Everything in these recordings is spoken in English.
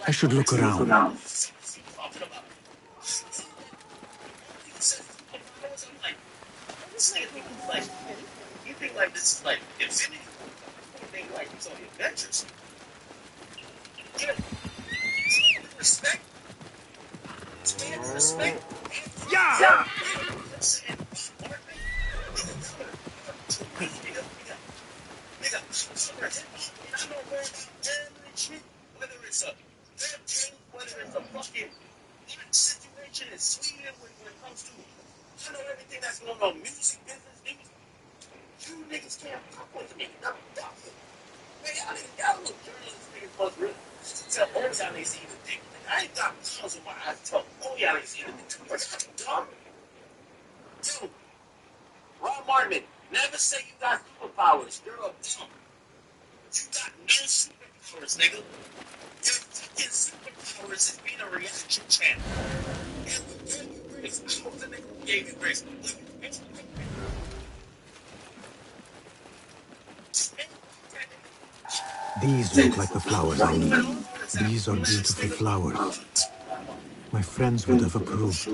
I should look around. Yeah! These look like the flowers I need. These are beautiful flowers. My friends would have approved.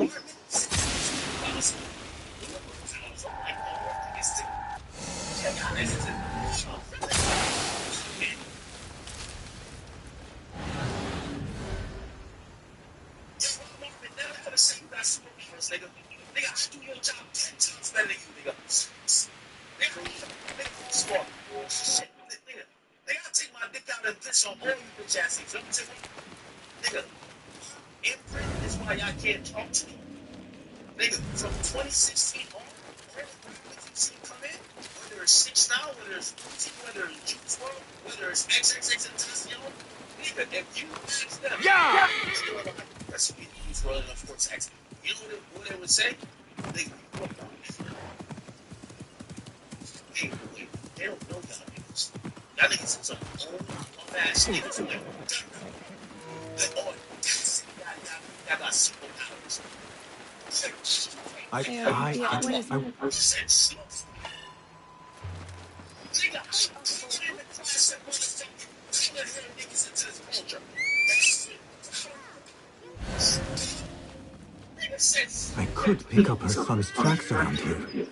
Yeah! I could pick up her son's tracks around here.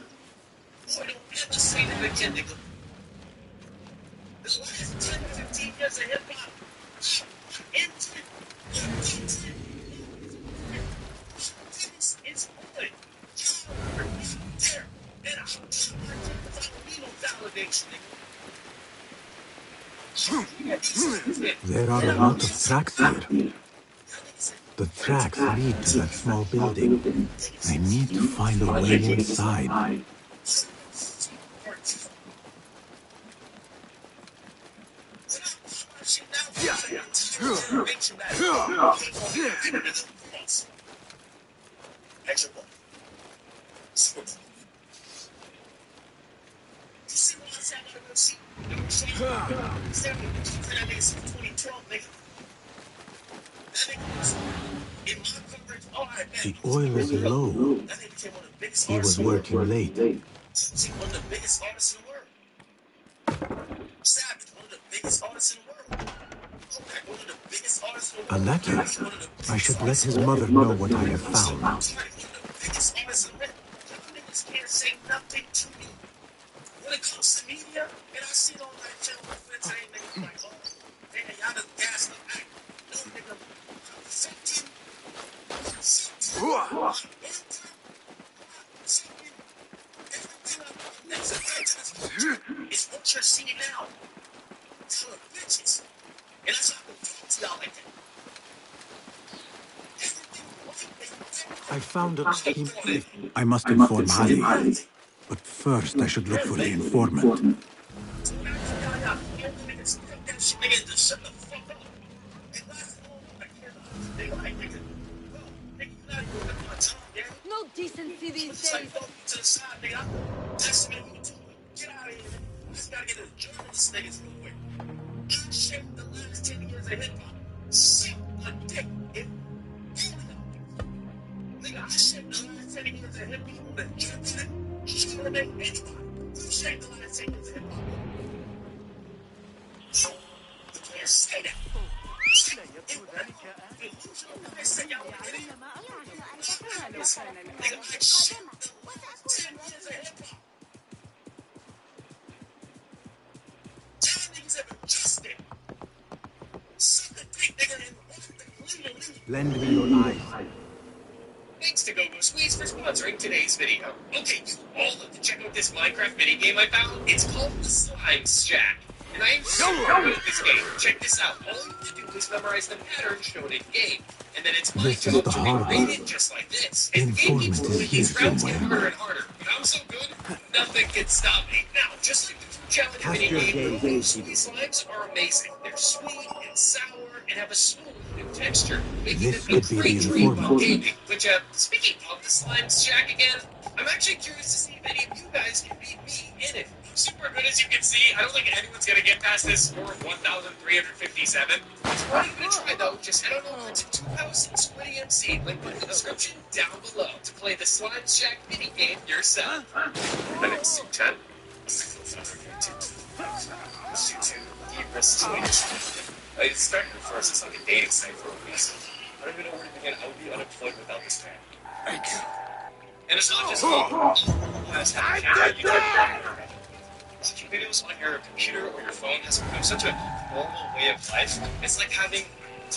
There are a lot of tracks here. The tracks lead to that small building. I need to find a way inside. The oil is low. He was working late. A letter. I should let his mother know what I have found. I found a... I must inform Ali. But first, I should look for the informant. No decency these days. علي ما أضعف أن تكون لو كان للأمس قادمة وسأكون الوكيل. Lend me your eyes. Thanks to GoGo Squeeze for sponsoring today's video. Okay, you all have to check out this Minecraft minigame I found. It's called the Slime Shack. And I am so good at this game. Check this out. All you have to do is memorize the patterns shown in game. And then it's my This is job the to hardest. read it just like this. The And the game keeps informant is moving, here these rounds get somewhere. harder and harder. But I'm so good, nothing can stop me. Now, just like the food challenge Cast your minigame, gaze. sweet slimes are amazing. They're sweet and sour and have a smooth new texture, making This them a could be the great treat while informant. gaming. Which, speaking of the Slime Shack again, I'm actually curious to see if any of you guys can beat me in it. I'm super good, as you can see. I don't think anyone's gonna get past this score of 1,357. If you want to give it a try, though, just head on over to 2000 Squiddy MC, link in the description down below, to play the Slime Shack minigame yourself. My name's Sue10. I started it first. It's like a dating site for a reason. I don't even know where to begin. I would be unemployed without this man. Thank you. And it's not just watching videos on your computer or your phone has become such a normal way of life. It's like having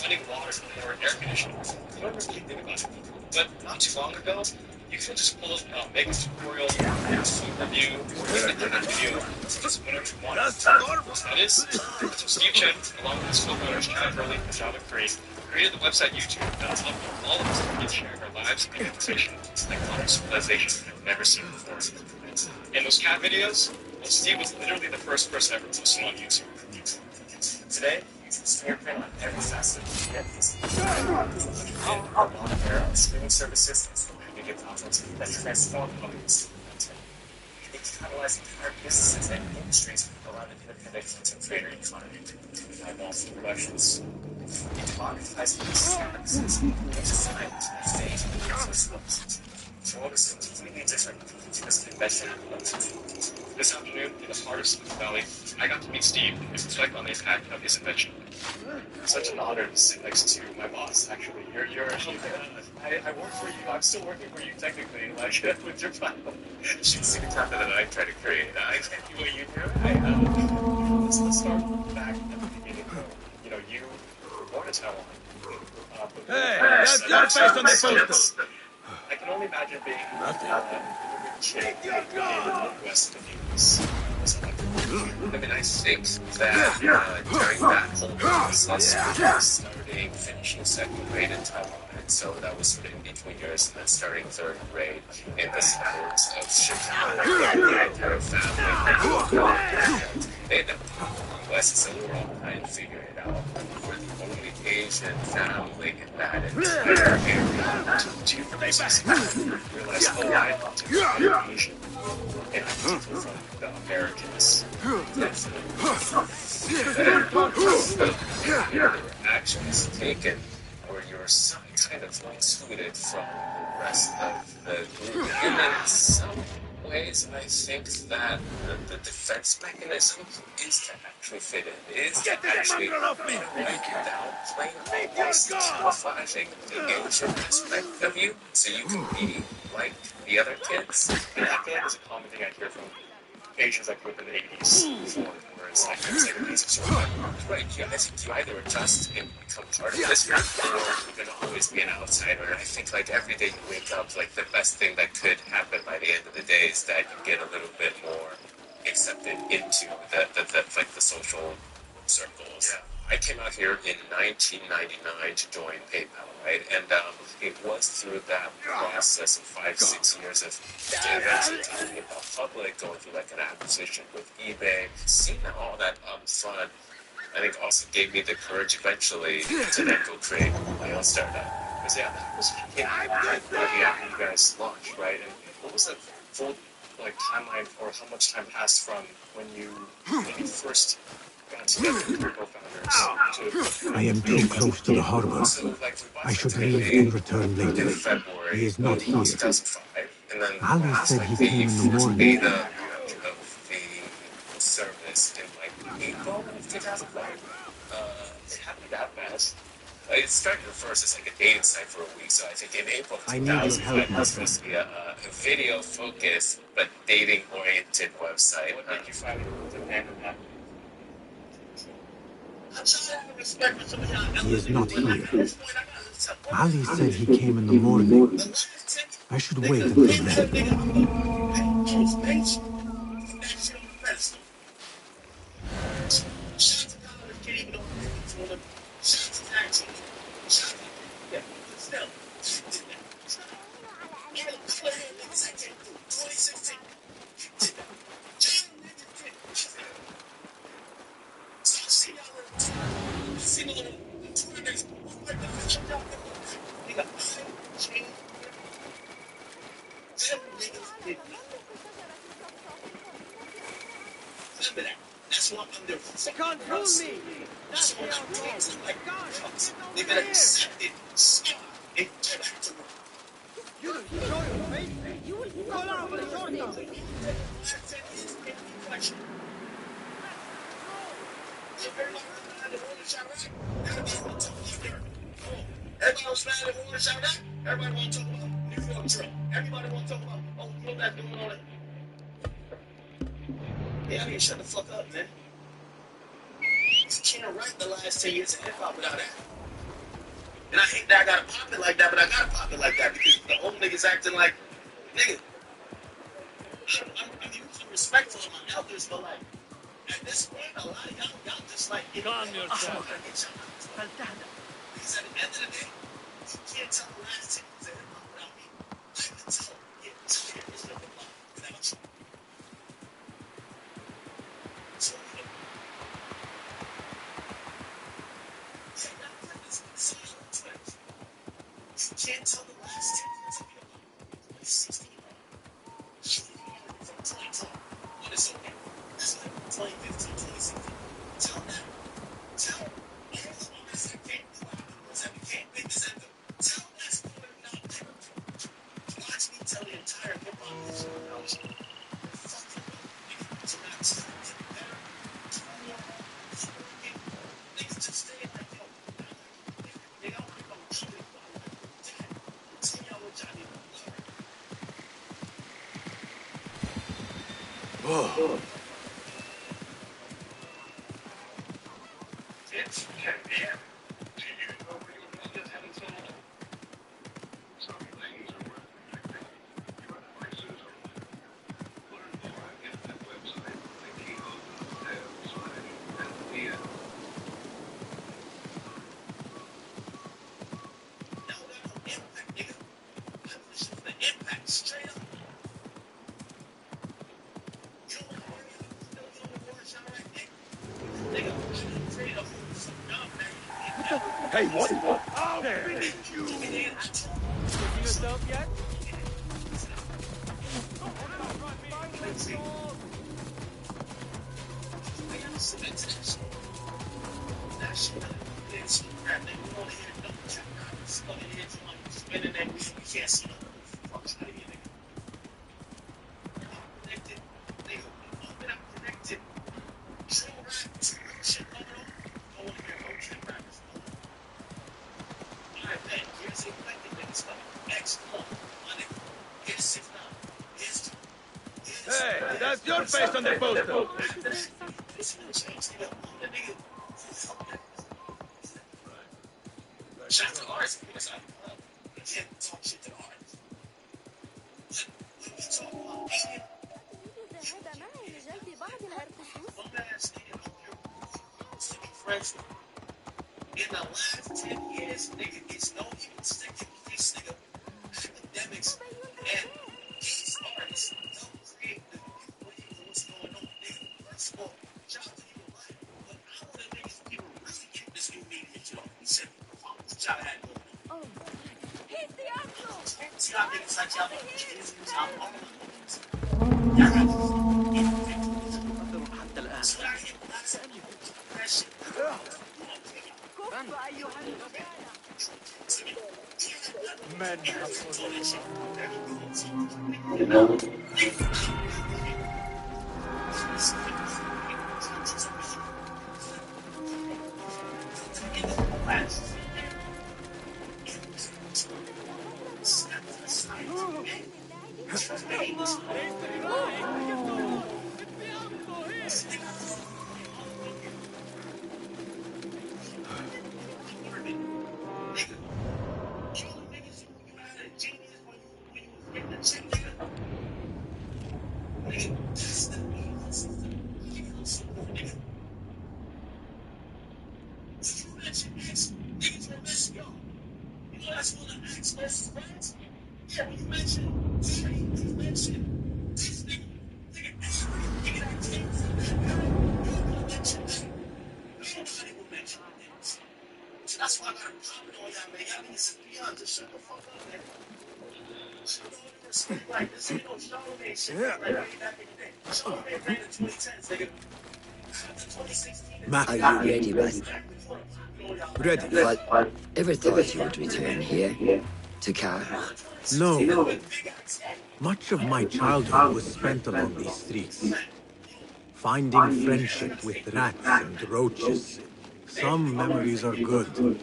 running water or air conditioning. You don't really think about it. But not too long ago, you could just pull up, make a tutorial, food review, or even a video, just whatever you want. That is, Steve Chen, along with his co-founders, Chad Burley and Java Creed, created the website YouTube that's helping all of us to share our lives and conversation like modern civilization I've never seen before. In those cat videos, well, Steve was literally the first person ever posted on YouTube. Today, he's the fingerprint on every facet of the era of streaming services and media platforms that transform public they catalyze entire businesses and industries around an independent content creator economy. Eyeballs and productions. He democratized these services and designed to stage and business levels. So what is completely different to this convention this afternoon, in the heart of Silicon Valley, I got to meet Steve and reflect on the impact of his invention. It's such an honor to sit next to my boss, actually. I work for you. I'm still working for you, technically, like, with your platform. She's see the content that I try to create. I can't do what you do. Let's start back at the beginning. You know, you were born in Taiwan. Hey, that's based on the poster. I can only imagine being a kid in the West of the US. I mean, I think that during that whole process, starting, finishing second grade in Taiwan, and so that was sort of in between years, and then starting third grade in the suburbs of Chicago, the entire family, they the West, so we were all trying to figure it out. We're the only Asian family in that entire area to realize, oh, I thought to be Asian. And I'm different from the Americans. Your actions taken, or you're some kind of like excluded from the rest of the group. And in some ways, I think that the defense mechanism is to actually fit in, is to actually downplay almost camouflaging the Asian aspect of you, so you can be like the other kids. And I feel like there's a common thing I hear from Asians that grew up in the 80s before, where it's like, it's sort of like, right, you either adjust and become part of this group, or you're going to always be an outsider. And I think, like, every day you wake up, like, the best thing that could happen by the end of the day is that you get a little bit more accepted into the social circles. Yeah. I came out here in 1999 to join PayPal, right? And it was through that process of 5-6 years of eventually taking PayPal public, going through like an acquisition with eBay, seeing all that upfront, I think also gave me the courage eventually to then go create my own startup. Because yeah, that was after you guys launched, right? And what was the full like timeline, or how much time passed from when you first got together with your co-founders to... I am too close to the harbor. So, like, I should leave and return later. In February, He is not here. 2005, and then Ali said he came in the first morning. beta of the service in like April of 2005. It happened that fast. It started first as like a dating site for a week, so I think in April I need your 2000 help, it my was friend. supposed to be a video-focused but dating-oriented website. What made you finally abandon that? He is not here. Ali said he came in the morning. I should wait until then. They can't fool me. That's the outlaw. Guys, get over here. You don't show your face. You will be Call out for the shotgun. Everybody was mad at one shot that. Everybody want to talk about New York drill. Everybody want to talk about, oh, you know that doing all that. Yeah, I need to shut the fuck up, man. You can't write the last 10 years of hip hop without that. And I hate that I gotta pop it like that, but I gotta pop it like that because the old niggas acting like, nigga, I'm usually respectful of my elders, but like, at this point, a lot of y'all just like, Calm yourself. Because at the end of the day, you can't tell the last 10 years of hip hop without me. I can tell, yeah, 2 years of hip hop without you. So, you know, you can't tell the last 10 years of hip hop. 16 from 2012. But it's okay. That's like 2015, 2016. Tell that. Tell all the others that came through afterwards that became big as ever. Tell that story without them. Watch me tell the entire hip hop history without you. Fucking niggas are not telling it better. Niggas just stay like, yo, nigga, I don't know what you think about it. Tell y'all what y'all need to learn. Oh, It's 10 p.m. Do you know where your niggas headed to? Some things are worth protecting. Your devices are learn more at that website, thekiho.hotel/NPN. Y'all got no impact, nigga. I'm pushing for the impact straight up. You don't want to worry about still doing the war shot right there. Nigga, I'm afraid of some dumb man. Hey, what? Out there. You. Nigga, I told Looking yourself yet? that shit. That shit, crap, nigga. We want to hear no check. Stuck in here, spinning that wheel. You can't see nothing. Fuck out of here, nigga. Connected. Nigga, open up, connected. Drill rap, shit going on. Don't want to hear no check rappers. Alright, man. Here's the collected niggas coming. X1, my nigga. Here's 6'9". Here's 2. Hey, that's your face on the poster. Shout to artists, because I can't talk shit to the artists. When we talk about Asian, يريد الذهاب معي لجلب بعض الأرقام. one ass nigga up here used to be friends with. In the last 10 years, nigga, it's no even sticking with this nigga. Academics and these artists help create the wave of what's going on, nigga. First of all, shout out to you, right? But I know that niggas people really get this new media job. He said, what y'all had going on? Oh, he's the outlaw. See how niggas like y'all want kids and y'all all the kids. Y'all got so I hit last time you that shit. كف أيها الرجال. Men You know? best friends? Yeah, we mentioned. Hey, we mentioned. This nigga, that came from that guy. You gonna mention that? Nobody will mention that. So that's why I got a comment on y'all, man. Y'all niggas is beyond. Just shut the fuck up, man. Like, this ain't no Charlamagne shit. Like, way back in the day. Charlamagne ran in 2010s, nigga. After 2016. Matt, Are you ready, buddy? ready? Ever thought you would return here? To Car? No. Much of my childhood was spent along these streets, finding friendship with rats and roaches. Some memories are good,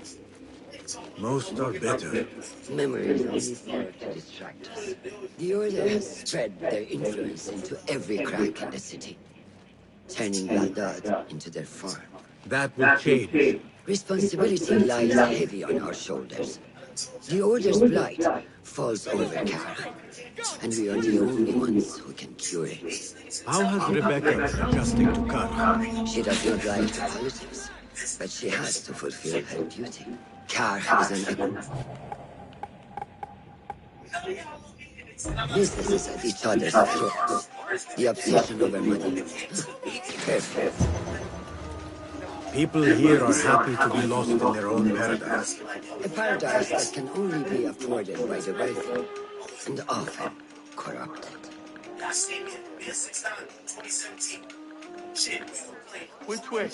most are bitter. Memories only serve to distract us. The Order has spread their influence into every crack in the city, turning Baghdad into their farm. That will change. Responsibility lies heavy on our shoulders. The Order's blight falls over Car, and we are the only ones who can cure it. How has Rebecca been adjusting to Karl? She does not like the politics, but she has to fulfill her duty. Car is an businesses at each other's throats. The obsession over money. Perfect. People here are happy to be lost in their own paradise. A paradise that can only be afforded by the wealthy, and often corrupted. Y'all see me at the 2017. Shit, we were playing. Which way?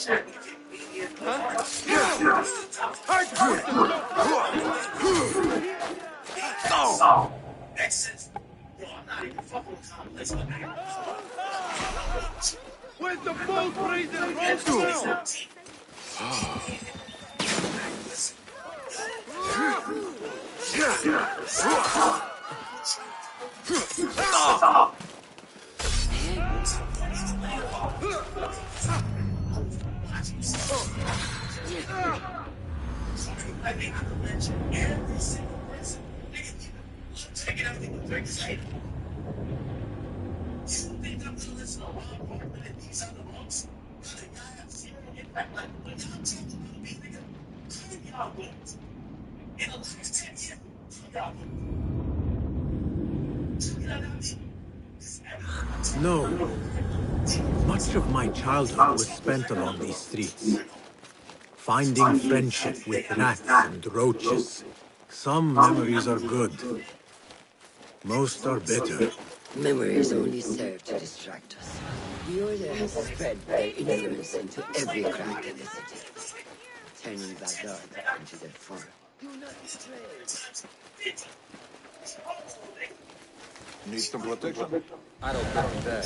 Makes sense. Bro, I'm not even fucking with complex, my nigga. Where's the boat raising road now? I think I can mention every single person. Nigga, check it out, nigga. They're excited. You think I'm gonna listen to Rob Portman and these other monks? The guy have zero impact. Like, when y'all talk about me, nigga, how many y'all went? In the last 10 years, y'all went. You know what I mean? No. Much of my childhood was spent along these streets, finding friendship with rats and roaches. Some memories are good, most are bitter. Memories only serve to distract us. The Order has spread their influence into every crack in the city, turning Baghdad into their farm. Do not betray. Need some protection? I don't think that.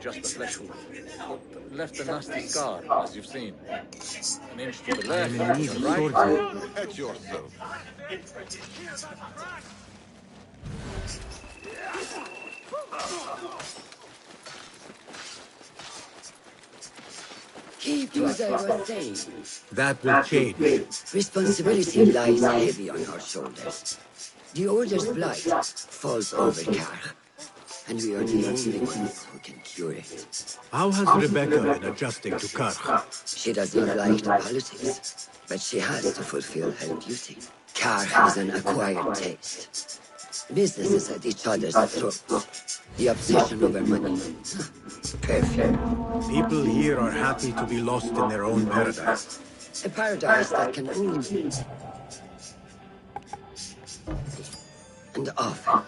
Just a flesh wound. But left a nasty scar, as you've seen. An inch to the left, I'm in need to of the right. swordsman. At yourself. Keep to as I was saying. That will change. Responsibility lies heavy on our shoulders. The Order's blight falls over Car, and we are the only ones who can cure it. How has Rebecca been adjusting to Karl? She does not like the politics, but she has to fulfill her duty. Car is an acquired taste. Businesses at each other's throats. The obsession over money. Perfect. People here are happy to be lost in their own paradise. A paradise that can only be. And often.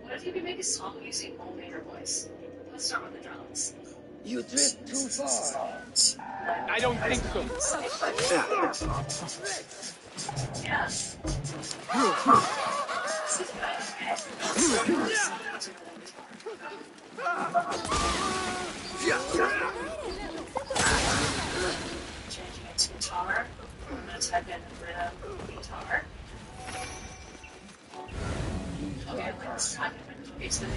What if you could make a song using homemade voice? Let's start with the drums. You drift too far. I don't think so. Yeah. Changing it to guitar. I'm gonna type in rhythm guitar. Okay, let's type in the bass. Right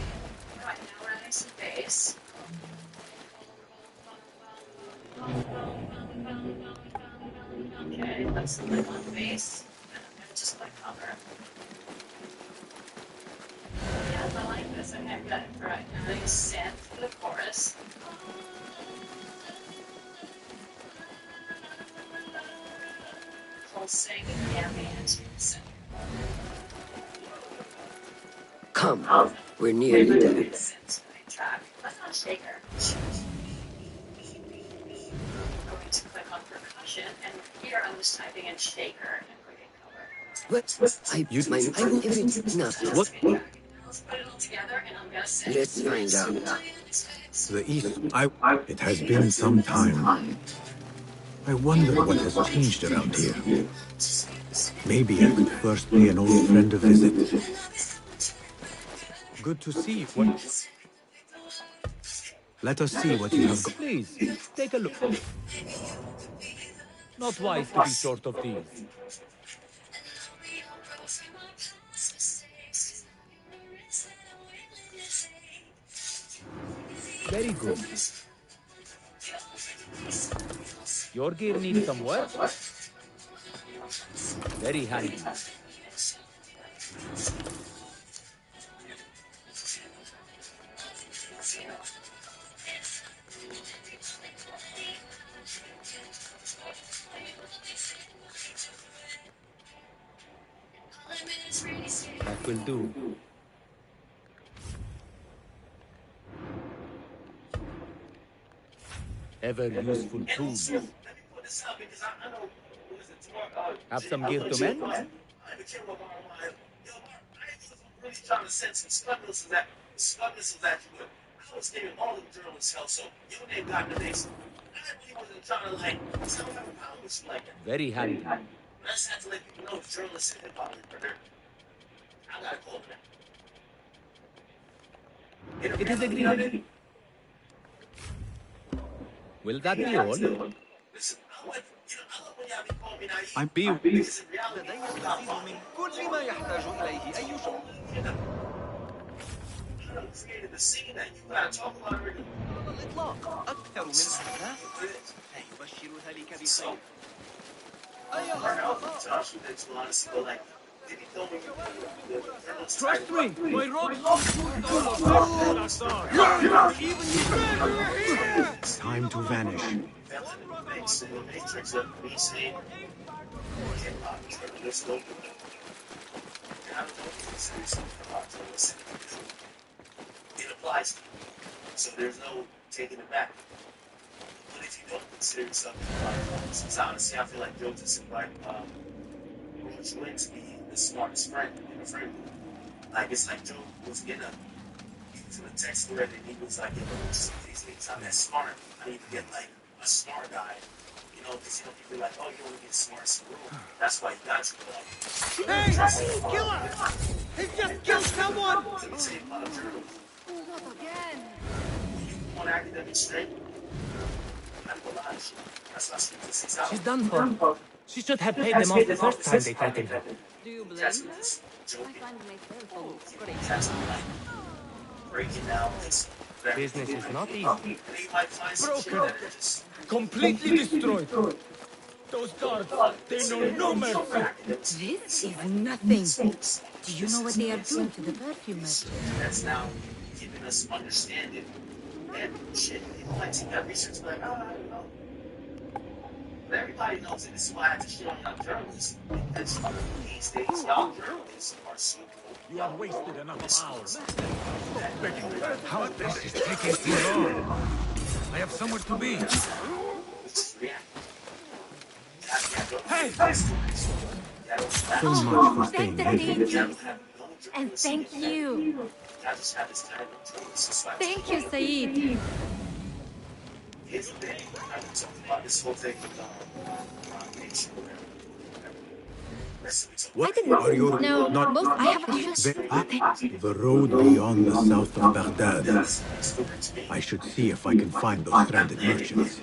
now we're adding some bass. Okay, let's click on bass, and I'm gonna just click cover. Yeah, I like this. Okay, good. All right, now you stand for the chorus. Pulsing ambient synth. Come, we're nearly there. Synth track. That's not shaker. I'm going to click on percussion, and here I'm just typing in shaker and clicking cover. What? I won't even nothing. What? Let's put it all together, and I'm gonna say. Let's find out. The East. It has been some time. I wonder what has changed around here. Maybe I could first pay an old friend a visit. Good to see you. What? Let us see what you have got. Please, take a look. Not wise to be short of these. Very good. Your gear needs some work. Very handy. That will do. Ever useful tools. Have some gear to mend? Really trying to send some smugness that you would. I was giving all the journalists hell, so your name got the next. I really wasn't trying to like sound like a pound with you like that. Very handy. I just have to let people know the journalists and hip hop reporter. I gotta call them. It is agreed. Will that be all? Listen, I love when y'all be calling me naive. I'm being. Because in reality, لدي المزيد من كل ما يحتاج إليه أي شغل. I done created the scene that you gotta talk about already. على الإطلاق أكثر من هذا لا يبشر ذلك بخير. أي Josh, you did too honestly, but like, did he tell me Trust me, my rope. Time to vanish. The matrix of me saying, hip-hop journalists don't do it. I don't know if it's serious hip-hop journalists. It applies to you. So there's no taking it back. But if you don't consider yourself hip-hop journalists, honestly, I feel like Joe just invited Roach Wynn to be the smartest friend in a friend group. Like, it's like Joe was in a text thread and he was like, these things, I'm that smart. I need to get like a smart guy. You know, because people be like, oh, you want to get smart in the room. That's why you got to be like, Hey, kill him! He just killed someone! let me say a lot of journals. Not again. You want academic straight? I do a lot of shit. That's why statistics out. She's done for. She should have paid them off the first time they threatened her. Do you blame That's her? what this I joking. find myself great. That's what like breaking down this. Business is not easy. And you might find some shit Broken. that are just Completely destroyed. Those guards, they know no mercy. This is nothing. Do you know what they are doing to the perfumers? that's now giving us understanding that shit. People might take that research like, oh, I don't know. But everybody knows it. This is why I had to show y'all journalists. Because these days, y'all journalists are so cool. You have wasted enough hours. How this is taking too long. I have somewhere to be. Hey! So much for staying Thank hidden. you. And thank you. Thank you, Saeed. Here's the thing. I've been talking about this whole thing with nation. What I didn't are your know. not Both I have questions. the road beyond the south of Baghdad? I should see if I can find those stranded merchants.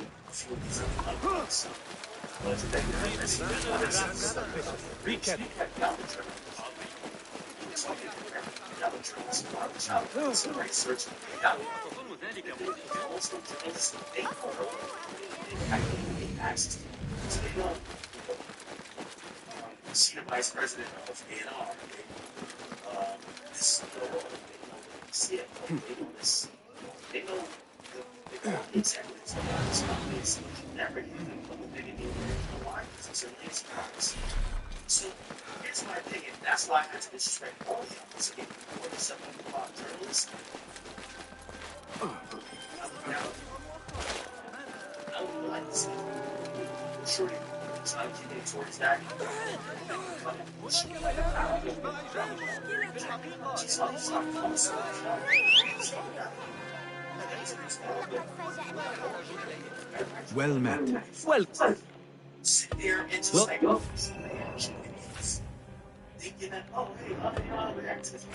Be careful. Senior Vice President of A&R. This see it. They know this. They know the executives of these companies never even put the big in the line because it's a lazy price. So here's my opinion. That's why I had to disrespect all the others again. What is something about journalists? I would like to see Shorty trying to get towards that. Well met. Well. Sit there and just Well, like, thinking that, oh, hey, react to this.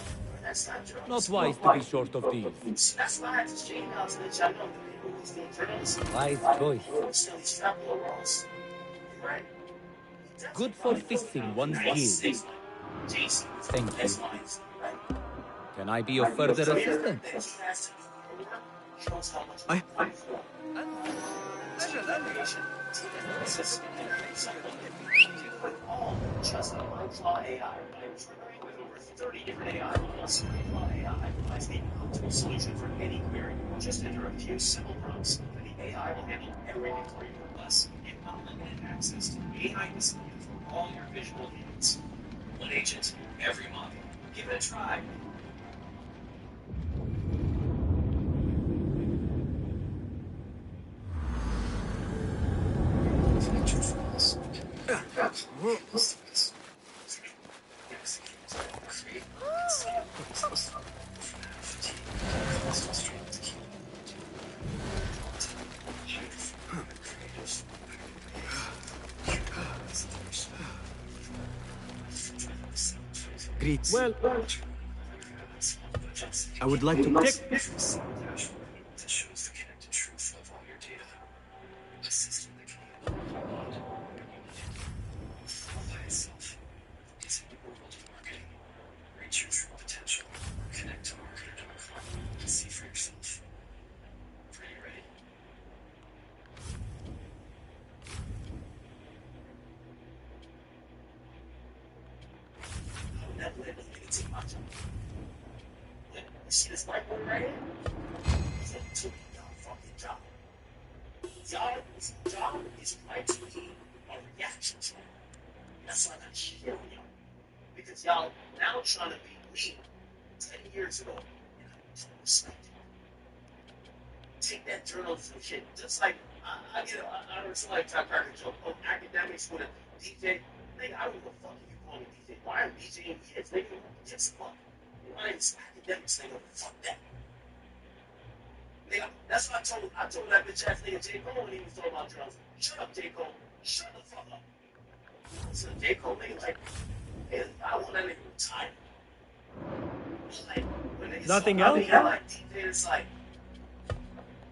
That's not journalism. Not wise to be short of these. That's why I had to straighten out to let y'all know the people who's doing journalism. Wise choice. Still these travel roles. Right? Good for fixing one's gears. Thank you. Can I be of further assistance? I... Trust me, I draw AI. I'm familiar with over 30 different AI models. AI provides the optimal solution for any query. Just enter a few simple prompts, and the AI will handle everything for you. Plus, get unlimited access to AI display for all your visual needs. One agent, every model. Give it a try. Great. Well, I would like to take... See this white boy right here? He's like, took y'all fucking job. Y'all's job is right to be a reaction to it. That's why I got shit on y'all. Because y'all now trying to be me 10 years ago. And I don't respect it. Take that journalism shit. Just like, I heard somebody try to crack a joke. Oh, academics with a DJ. Nigga, I don't give a fuck if you call me DJ. Why am DJing kids? Nigga, just fuck. My name's academics, nigga. Fuck that. Nigga, that's what I told that bitch ass nigga J. Cole when he was talking about drugs. Shut up, J. Cole. Shut the fuck up. So J. Cole nigga like, hey, I want that nigga retired. Like, when niggas Nothing else? Like DJ, it's like,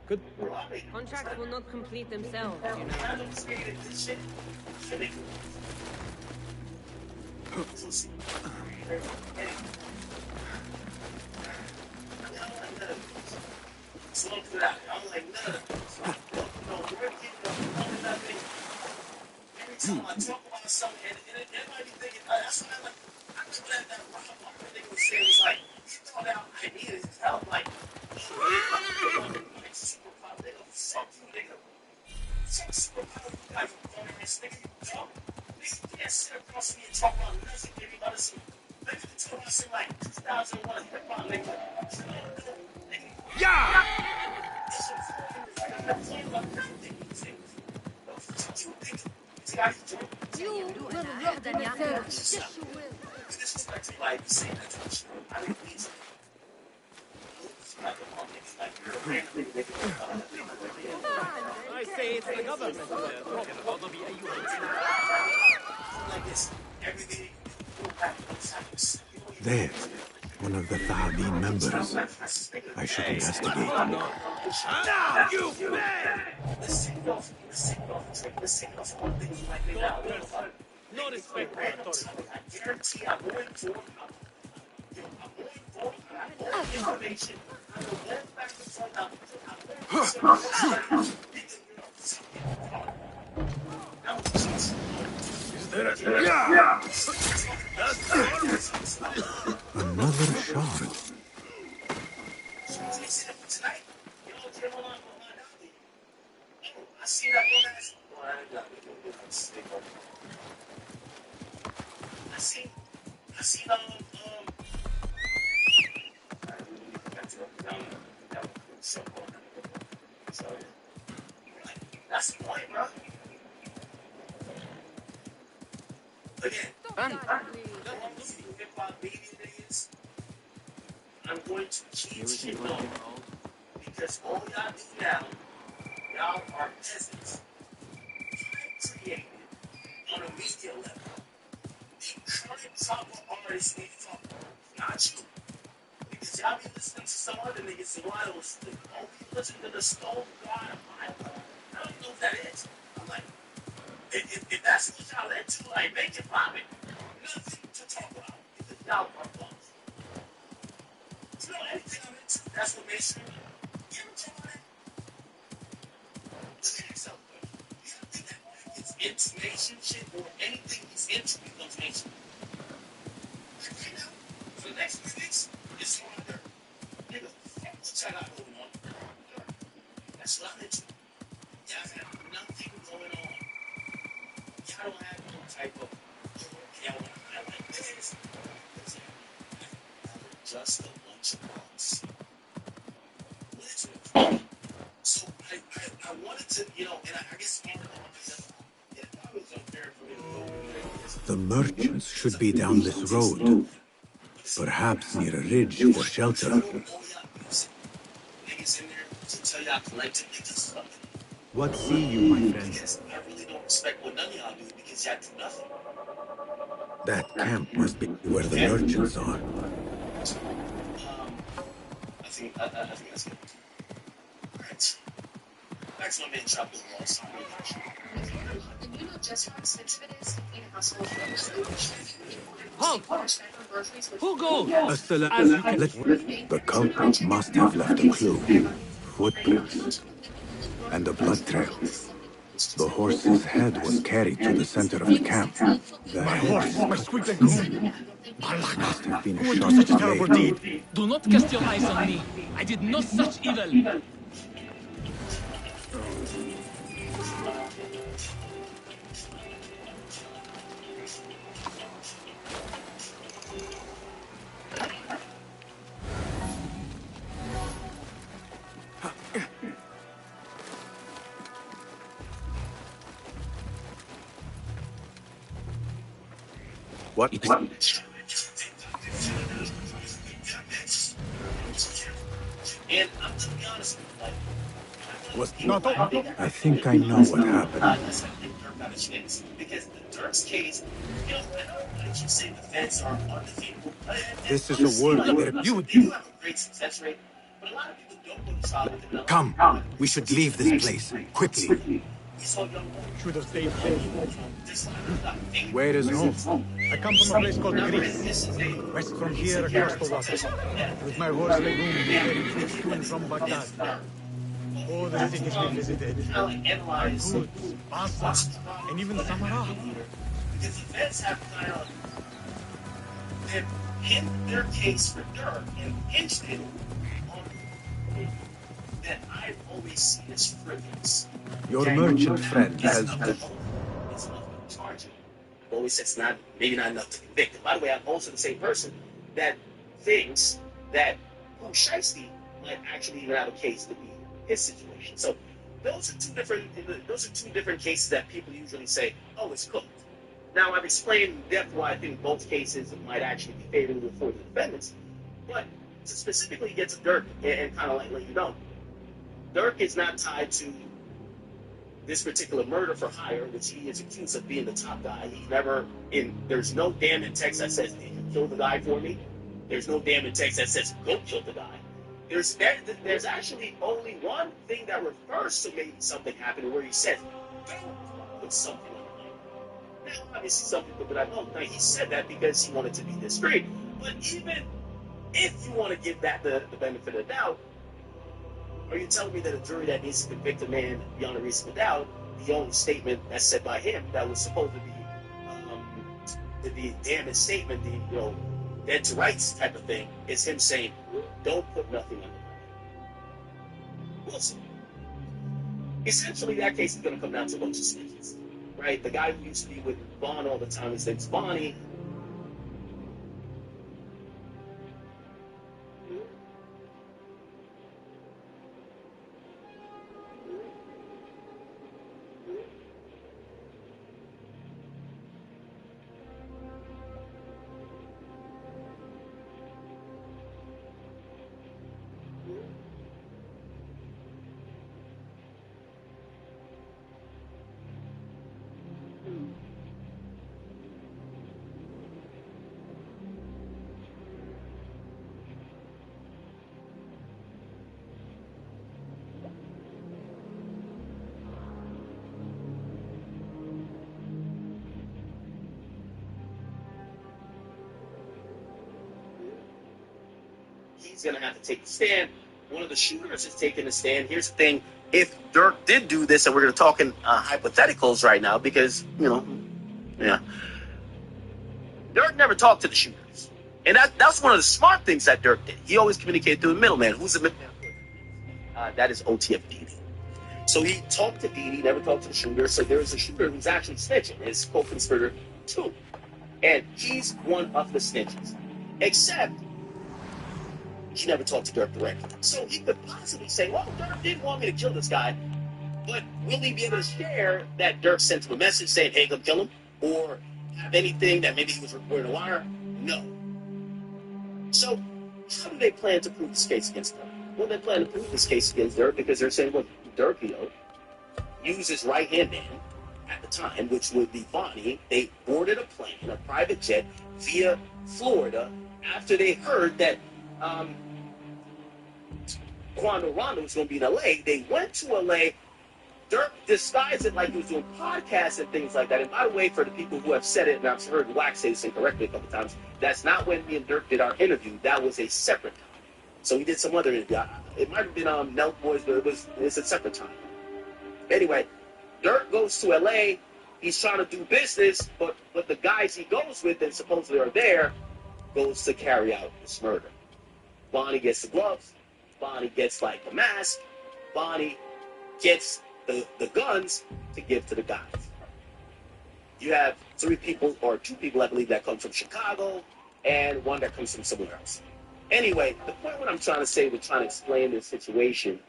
good. Bro, I mean, Contracts will not complete themselves, you know. I don't created this shit. So see. So look at that. I'm like, none of this. We're getting nothing. Every time I talk about something, and everybody be thinking, that's what I like. I know that Rob nigga was saying was like, he thought out ideas and help, like, superpower, nigga, fuck you, nigga. Fuck superpower, you guys are dumbass, nigga, you dumb. Nigga, you can't sit across me and talk about nothing, give me about some, maybe you talk about some, like, 2001 hip-hop, nigga. Yeah! You will not deserve. Yes, you will. I say it's the government they're talking about, not the There, one of the Thahabin members. I should investigate. Now you pay! No respect for authority. I guarantee I'm going for information. I'm going back to front up. Another shard. see that for tonight. You know, Jim on out there. Oh, I see that one ass. Well, I got it. I see that's the point, bro. Again, hip-hop media days, I'm going to keep shit going because all y'all do now, y'all are peasants. I created on a media level the current proper artist we fuck, not you. Because y'all be listening to some other niggas and wild shit. Oh, you listen to the Stone God of my life. I don't know what that is. I'm like, if that's what y'all into, like, make it poppin'. Nothing to talk about because y'all are bums. You know anything I'm into, that's what makes me. You ever talk about it? Look at yourself, bro. You ever think that it's intonation shit or anything he's into becomes nation? Like right now, for the next few weeks, it's on there. Nigga, fuck what y'all got going on. That's what I'm into. Y'all have nothing going on. Y'all don't have no type of, y'all want to highlight this. Just a bunch of bumps. Literally. So I wanted to, you know, and I guess I was unfair for me to go. The merchants should be down this road, perhaps near a ridge for shelter. Niggas in there to tell y'all collectively to something. What see you, my friend? Because I really don't respect what none of y'all do because y'all do nothing. That camp must be where the merchants are. I think that's good. Alright. Back to my man Chop the Walls. Do you know just how expensive it is to feed a household of Halt! Who goes? A the culprit must have left a clue. Footprints. And a blood trail. The horse's head was carried to the center of the camp. The My head horse, is my cut sweet clean. legume. Must have been a Who would do sharp such a terrible blade. deed? Do not cast your eyes on me. I did no such evil. What? And I'm gonna be honest with you, like, Was Not all. I think I know what happened. that's how Dirk got a chance. Because in Dirk's case, you know, like you say, the feds are undefeatable. This is a world where you do have a great success rate, but a lot of people don't go to trial with it. Come, we should leave this place quickly. We saw young boys. Should have stayed home. Where is home? I come from a place called Greece, west from here across the water. With my horse Legume, we carry troops to and from Baghdad. All the cities we visited. Good, Basra, and even Samarra. Because the feds have kind of they've hidden their case for Dirk and hinged it on that I've always seen as frivolous. Your merchant friend has... It's enough to charge him. I've always said it's not, maybe not enough to convict him. By the way, I'm also the same person that thinks that Pooh Shiesty might actually even have a case to be his situation. So those are two different cases that people usually say, oh, it's cooked. Now, I've explained in depth why I think both cases might actually be favorable for the defendants, but to specifically get to Dirk and kind of like let you know, Dirk is not tied to this particular murder for hire, which he is accused of being the top guy. He never, there's no damn in text that says, did you kill the guy for me? There's no damn in text that says, go kill the guy. There's actually only one thing that refers to maybe something happening where he says, don't put something on the line. Now, obviously, some people could be like, oh, no, he said that because he wanted to be discreet. But even if you want to give that the benefit of the doubt, are you telling me that a jury that needs to convict a man beyond a reasonable doubt, the only statement that's said by him that was supposed to be the damning statement, the dead to rights type of thing, is him saying, don't put nothing on the line. We'll see. Essentially, that case is going to come down to a bunch of snitches, right? The guy who used to be with Vaughn all the time, his name's Bonnie. He's going to have to take the stand. One of the shooters is taking the stand. Here's the thing. If Dirk did do this, and we're going to talk in hypotheticals right now because, yeah. Dirk never talked to the shooters. And that's one of the smart things that Dirk did. He always communicated through the middleman. Who's the middleman? That is OTF Didi. So he talked to Didi, never talked to the shooter. So there is a shooter who's actually snitching. His co-conspirator, too. And he's one of the snitches. Except he never talked to Dirk directly. So he could possibly say, well, Dirk didn't want me to kill this guy, but will he be able to share that Dirk sent him a message saying, hey, go kill him? Or have anything that maybe he was recording a wire? No. So how do they plan to prove this case against Dirk? Well, they plan to prove this case against Dirk because they're saying, well, Dirk, used his right-hand man at the time, which would be Bonnie. They boarded a plane, a private jet, via Florida after they heard that Quando Rondo was going to be in L.A. They went to L.A. Dirk disguised it like he was doing podcasts and things like that. And by the way, for the people who have said it, and I've heard Wax say this incorrectly a couple times, that's not when me and Dirk did our interview. That was a separate time. So we did some other interview. It might have been Nelk Boys, but it's a separate time. Anyway, Dirk goes to L.A. He's trying to do business, but the guys he goes with and supposedly are there goes to carry out this murder. Bonnie gets the gloves. Bonnie gets like the mask. Bonnie gets the guns to give to the guys. You have 3 people or 2 people, I believe, that come from Chicago and 1 that comes from somewhere else. Anyway, the point what I'm trying to say with trying to explain this situation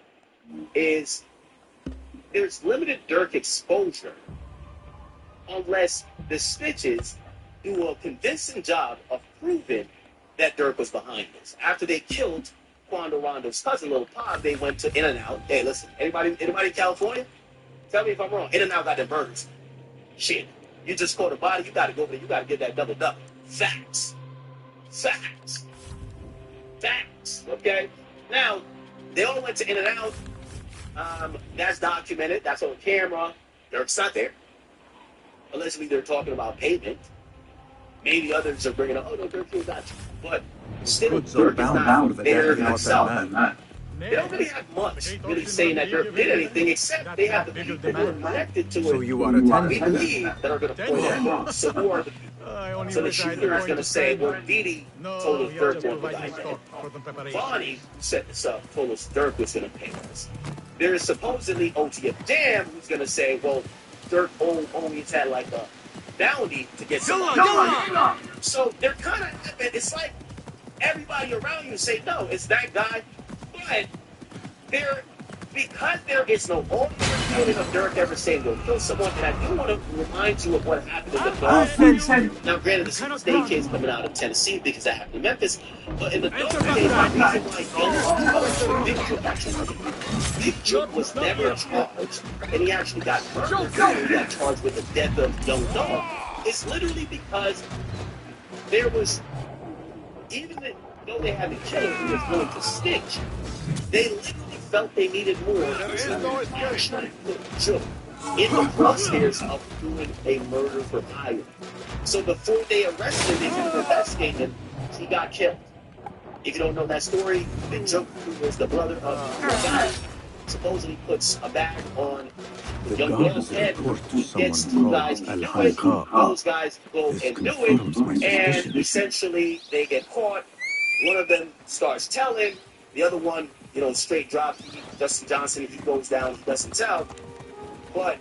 is there's limited Dirk exposure unless the snitches do a convincing job of proving that Dirk was behind this. After they killed Quando Rondo's cousin, Lil Pop, they went to In-N-Out. Hey, listen, anybody in California? Tell me if I'm wrong. In-N-Out got them burgers. Shit. You just caught a body, you gotta go there, you gotta get that double. Facts. Facts. Facts. Okay? Now, they all went to In-N-Out. That's documented. That's on camera. Dirk's not there. Allegedly, they're talking about payment. Maybe others are bringing up, oh, no, Dirk was not. But still, Dirk is not there himself. They don't really have much really saying that Dirk did anything, except they have the people who are connected to it. So you are attending. We believe that are going to point that out. So who are the people? So the shooter is going to say, well, Didi told us Dirk wanted the guy dead. Bonnie set this up, told us Dirk was going to pay us. There is supposedly OTF Dam who's going to say, well, Dirk always had like a bounty to get some money. So they're kind of, it's like everybody around you say, no, it's that guy. But because there is no audio recording of Dirk ever saying go kill someone, and I do want to remind you of what happened in the Dog. Now, granted, this is a state case coming out of Tennessee because that happened in Memphis, but in the Dog case, the reason why Big Jook was never charged, and he actually got murdered. He got charged with the death of Young Dog. It's literally because there was, even though they had the killer who was willing to stitch, they literally felt they needed more to actually put Jook in the crosshairs of doing a murder for hire. So before they arrested him, they didn't investigate him. He got killed. If you don't know that story, Big Jook, who was the brother of the guy, supposedly puts a bag on the young girl's head. He gets 2 guys to do it. Those guys go and do it, and essentially they get caught. One of them starts telling, the other one straight drop. Justin Johnson, if he goes down, he doesn't tell. But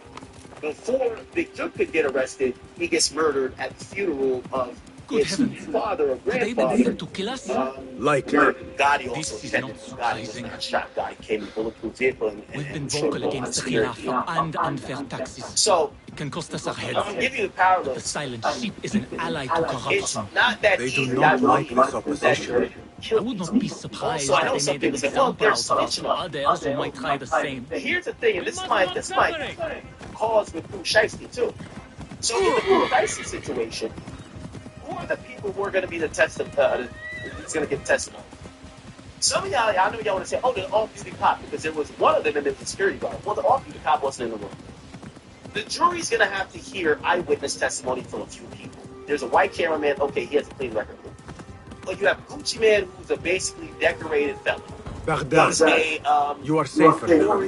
before Big Duke could get arrested, he gets murdered at the funeral of his father or grandfather. Did they to kill us? Likely. Gotti also This is attended. not Gotti was surprising. not shot. Gotti came in a bulletproof vehicle and We've been showed vocal no against the security. Khilafah and unfair taxes. So, It can cost us our I'm going to heads. give you the The parallels. silent sheep is an ally to It's corruption. not that They do easy. not I like believe this opposition. that I would not be surprised Also, I if know they some made an people say, well, example they're out of snitching on others who might try the same. But here's the thing, and this might cause with Pooh Shiesty too. So in the Pooh Shiesty situation, who are the people who are going to be the who's going to give testimony? Some of y'all, I know y'all want to say, oh, the off-duty cop, because there was one of them and there was a security guard. Well, the off-duty cop wasn't in the room. The jury's going to have to hear eyewitness testimony from a few people. There's a white cameraman, okay, he has a clean record. But you have Gucci Man, who's a basically decorated felon. Baghdad, you are safer now.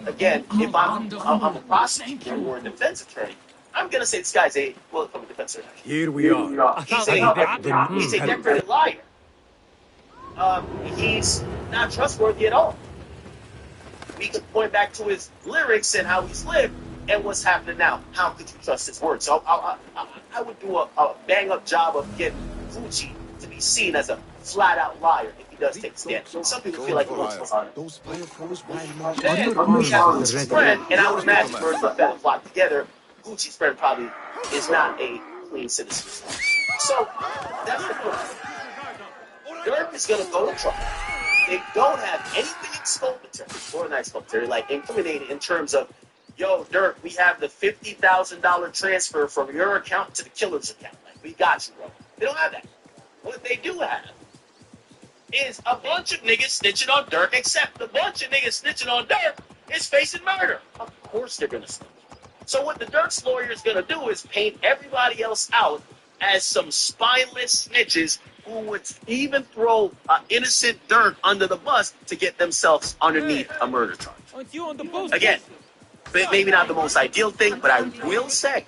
Again, if I'm a prosecutor or a defense attorney, I'm going to say this guy's from a defense attorney. Here we are. He's a decorated liar. He's not trustworthy at all. We could point back to his lyrics and how he's lived and what's happening now. How could you trust his words? So I would do a bang-up job of getting Gucci to be seen as a flat-out liar if he does take a stand. Some people feel like he looks behind him. Then we have Gucci's friend, and I would imagine birds of a feather flock together. Gucci's friend probably is not a clean citizen. So that's the point. Dirk is going to go to trial. They don't have anything exculpatory, or not exculpatory, like incriminating in terms of, yo, Dirk, we have the $50,000 transfer from your account to the killer's account. Like, we got you, bro. They don't have that. What they do have is a bunch of niggas snitching on Dirk, except the bunch of niggas snitching on Dirk is facing murder. Of course they're going to snitch. So what the Dirk's lawyer is going to do is paint everybody else out as some spineless snitches who would even throw innocent Dirk under the bus to get themselves underneath a murder charge. Again, maybe not the most ideal thing, but I will say,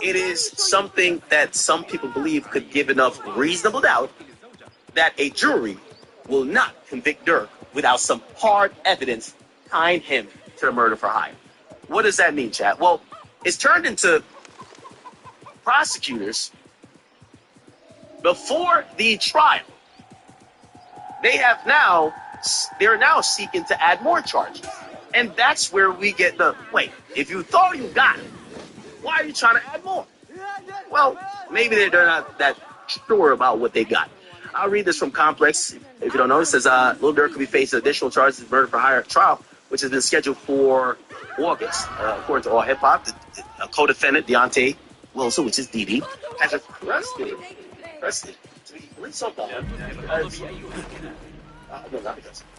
it is something that some people believe could give enough reasonable doubt that a jury will not convict Dirk without some hard evidence tying him to the murder for hire. What does that mean, chat? Well, it's turned into prosecutors before the trial. They're now seeking to add more charges. And that's where we get the, wait, if you thought you got it, why are you trying to add more? Well, maybe they're not that sure about what they got. I'll read this from Complex. If you don't know, it says, Lil Durk could be facing additional charges of murder for hire trial, which has been scheduled for August. According to All Hip Hop, the co-defendant, Deontay Wilson, which is Didi, has requested to be released on bond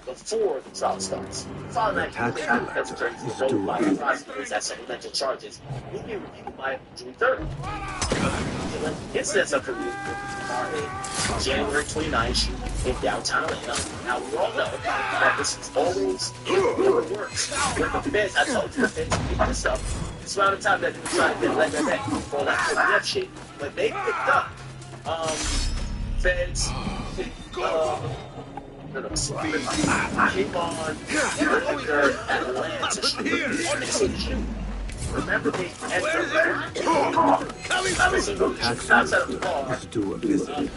before the trial starts. The tax collector is doing it. Prosecutors as supplemental charges will be reviewed by June 3rd. Incidents of review are a January 29th shoot in downtown Atlanta. Now, we all know that this is always in the works. With the feds, I told you the feds picked this up. It's around the time that they tried to get let that for that KBF shit. But they picked up feds picked keep on Atlanta shoot. Remember they outside of the car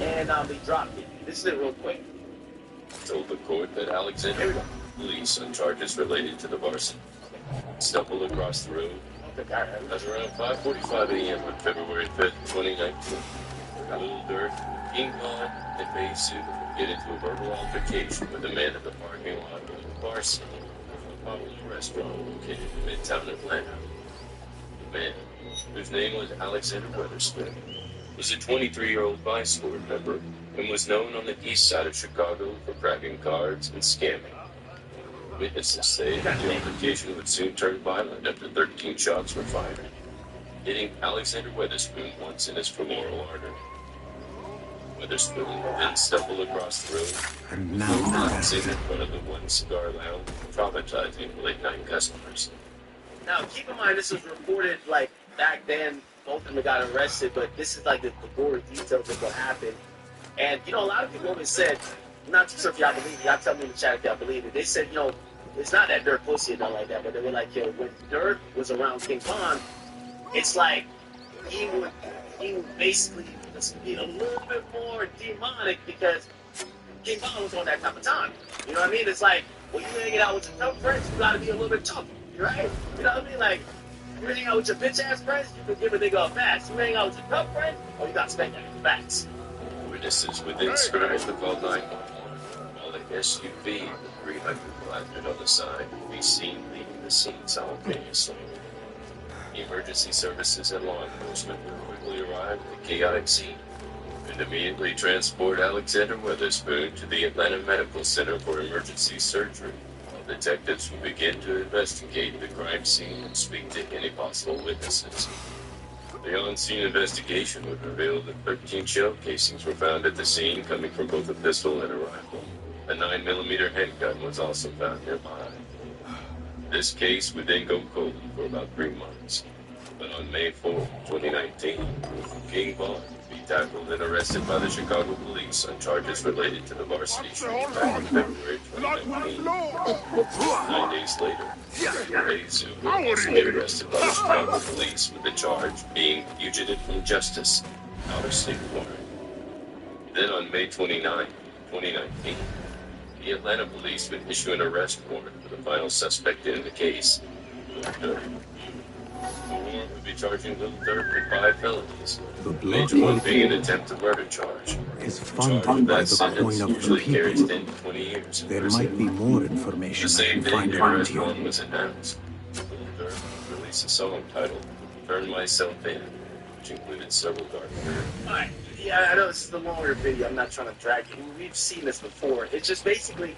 and they dropped it. This is it real quick. Told the court that Alexander police on charges related to the arson stumbled across the road at around 5:45 a.m. on February 5th, 2019. Lil Durk, King Khan, and Bay Sue get into a verbal altercation with a man at the parking lot of the bar scene of a popular restaurant located in Midtown Atlanta. The man, whose name was Alexander Weatherspoon, was a 23-year-old Vice Squad member and was known on the east side of Chicago for cracking cards and scamming. Witnesses say that the altercation would soon turn violent after 13 shots were fired, hitting Alexander Weatherspoon once in his femoral artery. Weatherspoon then stumbled across the road And now sitting in front of the One Cigar Lounge, traumatizing late-night customers. Now, keep in mind, this was reported, like, back then, both of them got arrested, but this is, like, the gory details of what happened. And, a lot of people always said, I'm not too sure if y'all believe it. Y'all tell me in the chat if y'all believe it. They said, it's not that Dirk pussy or nothing like that, but they were like, when Dirk was around King Von, it's like he would basically just be a little bit more demonic because King Von was on that type of time. You know what I mean? It's like, when you hanging out with your tough friends, you gotta be a little bit tougher, right? You know what I mean? Like, you hang out with your bitch ass friends, you can give a nigga a pass. You hang out with your tough friends, you got to spank that nigga backs. Witnesses within skirmish the call 911 while the SUV with 300 blasted on the side could be seen leaving the scene simultaneously. Emergency services and law enforcement would quickly arrive at the chaotic scene and immediately transport Alexander Weatherspoon to the Atlanta Medical Center for emergency surgery, while detectives would begin to investigate the crime scene and speak to any possible witnesses. The on-scene investigation would reveal that 13 shell casings were found at the scene, coming from both a pistol and a rifle. A 9mm handgun was also found nearby. This case would then go cold for about 3 months. But on May 4, 2019, King Von would be tackled and arrested by the Chicago police on charges related to the varsity shooting back in February 2019. 9 days later, Reyes would also be arrested by the Chicago police with the charge being fugitive from justice, out of state warrant. Then on May 29, 2019, the Atlanta police would issue an arrest warrant for the final suspect in the case, Lil Durk. The warrant would be charging Lil Durk with 5 felonies, The the major one blood being an attempted murder charge. is A charge funded by that the sentence coin of the usually carries people. 10 to 20 years in There prison. might be more The information I same can day find the around arrest here. warrant was announced, Lil Durk would release a song titled Turn Myself In, which included several dark lyrics. Alright, yeah, I know this is the longer video. I'm not trying to drag you. We've seen this before. It's just basically,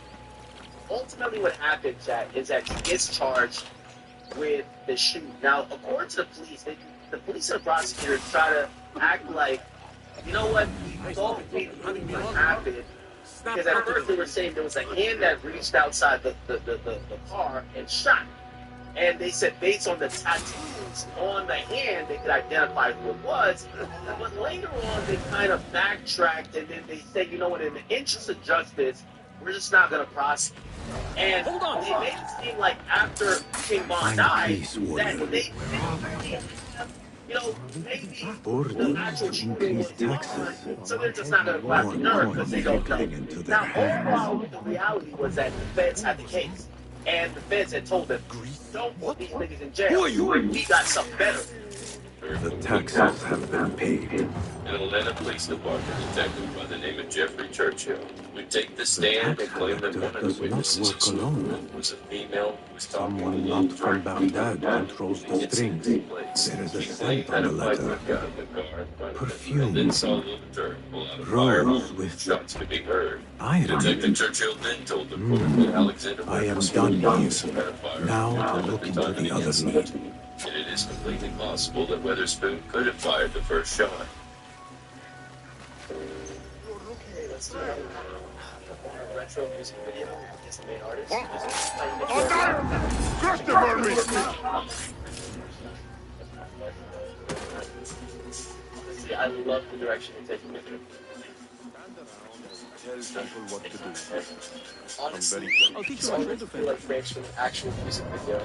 ultimately what happened, Jack, is that he gets charged with the shoot. Now, according to the police, the police and the prosecutors try to act like, you know what, we thought maybe what happened. Because at first they were saying there was a hand that reached outside the car and shot. And they said based on the tattoos on the hand, they could identify who it was. But later on, they kind of backtracked and then they said, you know what, in the interest of justice, we're just not going to prosecute. And they made it seem like after King Von died, that they maybe the actual shooter was taxes. So they're just not going to prosecute her because they don't know. Now, overall, the reality was that the feds had the case. And the feds had told them, don't put these niggas in jail. We got something better. The taxes have been paid. An Atlanta Police Department detective by the name of Jeffrey Churchill would take the stand and claim that one of the witnesses in the room was a female who was talking to Someone Lil not from Durk. Baghdad controls the strings. There is a scent on the letter. Perfume. Then saw Lil Durk pull out a Rose firearm. with Shots could be heard. iron. Detective Churchill then told the court that Alexander I am Weatherspoon done here. also had a firearm Now to look at into time of the other incident. need. And it is completely possible that Weatherspoon could have fired the first shot. Let's do a retro music video. Is the main artist. I love the direction you're taking with it. Tell people what to do. Honestly, I'll teach it's you how to always feel like frames from an actual music video.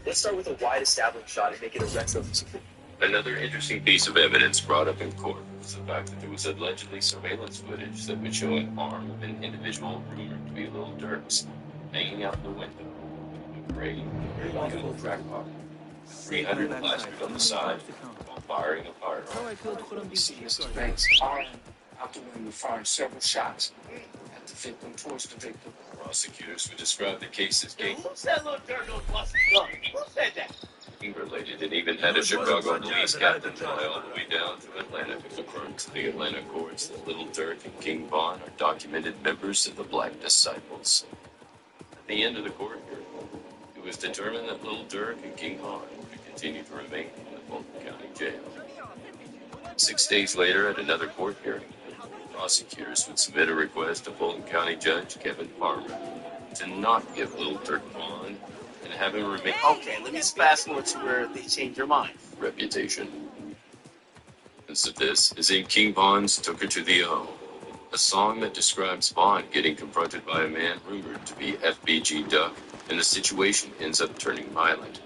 Let's start with a wide establishing shot and make it a retro music video. Another interesting piece of evidence brought up in court was the fact that there was allegedly surveillance footage that would show an arm of an individual rumored to be Lil Durk's hanging out the window of a gray little track car. 300 plastered on the side while firing a firearm. We see Mr. Banks armed out the window firing several shots at the victim, towards the victim. Prosecutors would describe the case as gang Who said Lil Durk don't bust a gun? Who said that? related and even had a Chicago police captain fly all the way down to Atlanta to confirm to the Atlanta courts that Lil Durk and King Von are documented members of the Black Disciples. At the end of the court hearing, it was determined that Lil Durk and King Von would continue to remain in the Fulton County Jail. 6 days later, at another court hearing, prosecutors would submit a request to Fulton County Judge Kevin Farmer to not give Lil Durk bond and have him remain. Okay, let me just fast forward to where they change their mind. Reputation. Evidence of this is in King Von's Took Her to the O, a song that describes Bond getting confronted by a man rumored to be FBG Duck, and the situation ends up turning violent.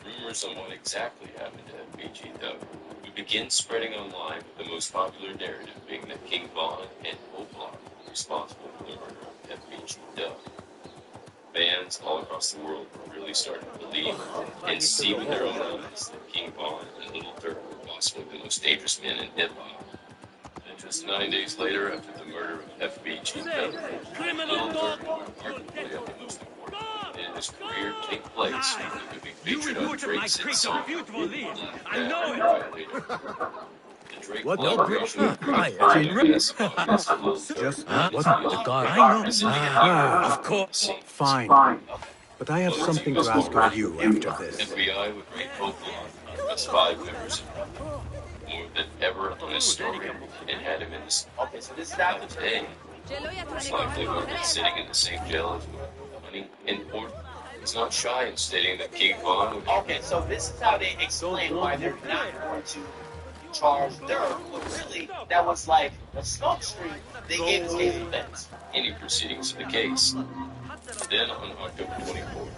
Rumors on what exactly happened to FBG Duck would begin spreading online, with the most popular narrative being that King Bond and Opal were responsible for the murder of FBG Duck. Fans all across the world were really starting to believe and see with their own eyes that King Bond and Little Turk were possibly the most dangerous men in hip-hop. And just 9 days later, after the murder of FBG Duck, Little Turk would arguably have the most important moment in his career take place when he could be featured on Drake's hit song. I know it! What? Just the guard. I know. Of course. Fine. But I have something to ask of you after this. FBI would rate Opal as 5 members of more than ever on his story, and had him in his. Okay, so this is after today. Most likely would have been sitting in the same jail as money in court. He's not shy in stating that King Bond would. Okay, so this is how they explain why they're not going to charge Dirk, but really, that was like a smoke screen they gave his case defense. Any proceedings of the case. Then on October 24th,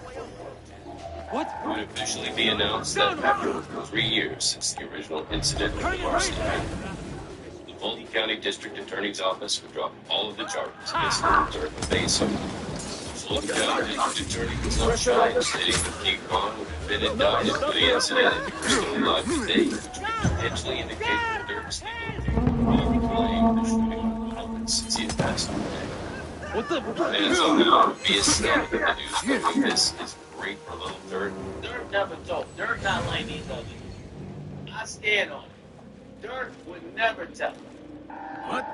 it would officially be announced that after 3 years since the original incident of the varsity, the Fulton County District Attorney's Office would drop all of the charges against Little Turk and Basin. Fulton County District Attorney was not shy in stating that King Bond would have been indicted for the incident if he were still alive today, which would potentially indicate that Dirk's legal claim the shooting of violence since he had passed away. Fans on the line would be ecstatic if the news coming this is great for Little Dirk. Dirk never told. Dirk not like these others. I stand on it. Dirk would never tell. What?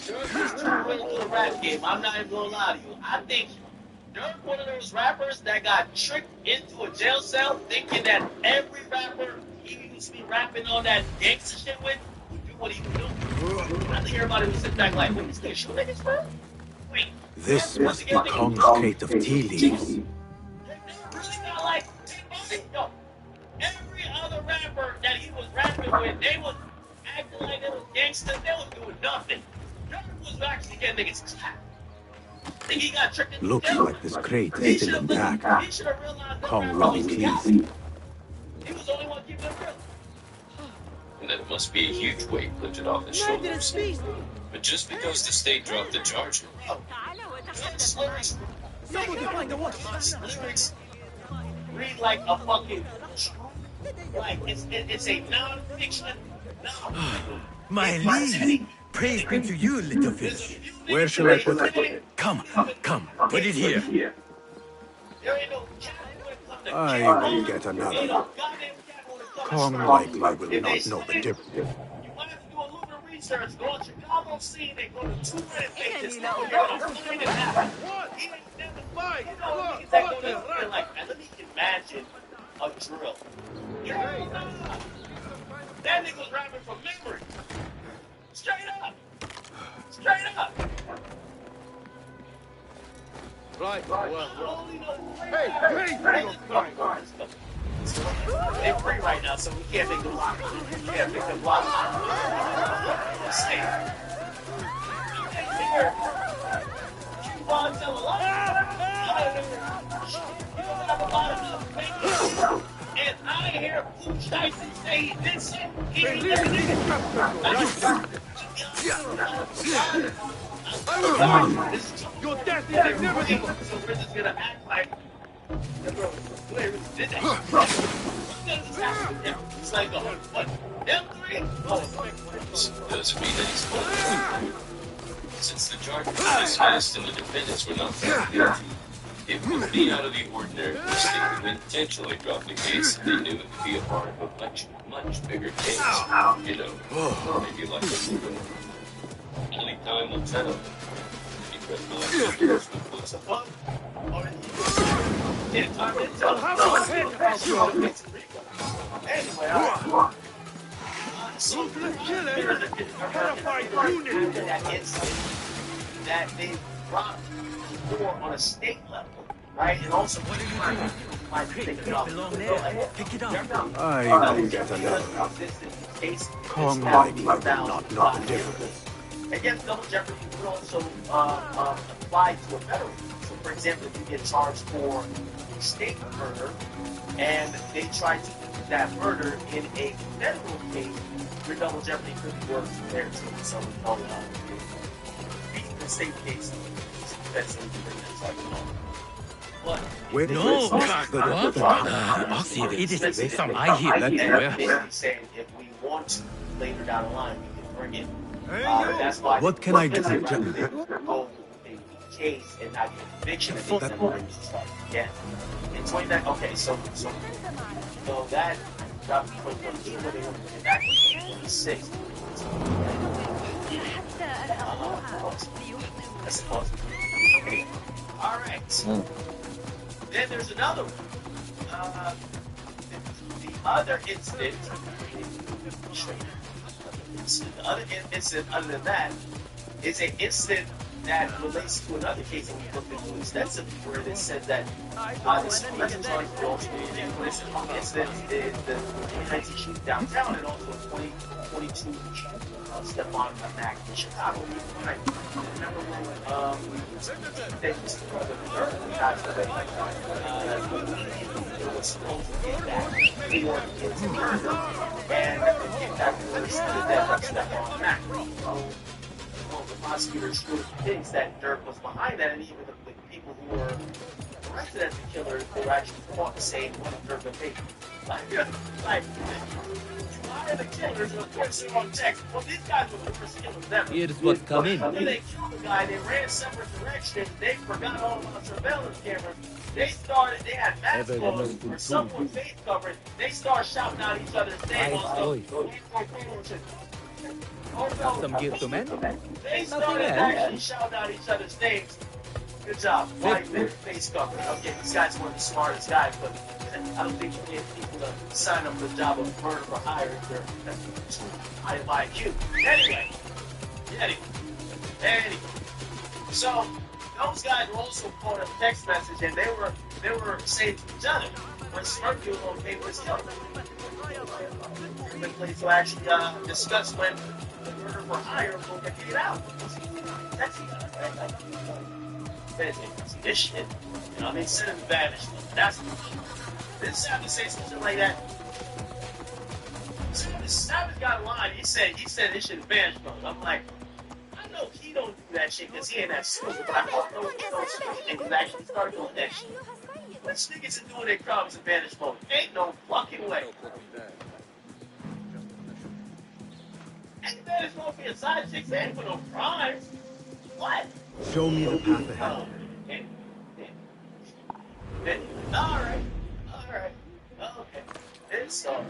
Dirk is too real to the rap game. I'm not even gonna lie to you. I think Dirk one of those rappers that got tricked into a jail cell thinking that every rapper he used to be rapping on that gangster shit with would do what he would do. I think everybody would sit back like, wait, this nigga shoot niggas, bro? Wait. This must be Kong's crate of tea leaves. Really not like no. Every other rapper that he was rapping with, they was acting like they was gangsters. They was doing nothing. Dirk was actually getting niggas clapped. Think he got tricked into Looks jail? like this crate is still intact. He should have realized that Kong rapper loving was teeth. gassy. He was the only one keeping it real. And that it must be a huge weight lifted off his shoulders. But just because the state dropped the charge, Somebody find the watch. Lyrics read like a fucking like it's a non-fiction novel. My liege, praise be to you, little fish. Where shall I put it? Come, put it here. There ain't no cat when it comes to I will get another. Kong likely will not know the difference. You might have to do a little bit of research. Go on Chicago scene and go to 2 Reddit pages. You're gonna find it happen. He ain't never find. You know, niggas that go to they're like, man, let me imagine a drill. That nigga was rapping from memory. Straight up. Right. Well. Hey. They're free right now, so we can't make them lock. We can't make them lock. Let's see. Keep on telling and I hear Pooch Tyson say he did shit. He didn't. Your death is never so we're just gonna act like did that. It's like a what? M3? doesn't mean that he's going. Since the charges were dismissed and the defendants were not found guilty, it would be out of the ordinary for the state to intentionally drop the case if they knew it would be a part of a much bigger case. You know, maybe like a movie. Only time will tell. Because the enforcement looks up. Anyway, so the killer terrified unit that they dropped more on a state level, right? And also, what are you doing? Pick it up. I will get another. Kong likely will not know the difference. And yes, double jeopardy would also apply to a federal case. So, for example, if you get charged for state murder and they try to do that murder in a federal case, your double jeopardy could be worked there too. So, beating the state case, that's anything that's like But Where No, basically saying if we want to later down the line, we can bring it. That's why. What can I do? Go a case and not get conviction and they never bring to start again. In 29, okay, so that got 2022, but they want to get back to 26. That's supposed to be. All right. Then there's another one. The other incident, other than that is an incident that relates to another case that we looked into extensively, where it said that this person charged with also the incident is the 2019 shooting downtown and also a 2022 Stephon Mack in Chicago. Right? Remember when they used to call the Dirk passed away? It was supposed to get that for his murder and get that for the death of Stephon Mack. The prosecutor truly thinks that Dirk was behind that, and even the people who were arrested as the killers were actually caught saying one of Dirk was taken. Like, why are the killers of course on text? Well, these guys were the first killers ever. Here's what's coming. After they killed the guy, they ran separate directions. They forgot all about surveillance cameras. They had masks on, or someone face covered. They started shouting out each other's names. Some gift to men? They started actually shouting out each other's names. Good job. White face covered. Okay, this guy's one of the smartest guys, but I don't think you get people to sign up for the job of murder for hire if they're high IQ. Anyway. So those guys were also caught a text message, and they were saying to each other, when Smirky was on paper was killed. The place will actually discuss when the murder for hire will get paid out. That's this shit. You know, they sent him vanished. That's this Savage say something like that. So when the Savage got a line, he said this shit vanished from him. I'm like, I know he don't do that shit because he ain't that stupid, but I don't know if those niggas actually started doing that shit. Which niggas are doing their crimes in vanish mode? Ain't no fucking way. Ain't vanish mode for your side chicks, ain't for no crimes. What? Show me the path ahead. Alright. Okay. And so,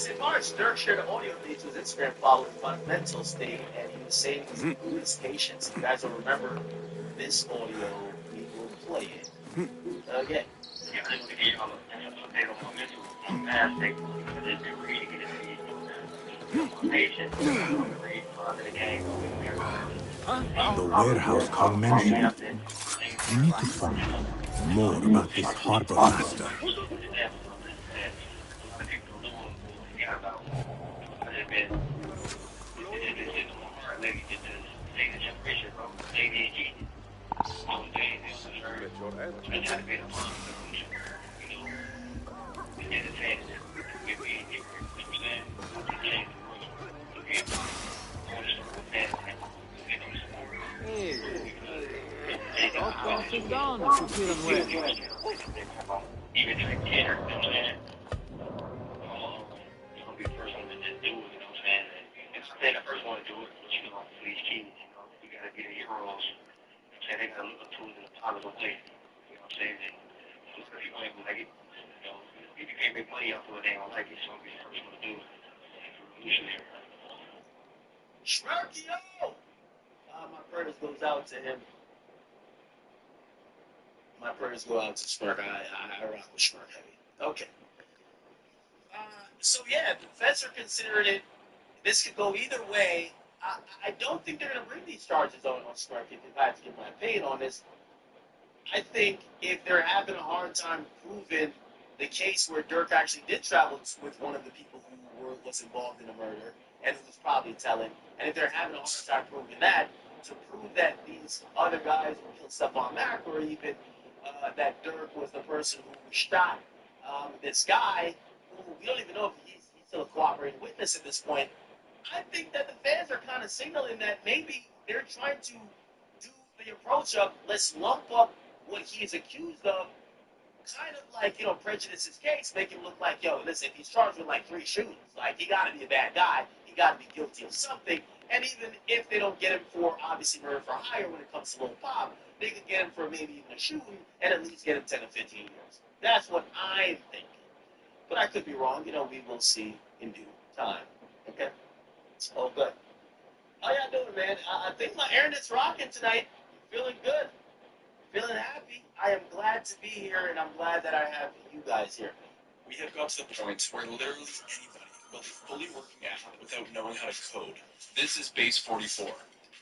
in March, Dirk shared an audio lead to his Instagram following a mental state, and he was saying he's including his patients. You guys will remember this audio. We will play it again. The warehouse Carl mentioned. I need to find more about this harbor master. It's gone if you're feeling well. Even if I care, you know what I'm saying? You're gonna be the first one to just do it, you know what I'm saying? And stay the first one to do it, but you know, for these kids, you know, you gotta be the heroes. You know what I'm saying? They gotta look to it in a positive way. You know what I'm saying? Just because you ain't gonna like it, you know, if you can't make money off of it, they don't like it, so be the first one to do it. Revolutionary. Shmirky, my prayers goes out to him. My prayers go out to Smirk. I rock with Smirk heavy. Okay. So yeah, the feds are considering it. This could go either way. I don't think they're going to bring these charges on Smirk. If I had to give my opinion on this, I think if they're having a hard time proving the case where Dirk actually did travel with one of the people who was involved in the murder and who was probably telling. And if they're having a hard time proving that, to prove that these other guys who killed Stephon Mack, or even that Dirk was the person who shot this guy, who we don't even know if he's still a cooperating witness at this point. I think that the fans are kind of signaling that maybe they're trying to do the approach of, let's lump up what he is accused of, kind of like, prejudice his case, make him look like, listen, he's charged with like 3 shootings. Like, he got to be a bad guy. He got to be guilty of something. And even if they don't get him for, obviously, murder for hire when it comes to Lil Pop, they could get him for maybe even a shooting and at least get him 10 to 15 years. That's what I'm thinking. But I could be wrong. We will see in due time. Okay? Oh, good. How y'all doing, man? I think my internet's rocking tonight. Feeling good. Feeling happy. I am glad to be here, and I'm glad that I have you guys here. We have got to the point where literally anybody will be fully working at it without knowing how to code. This is Base 44.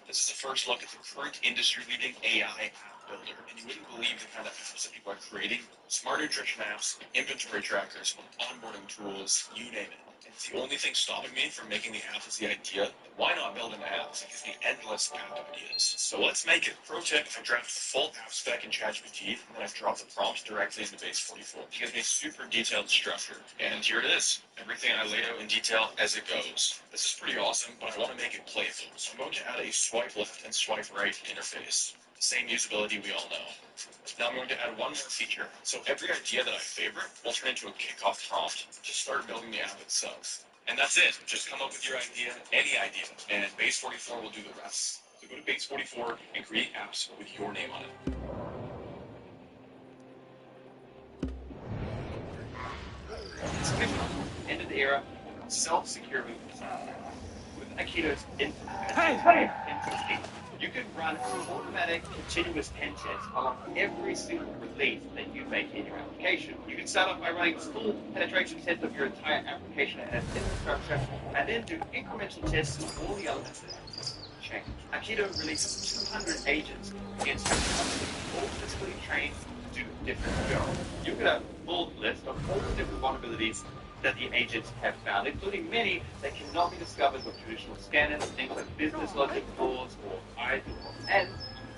This is the first look at the current industry-leading AI app builder, and you wouldn't believe the kind of apps that people are creating. Smart nutrition apps, inventory trackers, onboarding tools, you name it. It's the only thing stopping me from making the app is the idea. Why not build an app that gives me endless app ideas? So let's make it. Pro tip, if I draft the full app spec in ChatGPT, and then I drop the prompt directly into Base 44. It gives me a super detailed structure. And here it is. Everything I laid out in detail as it goes. This is pretty awesome, but I want to make it playful. So I'm going to add a swipe left and swipe right interface. The same usability we all know. Now I'm going to add one more feature. So every idea that I favorite will turn into a kickoff prompt to start building the app itself. And that's it. Just come up with your idea, any idea, and Base 44 will do the rest. So go to Base 44 and create apps with your name on it. It's official. End of the era. Self-secure movements. With Akito's you can run automatic continuous pen tests on every single release that you make in your application. You can start off by running a full penetration test of your entire application and its infrastructure, and then do incremental tests of all the elements that have to change. Akito releases 200 agents against all physically trained to do different jobs. You get a full list of all the different vulnerabilities that the agents have found, including many that cannot be discovered with traditional scanners, things like business logic flaws or idle, and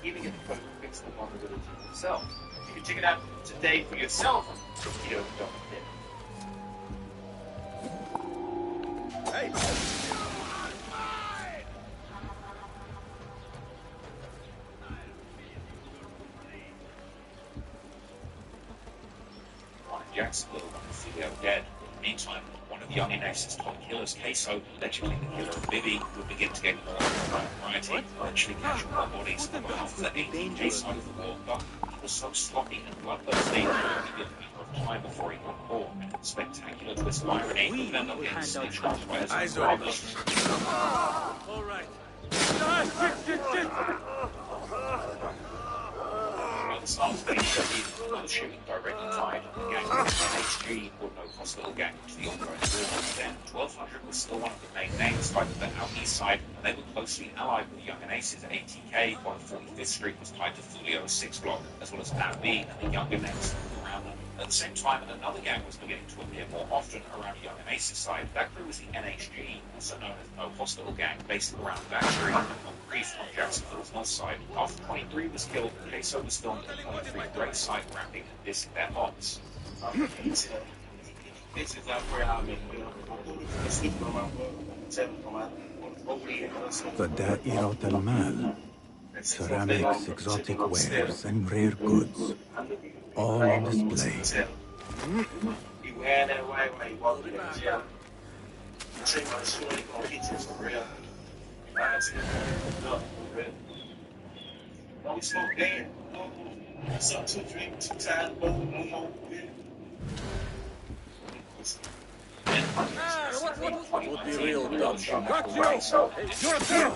even get the code to fix the vulnerability themselves. You can check it out today for yourself at keto.net. Hey! Jacksonville, Theo dead. Meantime, one of the young Nexus top killers, Queso, allegedly the killer of Bibby, would begin to get more variety, eventually catching more bodies on behalf of the ATK side of the war, but he was so sloppy and bloodthirsty, it would be a matter of time before he got caught. Spectacular twist of irony, but then the ends and shot by his own brother. All right. Shooting directly tied to the gang. NHG would no hospital gang to the ongoing war. Then 1200 was still one of the main names fighting the out east side, and they were closely allied with the Young and Aces at ATK, while 45th Street was tied to Fulio's 6 block, as well as AB and the Younger Next around them. At the same time, another gang was beginning to appear more often around the Young and Aces side. That crew was the NHG, also known as No Hospital Gang, based around Factory on Creed on Jacksonville's north side. After 23 was killed, Queso was filmed at 23 Great Site ramping and dissing their odds. فدائرة المال, ceramics, exotic wares, and rare goods, all on display. Don't we smoke Dan? Some 2 drink 2 times, both no more. Would be real dumb. Got you! Hey, you're a kid!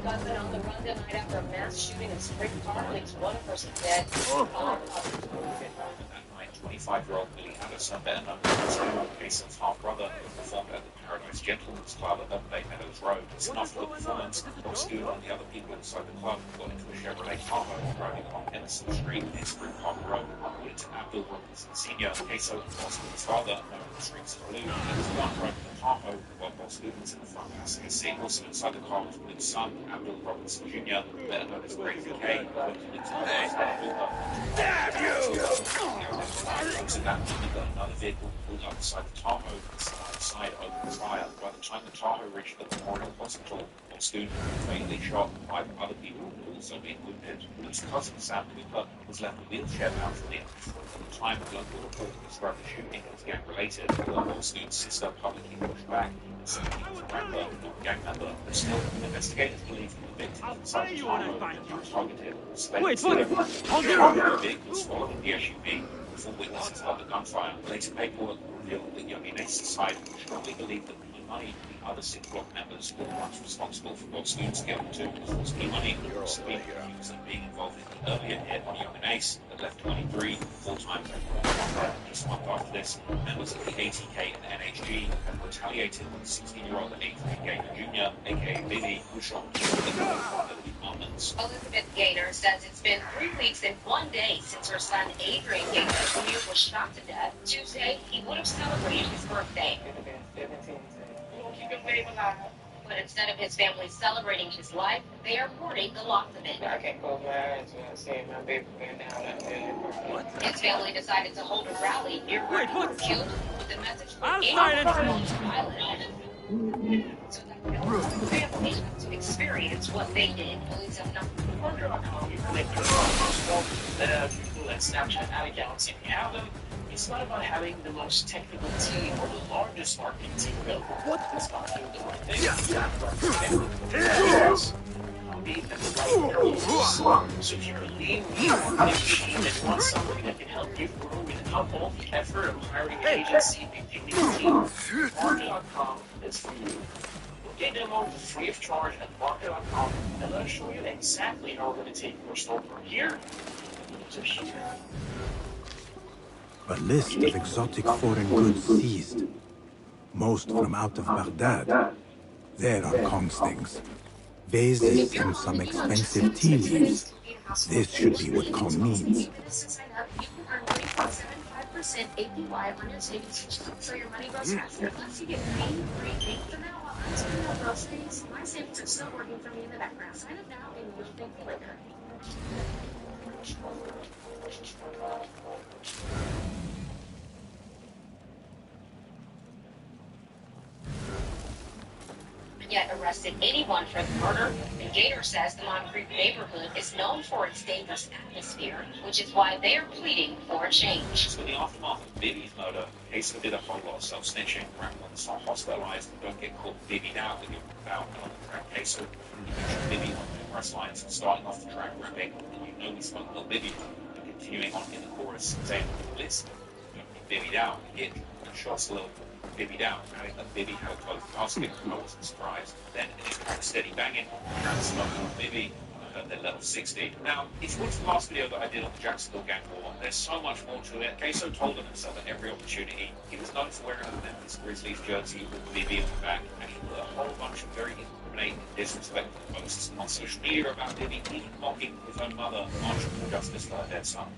Got been on the run tonight after a mass shooting in Spring Park leaves one person dead. 25-year-old Billy Anderson, better known as Queso's half-brother, performed at the Paradise gentleman's club at Bay Meadows Road. Soon after the performance, Bob Scoot and the other people inside the club got into a Chevrolet Tahoe driving along Emerson Street near Spring Park Road. According to Abdul Robinson Sr., Queso and Bob Scoot's father, known as Strings of Blue, there was one driving the Tahoe while Bob Scoot was in the front passenger seat. Also inside the car was Blue's son, Abdul Robinson Jr., better known as Crazy K, who went to Blue's mother as well. Damn you! So that meant that another vehicle pulled up beside the Tahoe and side opened fire. By the time the Tahoe reached the Memorial Hospital, Bob Scoot was fatally shot. 5 other people were also being wounded. Blue's cousin, Sam Cooper, was left wheelchair bound from the accident. At the time, the local reporter described the shooting as gang-related, although Bob Scoot's sister publicly pushed back. So he was a rapper, not a gang member, but still, investigators believe that the victims inside the Tahoe were targeted. Wait, what? Vehicles following the SUV. Before witnesses heard the gunfire. Later paperwork revealed that Young Inace's side strongly believed that P-Money and the other 6 block members were the ones responsible for Bob Scoot's kill too. Because P-Money had also been accused of being involved in the earlier hit on Young Inace that left 23 4 times over. Just a month after this, members of the ATK and NHG had retaliated when 16-year-old Adrian Gaynor Jr., aka Billy, was shot in the apartments. Elizabeth Gaynor says it's been 3 weeks and 1 day since her son Adrian Gaynor Jr. was shot to death. Tuesday, he would have celebrated his birthday. We'll keep him safe alive. But instead of his family celebrating his life, they are mourning the loss of it. I can't close my eyes when I see my baby going down. His family decided to hold a rally near where he was killed with the message for violence. So that no family had to experience what they did. Police have not people at Snapchat ad accounts, if you have them, it's not about having the most technical team or the largest marketing team available. It's about doing the right thing. So if you're a lean marketing team that wants somebody that can help you grow without all the effort of hiring an agency and picking a team, market.com is for you. Get a demo free of charge at market.com and let us show you exactly how we're going to take your store from here to here. A list of exotic foreign goods seized. Most from out of Baghdad. There are Kong stings. Vases and some expensive tea leaves. This should be what Kong needs. You can earn 3.75% APY on your savings, so your money grows faster. Plus, you get paid free things. So now, while I'm spending on groceries, my savings are still working for me in the background. Sign up now and you'll thank me later. Yet arrested anyone for the murder. And Gator says the Moncrief neighborhood is known for its dangerous atmosphere, which is why they are pleading for a change. So in the aftermath of Bibby's murder, Queso did a whole lot of self-snitching, Ramblon's not hospitalized, and don't get caught Bibby now with your bout on the track. Queso, you mentioned Bibby on numerous lines, starting off the track rapping, and you know we spoke about Bibby, and continuing on in the chorus, saying, listen, Bibby down, hit, and shots a little. Bibby down, having that Bibby had a closed casket, I wasn't surprised. Then it is kind of steady banging, and smoking on Bibby, I heard that level 60. Now, if you watched the last video that I did on the Jacksonville Gang War, there's so much more to it. Queso told on himself at every opportunity. He was known for wearing a Memphis Grizzlies jersey with Bibby on the back, and he put a whole bunch of very incriminating, disrespectful posts on social media about Bibby, even mocking his own mother, marching for justice for her dead son.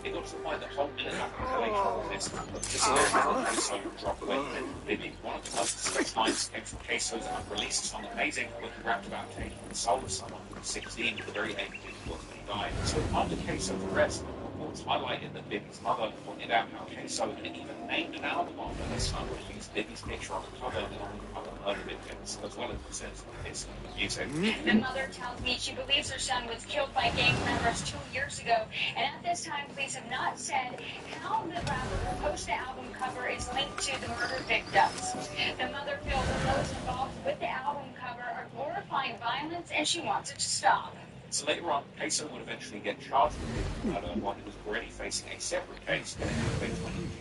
It got to the point that whole minute after the collation of this Queso dropped away from Bibby. One of the most distinct lines came from Queso's unreleased song Amazing, where he rapped about taking the soul of someone who was 16 at the very end of his was when he died. So after Queso's arrest, reports highlighted that Bibby's mother pointed out how Queso had even named an album after her son and used Bibby's picture on the cover along with other murder victims, as well as the sense of his music. The mother tells me she believes her son was killed by gang members 2 years ago, and at this time, police have not said how the rapper who posted the album cover is linked to the murder victims. The mother feels that those involved with the album cover are glorifying violence, and she wants it to stop. So later on, Queso would eventually get charged with murder while he was already facing a separate case connected with a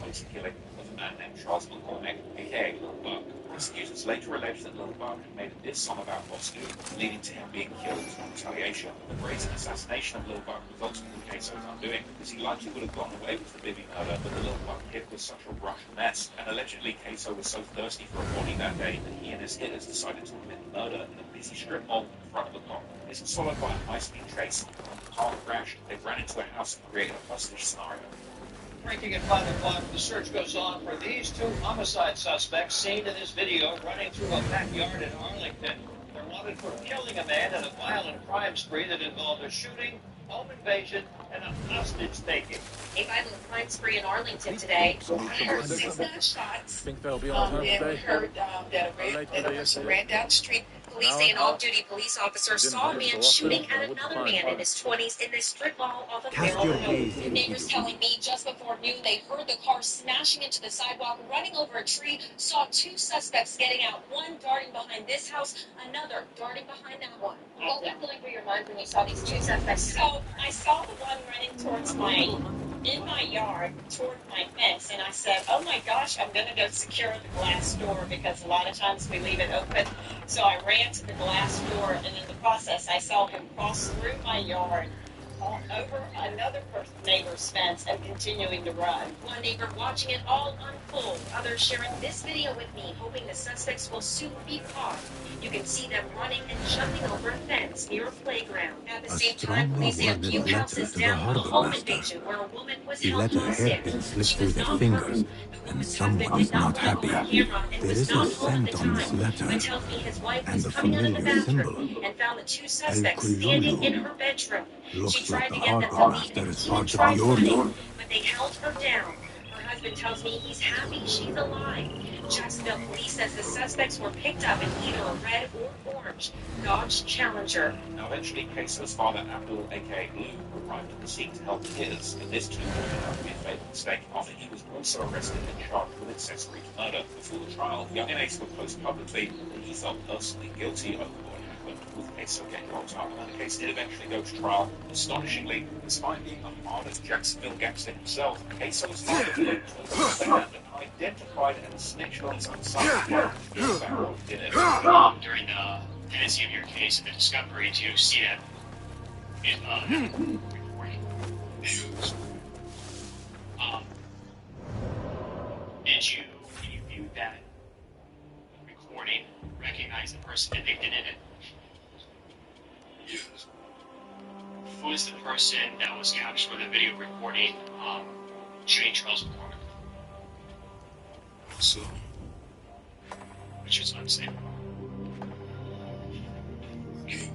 2020 killing of a man named Charles McCormick, aka Lil Buck. Prosecutors later alleged that Lil Buck had made a diss song about Boston, leading to him being killed in retaliation. The brazen assassination of Lil Buck was ultimately Queso's undoing, because he likely would have gotten away with the Bibby murder, but the Lil Buck hit was such a Russian mess, and allegedly Queso was so thirsty for a body that day that he and his hitters decided to commit murder in a busy strip mall in front of the cop. This was followed by a high-speed chase. When the car crashed, they ran into a house and created a hostage scenario. Breaking at 5 o'clock, the search goes on for these two homicide suspects seen in this video running through a backyard in Arlington. They're wanted for killing a man in a violent crime spree that involved a shooting, home invasion, and a hostage taking. A violent crime spree in Arlington today. Some I heard protection. 6 gunshots. Think they'll be on time And we today? heard that a person ran down the street. Police say an off-duty police officer saw a man shooting at another man in his 20s in this strip mall off of Cast your Maryland gaze Road. into Neighbors telling me just before noon they heard the car smashing into the sidewalk, running over a tree, saw 2 suspects getting out, one darting behind this house, another darting behind that one. What was going through your mind when you saw these 2 suspects? So I saw the one running towards in my yard toward my fence, and I said, oh my gosh, I'm going to go secure the glass door because a lot of times we leave it open. So I ran to the glass door, and in the process, I saw him cross through my yard, over another neighbor's fence, and continuing to run. One neighbor watching it all unfold, others sharing this video with me, hoping the suspects will soon be caught. You can see them running and jumping over a fence near a playground. At the same time, police say a few houses down a home invasion where a woman was He held let a hostage. hairpin slip She through was their not fingers, hurt. The and woman's someone husband is did not not want happy. on camera and There was is a not home at scent the on this time, letter, but tells me his wife and was the coming out of the familiar bathroom symbol. and found the 2 El suspects standing in Kululu. her bedroom. She Looks tried like to the get them harbor to leave master and is even part of tried the running, order. but they held her down. Her husband tells me he's happy she's alive. Jacksonville police says the suspects were picked up in either a red or orange Dodge Challenger. Now, eventually, Queso's father, Abdul, aka Blue, arrived at the scene to help his, but this too turned out to be a fatal mistake after he was also arrested and charged with accessory to murder. Before the trial, Young and Ace would post publicly that he felt personally guilty over what happened, with Queso getting locked up, and the case did eventually go to trial. Astonishingly, despite being a hard-as Jacksonville gangster himself, Queso's father Blue told the stand and identified and snitched on his own son about what did it. During the pendency of your case and the discovery, do you see that recording news? When you viewed that recording, recognize the person depicted in it? Yes. Who is the person that was captured with the video recording shooting Charles McCormick? So? Which is unsafe. Okay.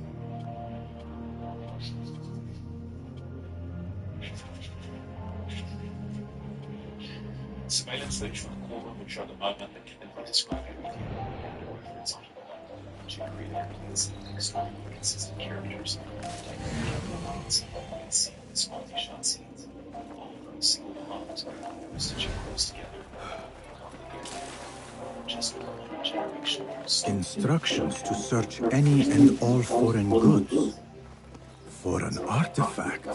Surveillance footage from the courtroom would show the moment that can be described everything. Reference on Jeffrey Airplanes, extremely consistent characters, small shot scenes, all from a single prompt, stitching close together. Just one generation. Instructions to search any and all foreign goods. For an artifact.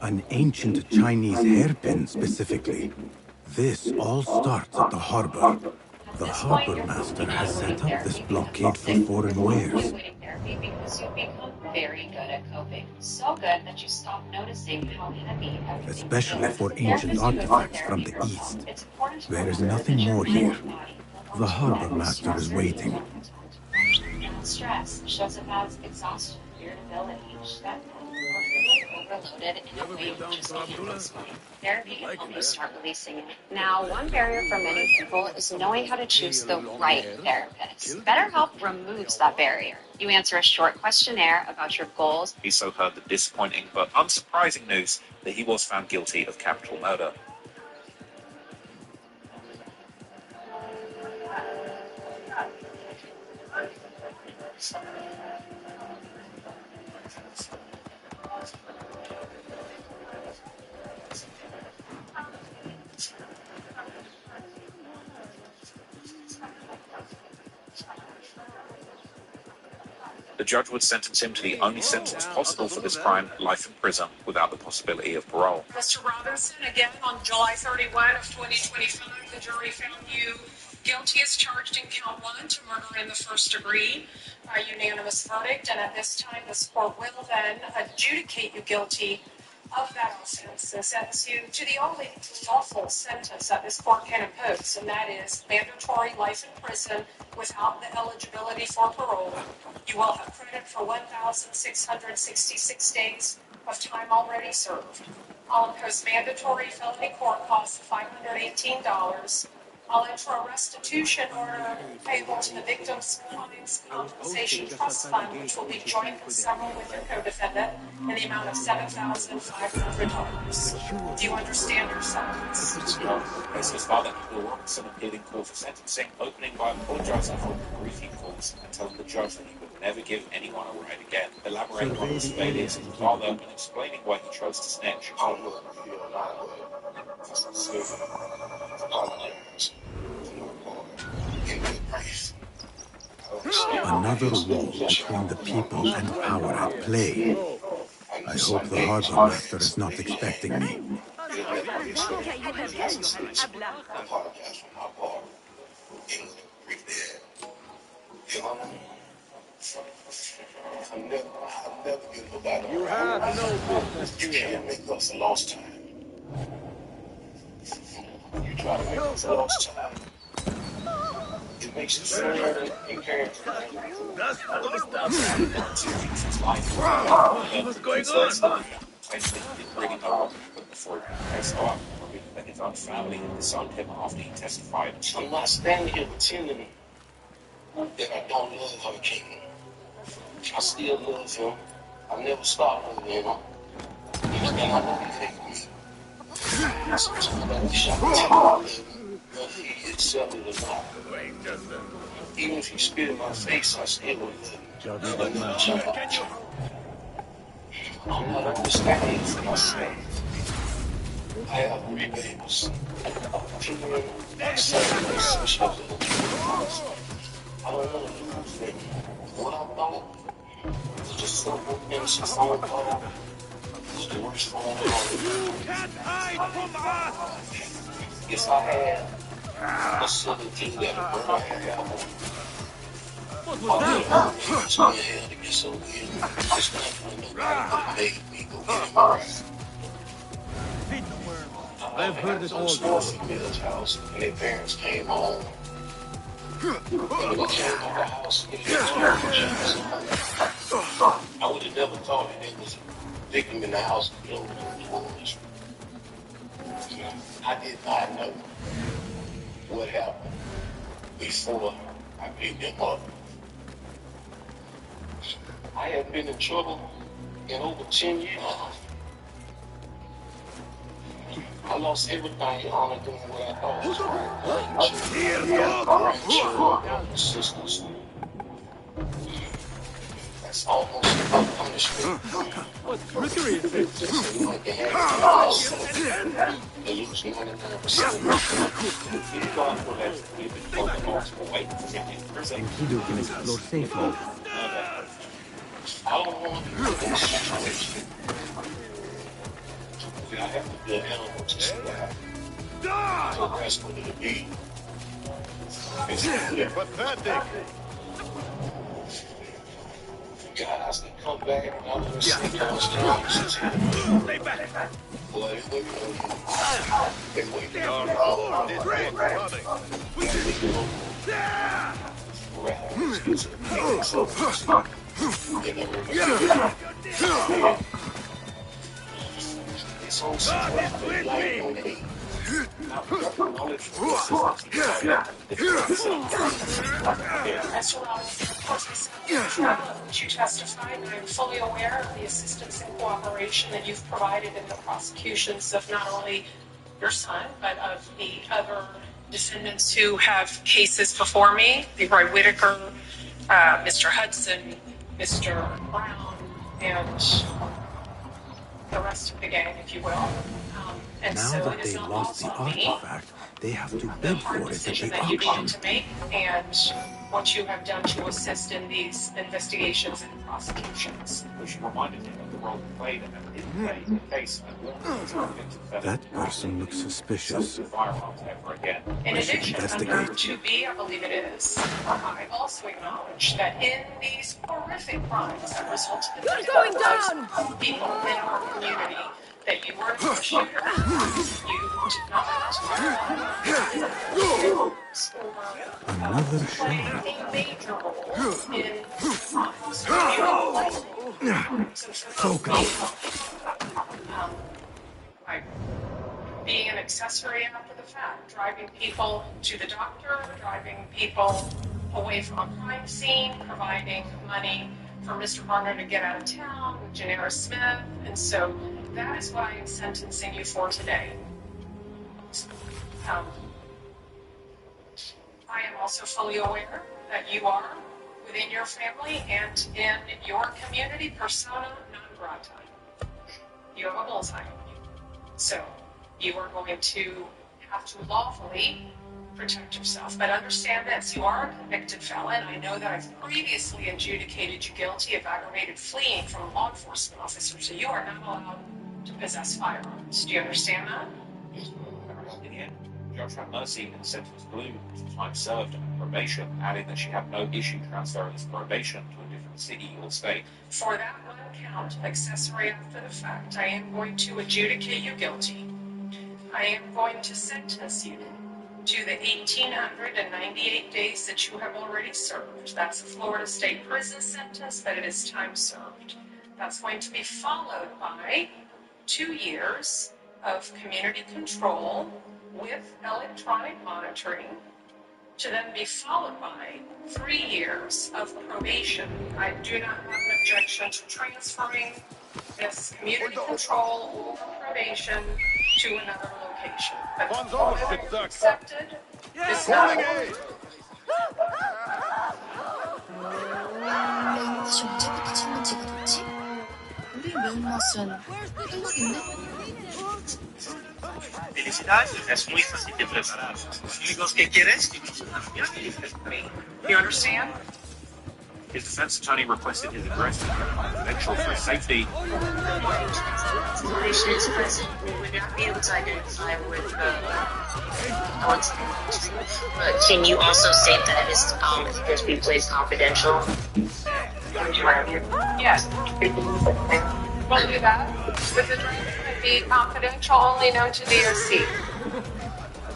An ancient Chinese hairpin, specifically. This all starts at the harbor. The harbor master has set up this blockade for foreign wares. Because you've become very good at coping. So good that you stop noticing how heavy everything is. Especially for ancient artifacts from the east. There is nothing more here. The harbor master is waiting. Stress shows up as exhaustion, irritability, stress, overloaded in a way which is therapy can help you start releasing it. Now, one barrier for many people is knowing how to choose the right therapist. BetterHelp removes that barrier. You answer a short questionnaire about your goals. He so heard the disappointing but unsurprising news that he was found guilty of capital murder. The judge would sentence him to the only sentence possible for this crime, life in prison, without the possibility of parole. Mr. Robinson, again, on July 31 of 2025, the jury found you guilty as charged in count 1 to murder in the first degree by unanimous verdict. And at this time, this court will then adjudicate you guilty of that offense and sentence you to the only lawful sentence that this court can impose, and that is mandatory life in prison without the eligibility for parole. You will have credit for 1,666 days of time already served. I'll impose mandatory felony court costs of $518. I'll enter a restitution order payable to the Victims' Crimes Compensation Trust Fund, which will be joint and several with your co-defendant, in the amount of $7,500. Do you understand your sentence? As his father, Bill Robinson, appeared in court for sentencing, opening by apologizing for the grief he caused and telling the judge that he would never give anyone a ride again, elaborating on his failures as a father and explaining why he chose to snitch. Another war between the people and power at play. I hope the harbor master is not expecting me. You have no business here. You can't make us a lost time. You try to make us a lost time. It makes you feel better in character. That's all the stuff. What's going on? I didn't really know before I saw that his own family had disowned him after he testified. I'm not standing here pretending that I don't love her king. I still love him. I never stopped loving him. And I know he hates me. Sometimes I wish I could tell him, but he accepted it or not. Even if he spit in my face, I still would love him. I'm not understanding for myself. I have 3 babies. Children, my son, my sister. I don't want to lose them. What I thought was just simple, innocent phone call. Was the worst phone call. You can't hide from us! If I had a southern king that would burn my hair out, What was that? it's my head to get so weird. It's not when nobody made me go get him right. Feed the worm. I've heard it all before. Female's house, and their parents came home. When we came to the house, I would have never thought that there was a victim in the house of those wounds. I did not know what happened before I picked him up. I had been in trouble in over 10 years. I lost everything on doing what I thought was right. Sisters. That's almost a punishment. What trickery is this? They lose 99%. Enkidu can explore safely. I don't want to be in this situation. I have to be an animal to survive. So that's what it'll be. Pathetic. Guys that come back and I'm going to sleep on streets. Stay back. Boy, they wait on you. They wait on you. It's on with me. You testified, and I'm fully aware of the assistance and cooperation that you've provided in the prosecutions of not only your son, but of the other descendants who have cases before me, Leroy Whitaker, Mr. Hudson, Mr. Brown, and the rest of the gang, if you will. And Now so that it is they not lost the lost on me artifact, they have to the beg hard for it at decision the that you auction. needed to make, and what you have done to assist in these investigations and prosecutions. Which reminded him of the role he played and never did play in the case and warned him to convict a felon That person looks suspicious. of firearms ever again. In I should addition, under investigate. 2B, I believe it is, I also acknowledge that in these horrific crimes that resulted in the death of people in our community, that you were not a shooter, you did not Another play shot. a major role in crimes. You like being an accessory after the fact, driving people to the doctor, driving people away from a crime scene, providing money for Mr. Barner to get out of town with Janera Smith, and so that is what I am sentencing you for today. I am also fully aware that you are, within your family and in your community, persona non grata. You have a bullseye on you. So you are going to have to lawfully protect yourself. But understand this, you are a convicted felon. I know that I've previously adjudicated you guilty of aggravated fleeing from a law enforcement officer, so you are not allowed to possess firearms. Do you understand that? In the end, Judge had mercy and sentenced Blue to time served and probation, adding that she had no issue transferring his probation to a different city or state. For that one count, accessory after the fact, I am going to adjudicate you guilty. I am going to sentence you to the 1,898 days that you have already served. That's a Florida State prison sentence, but it is time served. That's going to be followed by 2 years of community control with electronic monitoring, to then be followed by 3 years of probation. I do not have an objection to transferring this community control or probation to another location. But the accepted is not. 언제부터 친문지가 됐지? 우리 매운맛은 행복인데? Felicidades, es muy fácil de preparar. Los únicos que quieres que You understand? His defense attorney requested his address to be confidential for his safety. Information is present. We would not be able to identify with Alex. But can you also state that it's supposed to be placed confidential? Yes. We'll do that. With the drink would be confidential, only known to the OC.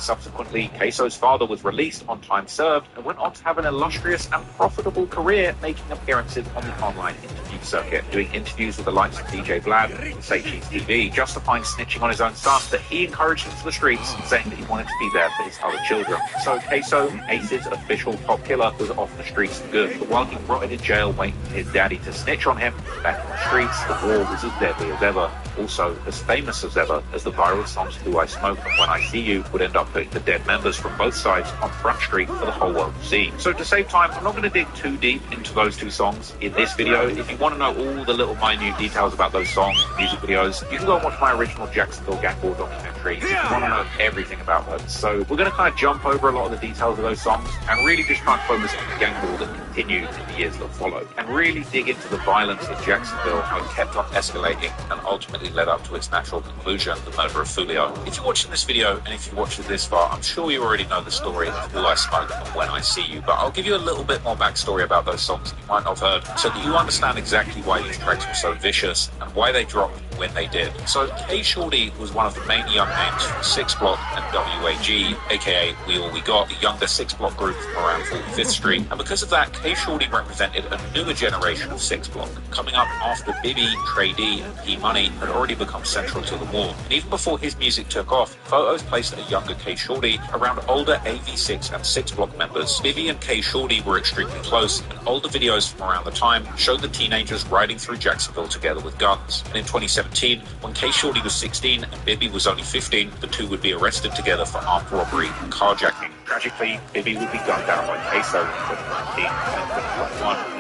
Subsequently, Queso's father was released on time served and went on to have an illustrious and profitable career, making appearances on the online interview circuit, doing interviews with the likes of DJ Vlad and Say Cheese TV, justifying snitching on his own son that he encouraged him to the streets, saying that he wanted to be there for his other children. So Queso, Ace's official top killer, was off the streets for good. But while he rotted in jail waiting for his daddy to snitch on him, back in the streets, the war was as deadly as ever, also as famous as ever, as the viral songs Do I Smoke and When I See You would end up putting the dead members from both sides on Front Street for the whole world to see. So to save time, I'm not going to dig too deep into those two songs in this video. If you want to know all the little minute details about those songs, music videos, you can go and watch my original Jacksonville Gang War documentary if you want to know everything about them. So we're going to kind of jump over a lot of the details of those songs and really just try and focus on the gang war that continued in the years that followed, and really dig into the violence in Jacksonville, how it kept on escalating and ultimately led up to its natural conclusion, the murder of Fulio. If you're watching this video and if you watched it this far, I'm sure you already know the story of Do I Smoke and When I See You, but I'll give you a little bit more backstory about those songs that you might not have heard, so that you understand exactly why these tracks were so vicious and why they dropped when they did. So K Shorty was one of the main young names from 6 Block and WAG, aka We All We Got, the younger 6 Block group from around 45th Street, and because of that, K Shorty represented a newer generation of 6 Block, coming up after Bibby, Trey D, and P Money had already become central to the war. And even before his music took off, photos placed a younger K Shorty around older AV6 and 6 Block members. Bibby and K Shorty were extremely close, and older videos from around the time showed the teenagers riding through Jacksonville together with guns. And in 2017, when K Shorty was 16 and Bibby was only 15, the two would be arrested together for armed robbery and carjacking. Tragically, Bibby would be gunned down by Queso in 2019 and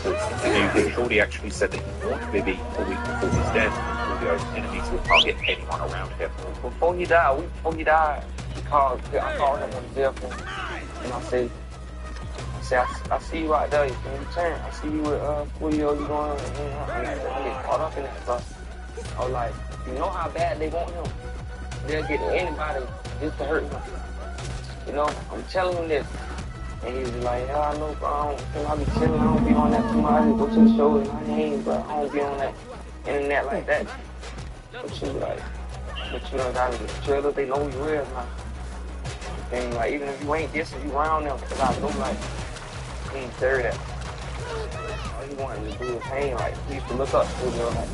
2021. K Shorty actually said that he warned Bibby a week before his death that Fulio's enemies would target anyone around him. Before he died, he called him on his vehicle, and I said, say, I see you out there, you turn. I see you with Julio, you going, I get caught up in that, bro. I was like, you know how bad they want him. They'll get anybody just to hurt him. You know, I'm telling him this. And he was like, yeah, I know, bro. I be chilling. I don't be on that too much. I just go to the show and my name, bro. I don't be on that internet like that. But you like, but you done got in the trailer. They know you real now. And like, even if you ain't dissing, you around them. Cause I know like, he ain't third at. All he wanted to do was hang. Like, he used to look up to Julio. Like,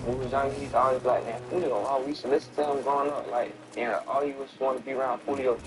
when we was young, he used to always be like, man, Julio. Oh, we used to listen to him growing up. Like, yeah, all he was wanting to be around Julio.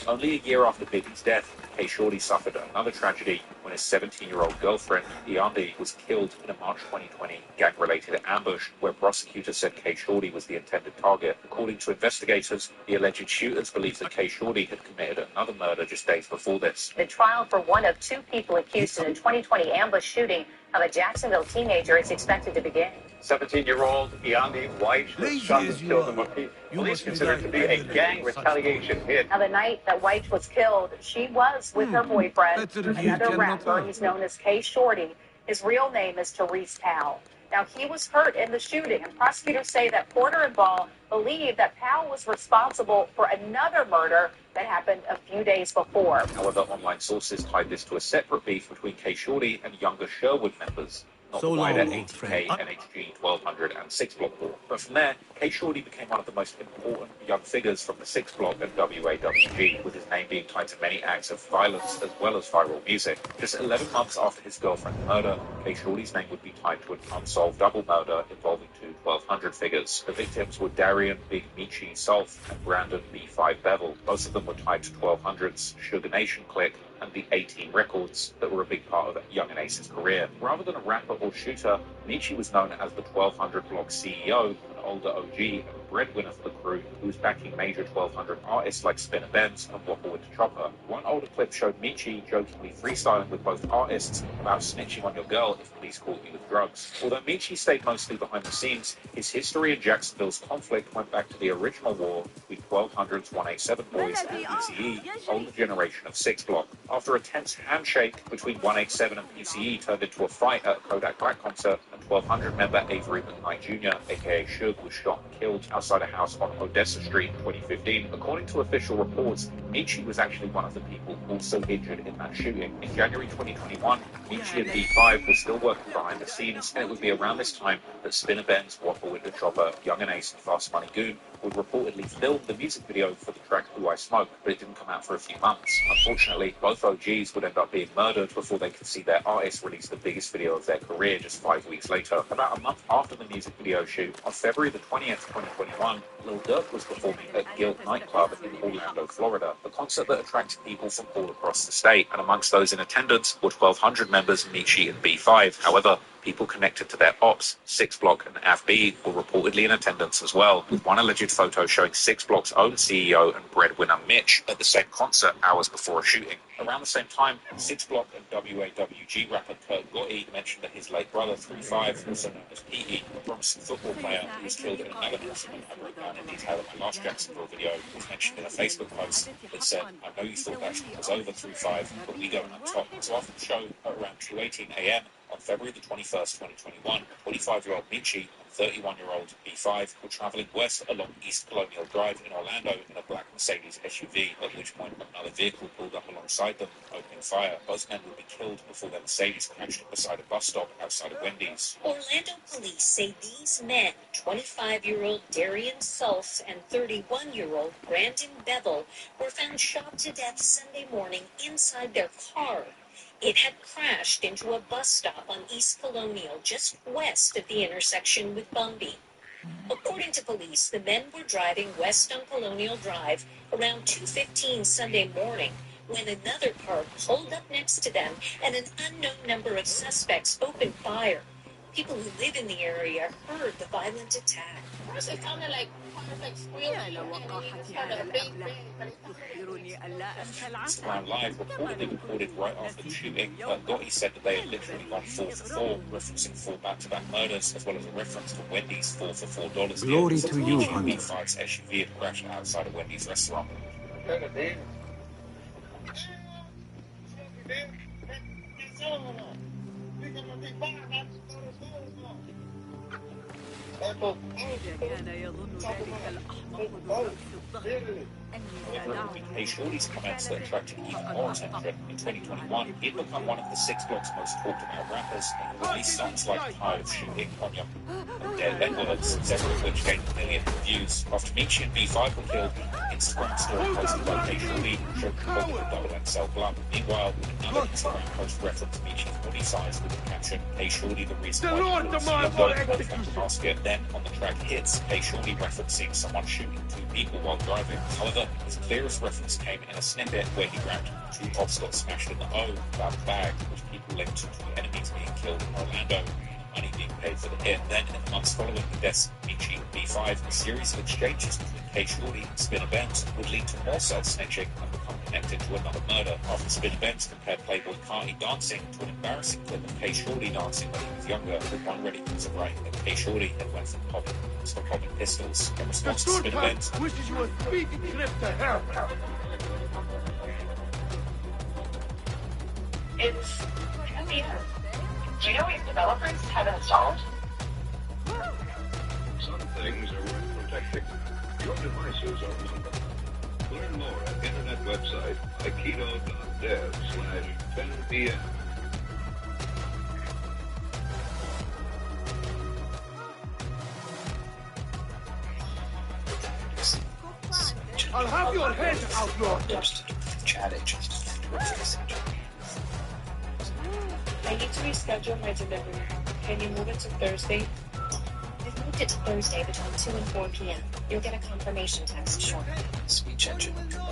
Only a year after Biggie's death, K Shorty suffered another tragedy when his 17-year-old girlfriend, Yandi, was killed in a March 2020 gang-related ambush where prosecutors said K Shorty was the intended target. According to investigators, the alleged shooters believed that K Shorty had committed another murder just days before this. The trial for one of two people accused in a 2020 ambush shooting of a Jacksonville teenager is expected to begin. 17-year-old Yandi White was shot and killed in what police consider to be a gang retaliation hit. Now, the night that White was killed, she was with her boyfriend, another rapper who's known as K Shorty. His real name is Therese Powell. Now, he was hurt in the shooting, and prosecutors say that Porter and Ball believe that Powell was responsible for another murder that happened a few days before. However, online sources tied this to a separate beef between K Shorty and younger Sherwood members, not So the wider long, old ATK, friend. NHG, 1200 and 6 Block war. But from there, K Shorty became one of the most important young figures from the 6 Block and WAWG, with his name being tied to many acts of violence as well as viral music. Just 11 months after his girlfriend's murder, K Shorty's name would be tied to an unsolved double murder involving two 1200 figures. The victims were Darian Big Michi Solf and Brandon B5 Bevel. Both of them were tied to 1200's Sugar Nation clique and the 18 records that were a big part of Young and Ace's career. Rather than a rapper or shooter, Michi was known as the 1200 Block CEO, an older OG and breadwinner for the crew, who was backing major 1200 artists like Spinner Benz and Whopplewood Chopper. One older clip showed Michi jokingly freestyling with both artists about snitching on your girl if police caught you with drugs. Although Michi stayed mostly behind the scenes, his history in Jacksonville's conflict went back to the original war with 1200's 187 boys and PCE, older generation of 6 Block. After a tense handshake between 187 and PCE turned into a fight at a Kodak Black concert, and 1200 member Avery McKnight Jr., aka Suge, was shot and killed outside a house on Odessa Street in 2015. According to official reports, Michi was actually one of the people also injured in that shooting. In January 2021, Michi and B5 were still working behind the scenes, and it would be around this time that Spinner Benz, Whopplewood Chopper, Young and Ace, and Fast Money Goon would reportedly film the music video for the track Who I Smoke, but it didn't come out for a few months. Unfortunately, both OGs would end up being murdered before they could see their artist release the biggest video of their career just 5 weeks later. About a month after the music video shoot, on February the 20th, 2021, Lil Durk was performing at Guild nightclub in Orlando, Florida, a concert that attracted people from all across the state, and amongst those in attendance were 1200 members Michi and B5. However, people connected to their ops, 6 Block and AFB, were reportedly in attendance as well, with one alleged photo showing 6 Block's own CEO and breadwinner Mitch at the same concert hours before a shooting. Around the same time, 6 Block and WAWG rapper Kurt Gotti mentioned that his late brother 3-5, also known as Petey, a promising football player who was killed in another incident I broke down in detail in my last Jacksonville video, was mentioned in a Facebook post that said, "I know you thought that shit was over 3-5, but we going up top." So after the show, at around 2:18 a.m. on February the 21st, 2021, 25-year-old Michi and 31-year-old B5 were traveling west along East Colonial Drive in Orlando in a black Mercedes SUV, at which point another vehicle pulled up alongside them, opening fire. Both men would be killed before their Mercedes crashed beside a bus stop outside of Wendy's. Orlando police say these men, 25-year-old Darian Sulf and 31-year-old Brandon Bevel, were found shot to death Sunday morning inside their car. It had crashed into a bus stop on East Colonial, just west of the intersection with Bumby. According to police, the men were driving west on Colonial Drive around 2:15 Sunday morning when another car pulled up next to them and an unknown number of suspects opened fire. People who live in the area heard the violent attack. First, it sounded like squealing, Instagram Live reportedly recorded right after the shooting, but Gotti said that they had literally gone 4 for 4, referencing 4 back-to-back murders, as well as a reference to Wendy's 4 for $4 deal. Glory to you, Hunter. B5's SUV had crashed outside a Wendy's restaurant. إذا كان يظن ذلك الأحمق ذو رأس الظهر أني سأدعه Hey, Shorty's comments that attracted even more attention. In 2021, he'd become one of the 6 blocks most talked about rappers and released songs like Tired of Shooting, Konya, and Dead Edwards, several of which gained millions of views. After Michi and B5 were killed, Instagram story posted by Hey Shorty showed the body of Double XL Blunt. Meanwhile, another Instagram post referenced Michi's body size with the caption, Hey Shorty, the reason why you don't ask it. Then, on the track Hits, Hey Shorty referencing someone shooting 2 people while driving. However, his clearest reference came in a snippet where he rapped 2 hops got smashed in the O about the bag, which people linked to the enemies being killed in Orlando and the money being paid for the hit. Then, in the months following the deaths of Michi and B5, a series of exchanges between Hey Shorty and Spinner Benz would lead to more self-snitching and become connected to another murder. After Spinner Benz compared Playboy Carti dancing to an embarrassing clip of Hey Shorty dancing when he was younger, with one ready to write that Hey Shorty had went from popping pistols. In response to Spinner Benz, wishes you a speedy trip to hell. It's easier. Do you know what developers have installed? Some things are worth protecting. Your devices are one of them. Learn more at internet website aikido.dev/10pm. I'll have your head, outlaw! I need to reschedule my delivery. Can you move it to Thursday? I've moved it to Thursday between 2 and 4 p.m. You'll get a confirmation text shortly. Speech engine combines all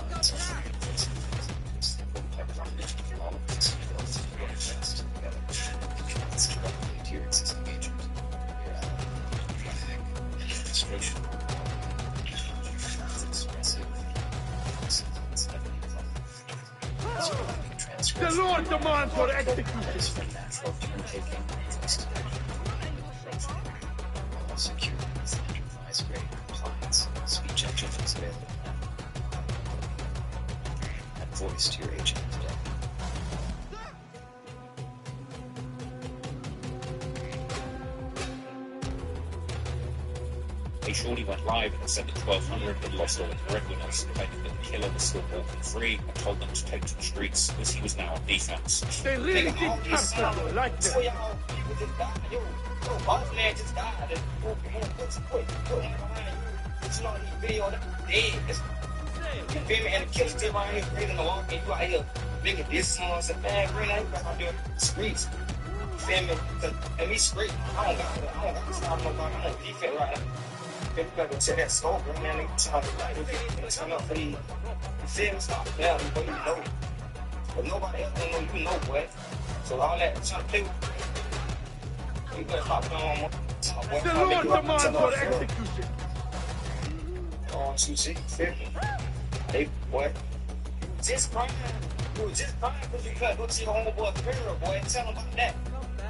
of these fields work best together. It connects directly to your existing agent, your traffic, administration. It's expressive. The Lord demands your execution! Natural turn-taking, secure, enterprise-grade compliance. Speech engine is available now. Add voice to your agent today. Hey Shorty went live and said that 1200 had lost all its breadwinners, claiming that the killer was still walking free and told them to take to the streets as he was now on defense. They really did capture you like this. Boss man just died. And quick. It's not any video that dead. You feel me? And the killer's still around here breathing along, and you out here making this songs and bad green. I ain't out there in the streets. You feel me? And me straight. I don't got to stop nobody. I'm on defense right now. You gotta go check that scope, bro, man. They tell me, turn up for these. You feel me? Stop playing, boy. You know. But nobody else don't know you know, boy. So all that trying to play with. You better stop playing on more. The Lord demands your execution! Oh, you see, feel me? Hey, boy. Just crying. You was just crying because you couldn't go to your homeboy's funeral, boy. Tell him about that.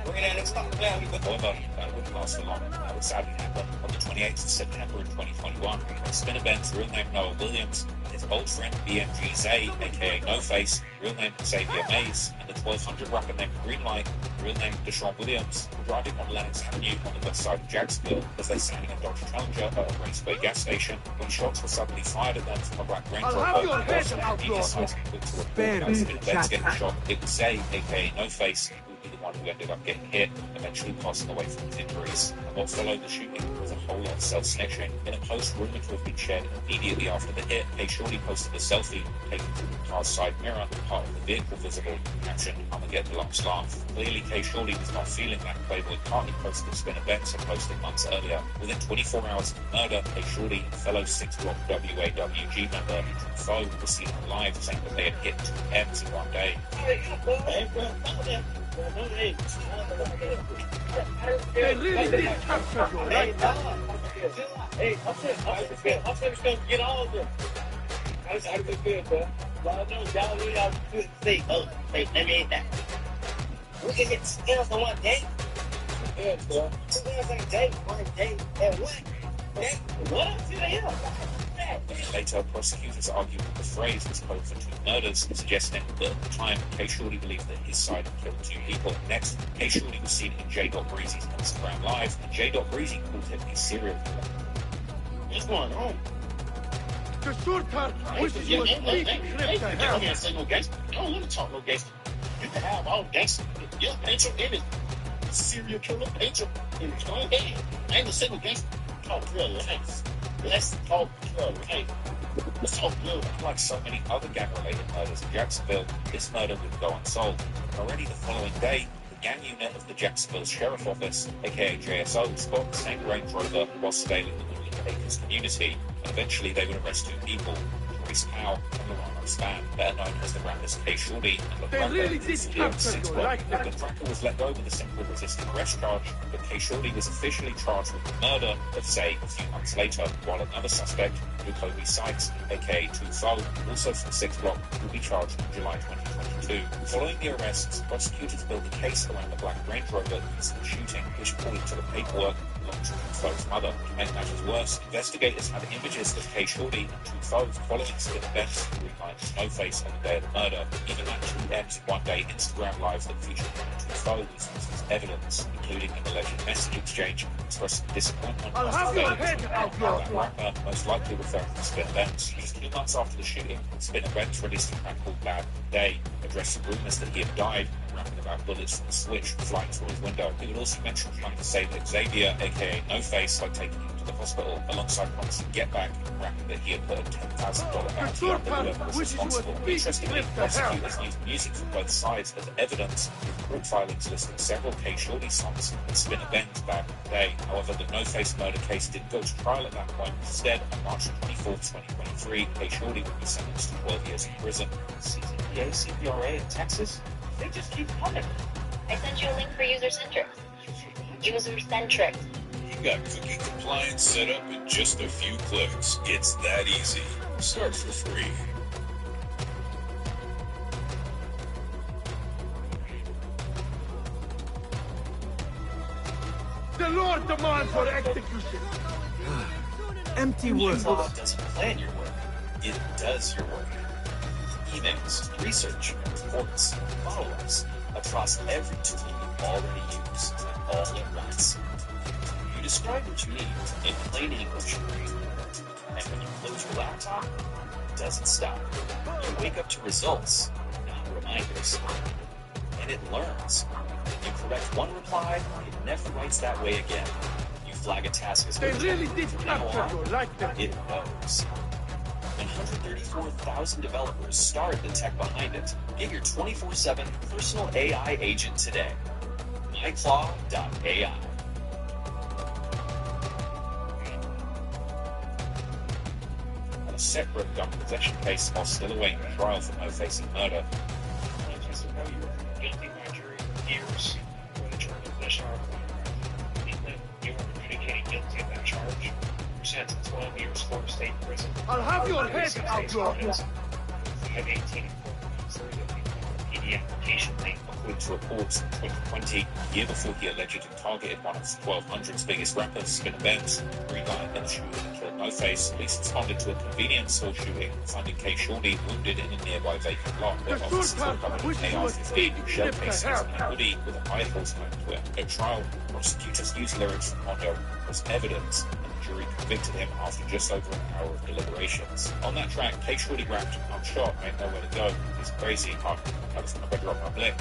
Bring it in and stop playing with me. However, that wouldn't last for long. That would sadly happen on the 28th of September in 2021, when Spinner Ben's real name Noah Williams, and his old friend BMG Zay, aka No Face, real name Xavier Mays, and the 1200 rapper named Greenlight, real name Deshaun Williams, were driving on Lennox Avenue on the west side of Jacksonville as they sat in a Dodge Challenger at a Raceway gas station when shots were suddenly fired at them from a black Range Rover. He decided to look to report as Spinner Ben's getting shot. It was Zay, aka No Face, the one who ended up getting hit, eventually passing away from his injuries. And what followed the shooting was a whole lot of self-snitching. In a post rumored to have been shared immediately after the hit, Hey Shorty posted a selfie taken through the car's side mirror, part of the vehicle visible, caption, "I'ma get the last laugh." Clearly, Hey Shorty was not feeling that Playboy Carti post that Spinner Benz had posted months earlier. Within 24 hours of the murder, Hey Shorty and fellow 6-block WAWG member Foe were seen on live saying that they had hit 2 M's in one day. They really did capture you like that. Hey, I'm just gonna get all of them. I just feel good, bro. Y'all know y'all really have to say, oh, hey, let me hit that. We can hit 2 M's in one day. Yeah, bro. 2 M's in a day, 1 day. And what? Day? What? See the hell? Later, prosecutors argued that the phrase was code for 2 murders, suggesting that at the time, K. Shorty believed that his side had killed 2 people. Next, K. Shorty was seen in J. Breezy's Instagram Live, and J. Breezy called him a serial killer. What's going on? The short part wishes you would beat Crip to hell. I can't say no gangster. I don't want to talk no gangster. You can have all gangster. Yeah, paint your image. Serial killer, paint your image. Go ahead. I ain't gonna say no gangster. Talk real life. Let's talk real life. Let's talk real life. Like so many other gang-related murders in Jacksonville, this murder would go unsolved. Already the following day, the gang unit of the Jacksonville Sheriff Office, aka JSO, spotted the same Range Rover while surveilling the Woodland Acres community. Eventually, they would arrest 2 people, Maurice Powell and Lorano Span, better known as the rappers K. Shorty and They really did capture you like that. The tracker was let go with a simple resisting arrest charge, but K. Shorty was officially charged with the murder of Zay a few months later, while another suspect, Jacoby Sykes, aka 2-Fold, also from 6 Block, will be charged in July 2022. Following the arrests, prosecutors built a case around the black Range Rover incident shooting, which, according to the paperwork, belonged to 2-Fold's mother. To make matters worse, investigators had images of K. Shorty and 2-Fold following split events to relight Snowface on the day of the murder. Even that 2M's one-day Instagram Live that featured 2-Fold was used as evidence, including an alleged message exchange expressing disappointment. I'll have your head out, your rapper, most likely referring to Spin Events. Just 2 months after the shooting, Spin Events released a track called Bad Day, addressing rumors that he had died, rapping about bullets from the switch flying through his window. He would also mention trying to save Xavier, aka No Face, by taking him to the hospital, alongside promising Get Back, rapping that he had put a $10,000 bounty on whoever was responsible. Interestingly, prosecutors used music from both sides as evidence, with court filings listing several K. Shorty songs and Spin Events Bad Day. However, the No Face murder case didn't go to trial at that point. Instead, on March 24, 2023, K. Shorty would be sentenced to 12 years in prison. CCPA, CPRA in Texas, they just keep coming. I sent you a link for user-centric. User-centric. You got cookie compliance set up in just a few clicks. It's that easy. Start for free. The Lord demands for execution. Empty words. Law doesn't plan your work. It does your work. Emails, research, reports, follow-ups across every tool you already use, all at once. You describe what you need in plain English. And when you close your laptop, it doesn't stop. You wake up to results, not reminders. And it learns. You correct one reply, it never writes that way again. You flag a task as They urgent. really did From now capture on, you like that. it knows. 134,000 developers started the tech behind it. Get your 24/7 personal AI agent today. myclaw.ai. On a separate gun possession case while still awaiting trial for No Face and murder, Just to know you were guilty by jury years when the term of possession are you were adjudicated guilty of that charge. You're sentenced to 12 years for state prison. I'll have your head out, your... You have 18 PD application link. according to reports in 2020, a year before he allegedly targeted one of 1200's biggest rappers, Spin Events, Greenlight, and shooting and killed No Face. Police responded to a convenience store shooting, finding K. Shorty wounded in a nearby vacant lot. Their officers recovered an AR-15 shell casings and a hoodie with a rifle slung to it. At trial, prosecutors used lyrics from Mondo as evidence, and the jury convicted him after just over an hour of deliberations. On that track, K. Shorty rapped, "I'm shot, ain't nowhere to go. It's crazy, I was gonna better up my blick.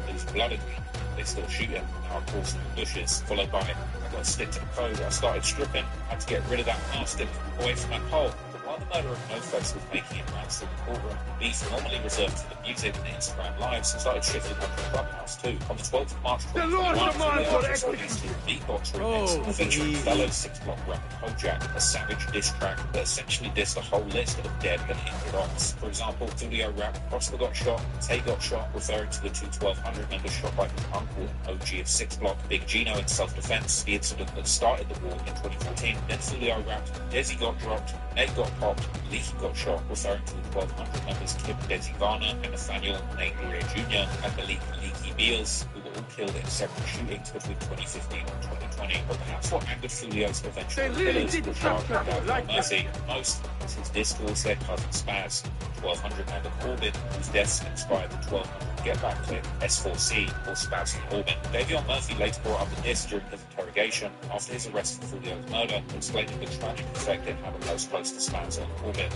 It was blooded me. They still shoot him. Now I'm caught in the bushes." Followed by, "I got stick to the code. I started stripping. Had to get rid of that plastic away from that pole." But while the murder of No Face was making it rounds to the courtroom, beef normally reserved for the music and Instagram lives started shifting onto the clubhouse too. On the 12th of March 2021, the artist released his beatbox remix featuring fellow 6 Block rapper Kojak, a savage diss track that essentially dissed a whole list of dead and injured ops. For example, Julio rapped, "Prosper got shot, Tay got shot," referring to the two 1200 members shot by his uncle, OG of 6 Block, Big Gino in self-defense, the incident that started the war in 2014. Then Julio rapped, "Desi got dropped, Nate got popped, Leaky got shot," referring to the 1200 members Kim Desi Varner and Nathaniel Nate Maria Jr. and Malik Leaky Beals, who were all killed in separate shootings between 2015 and 2020. ceremony, but perhaps what angered Julio's eventual killers was Shark without no mercy. Most was his diss towards their cousin Spaz, 1200 member Corbin, whose deaths inspired the 1200 Get Back clip S4C, or Spaz from Corbin. Davion Murphy later brought up the diss during his interrogation after his arrest for Julio's murder, explaining the tragic effect it had on those close to Spaz and Corbin.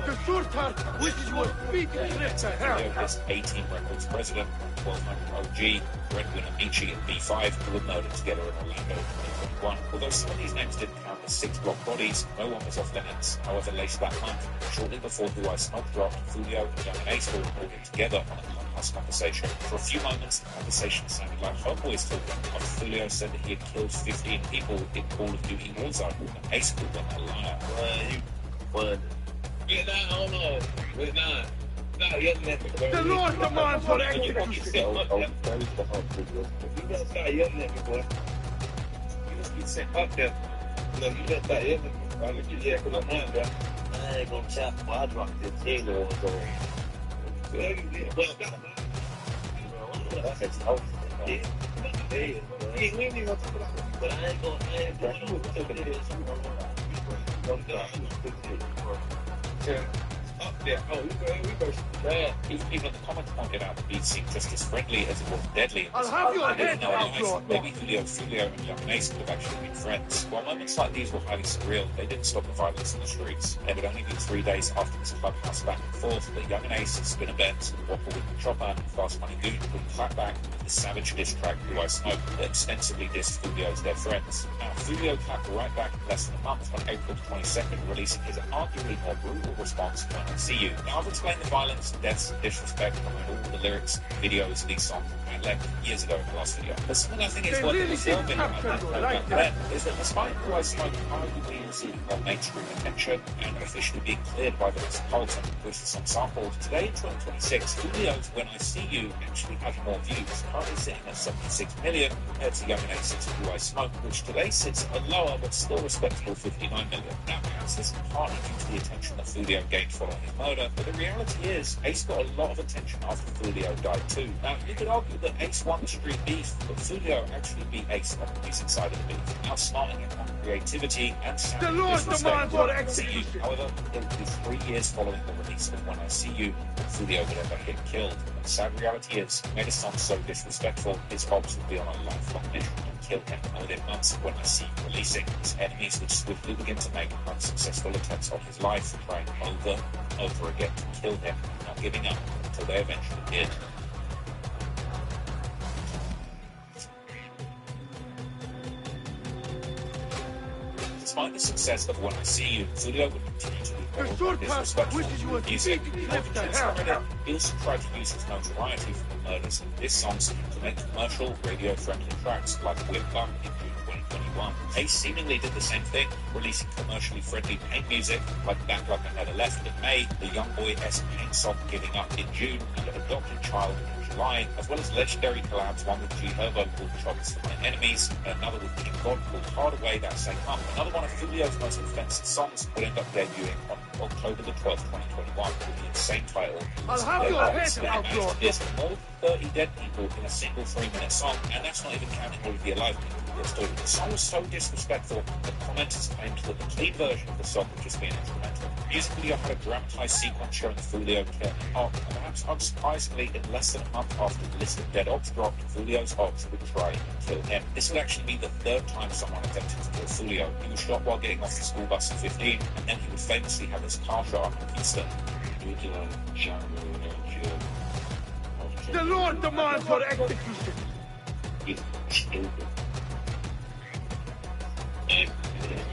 The short-term wishes you a speedy trip to hell. This 18 Records president, 1200 OG, Breadwinner Michi, and B5, who were murdered together in Orlando in 2021. Although some of these names didn't count as 6 block bodies, no one was off limits. However, later that month, shortly before Who I Smoke dropped, Julio and Young and Ace were recorded together on a clubhouse conversation. For a few moments, the conversation sounded like homeboys talking, after Julio said that he had killed 15 people in Call of Duty Warzone, and Ace called him a liar. The Lord demands your execution. You gotta start yelling at me, boy. You just be sent up there. You gotta start yelling at me. I look at you, because I'm not, bro. I ain't gonna chop, I dropped this thing over there. That's how we ain't even gonna talk about it, but I ain't gonna Even the comments pointed out the beat seemed just as friendly as it was deadly. I'll have your head out. Maybe Julio and Young and Ace could have actually been friends. While moments like these were highly surreal, they didn't stop the violence in the streets. It would only be 3 days after this clubhouse back and forth that Young and Ace, Spinner Benz, Whopper with the Chopper, and Fast Money Goon would clap back with the savage diss track Who I Smoke that extensively dissed Julio's their friends. Now, Julio clapped right back in less than a month on April 22nd, releasing his arguably more brutal response to When I See You. Now, I've explained the violence, deaths, and disrespect behind all the lyrics, videos, of these songs at length years ago in the last video. But something I think is worth observing is that despite Who I Smoke arguably receiving more mainstream attention and officially being cleared by Vanessa Carlton, which is some sampled, today in 2026, Julio's When I See You actually has more views, currently sitting at 76 million compared to Young and Ace's Who I Smoke, which today sits at a lower but still respectable 59 million. Now, perhaps this is partly due to the attention that Julio gained following his murder, but the reality is Ace got a lot of attention after Julio died too. Now, you could argue that Ace won the street beef, but Julio actually beat Ace on the music side of the beef, outsmarting him on creativity and sound. The Lord demands your execution. However, it would be 3 years following the release of When I See You that Julio would ever get killed. And the sad reality is, he made a song so disrespectful, his ops would be on a lifelong mission to kill him. And within months of When I See You releasing, his enemies would swiftly begin to make unsuccessful attempts on his life, trying over and over again to kill him, not giving up until they eventually did. Despite the success of When I See You, Julio would continue to be disrespectful with music. He also tried to use his notoriety from the murders of his songs to make commercial, radio-friendly tracks like We're Bum in June 2021. Ace seemingly did the same thing, releasing commercially friendly paint music like Back Like I Never Left in May, the Youngboy-esque paint song Giving Up in June, and Adopted Child in July, as well as legendary collabs, one with G Herbo called Choppers for My Enemies, and another with King God called Hard Away that same month. Another one of Julio's most offensive songs would end up debuting on October the 12th, 2021, with the insane title. I'll have your head, outlaw. There's more than 30 dead people in a single 3-minute song, and that's not even counting all of the alive people. The song was so disrespectful that commenters claimed that the clean version of the song would just be an instrumental. The music video had a dramatized sequence showing Julio killing Ops, and perhaps unsurprisingly, in less than a month after the list of dead Ops dropped, Julio's Ops would try and kill him. This would actually be the 3rd time someone attempted to kill Julio. He was shot while getting off the school bus at 15, and then he would famously have his car shot up in Houston. The Lord demands your execution.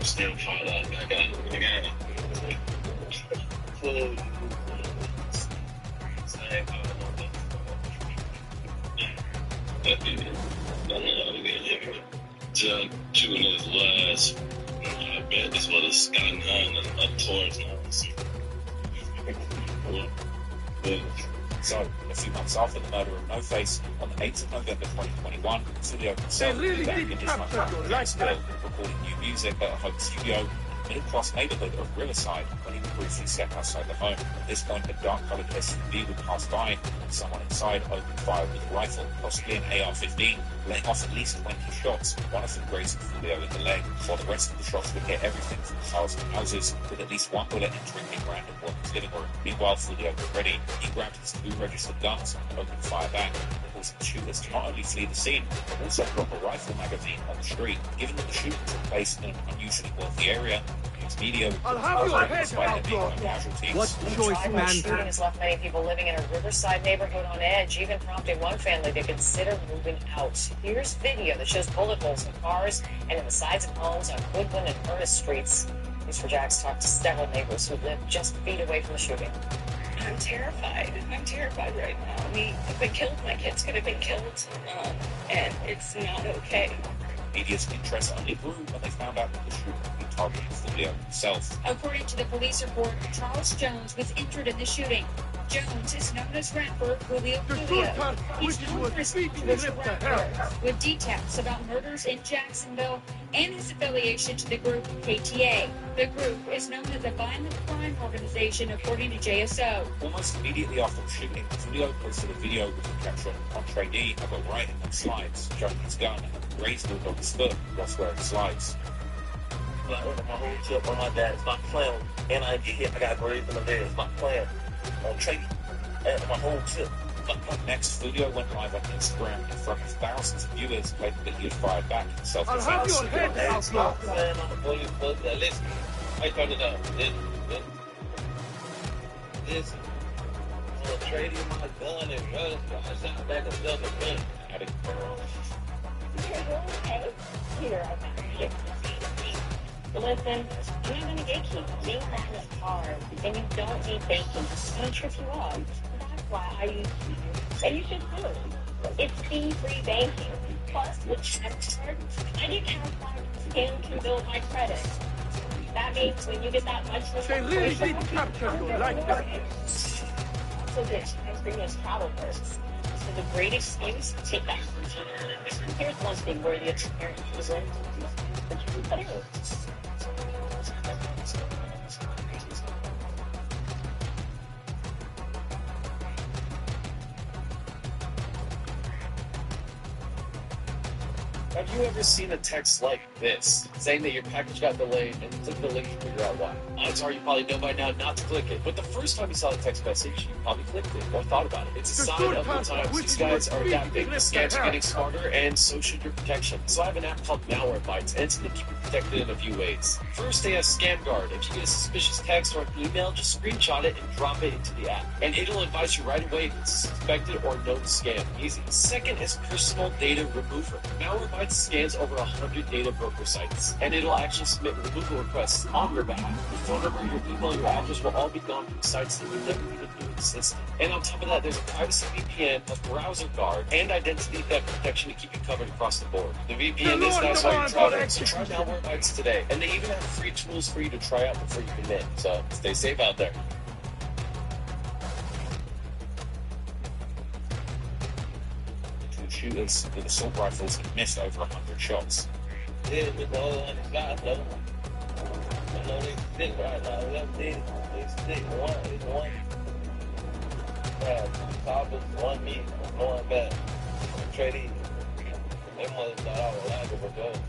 Still fight that again. Shooting his last, I bet this was a Scott Nunn and a Taurus. So, a few months after the murder of No Face, on the 8th of November 2021, Julio himself really back did in his capture home your in lifestyle. recording new music at a home studio, middle-class neighborhood of Riverside, when he would briefly step outside the home. At this point, a dark-colored SUV would pass by, and someone inside opened fire with a rifle, possibly an AR-15, letting off at least 20 shots, one of them grazing Julio in the leg, while the rest of the shots would hit everything from cars to houses, with at least one bullet entering a random woman's living room. Meanwhile, Julio was ready. He grabbed his 2 registered guns and opened fire back, causing the shooters to not only flee the scene, but also drop a rifle magazine on the street. Given that the shooting took place in an unusually wealthy area, news media I'll have your head, outlaw. casualties. What choice, man? Shooting has left many people living in a Riverside neighborhood on edge, even prompting one family to consider moving out. Here's video that shows bullet holes in cars and in the sides of homes on Goodwin and Ernest Streets. News4Jax talked to several neighbors who live just feet away from the shooting. I'm terrified. I'm terrified right now. We have been killed. My kids could have been killed. And it's not okay. Media's interest only grew when they found out that the shooter had been targeting Julio himself. According to the police report, Charles Jones was injured in the shooting. Jones is known as rapper Julio. He's known for his influence as a rapper, with details about murders in Jacksonville and his affiliation to the group KTA. The group is known as a violent crime organization, according to JSO. Almost immediately after the shooting, Julio posted a video with the caption, "Entree I got right in them slides," showing his gun and raised wound on his foot whilst wearing slides. Like, my whole chip on my dad, it's not playing. And I get hit, I got grazed in the bed, it's not playing. On Trey, my whole chip. Next, Julio went live on Instagram in front of thousands of viewers, claiming that he had fired back in self-defense. I'll have your head, outlaw. Listen, I turn it up. Listen. I'm gonna trade you my gun and run. I shot back a self-defense. Listen, I'm not gonna gatekeep. Being that is hard, and you don't need banking. It's gonna trip you up. That's why I use you. And you should too. It's fee-free banking. Plus, with Cash Card, I do Cash Card and can build my credit. That means when you get that much They really did capture your lifestyle. So this experience travel perks. So the great excuse, take that. Here's one thing where the experience is in. Have you ever seen a text like this, saying that your package got delayed, and click the link to figure out why? Odds are you probably know by now not to click it, but the first time you saw the text message, you probably clicked it or thought about it. It's a sign of the times. These guys are adapting, the scams are getting smarter, and so should your protection. So I have an app called Malwarebytes, and it's going to keep you protected in a few ways. First, they have Scam Guard. If you get a suspicious text or an email, just screenshot it and drop it into the app, and it'll advise you right away if it's a suspected or known scam. Easy. Second is Personal Data Remover. Malwarebytes scans over 100 data broker sites, and it'll actually submit removal requests on your behalf. Your phone number, your email, your address will all be gone from sites that you never even knew existed. And on top of that, there's a privacy VPN, a browser guard, and identity theft protection to keep you covered across the board. The VPN is nice while you're traveling, so try Malwarebytes today. And they even have free tools for you to try out before you commit. So stay safe out there. Shooters with assault rifles had missed over 100 shots. Yeah, with the other one, it's got though. I know they stick right now. They stick one. Top is 1 meat, going back. Trade they must thought I was liable for gold.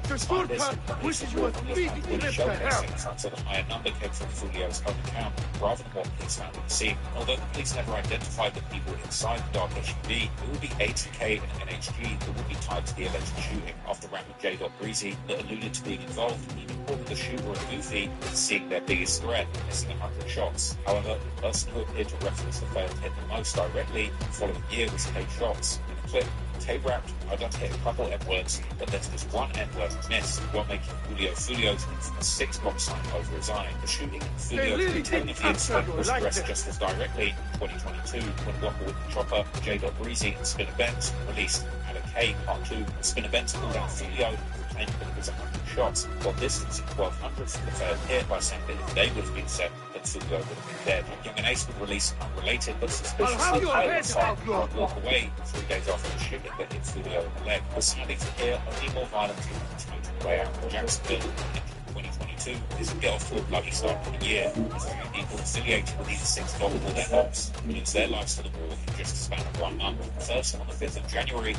The short part wishes you a speedy trip to hell. So the higher number came from Julio's own account, rather than what police found at the scene. Although the police never identified the people inside the dark SUV, it would be ATK and NHG that would be tied to the alleged shooting after rapper J. Breezy that alluded to being involved, even called the shooter and Goofy as seeing their biggest threat, missing 100 shots. However, the person who appeared to reference the failed hit the most directly the following year was K. Shots. In a clip, tape wrapped. I don't hit a couple N-words, but there's this one N-word missed, while making Julio's a 6-block sign over his eye. The shooting Julio really the incident was like addressed this. just as directly in 2022 when Walker with the Chopper, J. Breezy, and Spinner Benz released Alec K Part 2. Spinner Benz called out Julio, claiming that it was 100 shots, while distance at 1200 from the third hit by saying that if they would have been set, then Julio would have been dead. Young and Ace would release unrelated but suspiciously violent song Can't Walk Away 3 days after the shooting that hit Julio in the leg. But sadly to hear, only more violent continued to play out in Jacksonville in 2022. This will get off to a bloody start to the year, as 3 people affiliated with these 6 dogs or their homes lose their lives to the war in just a span of 1 month. First, on the 5th of January,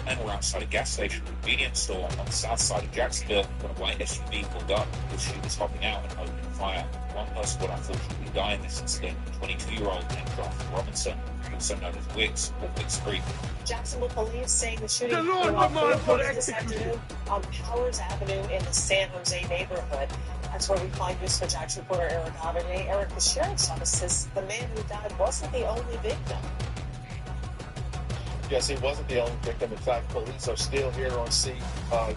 men were outside a gas station and convenience store on the south side of Jacksonville when a white SUV pulled up with shooters hopping out and opening fire. One person would unfortunately die in this incident, 22-year-old named Jonathan Robinson, also known as Wicks or Wicks Creek. Jacksonville police saying the shooting The Lord occurred for this afternoon on Powers Avenue in the San Jose neighborhood. That's where we find News for Jax reporter Eric Avenue. Eric, the sheriff's office says the man who died wasn't the only victim. Yes, he wasn't the only victim. In fact, police are still here on scene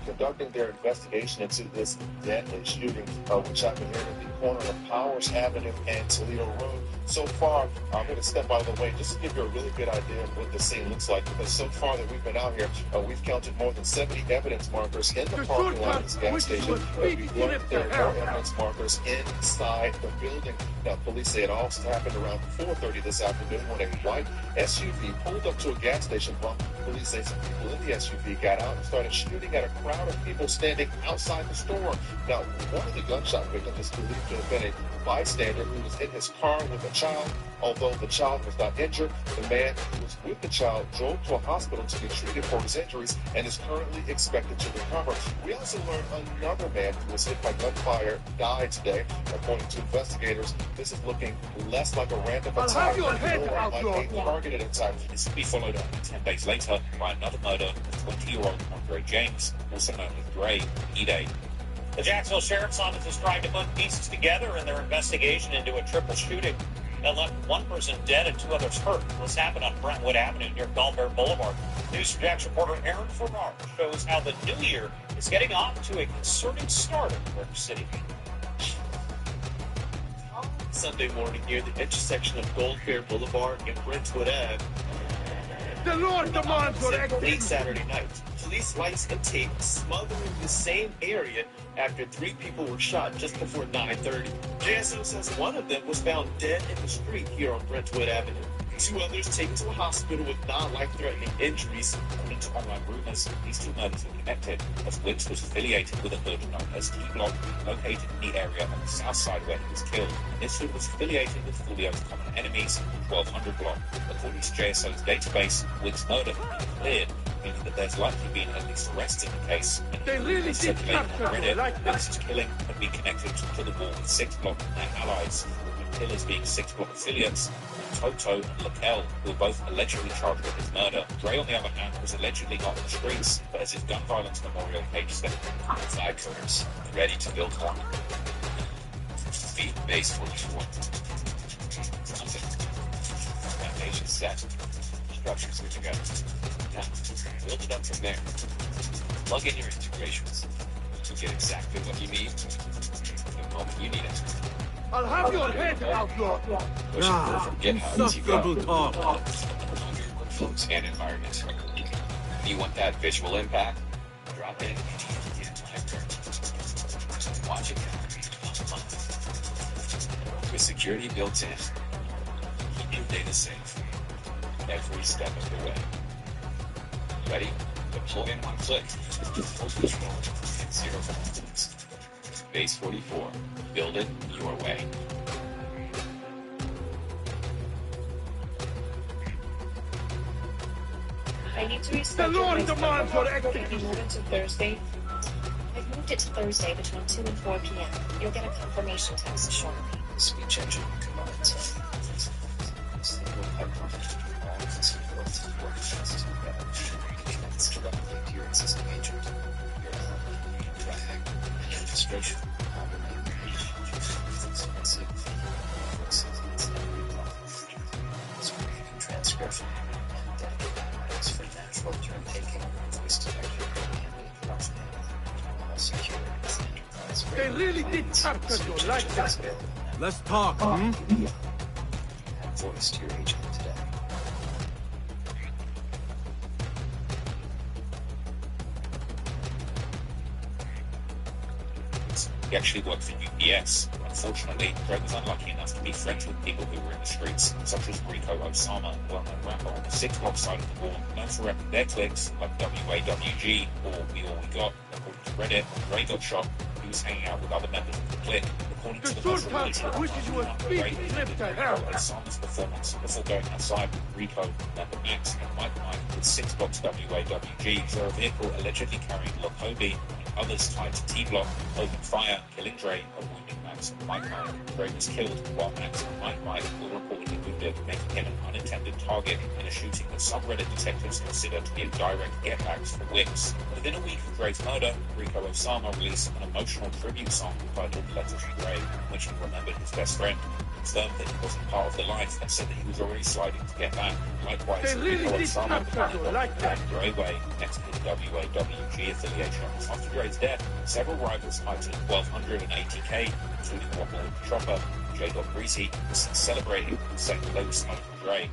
conducting their investigation into this deadly shooting, which happened here at the corner of Powers Avenue and Toledo Road. So far, I'm going to step out of the way just to give you a really good idea of what the scene looks like, because so far that we've been out here, we've counted more than 70 evidence markers in the parking lot of this gas station. We've learned there are no evidence markers inside the building. Now, police say it all happened around 4:30 this afternoon when a white SUV pulled up to a gas station pump. Police say some people in the SUV got out and started shooting at a crowd of people standing outside the store. Now, one of the gunshot victims is believed to have been a bystander who was in his car with a child. Although the child was not injured, the man who was with the child drove to a hospital to be treated for his injuries and is currently expected to recover. We also learned another man who was hit by gunfire died today. According to investigators, this is looking less like a random attack and more like a targeted attack. This will be followed up 10 days later by another murder of 20-year-old Andre James, also known as Dre E-Day. The Jacksonville Sheriff's Office is trying to put pieces together in their investigation into a triple shooting that left one person dead and 2 others hurt. This happened on Brentwood Avenue near Gulfport Boulevard. News from Jax reporter Aaron Farrar shows how the new year is getting off to a concerning start in New York City. Sunday morning near the intersection of Goldfair Boulevard and Brentwood Ave. The Lord demands for Late Saturday night, police lights and tape smothering the same area after 3 people were shot just before 9:30. JSO says one of them was found dead in the street here on Brentwood Avenue. 2 others taken to a hospital with non-life-threatening injuries. According to online rumors, these 2 murders were connected, as Wicks was affiliated with a hood known as T-Block, located in the area on the south side where he was killed. And this hood was affiliated with Julio's common enemies, 1200 Block. According to JSO's database, Wicks' murder had been cleared, meaning that there's likely been at least arrests in the case. And they really did capture Reddit, like Wicks' killing had been connected to the war with 6 Block and their allies, with killers being 6 Block affiliates, Toto and Lakel, who were both allegedly charged with his murder. Dre, on the other hand, was allegedly not in the streets, but as his gun violence memorial page said, Flag coders, ready to build one. Feed base 44. Foundation set. Structures are together. Now, build it up from there. Plug in your integrations. You'll get exactly what you need the moment you need it. I'll have your head, outlaw! Insufferable talk. Workflows and environment. You want that visual impact? Drop in watch it. With security built in, keep your data safe every step of the way. Ready? Deploy in 1 click. Full control and 0 conflicts. Base 44. Build it your way. I need to reschedule my schedule. Can you move it to Thursday? I've moved it to Thursday between 2 and 4 p.m. You'll get a confirmation text shortly. Speech engine combined. Single pipeline. All this built to work fast. Connects directly to your existing agent. Your drag and registration. Expensive. Transcription and dedicated notes for natural term They really did capture you like that. Let's talk, hmm? Voice to your agent today. He actually worked for UPS. Unfortunately, Greg was unlucky enough to be friends with people who were in the streets, such as Rico Osama, a well-known rapper on the 6 Block side of the wall, known for repping their cliques like WAWG or We All We Got. According to Reddit, when Ray got shot, he was hanging out with other members of the clique. According to the most recent wishes you a speedy trip to hell. Osama's performance before going outside with Rico, Member Max, and Mike with 6 Blocks WAWG for a vehicle allegedly carrying Lokobi. Others tied to T-Block opened fire, killing Dre and wounding Max and Mike. Dre was killed while Max and Mike were reportedly wounded, making him an unintended target in a shooting that some Reddit detectives consider to be a direct get-backs for Wicks. Within a week of Dre's murder, Rico Osama released an emotional tribute song titled Letter to Dre, in which he remembered his best friend, confirmed that he wasn't part of the life, and said that he was already sliding to get back. Likewise, Rico Osama began like that Dre way next to his WAWG affiliation. After Dre's death, several rivals tied to the 1280K, including Waffle Chopper, J. Breezy, was celebrating and saying they were smoking Dre.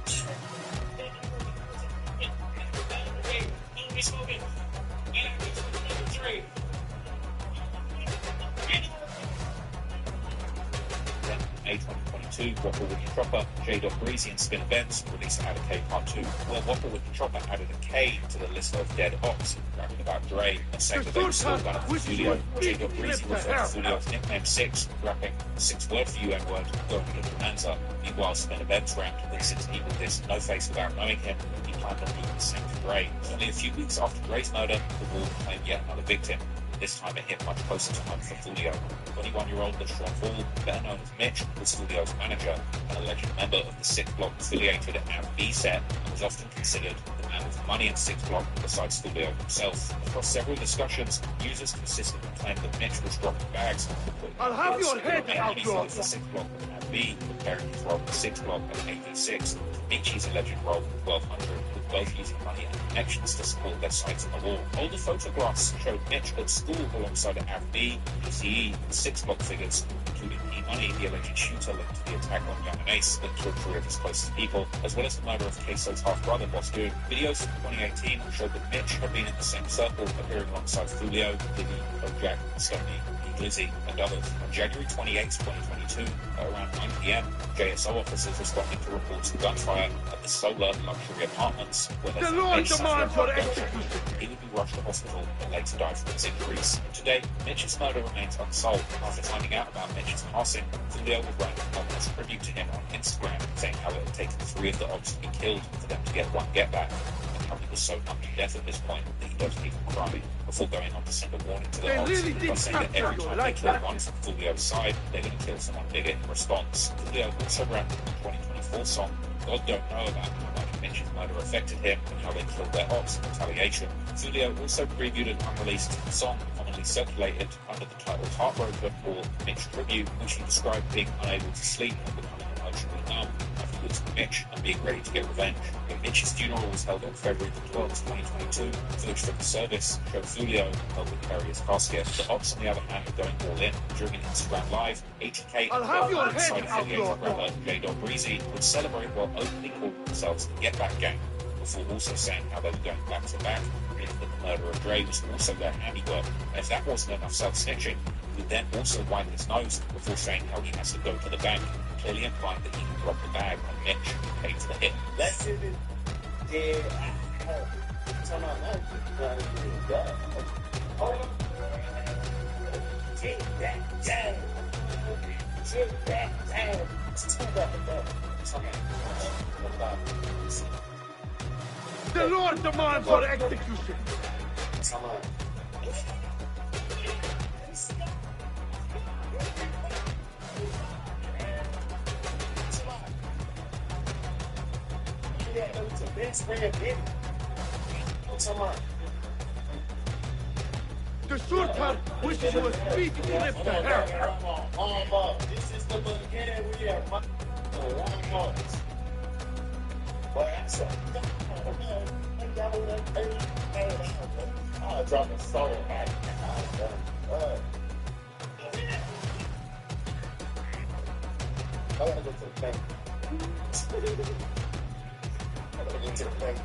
2022, Waffle with the Chopper, J. Breezy, and Spinner Benz released Add a K Part 2, where Waffle with the Chopper added a K to the list of dead ops, rapping about Dre, and saying that they were still gunning for Fulio. J. Breezy referred to Fulio's nickname 6, rapping 6 word for you N-word, going to get your hands up. Meanwhile, Spinner Benz rapped that since he dissed No Face without knowing him, he planned on doing the same to Dre. Only a few weeks after Dre's murder, the war claimed yet another victim. This time it hit much closer to home for Fulio. 21-year-old LaShawn Hall, better known as Mitch, was Fulio's manager, an alleged member of the 6 Block affiliated AV set, and was often considered the man with money in 6 Block besides Fulio himself. Across several discussions, users consistently claimed that Mitch was dropping bags. I'll have your head out, the 6 Block and AV, comparing his role in 6 Block and AV6 to Mitch's alleged role in 1200, with both using money and connections to support their sites on the wall. Older photographs showed Mitch at school alongside AV, PCE, and 6 Block figures, including E-Money, the alleged shooter linked to the attack on Young and Ace, linked to a career of his closest people, as well as the murder of Queso's half-brother, Boss Dude. Videos from 2018 showed that Mitch had been in the same circle, appearing alongside Fulio, Diddy, Kojak, Stoney, Glizzy, and others. On January 28, 2022, at around 9 p.m., JSO officers responded to reports of gunfire at the Solar luxury apartments, where there's he would be rushed to hospital and later died from his injuries. Today, Mitch's murder remains unsolved. After finding out about Mitch's passing, Fulio would write an ominous tribute to him on Instagram, saying how it had taken 3 of the ops to be killed for them to get one get back, and how he was so numb to death at this point that he doesn't even cry, before going on to send a warning to the ops, by saying that every time they kill one from Fulio's side, they're going to kill someone bigger in response. Fulio also rapped the 2024 song God Don't Know About how much Mitch's murder affected him and how they killed their ops in retaliation. Fulio also previewed an unreleased song commonly circulated under the title Heartbroken or Mitch Tribute, which he described being unable to sleep and becoming emotionally numb after losing Mitch and being ready to get revenge. When Mitch's funeral was held on February the 12th, 2022, footage from the service showed Fulio helping carry his casket. The ops, on the other hand, were going all in. During an Instagram Live, 80K and inside affiliated rapper J. Breezy would celebrate while openly calling themselves the Get Back Gang, before also saying how they were going back to back, believing that the murder of Dre was also their handiwork. And if that wasn't enough self-snitching, he would then also wipe his nose before saying how he has to go to the bank, clearly implying that he can drop the bag on Mitch and pay for the hit. Let's see the dead. The Lord demands your execution. The Sultan wishes you a speedy trip to hell. This is the beginning. We have one month. I'll drop a song. gotta go to the bank. I gotta go to the bank.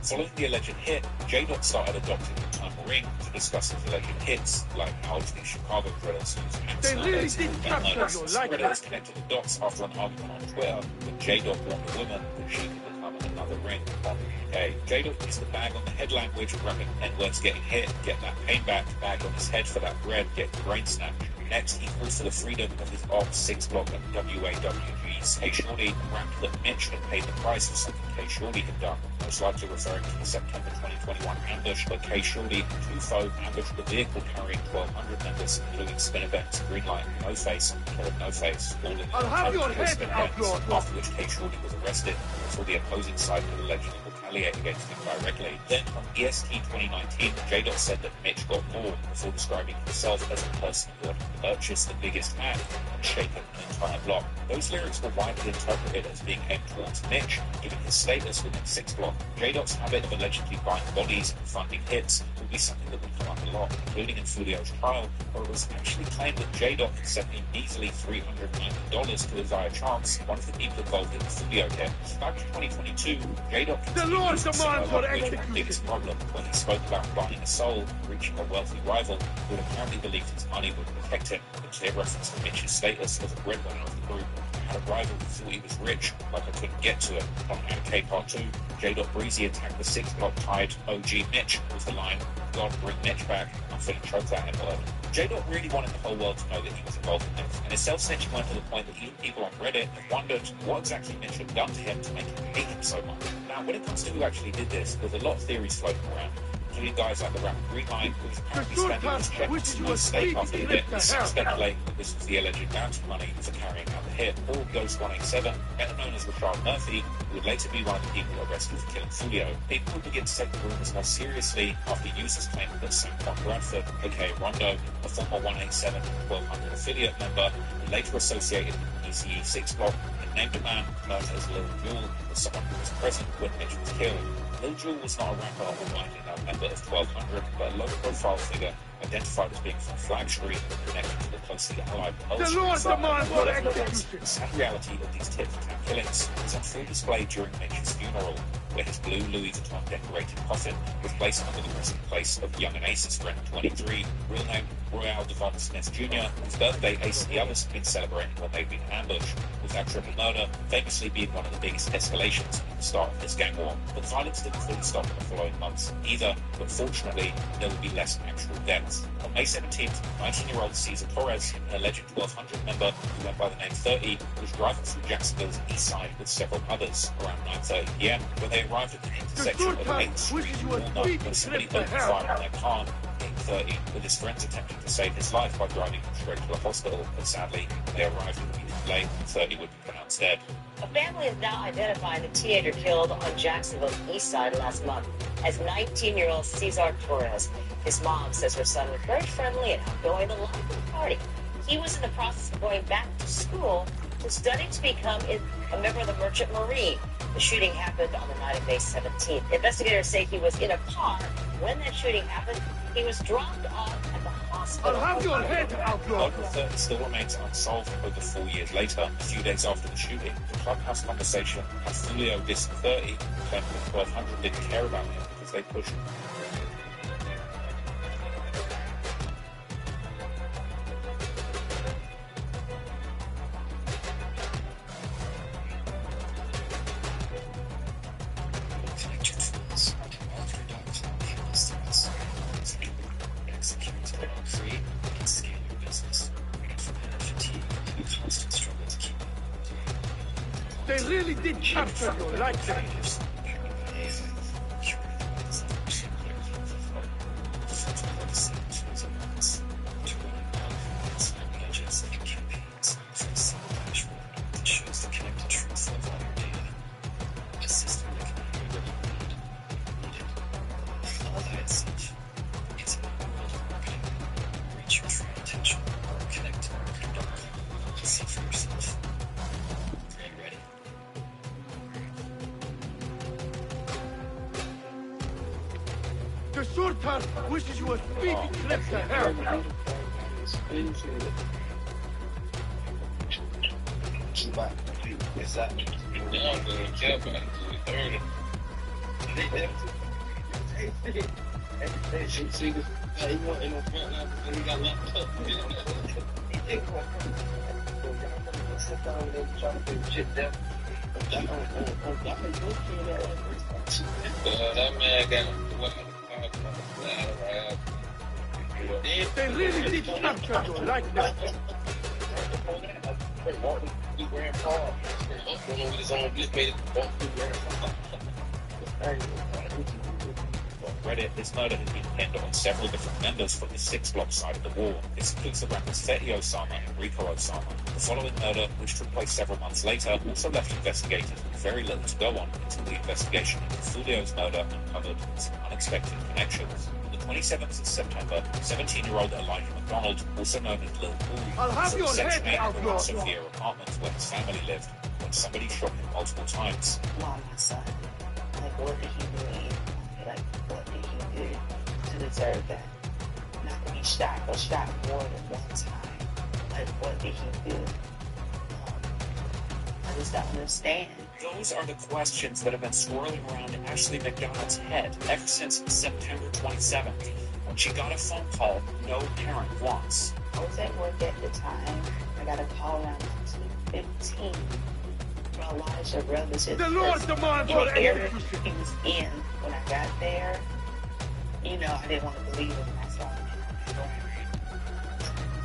Following the alleged hit, J-Dot started adopting the term ring to discuss his alleged hits, like how the Chicago drillers use They really axe did capture your life. Redditors connected the dots after an argument on Twitter when J-Dot warned a woman that she could become another ring on the UK. J-Dot used the bag on the head language, rapping N-words getting hit, get that pain back, bag on his head for that bread, get your brain snatched. Next, he called for the freedom of his ops 6 block and WAWG's. K. Shorty rapped that Mitch had paid the price for something K. Shorty had done, most likely referring to the September 2021 ambush where K. Shorty and Tufo ambushed the vehicle carrying 1,200 members, including Spinnerbeck's Greenlight and No Face, and killed No Face, all in I'll have your head, outlaw! after which K. Shorty was arrested until the opposing side could allegedly retaliate against him directly. Then, on EST 2019, J-Dot said that Mitch got more before describing himself as a person who had purchased the biggest hand and shaken an entire block. Those lyrics were widely interpreted as being aimed towards Mitch, given his status within 6 block. J-Dot's habit of allegedly buying bodies and funding hits would be something that would come up a lot, including in Fulio's trial, where it was actually claimed that J-Dot had sent a measly $390 to Isaiah Chance, one of the people involved in the Fulio hit. Back in 2022, J-Dot continued to demands for execution. Biggest problem when he spoke about buying a soul, reaching a wealthy rival who had apparently believed his money would protect him. A clear reference to Mitch's status as a breadwinner of the group. I had a rival who thought he was rich, like I couldn't get to it. On Anarcade Part 2, J. Breezy attacked the 6 block tied OG Mitch with the line, God bring Mitch back. I'm feeling choked that N-word. J. really wanted the whole world to know that he was involved in this, and his self-snitching went to the point that even people on Reddit have wondered what exactly Mitch had done to him to make him hate him so much. Now, when it comes to who actually did this, there's a lot of theories floating around, including guys like the rapper Greenlight, who was apparently spending his check on smooth steak after the hit, speculating that this was the alleged bounty money for carrying out the hit, or Ghost 187, better known as Rashad Murphy, who would later be one of the people arrested for killing Fulio. People would begin to take the rumors more seriously after users claimed that Saquon Bradford, aka Rondo, a former 187 and 1200 affiliate member, who later associated with the ECE 6 block, had named a man known as Lil Jewel as someone who was present when Mitch was killed. Lil Jewel was not a rapper or widely known member of 1200, but a low-profile figure identified as being from Flag Street and connected to the closely allied Pearl Street. The sad reality of these tit-for-tat killings was on full display during Mitch's funeral, where his blue Louis Vuitton decorated coffin was placed under the resting place of Young and Ace's friend 23, real name Royale Devon Smith Jr., whose birthday Ace and the others had been celebrating when they'd been ambushed, with that triple murder famously being one of the biggest escalations at the start of this gang war. But the violence didn't fully stop in the following months either, but fortunately, there would be less actual deaths. On May 17th, 19-year-old Cesar Torres, an alleged 1200 member who went by the name 30, was driving through Jacksonville's east side with several others around 9:30 p.m. when they arrived at the intersection of 8th Street and Walnut when somebody opened fire on their car. 30, with his friends attempting to save his life by driving him straight to the hospital, but sadly, they arrived a week too late and 30 would be pronounced dead. A family is now identifying the teenager killed on Jacksonville's east side last month as 19-year-old Cesar Torres. His mom says her son was very friendly and outgoing at a lively party. He was in the process of going back to school and studying to become a member of the Merchant Marine. The shooting happened on the night of May 17th. Investigators say he was in a car when that shooting happened. He was dropped off at the hospital. I'll have your head, outlaw! Murder 30 still remains unsolved over 4 years later. A few days after the shooting, the Clubhouse conversation had Fulio dissed 30, claiming that 1200 didn't care about him because they pushed him. They really did capture your life savings. The Sultan wishes you a speedy trip to hell. about you. Exactly. Yeah, I'm going to care about it. 30. Hey, see, he wasn't in the front line because he got locked up. Sit down and try to do shit down. That man got They really did capture your likeness. He ran far. With his own just made it walk through Reddit, this murder has been pinned on several different members from the 6 block side of the war. This includes the rappers Fetty Osama and Rico Osama. The following murder, which took place several months later, also left investigators with very little to go on until the investigation into Fulio's murder uncovered some unexpected connections. On the 27th of September, 17-year-old Elijah McDonald, also known as Lil I'll have Cool, your was head sectioned out, from Lord. Sophia apartment where his family lived when somebody shot him multiple times. Mom, my son, like, what did he do? Like, what did he do to deserve that? Not to be shot, but shot more than one time. Like, what did he do? I just don't understand. Those are the questions that have been swirling around Ashley McDonald's head ever since September 27th, when she got a phone call no parent wants. I was at work at the time. I got a call around 2:15. Elijah relative. The Lord demands your execution. He was in when I got there. You know, I didn't want to believe it when I saw him.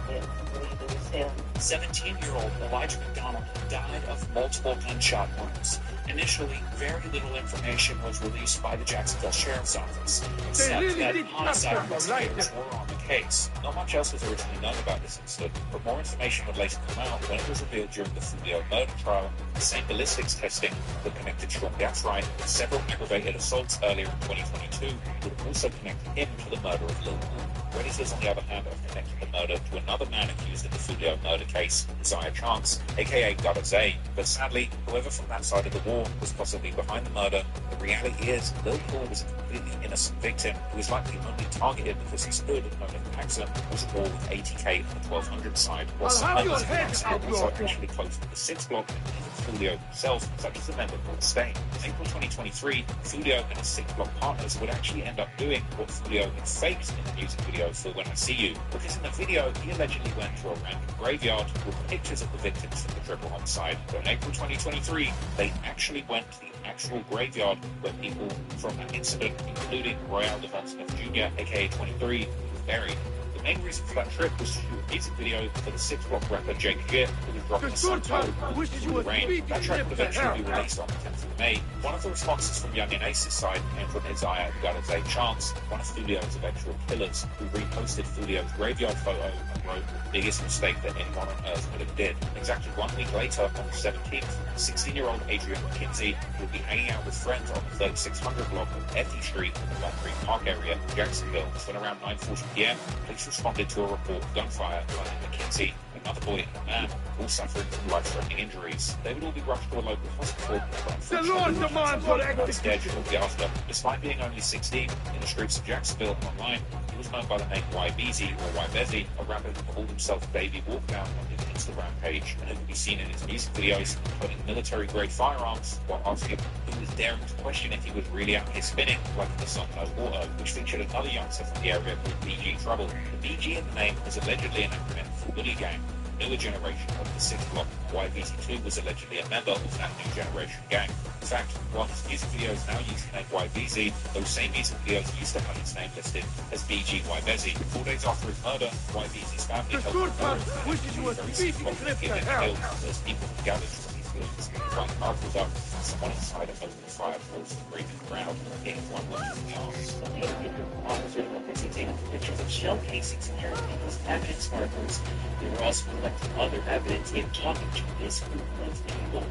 I didn't want to believe it was him. 17-year-old Elijah McDonald died of multiple gunshot wounds. Initially, very little information was released by the Jacksonville Sheriff's Office, except that homicide investigators were on the case. Not much else was originally known about this incident, but more information would later come out when it was revealed during the Fulio murder trial. The same ballistics testing that connected Sean Gatzwright with several aggravated assaults earlier in 2022 would also connect him to the murder of Lil Cool. Redditors, on the other hand, have connected the murder to another man accused in the Fulio murder case, Isaiah Chance, aka Gutta Zay. But sadly, whoever from that side of the war was possibly behind the murder, the reality is Lil Cool was a completely innocent victim who was likely only targeted because his hood, known as Maxim, was a wall with 80k on the 1200 side, while some members of Maxim were also actually close to the 6 block and even Fulio himself, such as a member called Stain. In April 2023, Fulio and his 6 block partners would actually end up doing what Fulio had faked in the music video for When I See You, because in the video he allegedly went to a random graveyard with pictures of the victims from the triple homicide. But in April 2023, they actually went to the actual graveyard where people from that incident, including Royale Devon Smith Jr., aka 23, was buried. The main reason for that trip was to shoot a music video for the 6 block rapper Jake Gitt, who was dropping a song titled Through the Rain. That track would eventually be released on the 10th of May. One of the responses from Young and Ace's side came from Isaiah Gutta Zay Chance, one of Fulio's eventual killers, who reposted Fulio's graveyard photo and wrote the biggest mistake that anyone on earth would have did. Exactly 1 week later, on the 17th, 16-year-old Adrian McKinsey would be hanging out with friends on the 3600 block of Effie Street in the Black Creek Park area in Jacksonville. When around 9:40 p.m., police responded to a report of gunfire finding McKinsey, another boy and a man, all suffering from life-threatening injuries. They would all be rushed to a local hospital, but unfortunately, dead shortly after. Despite being only 16, in the streets of Jacksonville and online, he was known by the name YBZ or Ybezi, a rapper who called himself Baby Walkdown on his Instagram page, and who could be seen in his music videos holding military-grade firearms while asking who was daring to question if he was really out here spinning, like the song No Water, which featured another youngster from the area called BG Trouble. The BG in the name is allegedly an acronym for Bully Gang, a newer generation of the 6 block. YBZ2 was allegedly a member of that new generation gang. In fact, while his music videos now use the name YBZ, those same music videos used to have his name listed as BG Ybezi. 4 days after his murder, YBZ's family held a memorial wishes you a speedy trip to hell. as people gathered from these fields, like marbles up, and someone inside a open fire forced the grieving crowd, hitting one woman in the arms. Officers were busy taking pictures of shell casings and everything as evidence markers. They were also collecting other evidence and talking to this group of people.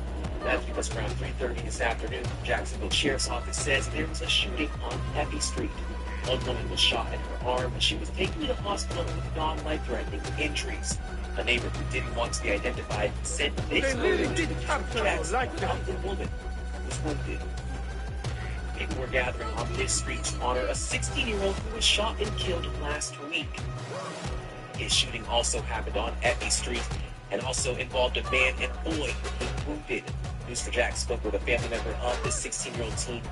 That's because around 3:30 this afternoon, the Jacksonville Sheriff's Office says there was a shooting on Effie Street. One woman was shot in her arm and she was taken to the hospital with non-life-threatening injuries. A neighbor who didn't want to be identified sent this photo to the Jacksonville woman who was wounded. People were gathering on this street to honor a 16-year-old who was shot and killed last week. His shooting also happened on Effie Street and also involved a man and boy who wounded. News4Jax spoke with a family member of the 16-year-old teen,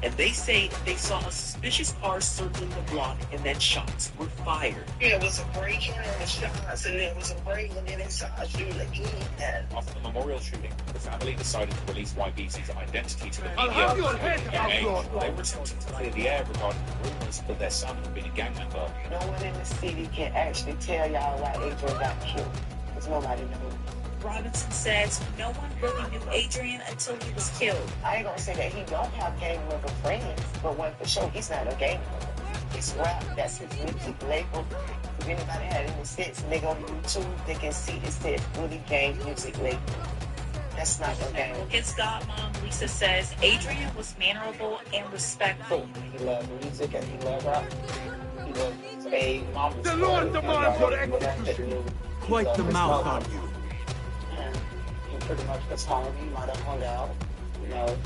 and they say they saw a suspicious car circling the block and then shots were fired. Yeah, it was a break-in and shots, and there was a break and then inside shooting again. After the memorial shooting, the family decided to release YBZ's identity to the media. I'll have your head, They outlaw. were attempting to clear the air regarding rumors that their son had been a gang member. No one in the city can actually tell y'all why Adrian got killed, because nobody knows. Robinson says no one really knew Adrian until he was killed. I ain't gonna say that he don't have gang member friends, but one for sure, he's not a gang member. It's rap, that's his music label. If anybody had any sense and they go to YouTube, they can see it says Willie Gang Music Label. That's not no gang. His godmom, Lisa, says Adrian was mannerable and respectful. He loved music and he loved rap. He was a mama's The Lord demands your execution. Quite the mouth on you. And he pretty much was home. He might have hung out. You know,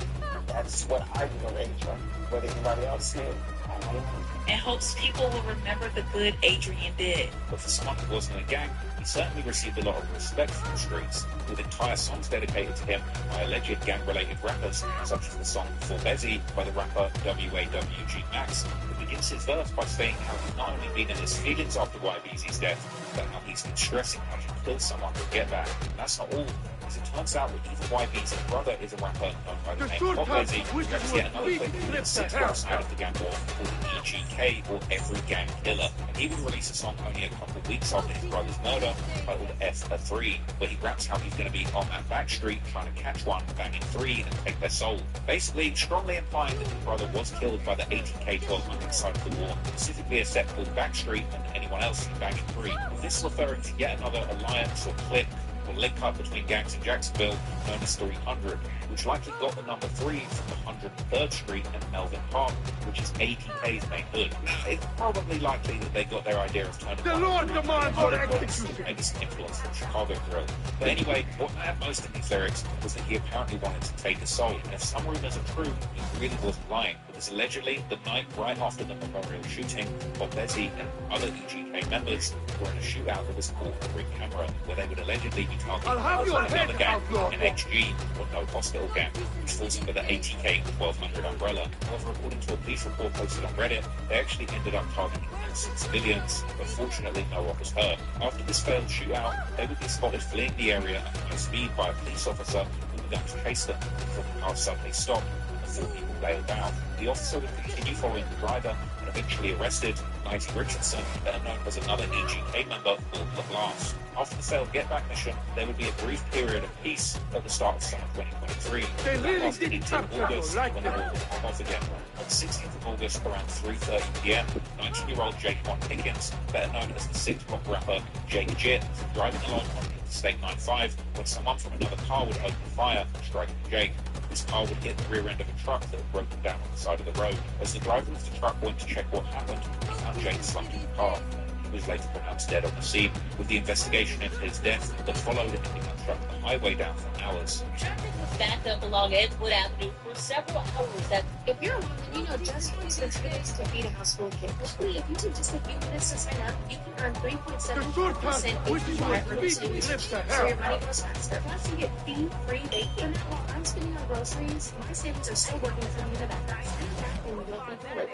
that's what I do on Adrian. What anybody else did, I don't know. And hopes people will remember the good Adrian did. But for someone who wasn't in a gang, he certainly received a lot of respect from the streets, with entire songs dedicated to him by alleged gang-related rappers, such as the song For Bezzy by the rapper WAWG Max, who begins his verse by saying how he's not only been in his feelings after YBZ's death, but how he's been stressing how to kill someone to get back. And that's not all, as it turns out that even YBZ's brother is a rapper known by the name of Bezzy, who has yet another clip that sits outside of the gang war called EGK, or Every Gang Killer. And he would release a song only a couple of weeks after his brother's murder, titled F3, where he raps how he's going to be on that back street trying to catch one, banging three, and take their soul. Basically, strongly implying that his brother was killed by the 80K 1200 side of the war, specifically a set called Backstreet and anyone else banging three. With this referring to yet another alliance or clique or link up between gangs in Jacksonville known as 300, which likely got the number 3 from the 103rd Street and Melvin Park, which is 80K's main hood. Now, it's probably likely that they got their idea of turning The Lord demands your execution. the biggest influence from Chicago drill. But anyway, what mattered most in these lyrics was that he apparently wanted to take a soul. And if some rumors are true, he really wasn't lying, because allegedly the night right after the memorial shooting, Bob Bezzy and other EGK members were in a shootout that was caught on a ring camera, where they would allegedly be targeting another gang, an XG or No Hospital gang, which falls under the 80K 1200 umbrella. However, according to a police report posted on Reddit, they actually ended up targeting innocent civilians, but fortunately no one was hurt. After this failed shootout, they would be spotted fleeing the area at high speed by a police officer who began to chase them before the car suddenly stopped and the 4 people bailed out. The officer would continue following the driver and eventually arrested Nighty Richardson, better known as another EGK member called LaBlanche. After the failed Get Back mission, there would be a brief period of peace at the start of summer 2023. They really lasted did until capture August, like when the war would pop off again. On the 16th of August, around 3:30 p.m., 19-year-old Jake Von Higgins, better known as the six-pop rapper Jake Jit, was driving along on Interstate 95 when someone from another car would open fire, striking Jake. This car would hit the rear end of a truck that had broken down on the side of the road. As the driver of the truck went to check what happened, he found Jake slumped in the car. He was later pronounced dead on the scene, with the investigation into his death that followed ending up shutting the highway down for hours. Traffic was backed up along Edgewood Avenue for several hours. If you're a woman, you know just what it takes to feed a household kid. Hopefully, if you take just a few minutes to sign up, you can earn 3.75% APR for savings, so your money goes faster. Plus, you get fee-free bacon. While I'm spending on groceries, my savings are still working for me in the background. And that will help me feel it.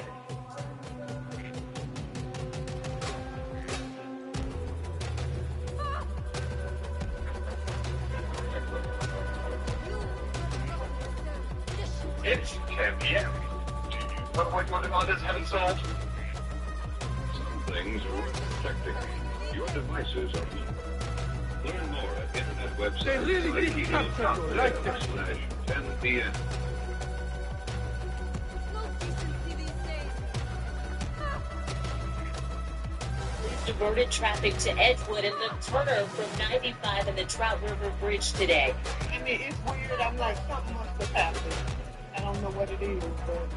It's 10 p.m. Do you know what others haven't solved? Some things are worth protecting. Your devices are weak. Learn more at internet website. They really did capture you like this. /10 p.m. Diverted traffic to Edgewood and the Turner from 95 and the Trout River Bridge today. I mean, it's weird. I'm like, something must have happened. I don't know what it is, but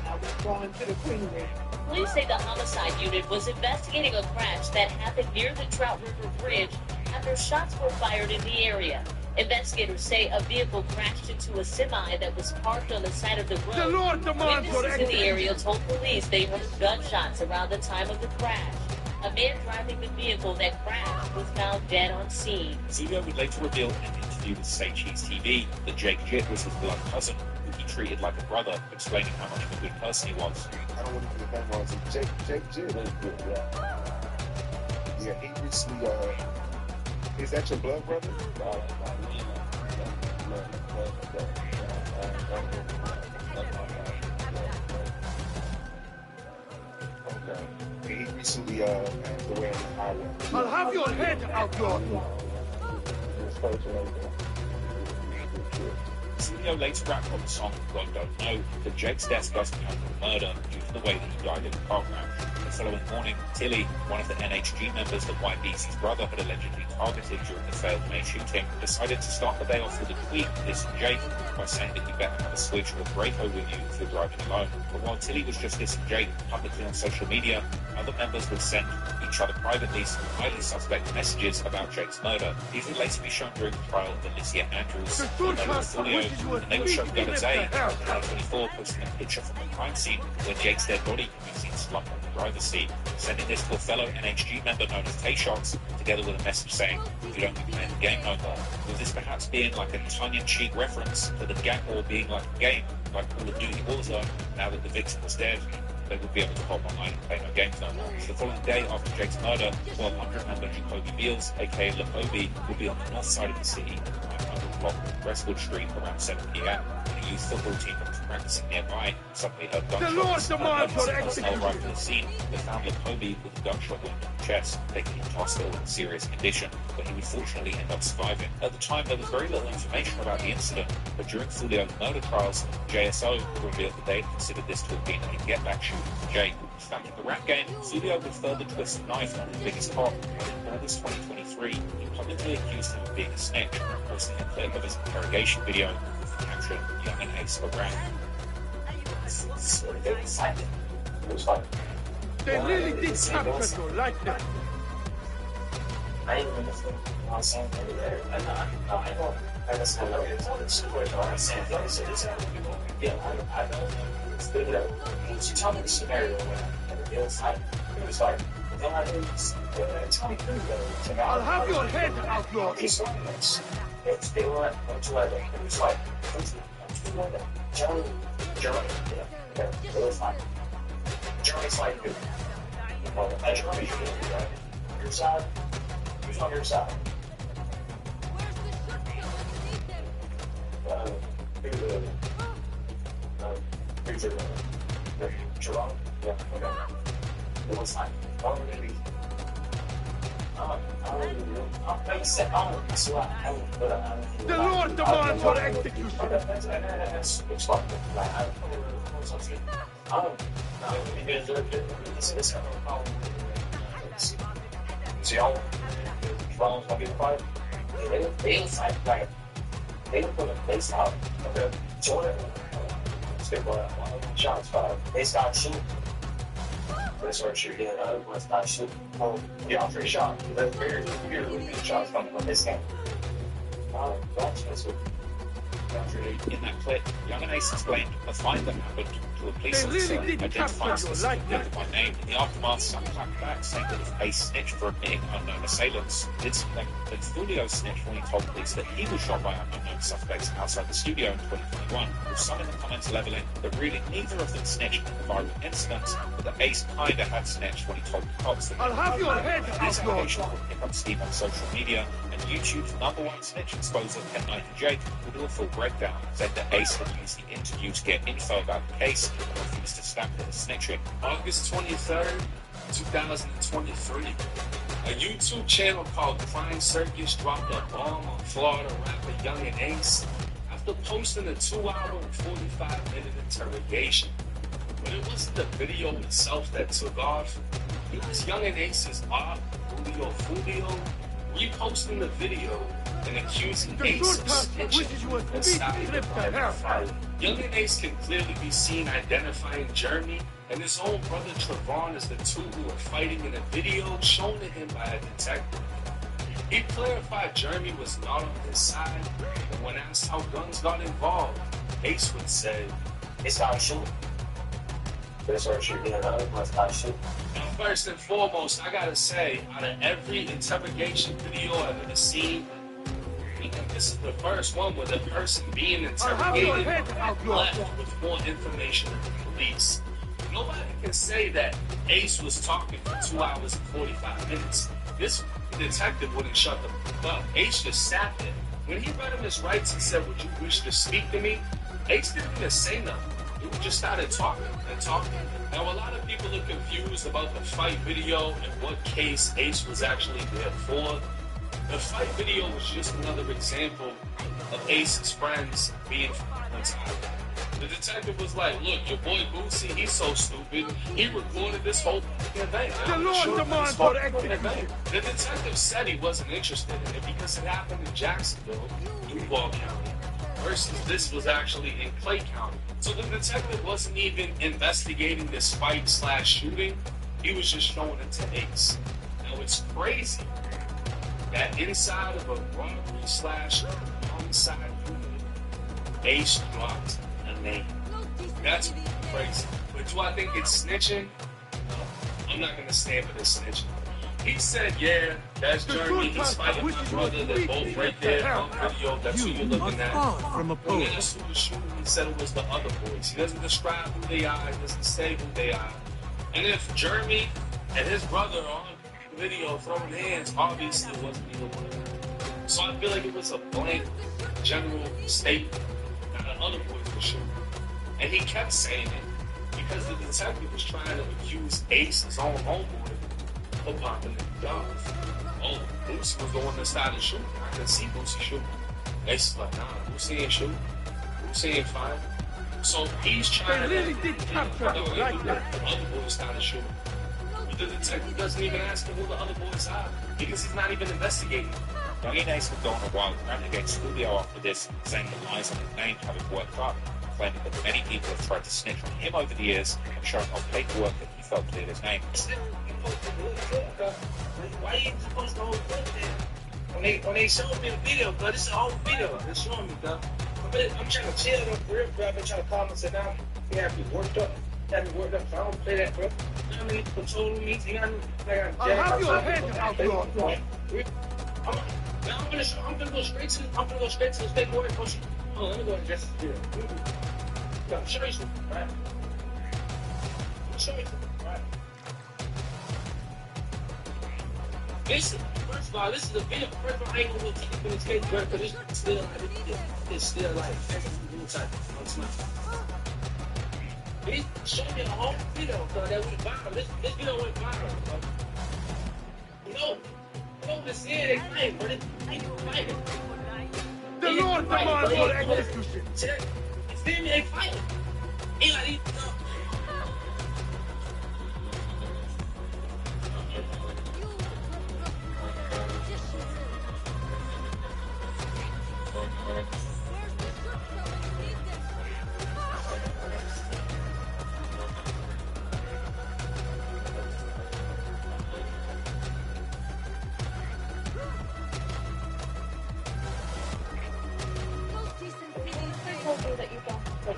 I was going to the Queenway. Police say the homicide unit was investigating a crash that happened near the Trout River Bridge after shots were fired in the area. Investigators say a vehicle crashed into a semi that was parked on the side of the road. The Lord demands your Witnesses in the area told police they heard gunshots around the time of the crash. A man driving the vehicle that crashed was found dead on scene. Zulia would later reveal in an interview interview with Say Cheese TV that Jake Jitt was his blood cousin, who he treated like a brother, explaining how much of a good person he was. I don't want to be a fan of Jake Jitt. Yeah, he recently, is that your blood brother? Okay. He recently passed away on the highway. I'll have your head, outlaw! Julio later rapped on the song God Don't Know that Jake's death doesn't come from murder due to the way that he died in the car crash. The following morning, Tilly, one of the NHG members that YBC's brother had allegedly targeted during the failed May shooting, decided to start the day off with a tweet dissing Jake by saying that you better have a Switch or a Draco with you if you're driving alone. But while Tilly was just dissing Jake publicly on social media, other members would send each other privately some highly suspect messages about Jake's murder. These would later be shown during the trial of Alicia Andrews, and they would show Gunner's A, 24, posting a picture from the crime scene where Jake's dead body could be seen slumped on the driver's seat, sending this to a fellow NHG member known as Tay-Shots, together with a message saying, "You don't be playing the game no more." With this perhaps being like a tongue-in-cheek reference to the gang war being like a game, like Call of Duty Warzone, now that the victim was dead, they would be able to hop online and play no games no more. The following day after Jake's murder, 1200 member Jacoby Beals, aka Lacoby, would be on the north side of the city, 900 block Westwood Street around 7 p.m. when a youth football team that was practicing nearby suddenly heard gunshots. Personnel arrived to the scene. They found Lacoby with a gunshot wound in the chest, taking him to hospital in serious condition, but he would fortunately end up surviving. At the time, there was very little information about the incident, but during Julio's murder trials, JSO revealed that they had considered this to have been a get-back shoot for Jake. Back in the rap game, Julio would further twist the knife on his biggest cop when in August 2023, he publicly accused him of being a snitch, posting a clip of his interrogation video with the caption, "Young and Ace for rap." They really did capture you like that. I didn't even know what I'm saying there. I know. I just know it's all the situation. I'm saying, yeah, I know. It's good that she told me the scenario when it was like, then I didn't tell me good. I'll have your head, outlaw! It's they were like, it was like, Johnny, yeah, it was like, Johnny's like, dude, Johnny, your side, who's on your side? Jerome? Yeah, okay. It was like, maybe. The Lord demands your execution. See how Toronto's gonna be the fight? They put a place out. Okay. Jordan. Shots fired. They stopped shooting. They started shooting. The other one stopped shooting. Oh, yeah, free shot. That's weird. Weird when these shots coming from this game. In that clip, Young and Ace explained the fight that happened to a police officer identifying specifically by name. In the aftermath, some clapped back, saying that if Ace snitched for admitting unknown assailants, did something that Julio snitched when he told police that he was shot by unknown suspects outside the studio in 2021, with some in the comments leveling that really neither of them snitched in the viral incidents, but that Ace kinda had snitched when he told the cops that I'll have your head, this allegation would pick up steam on social media, and YouTube's #1 snitch exposer, Ken Knight and Jake, will do a full breakdown, said that Ace had used the interview to get info about the case and refused to stamp it as snitching. August 23rd, 2023, a YouTube channel called Crime Circus dropped a bomb on Florida rapper Young and Ace after posting a 2-hour and 45-minute interrogation. But it wasn't the video itself that took off. It was Young and Ace's op, Julio, reposting the video and accusing Ace of snitching and stopping the fight. Young and Ace can clearly be seen identifying Jeremy and his own brother Trevon as the two who were fighting in a video shown to him by a detective. He clarified Jeremy was not on his side, and when asked how guns got involved, Ace would say, "They started shooting. They started shooting, and the other one started shooting." Now, first and foremost, I gotta say, out of every interrogation video I've ever seen, this is the first one where the person being interrogated left with more information than the police. Nobody can say that Ace was talking for 2 hours and 45 minutes. This detective wouldn't shut the fuck up. Ace just sat there. When he read him his rights and said, "Would you wish to speak to me?" Ace didn't even say nothing. He just started talking and talking. Now, a lot of people are confused about the fight video and what case Ace was actually there for. The fight video was just another example of Ace's friends being retarded. The detective was like, "Look, your boy Boosie, he's so stupid. He recorded this whole event." The Lord demands for execution. The detective said he wasn't interested in it because it happened in Jacksonville, Duval County, versus this was actually in Clay County. So the detective wasn't even investigating this fight/shooting. He was just showing it to Ace. Now, it's crazy that inside of a robbery/homicide unit, Ace dropped a name. That's crazy. But do I think it's snitching? No, I'm not going to stand for this snitching. He said, "Yeah, that's Jeremy. He's fighting my brother. They're both right there on video. That's who you're looking at." From a And then as soon as shooting, he said it was the other boys. He doesn't describe who they are. He doesn't say who they are. And if Jeremy and his brother are on video throwing hands, obviously it wasn't either one of them. So I feel like it was a blank general statement that the other boys were shooting. And he kept saying it because the detective was trying to accuse Ace, his own homeboy, of popping the off. Oh, Boosie was the one that started shooting. I could see Boosie shooting. Ace is like, "Nah, Boosie ain't shooting. Boosie ain't firing." So he's trying to... They really did capture him like that. The other boys started shooting. But the detective doesn't even ask him who the other boys are because he's not even investigating. Young and Ace have gone a while around against Studio after this, saying the lies on his name haven't worked out, claiming that many people have tried to snitch on him over the years and showing off paperwork that he felt cleared his name. Why you supposed to hold foot there? When they showed me the video, bro, this is the whole video. They're showing me, bro. I'm trying to chill though, for real, bro. I've been trying to calm and sit down. You have to be worked up. You have to be worked up, so I don't play that, bro. You know what I mean? Controlling me, you know what I mean? I'll have your head out, bro. I'm gonna go straight to the paperwork. Oh, let me go and dress this video. I'll show you something, right? I'll show you something, right? Listen, first of all, this is a video. First of all, I ain't gonna take it from this case, bro, because it's still like, He showed me a whole video, bro, that went viral. This video went viral, bro. This is they fight, but it ain't fighting. The Lord demands for execution. You feel me? They fighting. Ain't like these,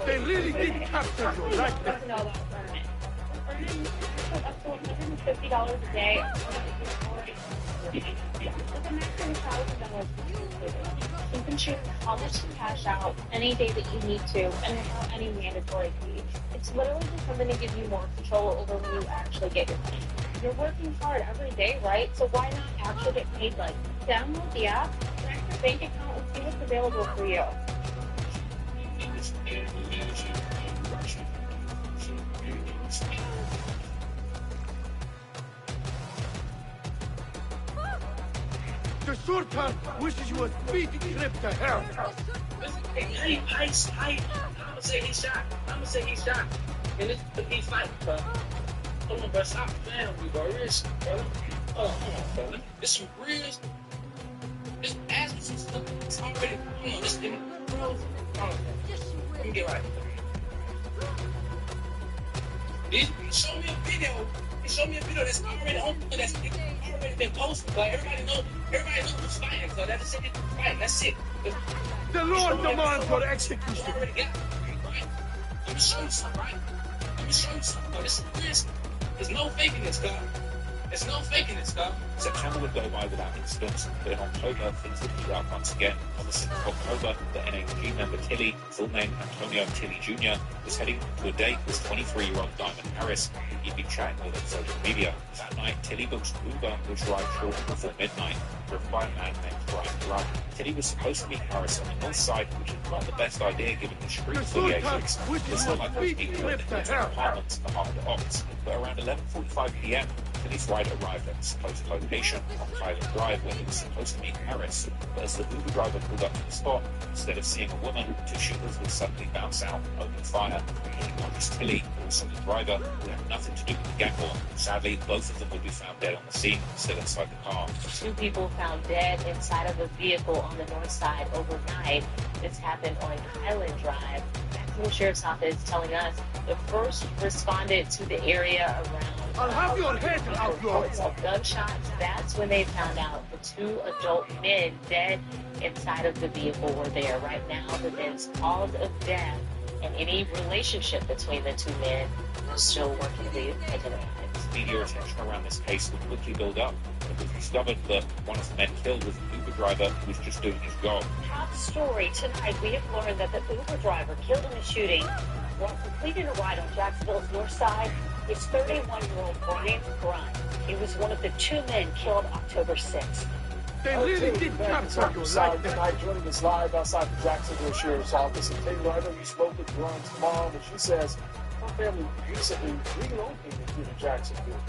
They really did capture you like that. $150 a day. With a maximum $1,000, you can choose how much to cash out any day that you need to, and without any mandatory fee. It's literally just something to give you more control over when you actually get your money. You're working hard every day, right? So why not actually get paid? Like, download the app, connect your bank account, and see what's available for you. The Sultan wishes you a speedy trip to hell. Hey, Ice, I'm gonna say he shot. And he fighting, bro. Come on, bro, stop playing with me, bro. Real shit, bro. Hold on, bro. This some real. This ass was some stuff. It's already. Hold on, this thing, bro. Hold on, let me get right. Show me a video. Show me a video that's already on. That's already been posted. Like everybody knows who's fighting. So that's it. Fighting. That's it. The Lord demands for execution. Already got it, right? Let me show you something, right? Let me show you something. This is real. There's no faking this, God. There's no faking this stuff. September would go by without incidents, but in October, things would heat up once again. On the 6th of October, the NAG member Tilly, full name Antonio Tilly Jr., was heading to a date with 23-year-old Diamond Harris, who he'd been chatting with on social media. That night, Tilly booked Uber, which arrived shortly before midnight, driven by a man named Brian Grubb. Tilly was supposed to meet Harris on the north side, which is not the best idea given the street affiliations. It's not like those people in the apartments are part of the ops. But around 11:45 p.m., Tilly's ride arrived at the supposed location on Highland Drive where he was supposed to meet Harris. But as the Uber driver pulled up to the spot, instead of seeing a woman, two shooters would suddenly bounce out and open fire, hitting not just Tilly, but also the driver, who had nothing to do with the gang war. Sadly, both of them would be found dead on the scene, still inside the car. Two people found dead inside of a vehicle on the north side overnight. This happened on Highland Drive. The Sheriff's Office telling us the first responded to the area around I'll have your head out, reports of gunshots. That's when they found out the two adult men dead inside of the vehicle were there. Right now, the men's cause of death and any relationship between the two men are still working to be identified. Media attention around this case would quickly build up. It was discovered that one of the men killed was an Uber driver who was just doing his job. Top story tonight, we have learned that the Uber driver killed in the shooting while completing a ride on Jacksonville's north side is 31-year-old Brian Grubb. He was one of the two men killed October 6th. They really did capture your life tonight. Joining us live outside the Jacksonville Sheriff's Office. And Taylor, I know you spoke with Grubb's mom, and she says her family recently relocated to Jacksonville.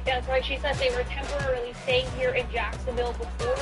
That's right. She said they were temporarily staying here in Jacksonville before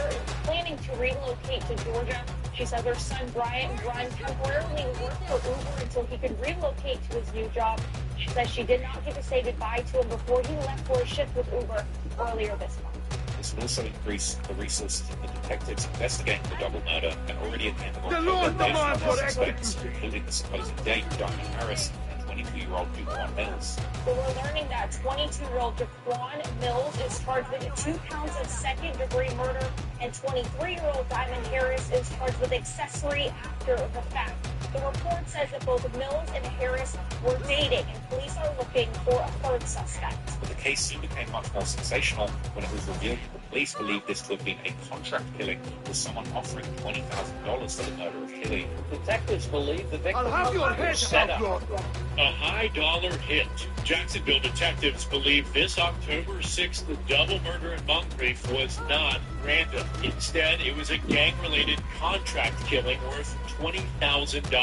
planning to relocate to Georgia. She said her son Brian temporarily worked for Uber until he could relocate to his new job. She said she did not get to say goodbye to him before he left for a shift with Uber earlier this month. This will also increase the resources of the detectives investigating the double murder, and already at the end of The October, Lord there's command more for suspects, execution. including the supposed date, Diamond Harris, and 22-year-old Jaquan Mills. So we're learning that 22-year-old Jaquan Mills is charged with 2 counts of second-degree murder, and 23-year-old Diamond Harris is charged with accessory after the fact. The report says that both Mills and Harris were dating, and police are looking for a third suspect. But the case soon became much more sensational when it was revealed that the police believed this to have been a contract killing, with someone offering $20,000 for the murder of Tilly. Detectives believe the victim I'll have your head was set out, up. Lord. A high-dollar hit. Jacksonville detectives believe this October 6th double murder in Moncrief was not random. Instead, it was a gang-related contract killing worth $20,000.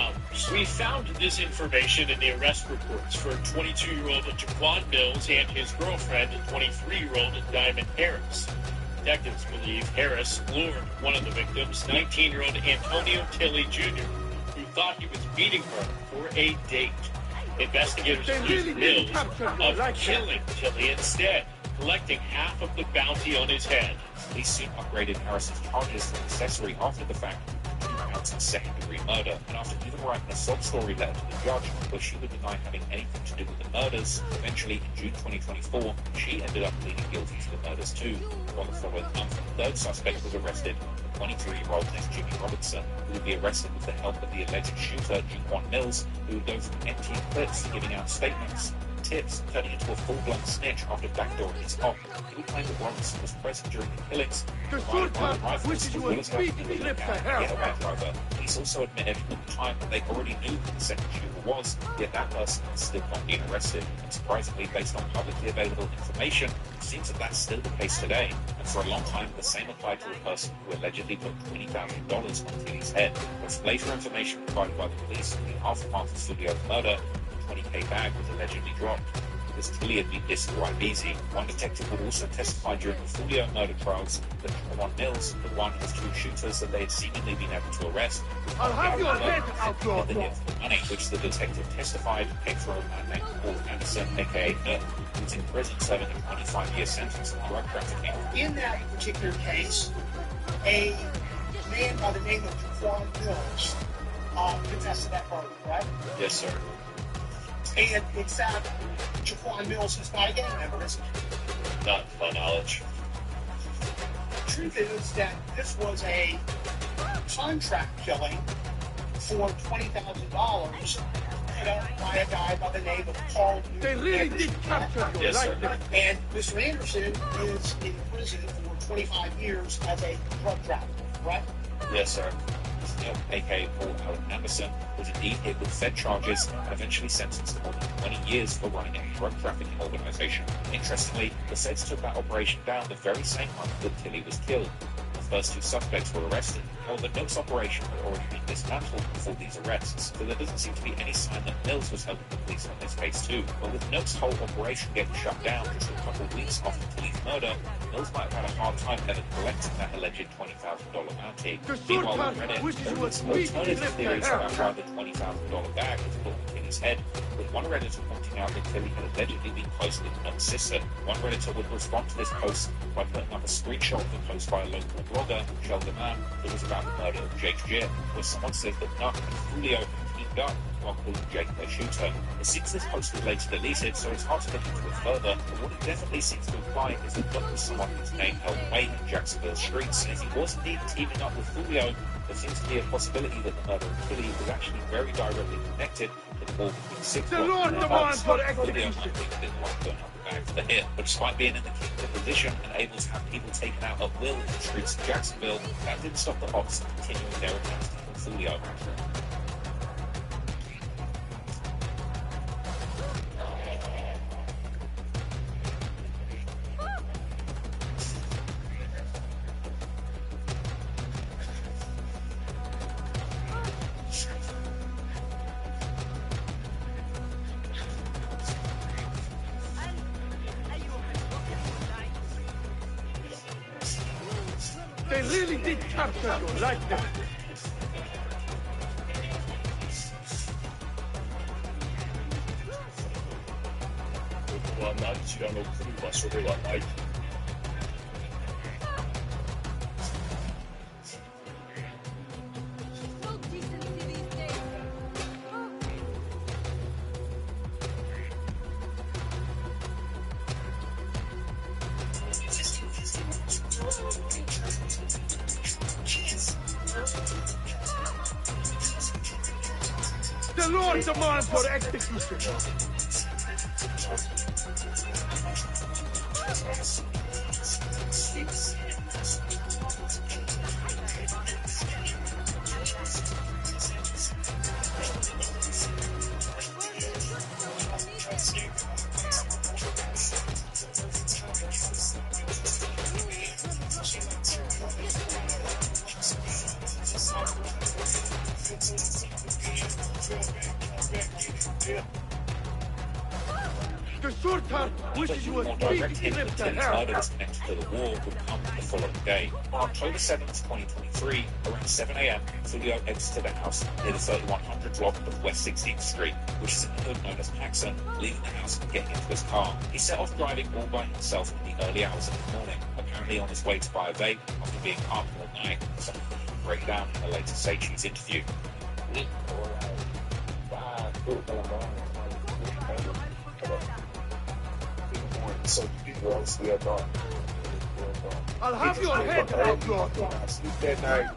We found this information in the arrest reports for 22-year-old Jaquan Mills and his girlfriend, 23-year-old Diamond Harris. Detectives believe Harris lured one of the victims, 19-year-old Antonio Tilly Jr., who thought he was meeting her for a date. Investigators accused Mills of killing Tilly instead, collecting half of the bounty on his head. Police soon upgraded Harris's charges to accessory after the fact to 2 counts of second-degree murder, and after even writing a sob story letter to the judge where she would deny having anything to do with the murders, eventually in June 2024, she ended up pleading guilty to the murders too. While the following month, a third suspect was arrested, the 23-year-old named Jimmy Robertson, who would be arrested with the help of the alleged shooter, Jaquan Mills, who would go from emptying clips to giving out statements, tips, turning into a full-blown snitch after backdooring his op. He would claim that Robertson was present during the killings, The provided good by man the rifles, wishes as you well would as having speak the and lift the getaway hell. driver. Police also admitted at the time that they already knew who the second shooter was, yet that person has still not been arrested. And surprisingly, based on publicly available information, it seems that that's still the case today. And for a long time, the same applied to the person who allegedly put $20,000 on Tilly's head. But later information provided by the police in the aftermath of Fulio's murder, the 20K bag was allegedly dropped. Because Tilly had been dissed quite easy. One detective would also testify during the Fulio murder trials that Jaquan Mills, the one of 2 shooters that they had seemingly been able to arrest, was I'll have your head out, Lord. the hit for the money, which the detective testified came from a man named Paul Anderson, aka Nut, who was in prison serving a 25-year sentence for drug trafficking. In that particular case, a man by the name of Jaquan Mills confessed to that murder, right? Yes, sir. And in fact, Jaquan Mills is not a gang member, is he? Not to my knowledge. The truth is that this was a contract killing for $20,000, Florida by a guy by the name of Paul. They really did capture your likeness. And Mr. Anderson is in prison for 25 years as a drug trafficker, right? Yes, sir. Neil, a.k.a. Paul Allen Anderson, was indeed hit with Fed charges and eventually sentenced to more than 20 years for running a drug trafficking organization. Interestingly, the Feds took that operation down the very same month that Tilly was killed. The first two suspects were arrested. However, Mills' operation had already been dismantled before these arrests, so there doesn't seem to be any sign that Mills was helping the police on this case too. But with Mills' whole operation getting shut down just a couple of weeks after Tilly's murder, Mills might have had a hard time ever collecting that alleged $20,000 bounty. Meanwhile, on Reddit, there were some alternative theories about why the $20,000 bag was put on Tilly's head, with one Redditor pointing out that Tilly had allegedly been close with Mills' sister. One Redditor would respond to this post by putting up a screenshot of the post by a local blogger, Sheldon Mann, that was about the murder of Jake Jett, where someone says that Nuck and Julio teamed up while calling Jake their shooter. It seems this post was later deleted, so it's hard to look into it further, but what it definitely seems to imply is that Nuck was someone whose name held weight in Jacksonville streets, and if he was indeed teaming up with Julio, there seems to be a possibility that the murder of Tilly was actually very directly connected to the war between six The Lord demands for execution. For the hit, but despite being in the kingdom position and able to have people taken out at will in the streets of Jacksonville, that didn't stop the Ops from continuing their attempts to kill Julio. They really did capture your likeness. The Lord demands your execution. The Sultan wishes you a speedy trip to hell. Was connected to the war would come the following day. On October 7th, 2023, around 7 a.m., Julio exited a house near the 3100 block of West 16th Street, which is in the hood known as Paxson, leaving the house and getting into his car. He set off driving all by himself in the early hours of the morning, apparently on his way to buy a vape after being parked all night, something he would break down in a later Sage interview. So people else we are gone. I'll have your head, outlaw. Sleep that night.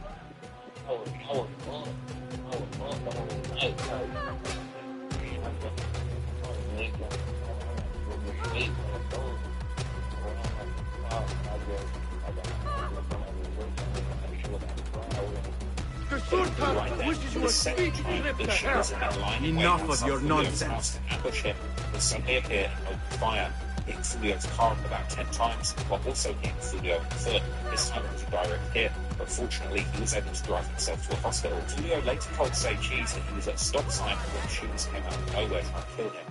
The Sultan wishes you a speedy trip to hell. Enough of your nonsense. Ambush him, but suddenly appear and open fire, hitting Julio's car about 10 times, while also hitting Julio in the foot. This time it was a direct hit, but fortunately he was able to drive himself to a hospital. Julio later told Say Cheese that he was at a stop sign when the shooters came out of nowhere trying to kill him.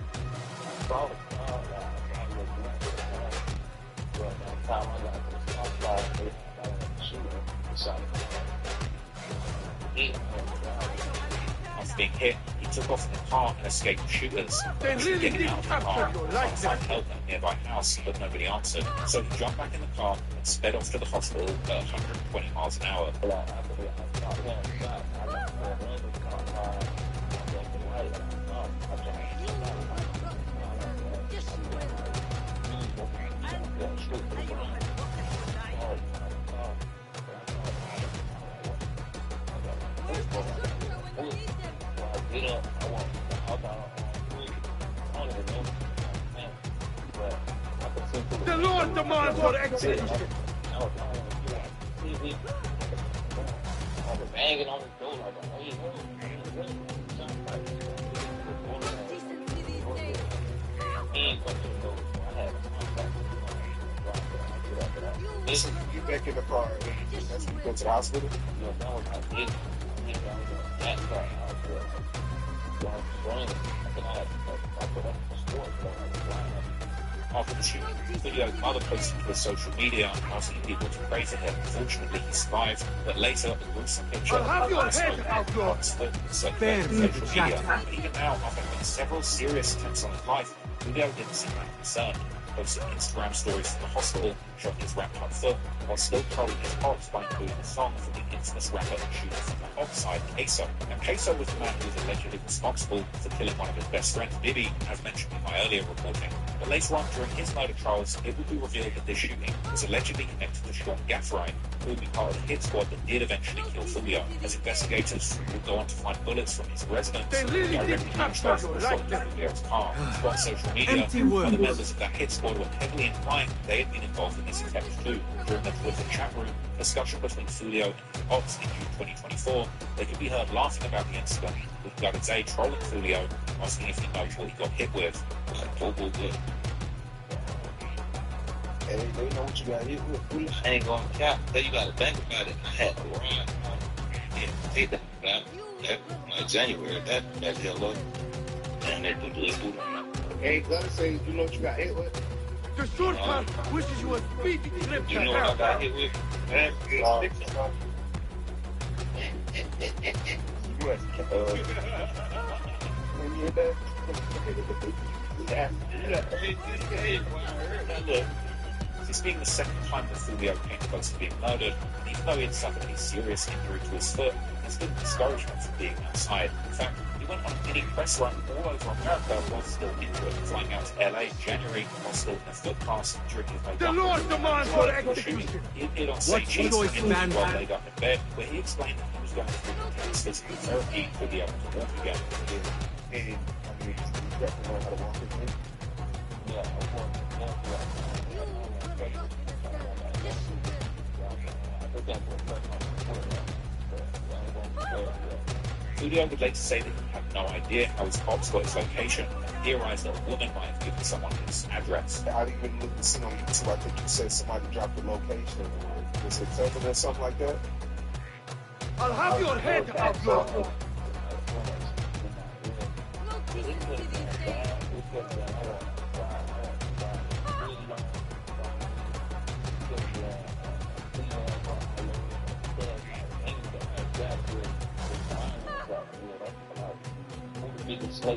After being hit, he took off in the car and escaped the shooters. They really did capture your likeness. Find help at a nearby house, but nobody answered. So he jumped back in the car and sped off to the hospital at 120 miles an hour. The Lord demands your execution. Banging on the door like Listen, you back in the car. That's when you go to the hospital? No, that was not it. That car. After the shooting, video mother posted to his social media asking people to pray for him. Fortunately, he survived, but later, a gruesome picture I'll have your head, outlaw! Even now, after having several serious attempts on his life, Julio didn't seem that concerned. Posting Instagram stories from the hospital, showing his wrapped up foot, while still trolling his pops by including a song from the infamous rapper and shooter from the Oxide, Queso. Now, Queso was the man who was allegedly responsible for killing one of his best friends, Bibi, as mentioned in my earlier reporting. But later on, during his murder trials, it would be revealed that this shooting was allegedly connected to Sean Gaffrey, who would be part of the hit squad that did eventually kill Julio. As investigators would go on to find bullets from his residence directly matched those from the shot in Julio's car. On social media, other members of that hit squad were heavily implying they had been involved in this attempt too. During the Twitter chat room discussion between Julio and his ops in June 2024, they could be heard laughing about the incident, with Garadze trolling Julio, asking if he knows what he got hit with. Hey, they know what you got hit with. I ain't gonna cap. Then you gotta think about it. I had a ride. Take that back. January. That hell up. And they put this food on my. Hey, gotta say, you know what you got hit with? The short part wishes you a speedy trip to You know what I got hit with? This being the second time that Julio came close to being murdered, and even though he had suffered a serious injury to his foot, there's been discouragement from being outside. In fact, he went on a mini press run all over America while still injured, flying out to LA in January while still in a foot cast during his The Lord demands your execution. He appeared on stage while laid up in bed, where he explained that he was going through intense physical therapy to be able to walk again. And, I mean, you definitely know how to walk again. Yeah, Julio would later say that he had no idea how his cops got his location and theorized that a woman might have given someone his address. I didn't even look to see on YouTube. I think you said somebody dropped the location. Was it something or something like that? I'll have your head, outlaw!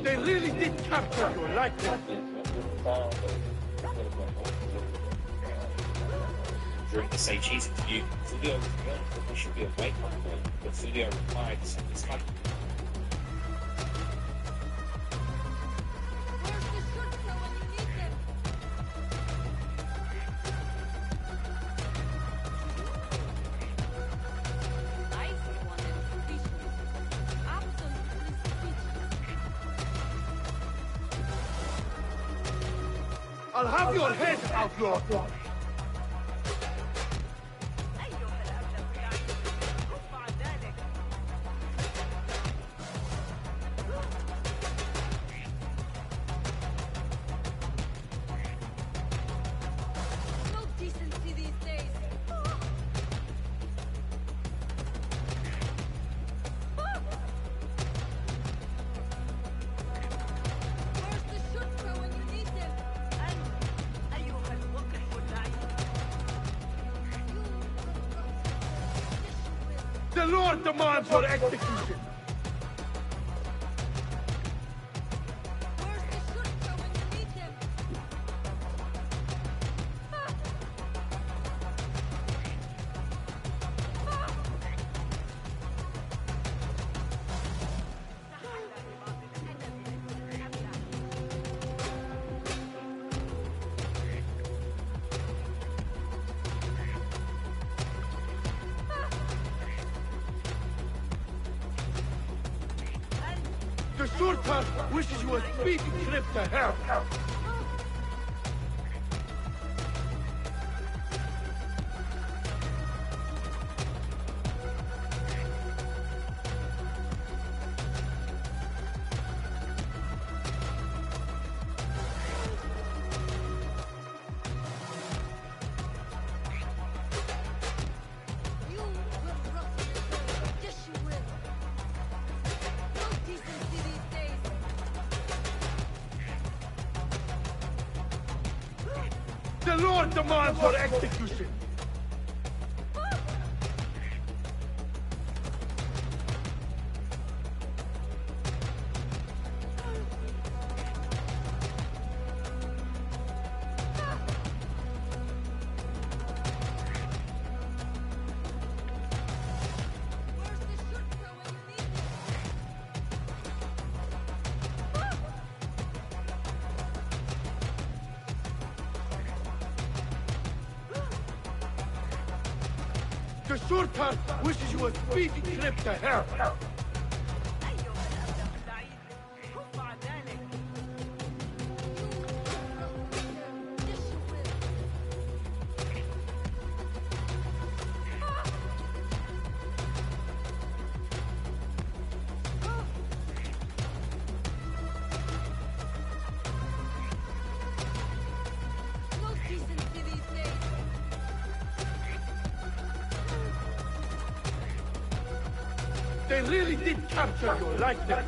They really did capture your likeness. During the Say Cheese interview, Julio was warned that they should be awake on the call, but Julio replied to send his money. I'll have your head, outlaw! No decency these days. Where's the shooter when you need them? The Lord demands your execution. The Sultan wishes you a speedy trip to hell. The Lord demands your execution. The Sultan wishes you a speedy trip to hell. They really did capture your likeness.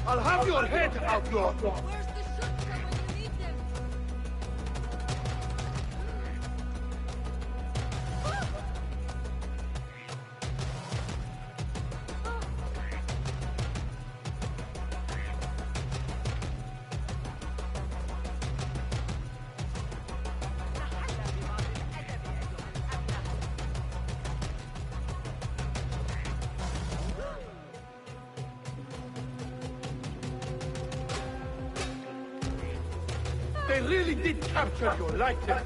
I'll have your head out your... They really did capture your likeness.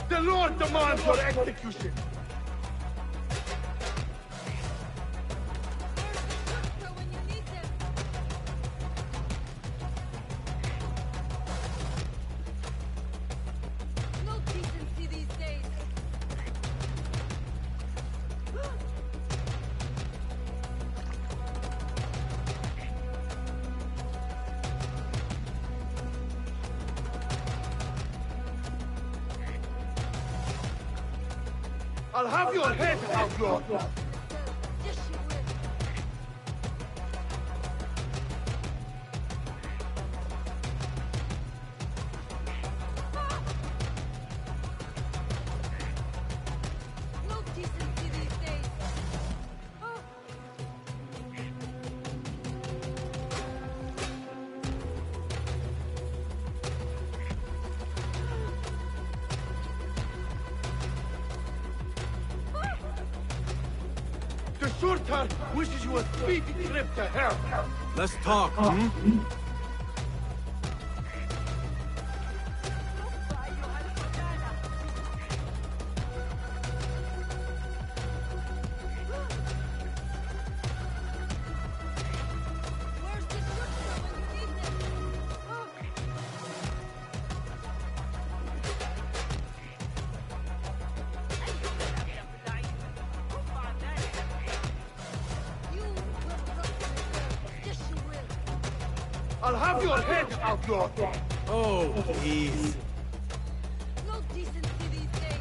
The Lord demands your execution. I'll have your head out your... The Sultan wishes you a speedy trip to hell. Let's talk, hmm? I'll have your head out your... Oh, please. No decency these days.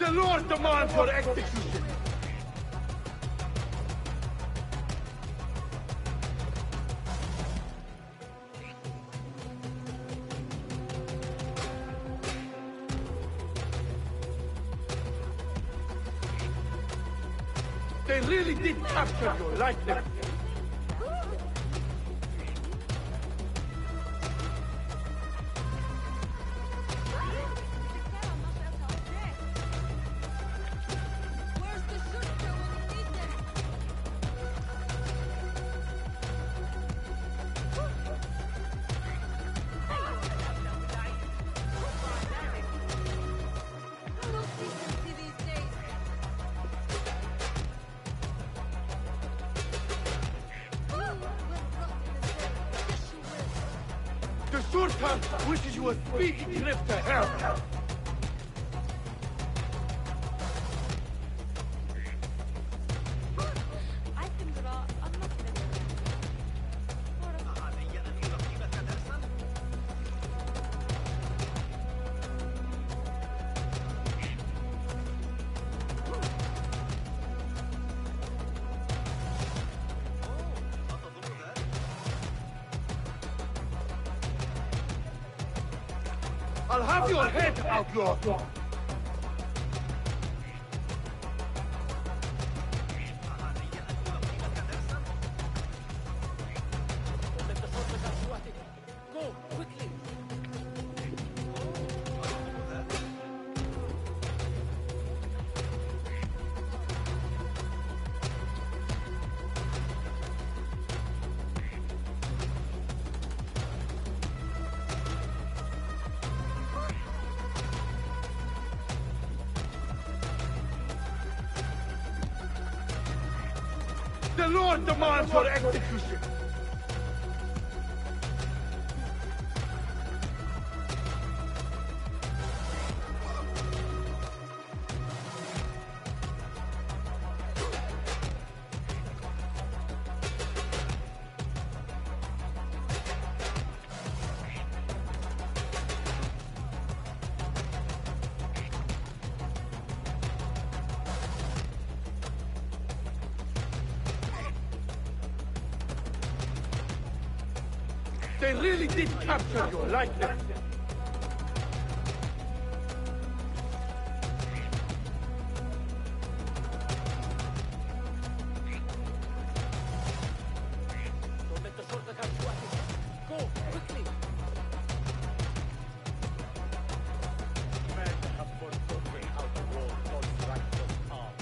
The Lord demands your execution. They really did capture your likeness. The Sultan wishes you a speedy trip to hell. I'll have your head, outlaw! Go, quickly! The Lord demands your execution. They really did capture your likeness. Don't let the soldier catch you at it. Go, quickly! Men have forgotten how to war God's righteous arm.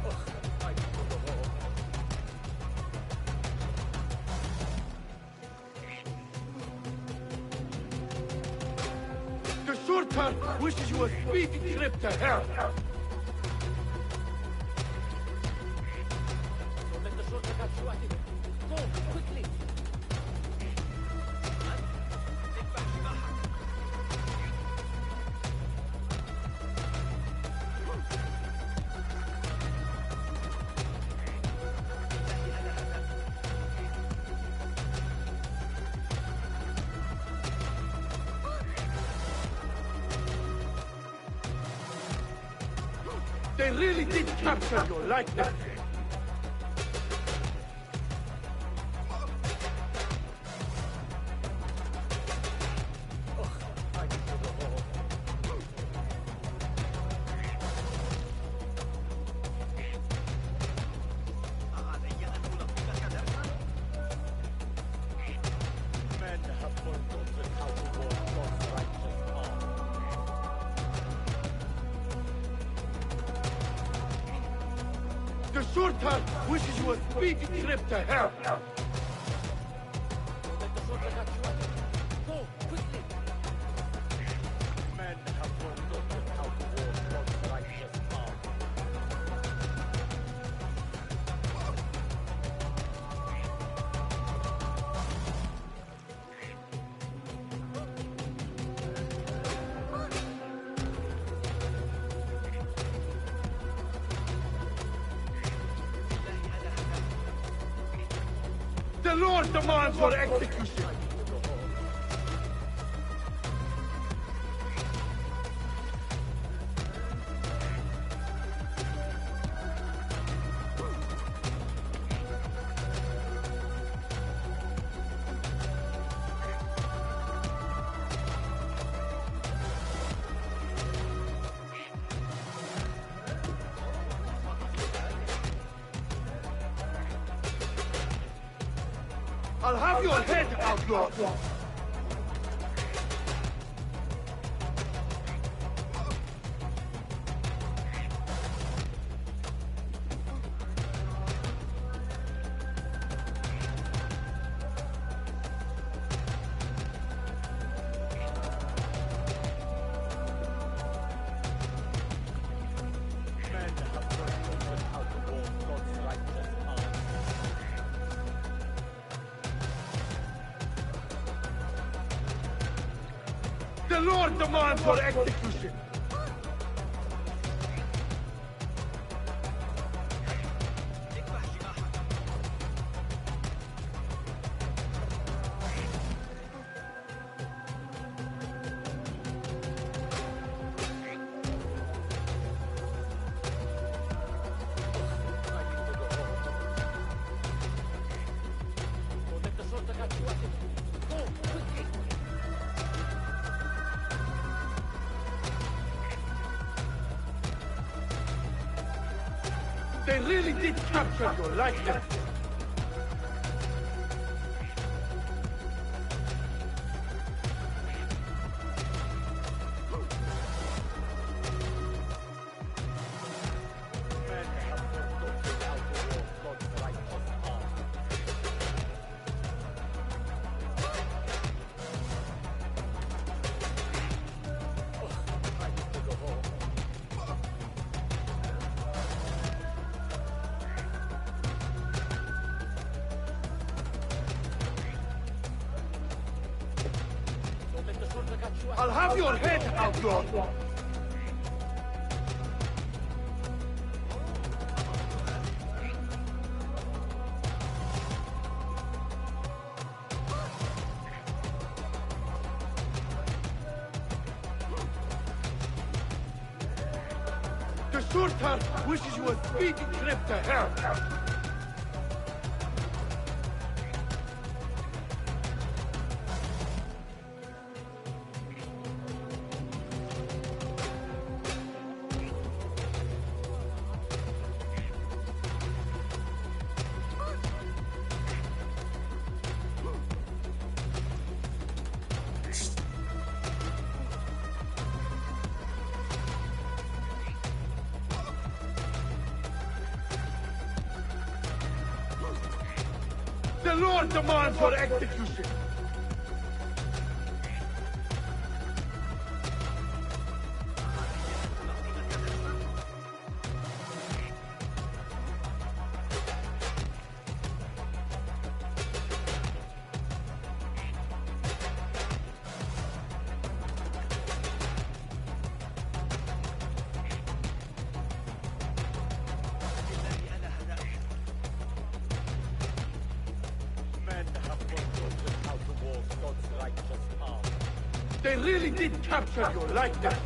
Ugh, I for the war. The Sultan wishes you a speedy trip to hell. Don't let the Sultan catch you at it. Go, quickly! They really did capture your likeness. Men have forgotten how to war God's righteous arm. The Sultan wishes you a speedy trip to hell. Let the Sultan catch you at it. Go, quickly! Men have forgotten how to war God's righteous arm. The Lord demands your execution. I'll have your head, outlaw! The Lord demands your execution! They really did capture your likeness! I'll have your head, outlaw! The Sultan wishes you a speedy trip to hell! The Lord demands your execution! They really did capture your likeness!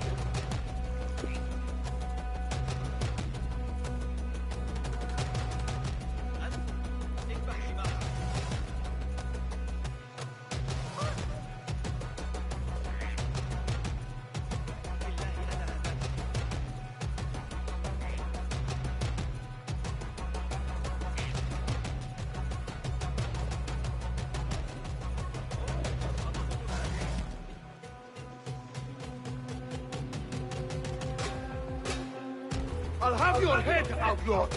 I'll have your head, outlaw!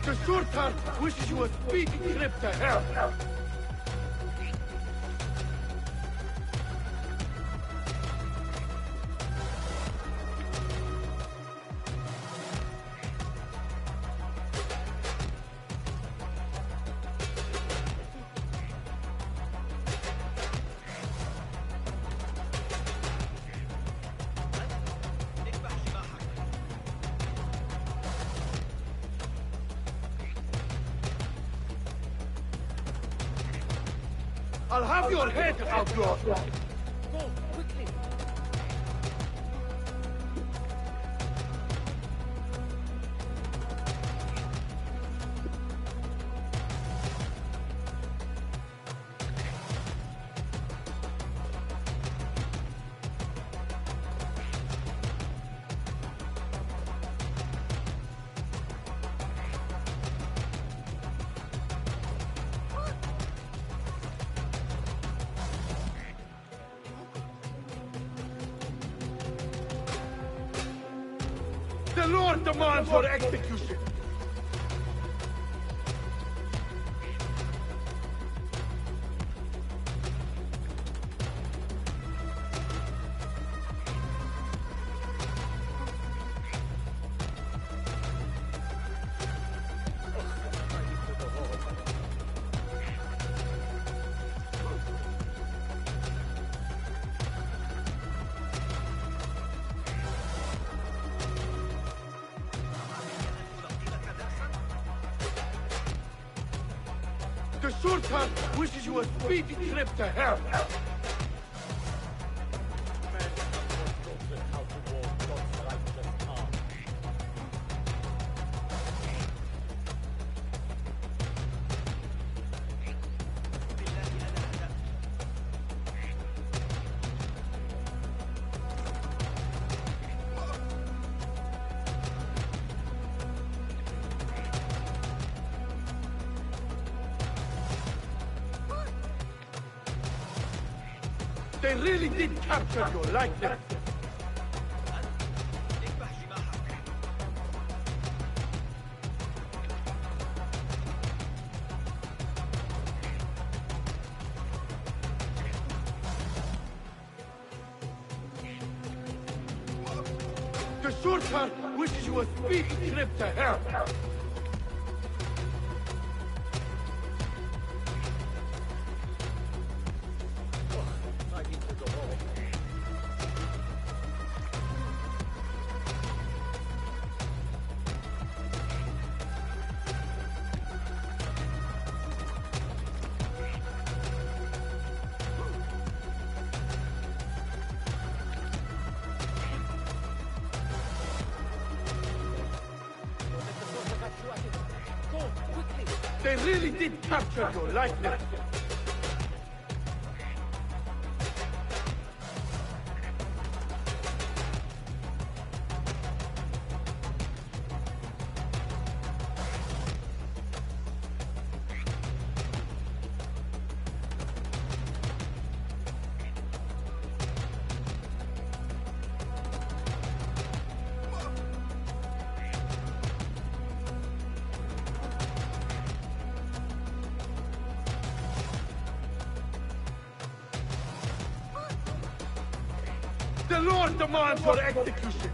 The Sultan wishes you a speedy trip to hell! I'll have your head, outlaw! Go, quickly! Lord demands your execution! The Sultan wishes you a speedy trip to hell. They really did capture your likeness. The Sultan wishes you a speedy trip to hell. They really did capture your likeness. The Lord demands your execution.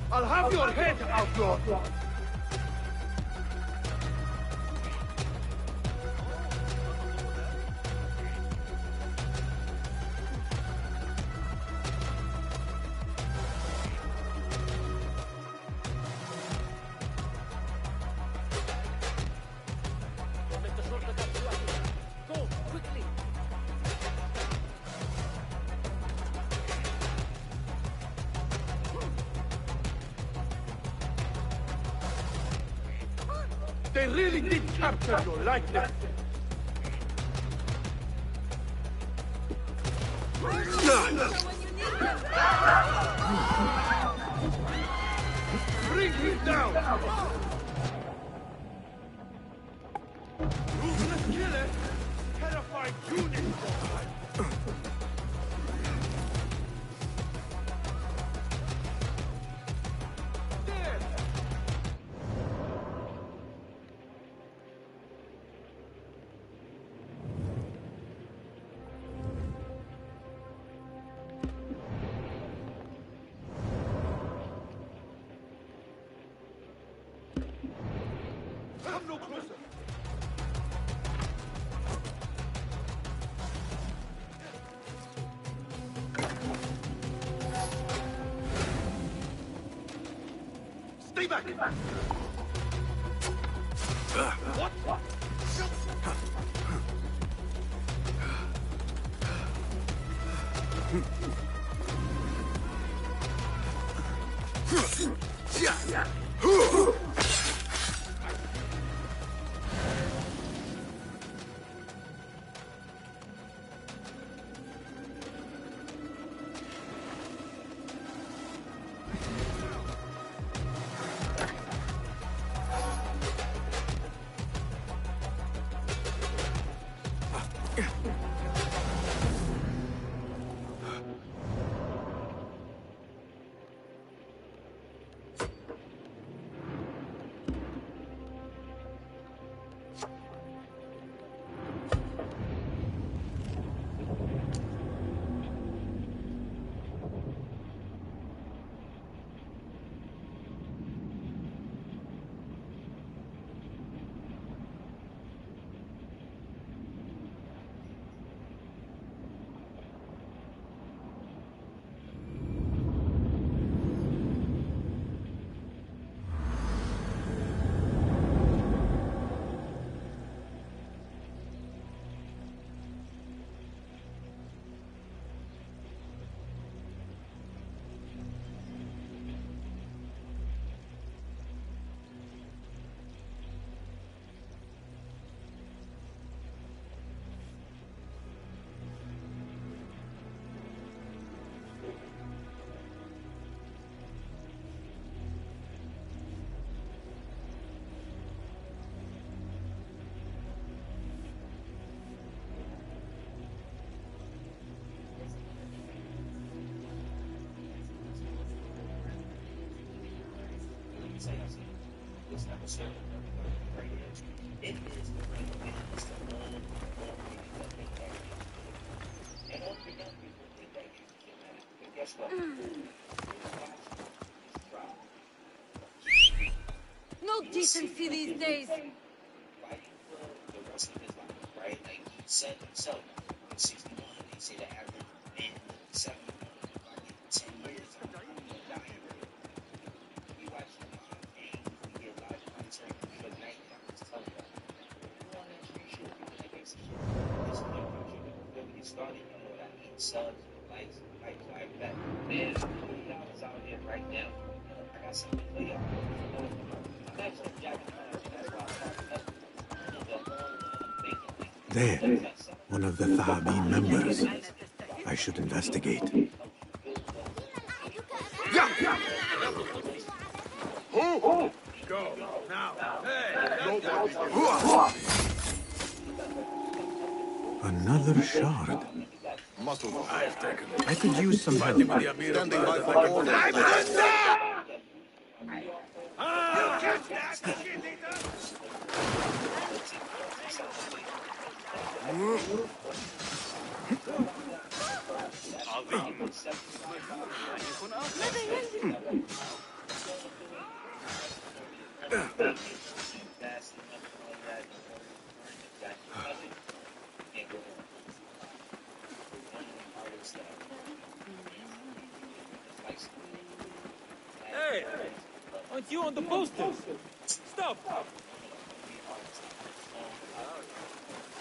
I'll have your head, outlaw! Go, quickly! They really did capture your likeness. Bring him down! Ruthless killer! Terrified unit! Come no closer! Stay back! What? It is the ring of it's the only thing that they actually do. And all the young people think that you can get that. But guess what? No decency these days. Fighting for the rest of his life, right? Like he said himself, in 61, they say the average man lived 70. If I get 10 years, I'm gonna die early. You watch the mom game, you get a lot of commentary from Suge Knight, and I'm just telling you, you want to treat shit, people that makes shit. This is what you do before we get started. You know that eat subs, likes like that. Man, $20 out here right now. I got something for y'all. I'm actually jacking There, one of the Thahabin members. I should investigate. Who? Go, now. Hey, Another shard. Muscle. I've taken it. I could use some help. Standing by for orders. You catch that, shit eater! Hey, aren't you on the posters? Stop!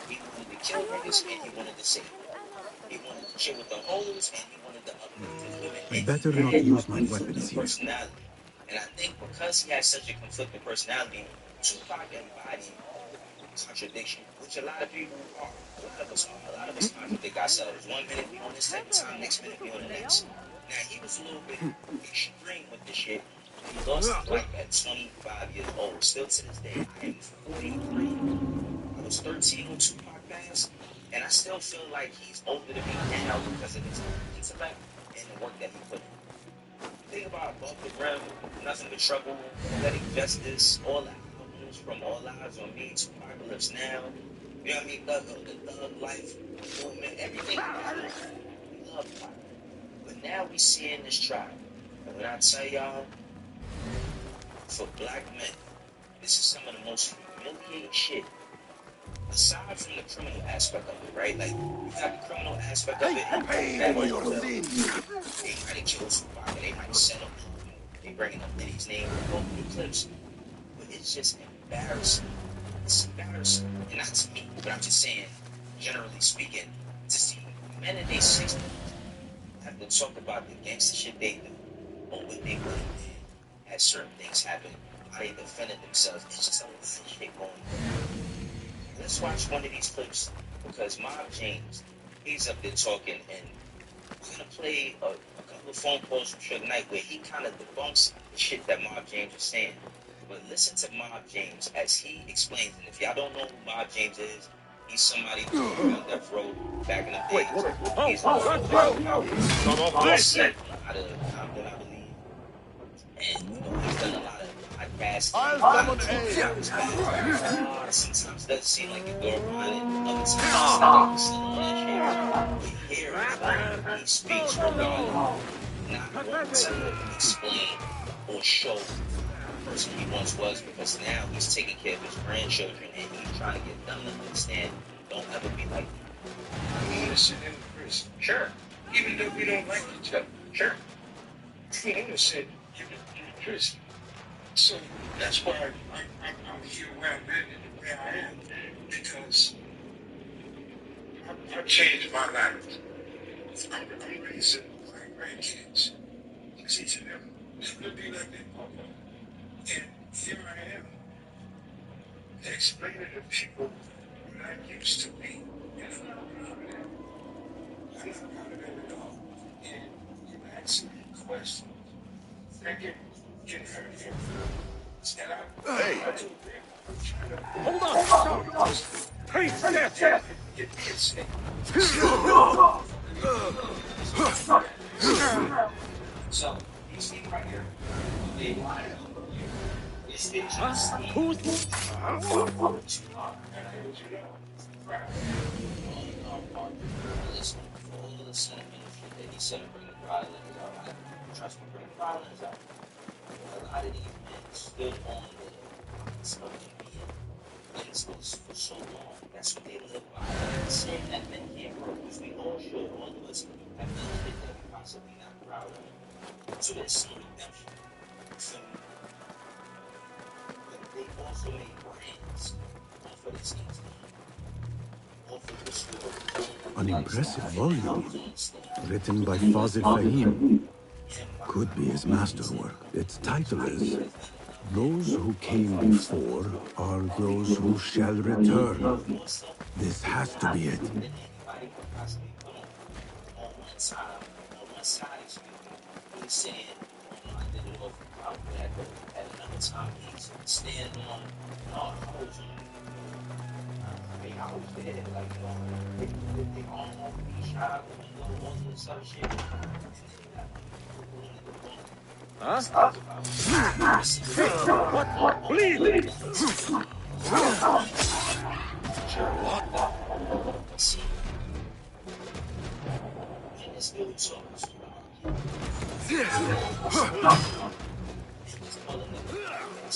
He wanted to kill niggas and he wanted to save them. He wanted to chill with the hoes and he wanted to uplift women. I better not use my weapons here. Personality. And I think because he has such a conflicting personality, Tupac embodied contradiction, which a lot of people are. A lot of us contradict ourselves. 1 minute we on this type of time, next minute we on the next. Now he was a little bit extreme with this shit. He lost his life at 25 years old. Still to this day, I am 43. I was 13 when Tupac passed, and I still feel like he's older than me now because of his intellect and the work that he put in. Think about above the rim, nothing but trouble, poetic justice, all that albums from All Eyes on Me, Tupac Lives Now. You know what I mean? The thug life movement, everything. We love Tupac. But now we see in this trial, and when I tell y'all, for black men, this is some of the most humiliating shit. Aside from the criminal aspect of it, right? Like, you got the criminal aspect of it. Pay for your sins. They might kill Tupac, they might set him up. They bringing up Diddy's name, go through the clips. But it's just embarrassing. It's embarrassing. And not to me, but I'm just saying, generally speaking, to see men in their 60s have to talk about the gangster shit they do, or what they would have did had certain things happen, how they defended themselves. It's just a lot of shit going on. Let's watch one of these clips, because Mob James, he's up there talking, and we're going to play a couple of phone calls from Suge Knight where he kind of debunks the shit that Mob James is saying. But listen to Mob James as he explains, and if y'all don't know who Mob James is, he's somebody who was on death row back in the days. He's on out of Compton, I believe. And, you know, he's done a lot of podcasts. Sometimes it doesn't seem like you're doing fine, and other times it's like you're still on that shit. But here, he speaks regarding not wanting to explain or show the person he once was, because now he's taking care of his grandchildren and he's trying to get them to understand, don't ever be like that. I'm innocent in prison. Sure. Even though we don't like each other. Sure. I'm innocent in prison. So that's why I'm here where I'm at and where I am, because I've changed my life. I'm raising my grandkids. I'm teaching them to be like their papa. And here I am, explaining to people what I used to be. And I'm not proud of that. I'm not proud of that at all. And you ask me questions, they get hurt here. Hey! Hold on! Hey, step! So, you see right here, they line up. Listen, for all of the sentiment and shit that he said, bring the violins out. Trust me, bring the violins out. A lot of these men stood on the stuff being gangsters for so long. That's what they live by. I'm saying that men can't work, which we all should. All of us have done shit that we possibly not proud of. So there's some redemption. But they also made brands off of this thing. An impressive volume, written by Fazil Fahim. Could be his masterwork. Its title is Those Who Came Before Are Those Who Shall Return. This has to be it. I was there, like, they almost be shot and some shit. Huh? What? Please!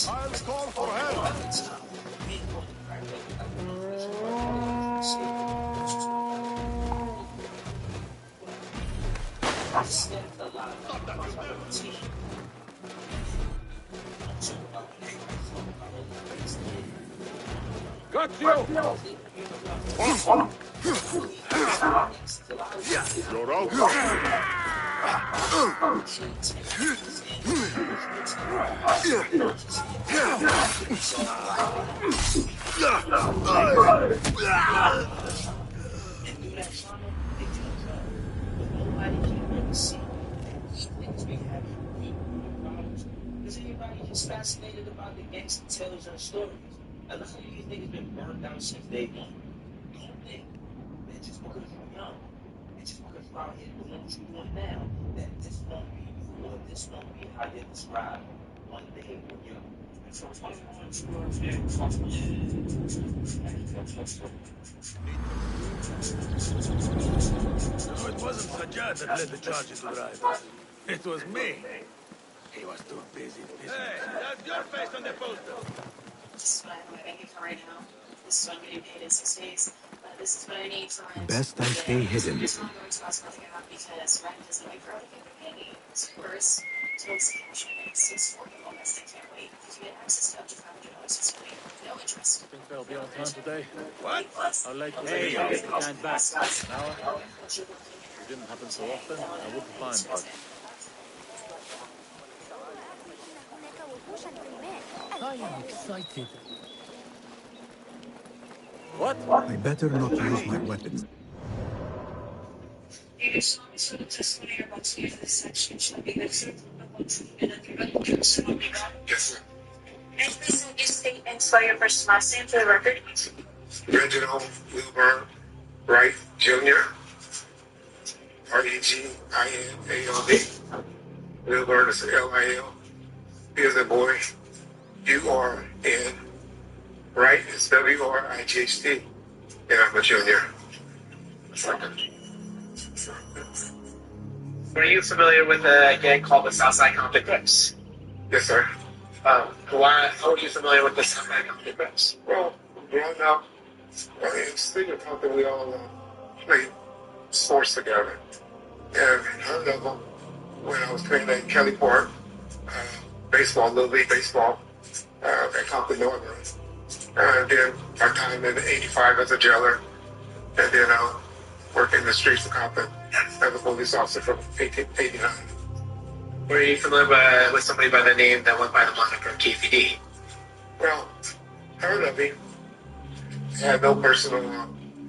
I'll call for help. Got you! You're out. Is anybody just fascinated about the gangster tales and stories? A lot of these niggas been burned out since day one. Don't think that just because you're young, and just because you're out here doing what you're doing now, that this won't be you or this won't be how you describe one day when you're. No, it wasn't Sajjad that led the charge into drivers. It was me. He was too busy. Hey, that's your face on the poster. This is what I'm living for right now. This is what I'm getting paid in 6 days. This is what I need for rent. Best I stay hidden. It's not going to cost nothing about because rent isn't wait for other people to pay me. So first, total subscription is $640 almost. I can't wait. You get access to up to $500 facility. No interest. Think they'll be on time today? What? How late was Hey, it? Stand back. An hour? If it didn't happen so often, I wouldn't mind, but... I am excited. What? I better not use my weapon. Yes, sir. And please your state and spell your first last name for the record. Reginald Wilbur Wright Jr. R-E-G-I-N-A-L-D. Wilbur is L-I-L. He is a boy. U-R-N. Wright is W-R-I-G-H-T. And I'm a junior. Were you familiar with a gang called the Southside Compton Crips? Yes, sir. How are you familiar with the Southside Compton Crips? Well, growing up, in Stephen Compton, we all played sports together. And heard of them when I was playing at Kelly Park, baseball, Little League baseball, at Compton Northern. And then my time in '85 as a jailer, and then worked in the streets of Compton as a police officer from 1989. Were you familiar with somebody by the name that went by the moniker KPD? Well, heard of him. I had no personal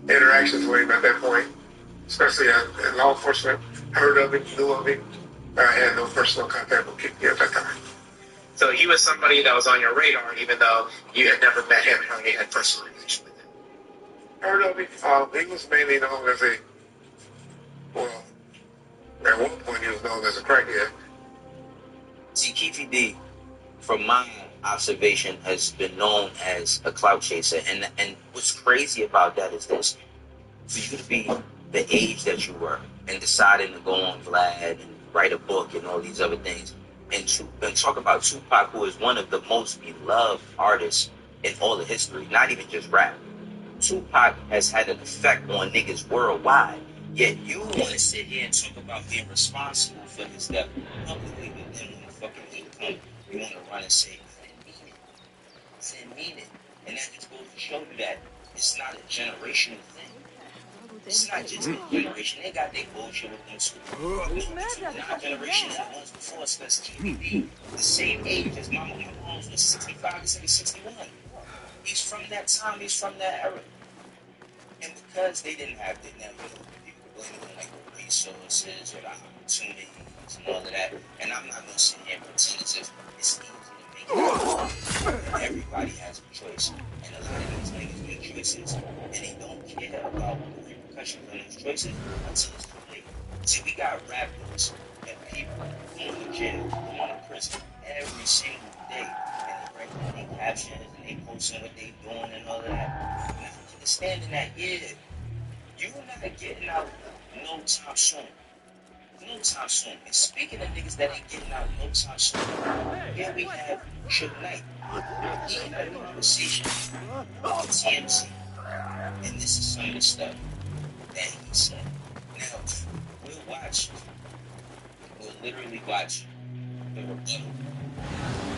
interactions with him at that point, especially in law enforcement. Heard of him, knew of him. I had no personal contact with KPD at that time. So he was somebody that was on your radar, even though you had never met him and only had personal relations with him. Heard of him. He was mainly known as at one point he was known as a crackhead. See, KPD, from my observation has been known as a clout chaser. And what's crazy about that is this: for you to be the age that you were and deciding to go on Vlad and write a book and all these other things, and talk about Tupac, who is one of the most beloved artists in all of history, not even just rap. Tupac has had an effect on niggas worldwide. Yet you want to sit here and talk about being responsible for his death publicly, but then when the fucking heat comes, you want to run and say, I didn't mean it. I didn't mean it. And that just goes to show you that it's not a generational thing. It's not just a generation. They got their bullshit with them too. Not a generation that was before us, because KBD, the same age as my mom's was 65 to 61. He's from that time. He's from that era. And because they didn't have the network, people were blaming them like the resources or the opportunities and all of that. And I'm not going to sit here and pretend as if it's easy to make it. Everybody has a choice. And a lot of these niggas make choices, and they don't care about the repercussions of those choices until it's too late. See, we got rappers and people going to jail, going to prison every single day. And they write their captions and they posting what they doing and all of that. And I'm understanding that, yeah, you're not getting out no time soon. No time soon. And speaking of niggas that ain't getting out no time soon, here we have Suge Knight. He had a conversation with TMZ. And this is some of the stuff that he said. Now, we'll literally watch the rebuttal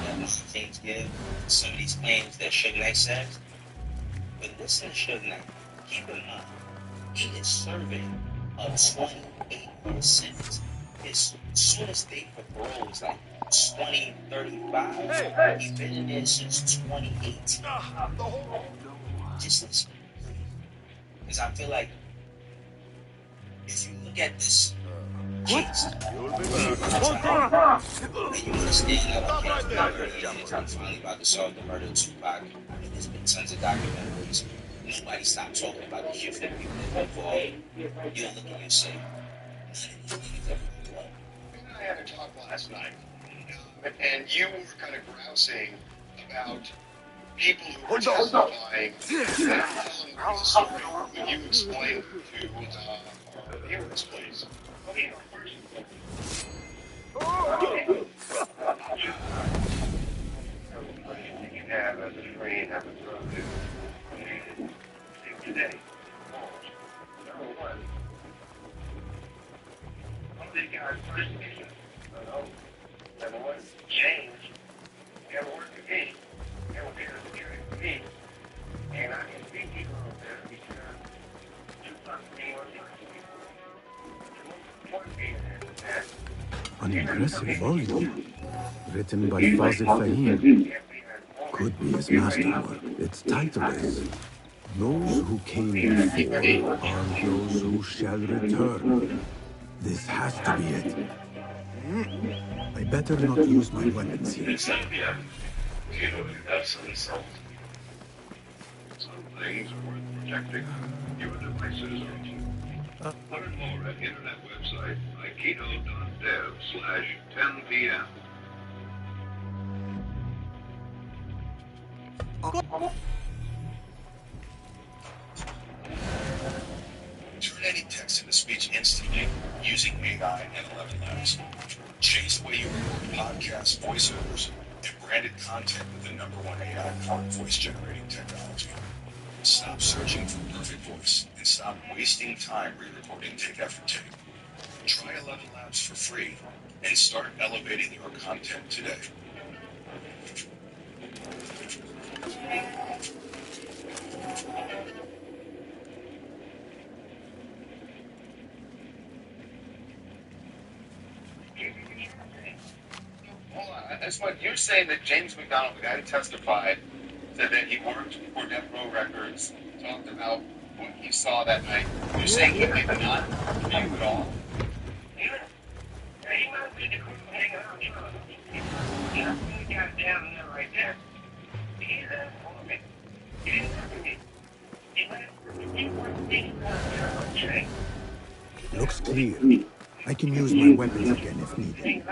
that Mr. Kings give to some of these claims that Suge Knight says. But listen to Suge Knight. Keep in mind, he is serving a 28-year sentence. His soonest date for parole is like 2035. He's been in there since 2018. Just listen. Because I feel like if you look at this case, and you understand that I'm finally about to solve the murder of Tupac, and there's been tons of documentaries. Nobody stopped talking about the shit that people that involved. You'll look and you'll say, I had a talk last night, and you were kind of grousing about people who were testifying and telling the story. Would you explain to our viewers, please? You have as a friend, have a brother, today. Number one, all these guys first mission. Number one, James, never worked with me, never did a security for me, and I can see people out there because Tupac being on An impressive volume, written by Fazil Fahim. Could be his masterwork. Its title is Those Who Came Before Are Those Who Shall Return. This has to be it. I better not use my weapons here. Some things are worth protecting. You and my citizens. Learn more at internet website aikido.dev/10pm. Turn any text into speech instantly using AI and 11 Labs. Change the way you record podcasts, voiceovers, and branded content with the #1 AI-powered voice-generating technology. Stop searching for perfect voice and stop wasting time re-recording take after take. Try 11 Labs for free and start elevating your content today. Hold on, that's what you're saying, that James McDonald, the guy who testified, said that he worked for Death Row Records, talked about what he saw that night. You're saying he did not view at all? Yeah, he must be the crew hanging out. He got it down there right there. He's a woman. He didn't look at me. He wasn't thinking about it. Looks clear. I can use my weapons again if needed.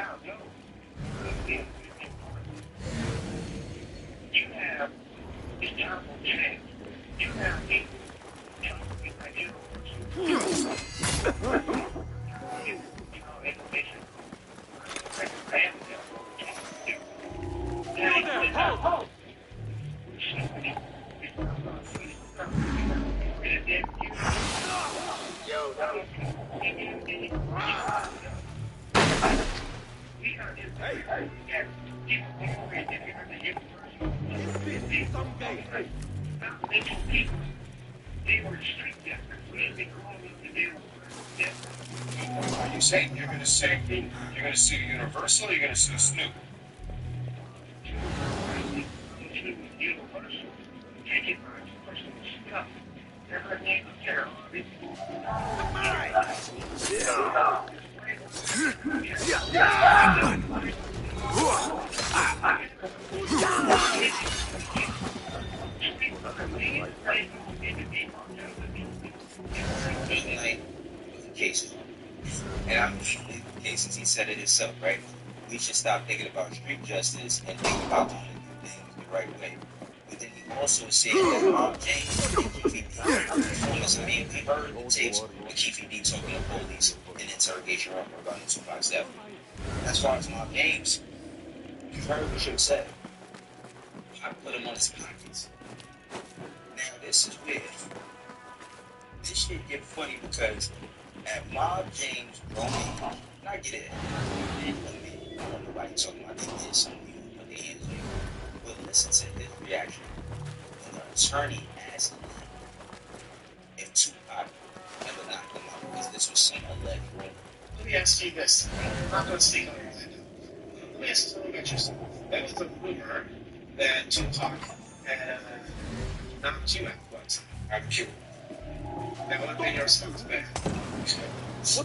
Are you saying you're gonna sue Universal or you're gonna sue Snoop? Cases. And I'm sure the cases, he said it himself, right? We should stop thinking about street justice and think about doing things the right way. But then he also said that Mom James and Keefe D, performance, I mean, we heard the tapes with Keefe D talking to police in interrogation room regarding Tupac's death. As far as Mom James, you heard what you said. I put him on his pockets. Now, this is weird. This shit get funny because at Mob James growing up, and I get it. I don't want nobody talking about they did something, but they hands on you. But listen to his reaction when the attorney asked him if Tupac ever knocked him out, because this was some alleged rumor. Let me ask you this. I'm not going to speak on it. Let me ask you something interesting. That was a rumor that Tupac had knocked you out once. I'm cute. That would have been your response to that. That's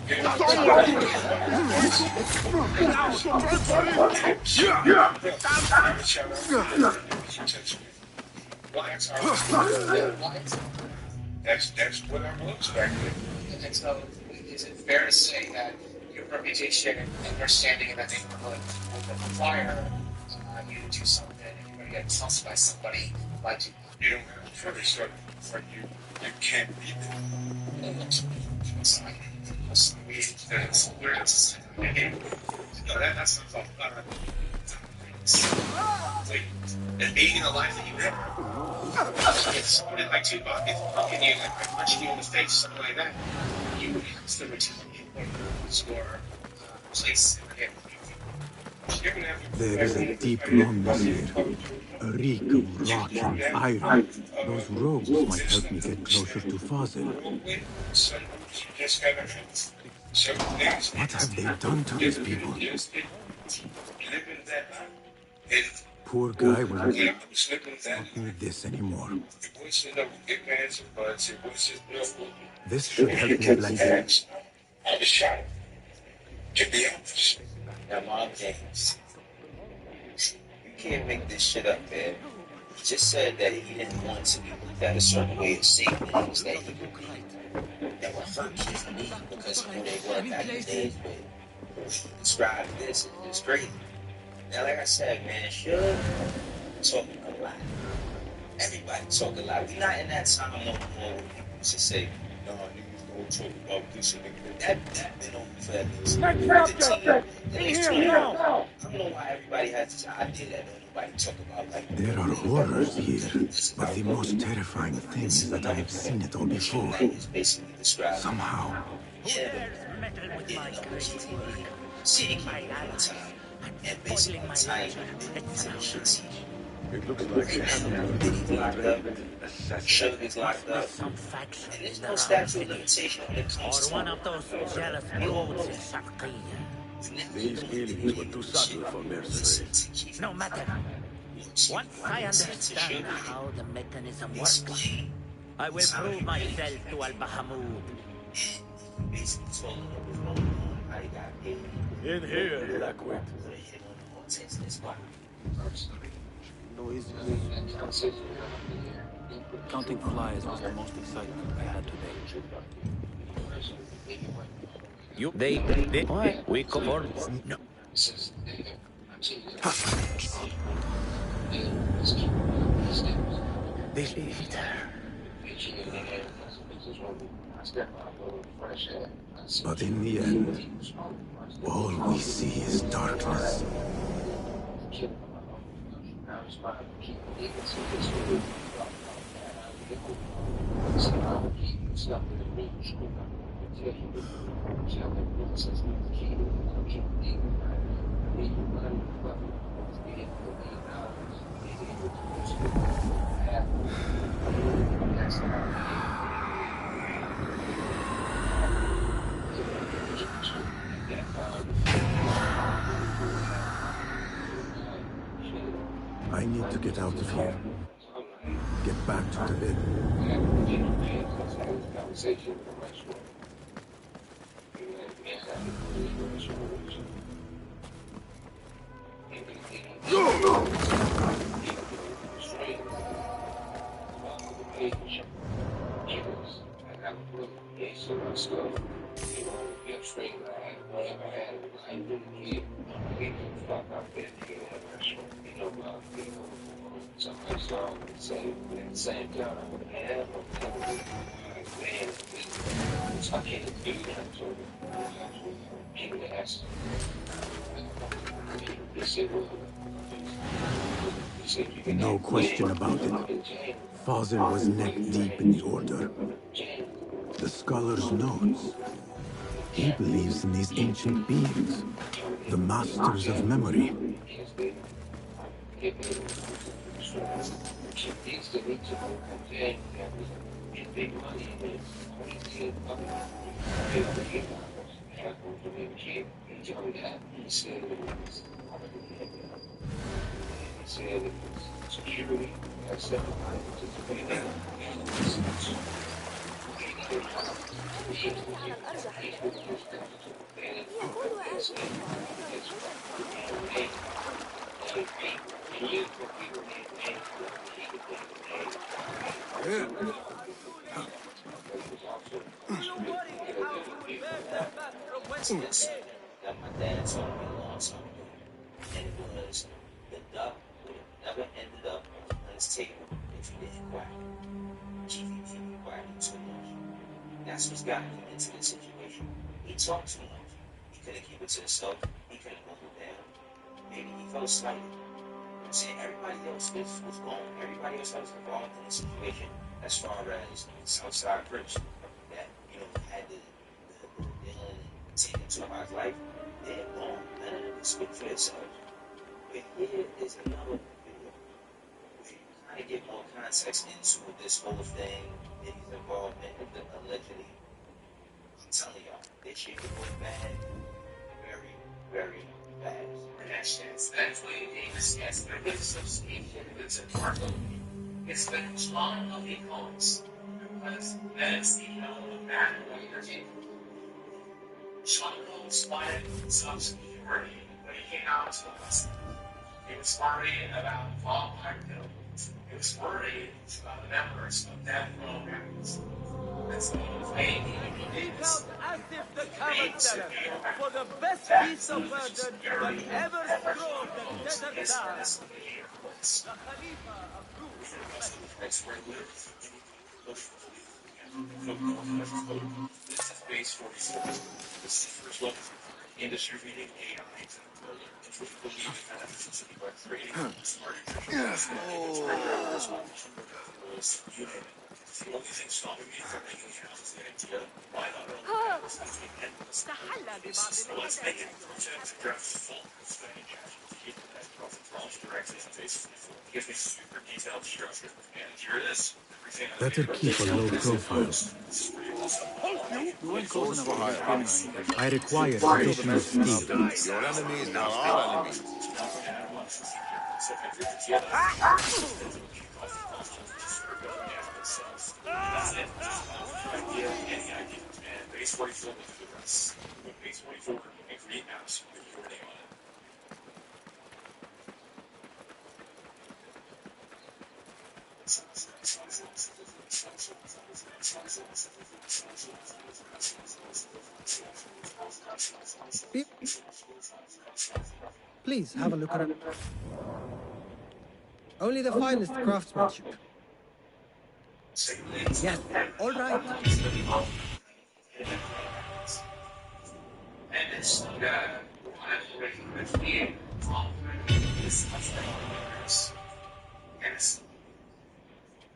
what I'm expecting. And so, is it fair to say that your reputation and your standing in that neighborhood would require you to do something if you're going to get tossed by somebody like you? You don't have to further start for you. You can't be there. That's not fun. Like, and being in the life that you live, if someone like Tupac is fucking you, like punching you in the face, something like that, you would have to retain your place in the game. There is a deep wrongness here. A reek of rock and iron. Those robes might help me get closer to Fazil. What have they done to these people? Poor guy will not need this anymore. This should help me blend in. Now, Mom James, you can't make this shit up, man. He just said that he didn't want to be looked at a certain way of saying things that he believed that would hurt his knee because of who they were back in the days. But he described this as just crazy. Now, like I said, man, Suge talking a lot. Everybody talking a lot. We're not in that time no more where people used to say, no, niggas don't talk about this and that been on for at least 15 years. I don't know why everybody has this idea that nobody talk about like There are horrors here, but the most terrifying thing is that I have seen it all before. Somehow. And basically time it looks like they have been locked up. Suge is locked up. And there's no statute of limitation when it comes to one of those jealous youths in Sharqiyya. These feelings were too subtle for mercenaries. No matter. Once I understand how the mechanism works, I will prove myself to Al-Bahamud. In here, Blackwood. Counting flies was the most excitement I had today. We covered. No. believed her. But in the end, all we see is darkness. I need to get out of here. Get back to the bin. No question about it. Fazil was neck deep in the Order. The scholar's notes. He believes in these ancient beings, the masters of memory. على الأرجح يقول آسف That my dad told me a long time ago, and it was the duck would have never ended up on Glenn's table if he didn't quack. GVP quacking too much. That's what's gotten him into this situation. He talked too much. He couldn't keep it to himself. He couldn't hold it down. Maybe he felt slighted. I'm saying everybody else was gone. Everybody else that was involved in the situation, as far as Southside Crips, that had the villain and taken somebody's life, they're gone. None of them can speak for themselves. But here is another video where you kind of get more context into this whole thing, Diddy's involvement, allegedly. I'm telling y'all, this shit could go bad, very, very bad. Connections that way yes, there is association with a part of it's the one of the codes because that's the of that energy. Sean Cole spotted substance when he came out to us. He was worried about vampire pills. He was worried about the members of that programs. And so He felt as if the Camarilla for the best piece of burden that ever strode the desert sand. The Khalifa approved. that's where it lives. This is base 44. This is the first level in distributing AI to the world. Which we believe that by creating smart programmers was unit. The only thing stopping me from making it out is the idea why not only was using endless so let's make it a project to grab full percentage to keep the net profit launch directly to base 44. Gives me super detailed structure. And here it is. Better keep a low profile. I require additional steel. Your enemies are our enemies. Base 44 will do the rest. Base 44 and create maps with your name on it. Please have a look around. Only the finest craftsmanship. Yes, all right.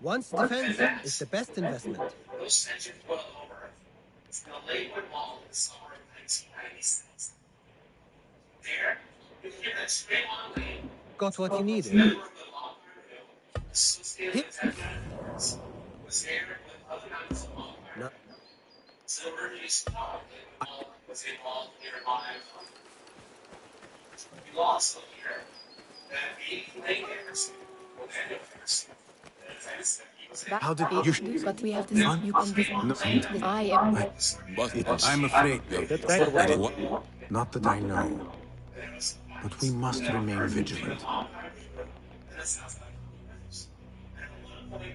One's defense is the best investment. Those tensions well over in the Lakewood Mall in the summer of 1996. There, you hear that straight on lane. Got what you needed. Member of the law firm associated Hip. with that universe was there with other members of the law firm. No. Silver East Lakewood Mall was involved nearby. We lost a year. That being Lake Anderson, or Anderson, the defense that he was in. How did you... But we have to see you can defend. No, I am. I'm afraid, though. That's right. Not that I know. But we must remain vigilant.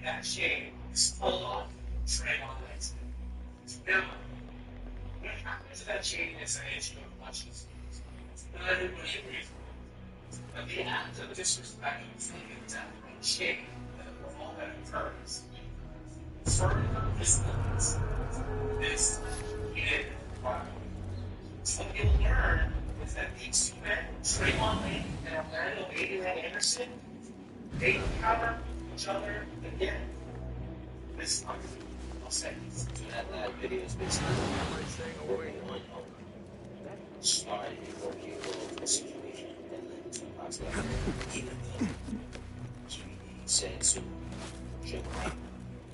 That shade is full of trade on legs. Now, what happens to that shade is an issue of questions. Not everybody agrees. But the act of disrespect is that shade of all that occurs. Further distance this needed product. So what you'll learn is that these two men, Trayvon Lee and Orlando Anderson, they encounter each other again. This time, I'll say. So that video is basically one started working over the situation and led to Tupac's death. Even though he said to Joe Grant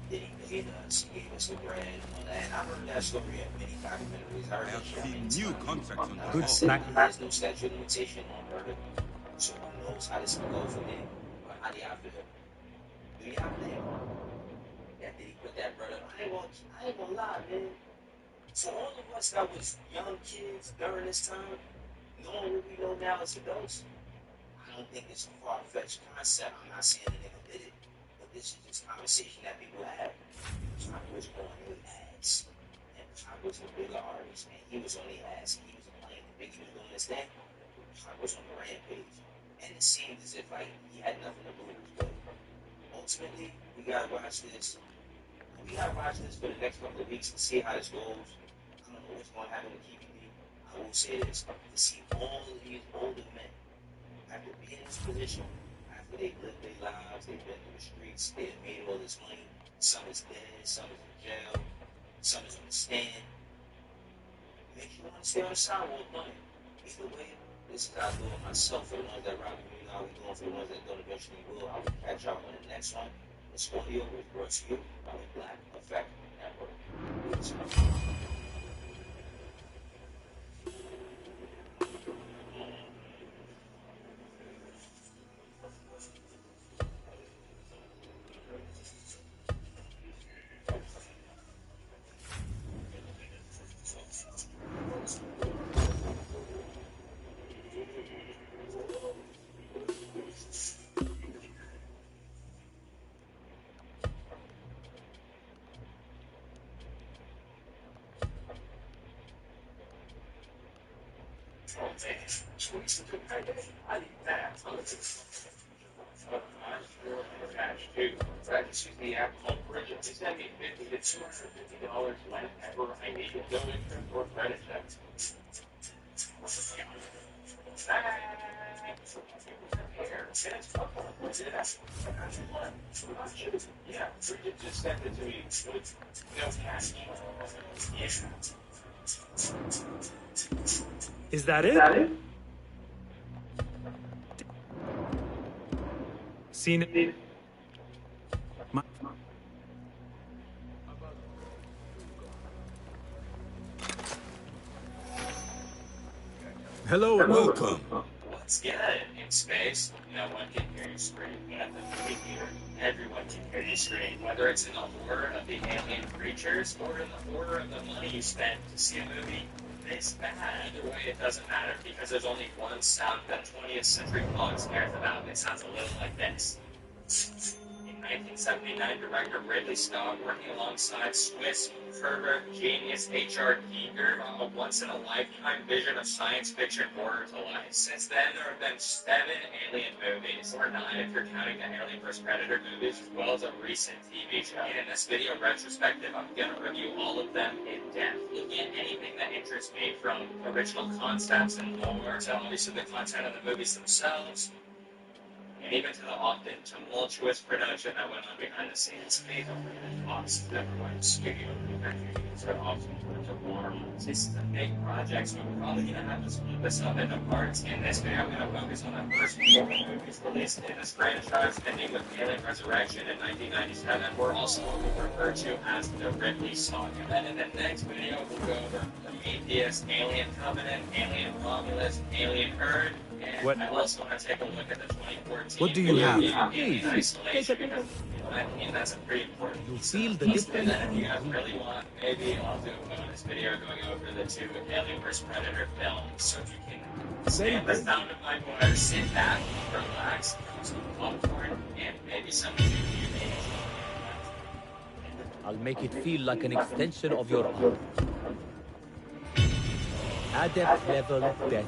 that he paid us, he gave us the bread and all that. And I've heard that story in many documentaries. I have seen new contracts on the Good snack. There's no statute of limitation on murder. So who knows how this will go for them? But how do y'all feel? Do y'all think that did he put that brother? I ain't gonna lie, man. So all of us that was young kids during this time, knowing what we know now as adults, I don't think it's a far-fetched concept. I'm not saying the nigga did it, but this is just conversation that people have. Pac was going with ads, and Pac was a bigger artist, and he was on the ads, and he was playing the Biggie was doing this thing. Pac was on the rampage, and it seemed as if like he had nothing to lose, but ultimately, we gotta watch this. We gotta watch this for the next couple of weeks and see how this goes. I don't know what's going to happen with KPD. I will say this: to see all of these older men after being in this position, after they've lived their lives, they've been through the streets, they've made all this money. Some is dead, some is in jail, some is on the stand. Makes you want to stay on the sidewalk, money. Either way, this is how I do it myself. For the ones that rock with me, how we doing for the ones that don't eventually will. I will catch y'all on the next one. This audio was brought to you by the Black Effect Network. I need that. Excuse me, alcohol bridge. Please send me $50 to $250 whenever I need it. No interest or credit checks. Yeah, Bridget just sent it to me with no cash. Is that it? Seen it? Hello and welcome. Let's get it in space. No one can hear you scream. At the movie theater, everyone can hear you scream. Whether it's in the horror of the alien creatures or in the horror of the money you spent to see a movie this bad. Either way, it doesn't matter because there's only one sound that 20th century Fox cares about. It sounds a little like this. In 1979 director Ridley Scott working alongside Swiss pervert genius H.R. Giger brought a once-in-a-lifetime vision of science fiction horror to life. Since then, there have been 7 Alien movies, or 9 if you're counting the Alien vs. Predator movies, as well as a recent TV show. And in this video retrospective, I'm going to review all of them in depth, looking at anything that interests me from original concepts and lore to obviously the content of the movies themselves, and even to the often tumultuous production that went on behind the scenes. Based on the costs of everyone's studio manufacturers are often put to war. This is a big project, so we're probably going to have to split this up into parts. In this video, I'm going to focus on the first 4 movies released in this franchise, ending with Alien Resurrection in 1997. We're also what we refer to as the Ridley Saga. And in the next video, we'll go over Prometheus, Alien Covenant, Alien Romulus, Alien Earth, and I also want to take a look at the 2014 What do you have? Alien Isolation, because I mean, that's a pretty important piece. And then if you guys really want, maybe I'll do a bonus video going over the 2 Alien vs. Predator films. So if you can stand the sound of my voice, sit back, relax, have some popcorn, and maybe some mayonnaise. I'll make it feel like an extension of your arm. Adept level death.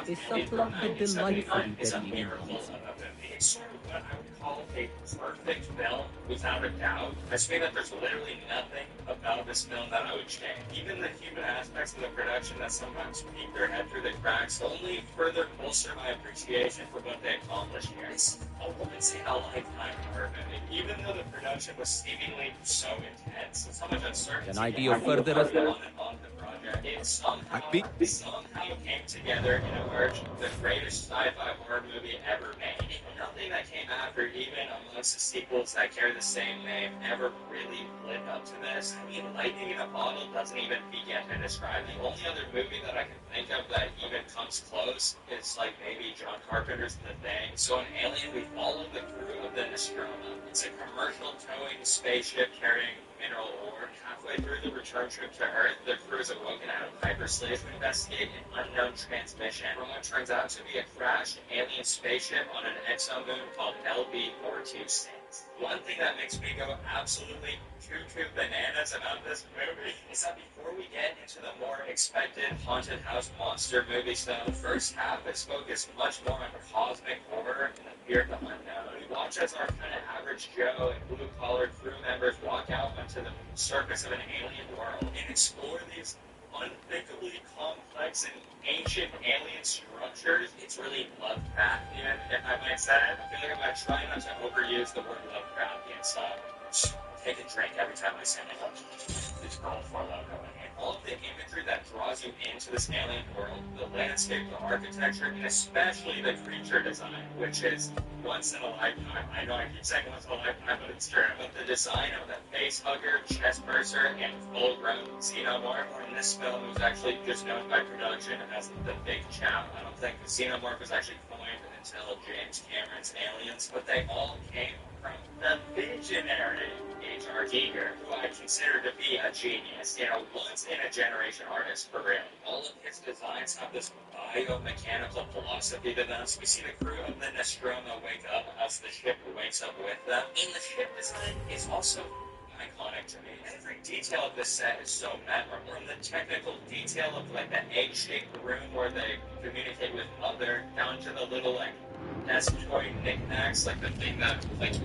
Is something like the delightful is a miracle of a movie. It's sort of what I would call a perfect film, without a doubt. I say that there's literally nothing about this film that I would change. Even the human aspects of the production that sometimes peek their head through the cracks only further bolster my appreciation for what they accomplished here. It's a once-in-a-lifetime horror movie. Even though the production was seemingly so intense, and so much uncertainty, An idea further on the project, it somehow came together and emerged the greatest sci-fi horror movie ever made. Nothing that came after, even amongst the sequels that carry the same name, ever really lived up to this. I mean, Lightning in a Bottle doesn't even begin to describe it. The only other movie that I can think of that even comes close is like maybe John Carpenter's The Thing. So in Alien, we follow the crew of the Nostromo. It's a commercial towing spaceship carrying mineral ore. Halfway through the return trip to Earth, the crew is awoken out of hypersleep to investigate an unknown transmission from what turns out to be a crashed alien spaceship on an exomoon called LB-426. One thing that makes me go absolutely cuckoo bananas about this movie is that before we get into the more expected haunted house monster movie stuff, the first half is focused much more on cosmic horror and the fear of the unknown. We watch as our kind of average Joe and blue-collar crew members walk out onto the surface of an alien world and explore these unthinkably complex and ancient alien structures. It's really Lovecraftian, if I might say. I feel like if I try not to overuse the word Lovecraftian stuff, take a drink every time I say it. It's called for logo. And all of the imagery that draws you into this alien world, the landscape, the architecture, and especially the creature design, which is once in a lifetime. I know I keep saying once in a lifetime, but it's true. But the design of the face hugger, chest burster, and full-grown xenomorph in this film was actually just known by production as the Big Chow. I don't think the xenomorph was actually coined until James Cameron's Aliens, but they all came from the visionary H.R. Giger, who I consider to be a genius, once-in-a-generation artist for real. All of his designs have this biomechanical philosophy to them. So we see the crew of the Nostromo wake up as the ship wakes up with them. And the ship design is also iconic to me. Every detail of this set is so memorable. From the technical detail of like the egg-shaped room where they communicate with Mother, down to the little desk toy knickknacks, like the thing that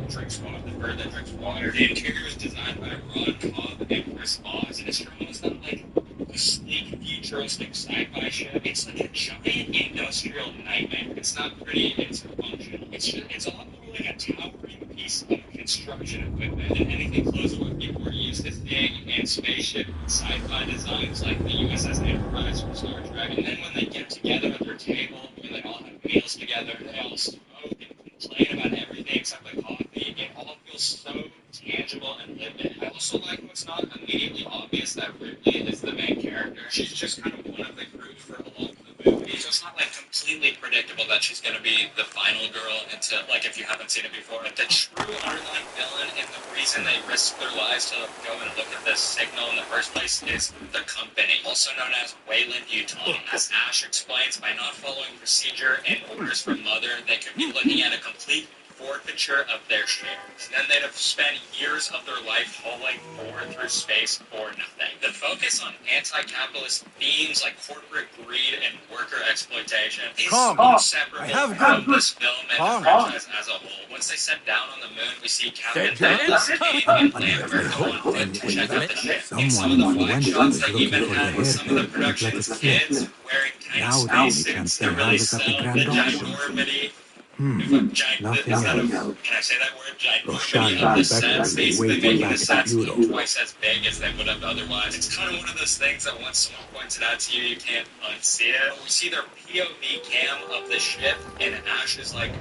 drinks water, the bird that drinks water. The interior is designed by Ron Cobb and Chris Oz, and it's not like a sleek, futuristic sci-fi ship. It's like a giant industrial nightmare. It's not pretty, it's functional. It's a lot more like a towering piece of construction equipment than anything close to what people are used to seeing in spaceship sci-fi designs like the USS Enterprise from Star Trek. And then when they get together at their table, when they all have meals together, they all smoke and complain about everything except the coffee. It all feels so tangible and lived. I also like how it's not immediately obvious that Ripley is the main character. She's just kind of one of the crew for a lot of the movie. So it's not like completely predictable that she's going to be the final girl in like if you haven't seen it before. But the true underlying villain and the reason they risk their lives to go and look at this signal in the first place is the company, also known as Wayland Utah. As Ash explains, by not following procedure and orders from Mother, they could be looking at a complete forfeiture of their shares. Then they'd have spent years of their life hauling forward through space for nothing. The focus on anti-capitalist themes like corporate greed and worker exploitation is inseparable from this film and the franchise as a whole. Once they set down on the moon, we see Captain Phillips and Lambert go on foot to check out the ship. In some of the wide shots, they even had some of the production's kids wearing tiny spacesuits to really sell the ginormity. Nothing else. Can I say that word? Ginormity of the sets, basically making the sets look twice as big as they would have otherwise. It's kind of one of those things that once someone points it out to you, you can't unsee it. We see their POV cam of the ship, and Ash is like,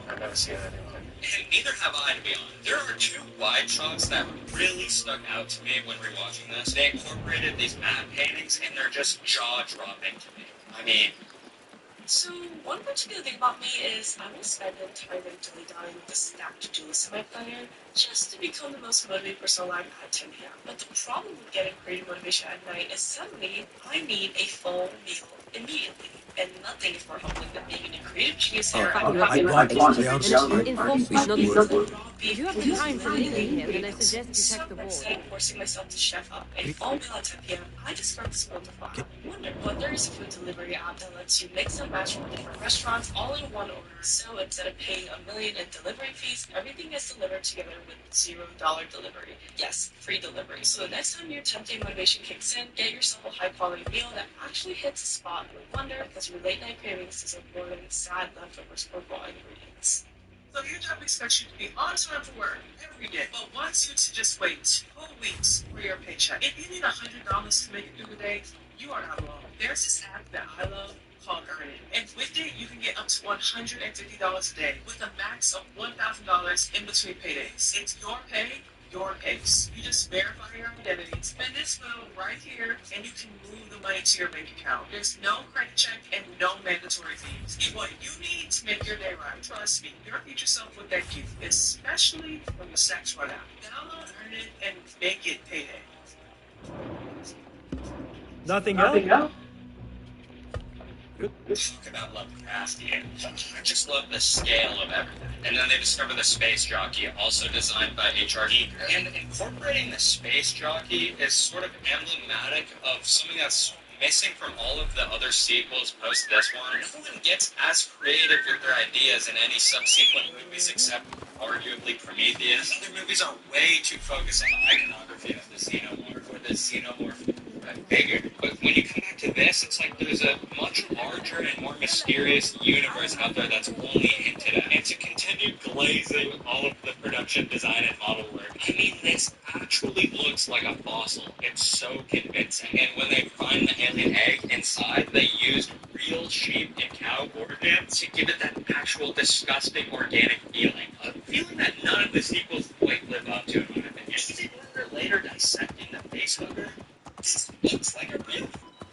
I've never seen that anywhere. And neither have I, to be honest. There are two wide shots that really stuck out to me when rewatching this. They incorporated these map paintings, and they're just jaw-dropping to me. I mean, so, one particular thing about me is I will spend an entire day dilly-dallying with a stacked to-do list in my planner just to become the most motivated person alive at 10 p.m. But the problem with getting creative motivation at night is suddenly I need a full meal immediately. And nothing is more humbling than being a creative genius here. If you have the time for anything here, then I suggest you check the board. Instead of forcing myself to chef up a full meal at 10 p.m., I discovered this wonderful app. Wonder is a food delivery app that lets you mix and match from different restaurants all in one order. So instead of paying $1 million in delivery fees, everything is delivered together with $0 delivery. Yes, free delivery. So the next time your tempting motivation kicks in, get yourself a high-quality meal that actually hits the spot with Wonder, because your late-night cravings deserve more than sad leftovers or raw ingredients. So your job expects you to be on time for work every day, but wants you to just wait 2 weeks for your paycheck. If you need $100 to make it through the day, you are not alone. There's this app that I love called Earn It. And with it, you can get up to $150 a day with a max of $1,000 in between paydays. It's your pay, your pace. You just verify your identity, spend this bill right here, and you can move the money to your bank account. There's no credit check and no mandatory fees. Get what you need to make your day right. Trust me, your future self will thank you, especially when the stacks run out. Download Earn It and make it payday. Nothing else? Talk about love capacity. I just love the scale of everything. And then they discover the space jockey, also designed by HRD. And incorporating the space jockey is sort of emblematic of something that's missing from all of the other sequels post this one. No one gets as creative with their ideas in any subsequent movies except arguably Prometheus. Other movies are way too focused on the iconography of the xenomorph or the xenomorph figure. But when you come back to this, it's like there's a much larger and more mysterious universe out there that's only hinted at. And to continue glazing all of the production design and model work, I mean, this actually looks like a fossil. It's so convincing. And when they find the alien egg inside, they used real sheep and cow organs to give it that actual disgusting organic feeling. A feeling that none of the sequels quite live up to, in my opinion. You see Wonder later dissecting the facehugger. This looks like a real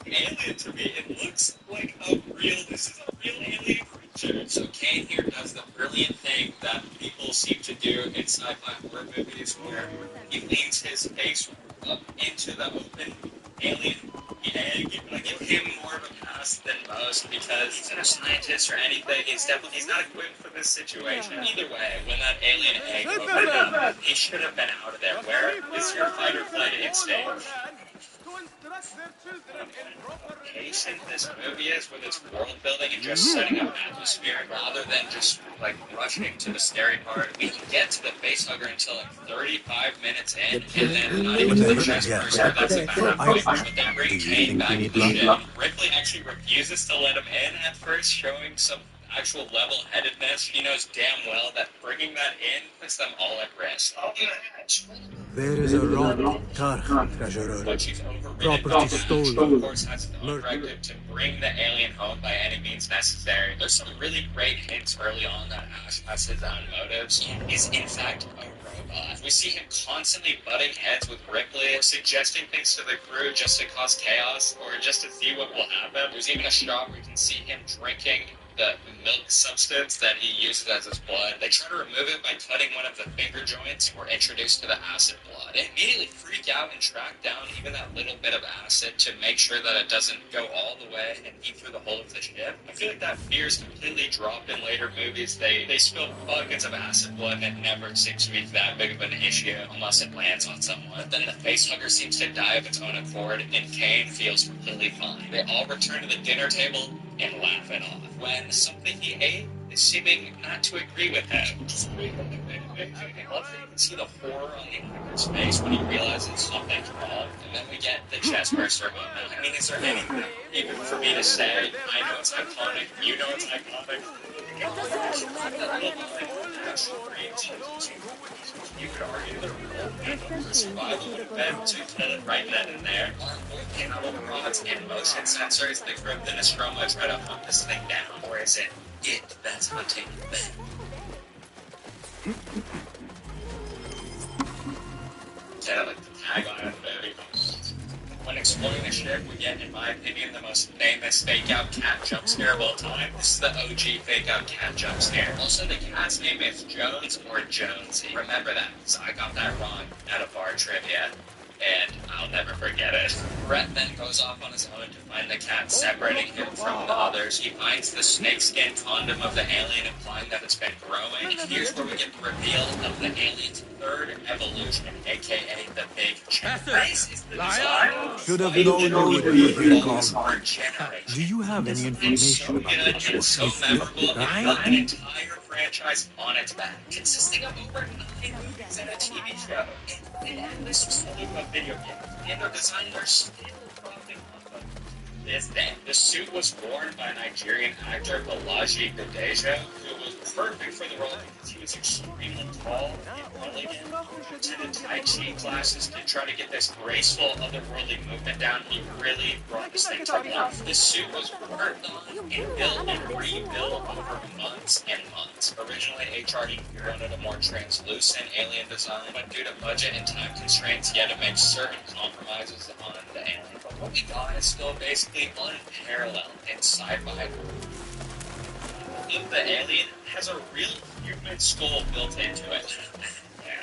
alien to me. It looks like this is a real alien creature. So Kane here does the brilliant thing that people seem to do in sci-fi horror movies where he leans his face up into the open alien egg. I give him more of a pass than most because he's not a scientist or anything. He's not equipped for this situation. Either way, when that alien egg opened up, he should have been out of there. Where is your fight or flight instinct? Patient this movie is with its world building and just setting up atmosphere rather than just like rushing to the scary part. We can get to the facehugger until like 35 minutes in, and then not even to the chest burster. That's a bad point. But then bring Kane back to the ship. Ripley actually refuses to let him in at first, showing some actual level-headedness. He knows damn well that bringing that in puts them all at risk. There is a rock, Tarch, treasurer. Property stolen. Of course, has no directive to bring the alien home by any means necessary. There's some really great hints early on that Ash has his own motives. He is, in fact, a robot. We see him constantly butting heads with Ripley, or suggesting things to the crew just to cause chaos, or just to see what will happen. There's even a shot where you can see him drinking the milk substance that he uses as his blood. They try to remove it by cutting one of the finger joints. We're introduced to the acid blood. They immediately freak out and track down even that little bit of acid to make sure that it doesn't go all the way and eat through the whole of the ship. I feel like that fear is completely dropped in later movies. They spill buckets of acid blood and it never seems to be that big of an issue unless it lands on someone. But then the facehugger seems to die of its own accord and Kane feels completely fine. They all return to the dinner table and laugh it off when something he ate is seeming not to agree with him. I love that you can see the horror on the actor's face when he realizes something's wrong, and then we get the chest burster moment. I mean, is there anything even for me to say? I know it's iconic, you know it's iconic. You could argue that the survival would have been to kill it right then and there. Cannibal rods and motion sensors that grip the Nostromo try to hunt this thing down, or is it that's hunting them? I like the tagline of the movie. When exploring the ship, we get, in my opinion, the most famous fake-out cat jump scare of all time. This is the OG fake-out cat jump scare. Also, the cat's name is Jones or Jonesy. Remember that, because I got that wrong at a bar trivia, and I'll never forget it. Brett then goes off on his own to find the cat, separating him from the others. He finds the snakeskin condom of the alien, implying that it's been growing. And here's where we get the reveal of the alien's third evolution, aka the Big Chick. This is the design. Should have known you would be here, Carl. Do you have any information about the Good and so memorable, it put an entire franchise on its back, consisting of over 9 movies and a TV show. And this was only a video game, and their designers still profiting off of this day. The suit was worn by Nigerian actor Balaji Godejo, who was perfect for the role because he was extremely tall and elegant. Attended Tai Chi classes to try to get this graceful, otherworldly movement down. He really brought this thing to life. This suit was worked on and built and rebuilt over months and months. Originally, HRD wanted a more translucent alien design, but due to budget and time constraints, he had to make certain compromises on the alien. But what we got is still basically unparalleled in sci-fi. The alien has a real human skull built into it.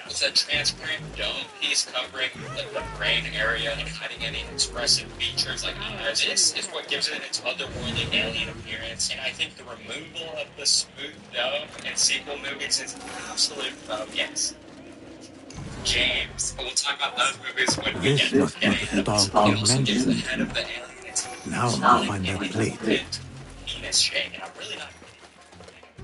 It's a transparent dome piece covering the brain area and hiding any expressive features like eyes. This is what gives it its otherworldly alien appearance, and I think the removal of the smooth dome in sequel movies is absolute bogus. James, we'll talk about those movies when we get to it. It also gives the head of the alien its now I'll find that plate. penis shape, and I'm really not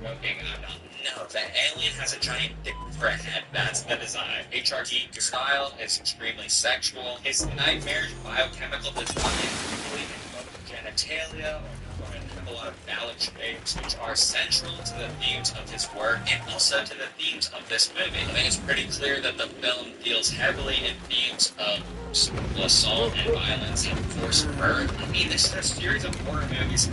joking. I'm not. No, the alien has a giant dick for a head. That's the design. HRT style is extremely sexual. His nightmarish biochemical design really invokes genitalia or a lot of phallic shapes, which are central to the themes of his work and also to the themes of this movie. I think it's pretty clear that the film deals heavily in themes of sexual assault and violence and forced birth. I mean, this is a series of horror movies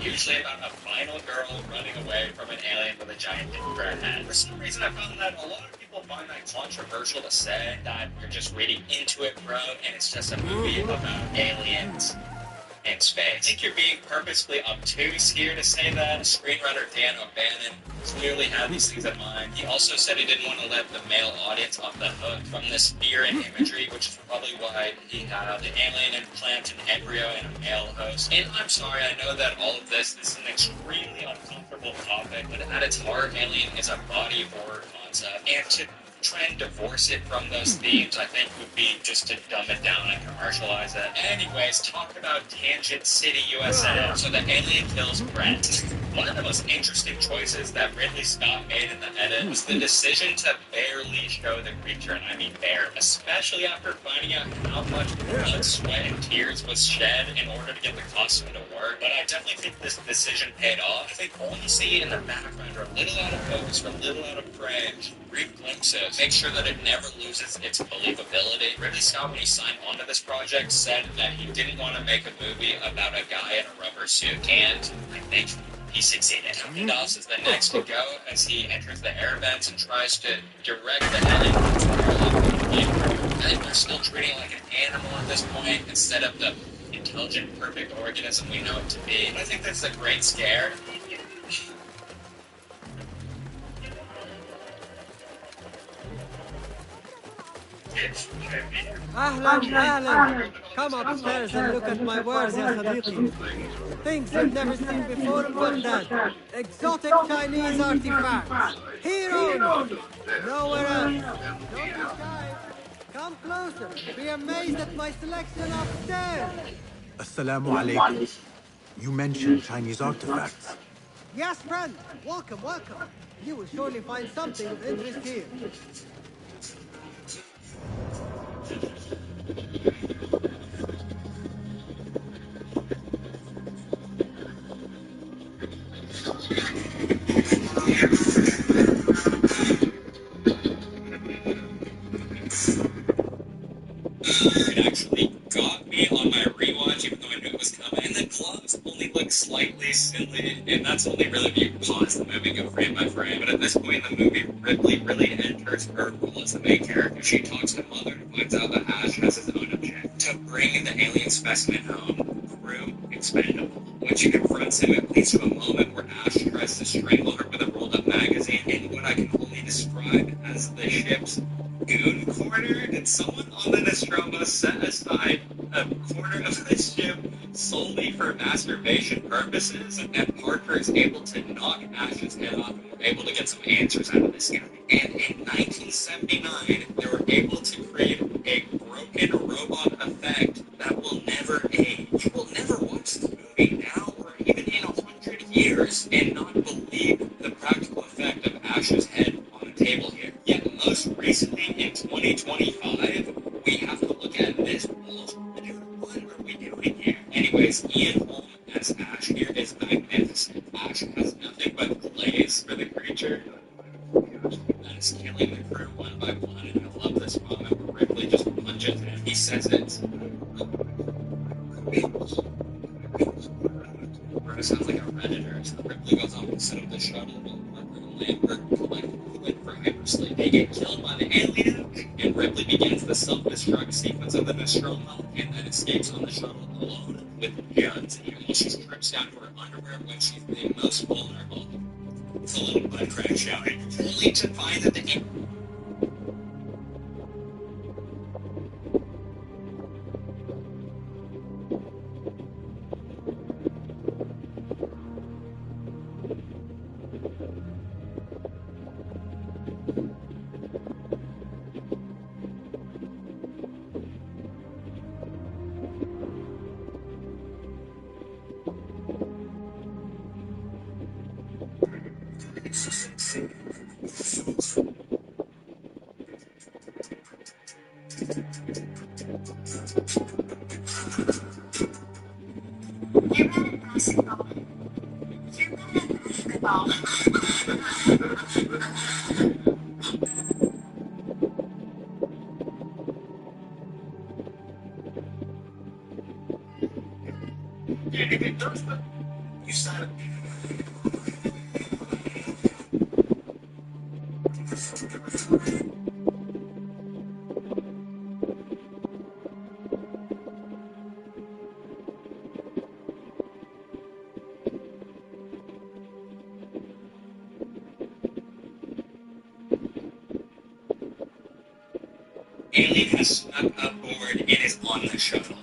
usually about a final girl running away from an alien with a giant dick for a head. For some reason, I found that a lot of people find that controversial to say, that you're just reading into it, bro, and it's just a movie about aliens in space. I think you're being purposefully obtuse here to say that. Screenwriter Dan O'Bannon clearly had these things in mind. He also said he didn't want to let the male audience off the hook from this fear and imagery, which is probably why he had the alien implant an embryo in a male host. And I'm sorry, I know that all of this is an extremely uncomfortable topic, but at its heart, Alien is a body horror concept, and to try and divorce it from those themes, I think, would be just to dumb it down and commercialize it. Anyways, talk about Tangent City, USA. So the alien kills Brent. One of the most interesting choices that Ridley Scott made in the edit was the decision to barely show the creature, and I mean bare, especially after finding out how much blood, sweat, and tears was shed in order to get the costume to work. But I definitely think this decision paid off. I think all you see in the background are a little out of focus, or a little out of frame, brief glimpses. Make sure that it never loses its believability. Ridley Scott, when he signed onto this project, said that he didn't want to make a movie about a guy in a rubber suit, and I think he succeeded. Tony Doss is the next to go as he enters the air vents and tries to direct the alien. I think they're still treating it like an animal at this point instead of the intelligent, perfect organism we know it to be. But I think that's a great scare. Ahlan, ahlan. Come upstairs and look at my wares, ya Sadiqi. Things you've never seen before in Baghdad. Exotic Chinese artifacts. Heroes. Nowhere else. Don't be shy. Come closer. Be amazed at my selection upstairs. Assalamu alaikum. You mentioned Chinese artifacts. Yes, friend. Welcome, welcome. You will surely find something of interest here. It actually got me on my rewatch, even though I knew it was coming. And the gloves only look slightly silly, and that's only really if you pause the movie, go frame by frame. But at this point in the movie, Ripley really enters her role as the main character. She talks to Mother and finds out that Ash has his own object to bring the alien specimen home. Crew expendable. When she confronts him, it leads to a moment where Ash tries to strangle her with a rolled-up magazine in what I can only describe as the ship's goon corner. And someone on the Nostromo set aside a corner of the ship solely for masturbation purposes, and Parker is able to knock Ash's head off, and we're able to get some answers out of this guy. And in 1979, they were able to create a broken robot effect that will never age. We'll never watch this movie now or even in 100 years and not believe the practical effect of Ash's head on the table here. Yet most recently, in 2025, we have to look at this bullshit. What are we doing here? Anyways, Ian Holm as Ash here is magnificent. Ash has nothing but glaze for the creature that is killing the crew one by one, and I love this moment where Ripley just punches him. He says it. Bro, it sounds like a Redditor. So Ripley goes off and set up the shuttle while Parker and Lambert collect fluid for hypersleep. They get killed by the alien, and Ripley begins the self-destruct sequence of the Nostromo, and then escapes on the shuttle alone with Jones. And even she strips down to her underwear when she's the most vulnerable. It's a little butt crack shouting, only to find that the you said it. Alien has snuck aboard and is on the shuttle.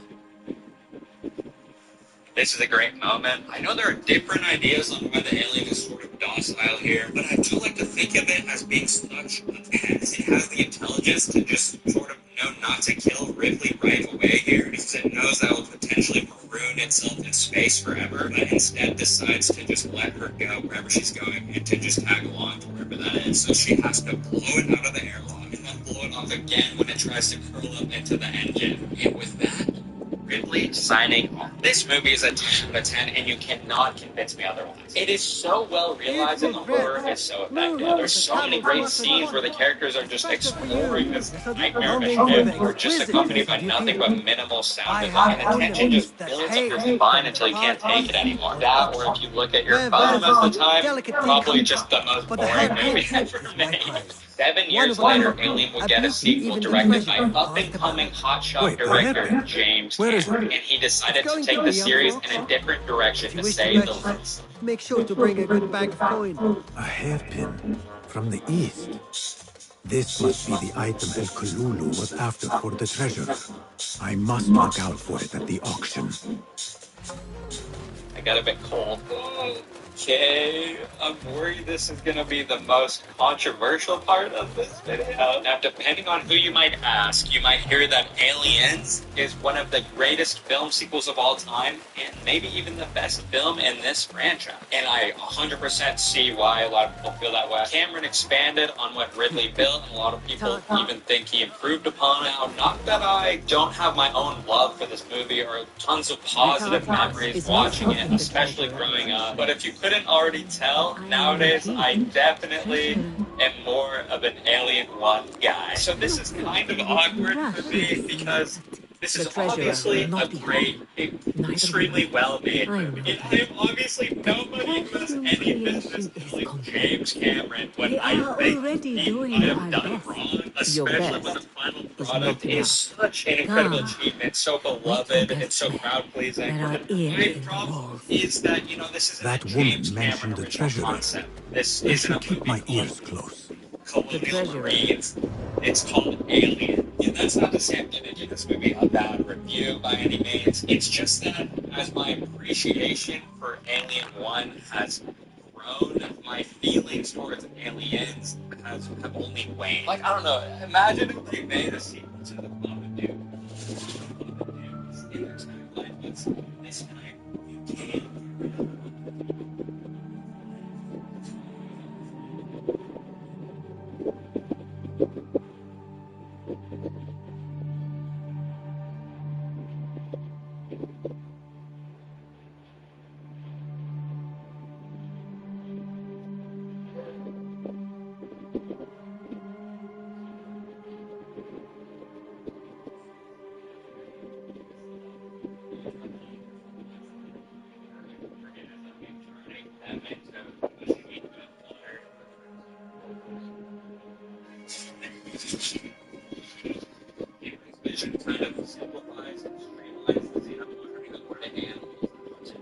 This is a great moment. I know there are different ideas on why the alien is sort of docile here, but I do like to think of it as being such a pet. It has the intelligence to just sort of know not to kill Ripley right away here, because it knows that will potentially maroon itself in space forever, but instead decides to just let her go wherever she's going and to just tag along to wherever that is. So she has to blow it out of the airlock and then blow it off again when it tries to curl up into the engine. And with that, Ripley signing off. This movie is a 10 out of 10, and you cannot convince me otherwise. It is so well realized, and the horror is so effective. There's so many great scenes where the characters are just exploring this nightmarish ship, or just accompanied by nothing but minimal sound design, and the tension just builds up your spine until you can't take it anymore. That, or if you look at your phone at the time, probably just the most boring movie ever made. 7 years later, Alien would get a sequel directed by up-and-coming hotshot director James Cameron, and he decided to take the series in a different direction, to say the least. Make sure to bring a good bag of coin. A hairpin from the east. This must be the item El Kululu was after for the treasure. I must look out for it at the auction. I got a bit cold. Okay, I'm worried this is gonna be the most controversial part of this video. Now, depending on who you might ask, you might hear that Aliens is one of the greatest film sequels of all time, and maybe even the best film in this franchise. And I 100% see why a lot of people feel that way. Cameron expanded on what Ridley built, and a lot of people even think he improved upon it. Now, not that I don't have my own love for this movie or tons of positive memories watching it, especially growing up, but if you couldn't already tell, nowadays I definitely am more of an Alien 1 guy. So this is kind of awkward for me because this is obviously a great, extremely well-made movie. And I am obviously nobody who has any business telling James Cameron what I think he might have done wrong, especially when the final product is such an incredible achievement, so beloved and so crowd-pleasing. My problem is that, this isn't That a woman James mentioned Cameron the original treasurer. concept. This I isn't should a keep movie my called ears close. Colonial Marines. It's called Alien. And that's not to say I'm going to give this movie a bad review by any means. It's just that as my appreciation for Alien 1 has grown, my feelings towards Aliens have only waned. Like, I don't know, imagine if they made a sequel to The Babadook. In their timeline, but this time you can't. Vision kind of simplifies and streamlines the xenomorph in order to animals.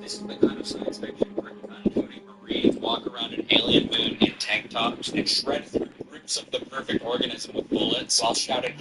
This is the kind of science fiction where gun-toting Marines walk around an alien moon in tank tops and shred through groups of the perfect organism with bullets while shouting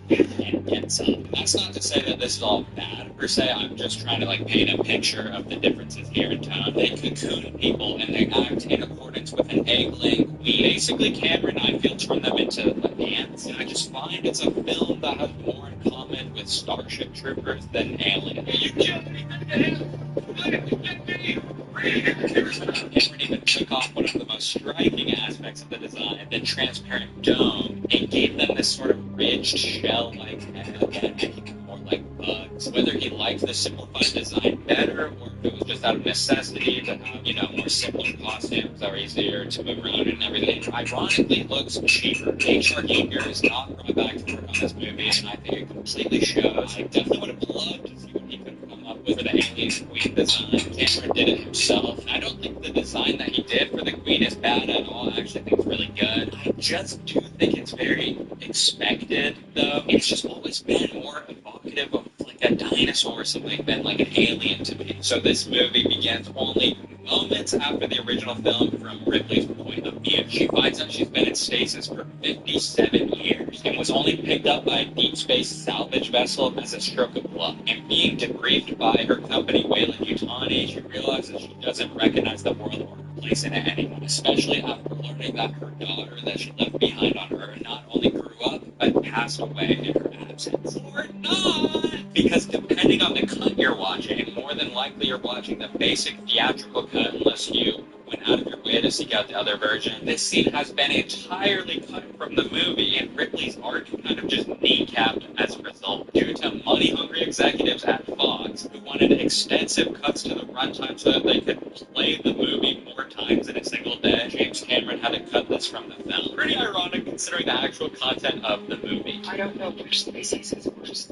and get some. That's not to say that this is all bad per se. I'm just trying to paint a picture of the differences here in town. They cocoon people and they act in accordance with an egg-laying queen. Basically, Cameron, I feel, turned them into ants. And I just find it's a film that has more in common with Starship Troopers than Alien. You killed me! Why did you get me? Cameron even took off one of the most striking aspects of the design, the transparent dome, and gave them this sort of ridged shell-like head, again, making them more like bugs. Whether he liked the simplified design better, or if it was just out of necessity to have, more simpler costumes that were easier to move around and everything. Ironically, it looks cheaper. H.R. Giger is not brought back to work on this movie, and I think it completely shows. I definitely would have loved to see what he could come up with for the Alien Queen design. Cameron did it himself. I don't think the design that he did for the Queen is bad at all. I actually think it's really good. I just do think it's very expected, though. It's just always been more evocative of a dinosaur or something than an alien to me. So this movie begins only moments after the original film from Ripley's point of view. She finds out she's been in stasis for 57 years and was only picked up by a deep space salvage vessel as a stroke of luck. And being debriefed by her company, Weyland-Yutani, she realizes she doesn't recognize the world or her place in it anymore, especially after learning that her daughter that she left behind on Earth not only grew up, but passed away in her absence. Or not! Because depending on the cut you're watching, more than likely you're watching the basic theatrical cut unless you went out of your way to seek out the other version. This scene has been entirely cut from the movie, and Ripley's arc kind of just kneecapped as a result. Due to money-hungry executives at Fox who wanted extensive cuts to the runtime so that they could play the movie more times in a single day, James Cameron had to cut this from the film. Pretty ironic considering the actual content of the movie. I don't know which species is worse.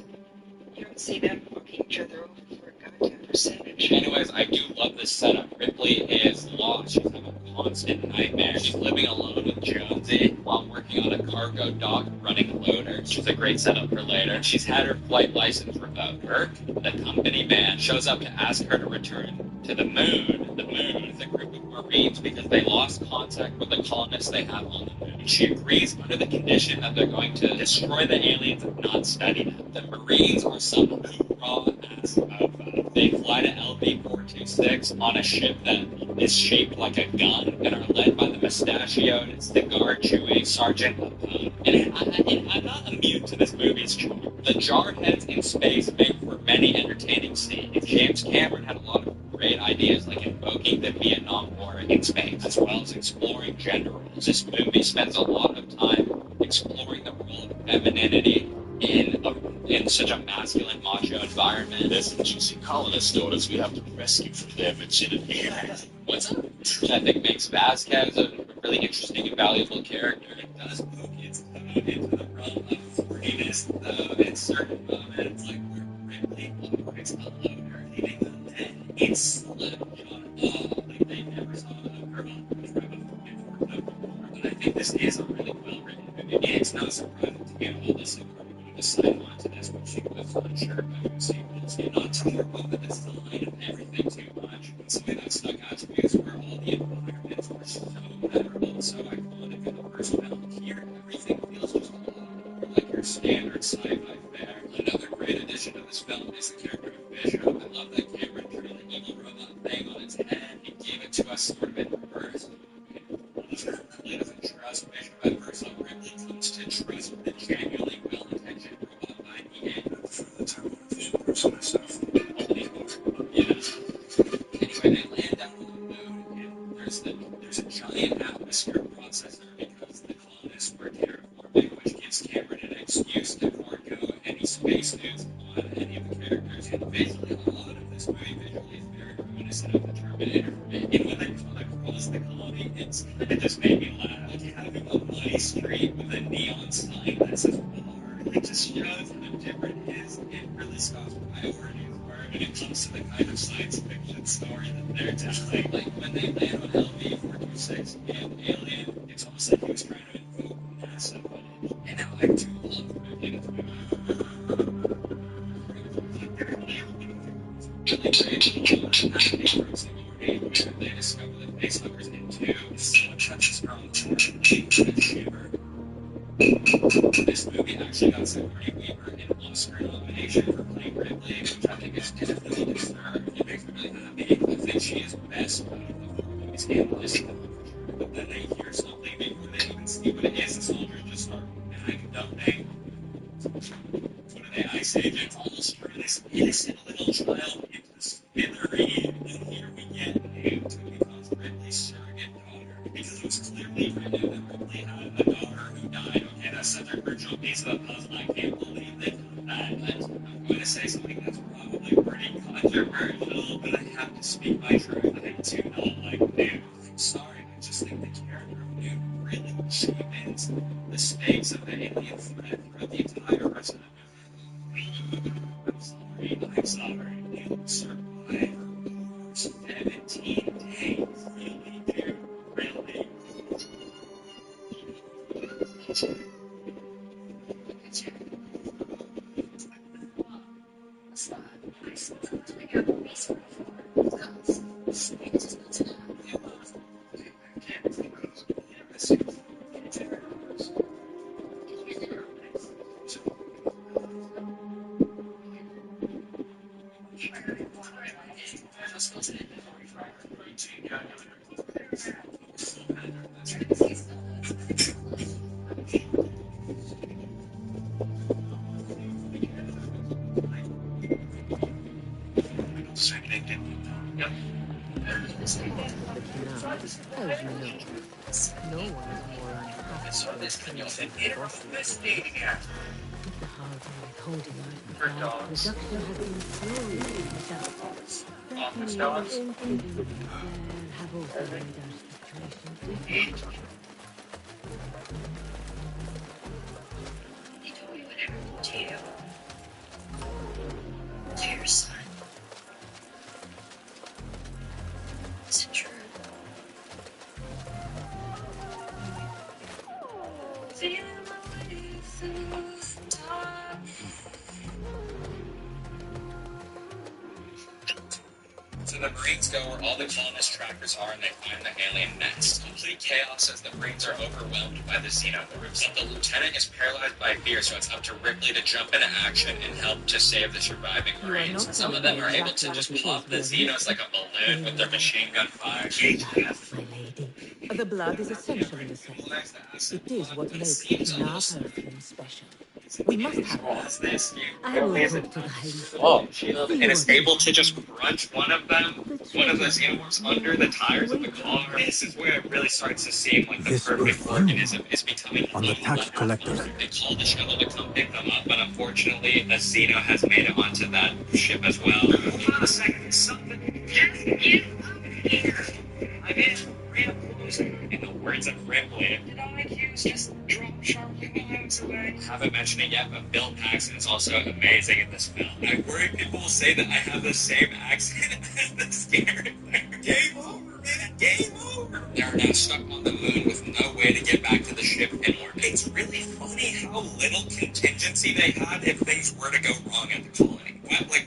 You don't see them fucking each other over for a goddamn percentage. Anyways, I do love this setup. Ripley is lost. She's having a constant nightmare. She's living alone with Jonesy while working on a cargo dock running loaders, which is a great setup for later. She's had her flight license revoked. Kirk, the company man, shows up to ask her to return to the moon. The moon is a group of Marines because they lost contact with the colonists they have on the moon. She agrees under the condition that they're going to destroy the aliens and not study them. The Marines are some hoorah ass mofo. They fly to LV-426 on a ship that is shaped like a gun and are led by the mustachioed, cigar-chewing Sergeant Capone. And I'm not immune to this movie's charm. The jarheads in space make for many entertaining scenes. James Cameron had a lot of great ideas like invoking the Vietnam War in space, as well as exploring gender roles. This movie spends a lot of time exploring the role of femininity in such a masculine, macho environment. There's some juicy colonist daughters we have to rescue from their virginity. What's up? Which I think makes Vasquez a really interesting and valuable character. It does poke its toe into the realm of horniness, though, in certain moments, like where Ripley operates a loader, hitting them, and it's slapped John off like they never saw her on before. But I think this is a really well-written movie. It's not surprising to get all this agreement to sign on to this, when she was unsure about sequels. You're not terrible, but it's the line of everything too much. And something that stuck out to me is where all the environments were so memorable, so iconic in the first film. Here, everything feels just a lot more like your standard sci-fi fare. Another great addition to this film is the character of Bishop. I love that Cameron turned the evil robot thing on its head and gave it to us sort of in reverse. Ripley doesn't trust Bishop at first, so Ripley comes to trust the genuinely well-intentioned robot by the end. For the time of the vision person myself. Yeah. Anyway, they land down on the moon, and there's a giant atmosphere processor because the colonists were terraforming, which gives Cameron an excuse to forego any space news on any of the characters. And visually, a lot of this movie visually is very reminiscent of the Terminator. And when they come across the colony, it just made me laugh. Like having a muddy street with a neon sign that says bar, it just shows how different it really Scott's priorities were when it comes to the kind of science fiction story that they're telling. Like when they land on LV-426 and Alien, it's almost like he was trying to invoke NASA footage. And now I do love moving into really great acting from Sigourney, where they discover the facehuggers in two. It's such a strong core, a shiver. This movie actually got Sigourney Weaver an Oscar nomination for playing Ripley, which I think is really deserved. It makes me really happy. I think she is best out of the four movies in this film. But then they hear something before they even see what it is. The soldiers just start dumping. What are they, ice agents? Almost through this innocent little child into the smithy. And here we get news who becomes Ripley's surrogate daughter. Because it was clearly written that Ripley had a daughter who died. Okay, that's such a crucial piece of the puzzle. I can't believe they did that. But I'm going to say something that's probably pretty controversial, but I have to speak my truth. I do not like Newt. Sorry, I just think the character of Newt really cheapens the stakes of the alien threat throughout the entire rest of the movie. I'm sorry. Newt survived for 17 days. Really, dude? Really? No one is more unhappy than investigating act. With the hard withholding out production has been slowly adapted. Have also made our situation He told me whatever to you. To your son. Is it true? Feeling my way through the dark. So The Marines go where all the colonist trackers are and they find the alien nest. Complete chaos as the Marines are overwhelmed by the xenomorphs. But the lieutenant is paralyzed by fear, so it's up to Ripley to jump into action and help to save the surviving Marines. Some of them are able to just pop the xenos like a balloon with their machine gun fire. My lady, the blood is essential in the set. It is what makes our perfume special. We must have it. I will talk to the highness. Oh, and it's able to just crunch one of the xenomorphs under the tires of the car. This is where it really starts to seem like the This perfect perfume organism is becoming on the tax collector's. They call the shuttle to come pick them up, but unfortunately, a Xeno has made it onto that ship as well. Hold on a second, something. Just get up here. I'm in reinforcement. In the words of Ripley, did I accuse just drop sharply miles away? I haven't mentioned it yet, but Bill Paxton is also amazing in this film. I worry people will say that I have the same accent as the scary player. Game over, man. Game over. They are now stuck on the moon with no way to get back to the ship in orbit. It's really funny how little contingency they had if things were to go wrong at the colony.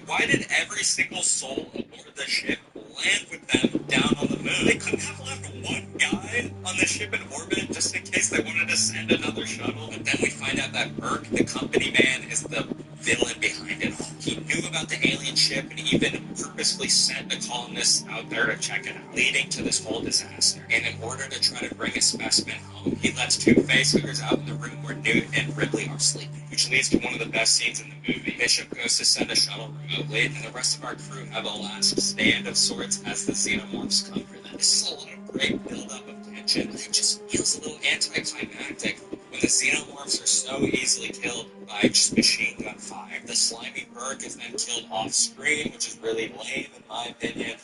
Why did every single soul aboard the ship land with them down on the moon? They couldn't have left one guy on the ship in orbit just in case they wanted to send another shuttle. But then we find out that Burke, the company man, is the villain behind it all. He knew about the alien ship and even purposely sent the colonists out there to check it out, leading to this whole disaster. And in order to try to bring a specimen home, he lets two facehuggers out in the room where Newt and Ripley are sleeping, which leads to one of the best scenes in the movie. Bishop goes to send a shuttle remotely, and the rest of our crew have a last stand of sorts as the xenomorphs come for them. This is a lot of great buildup of tension. It just feels a little anticlimactic when the xenomorphs are so easily killed by just machine gun fire. The slimy Burke is then killed off screen, which is really lame in my opinion.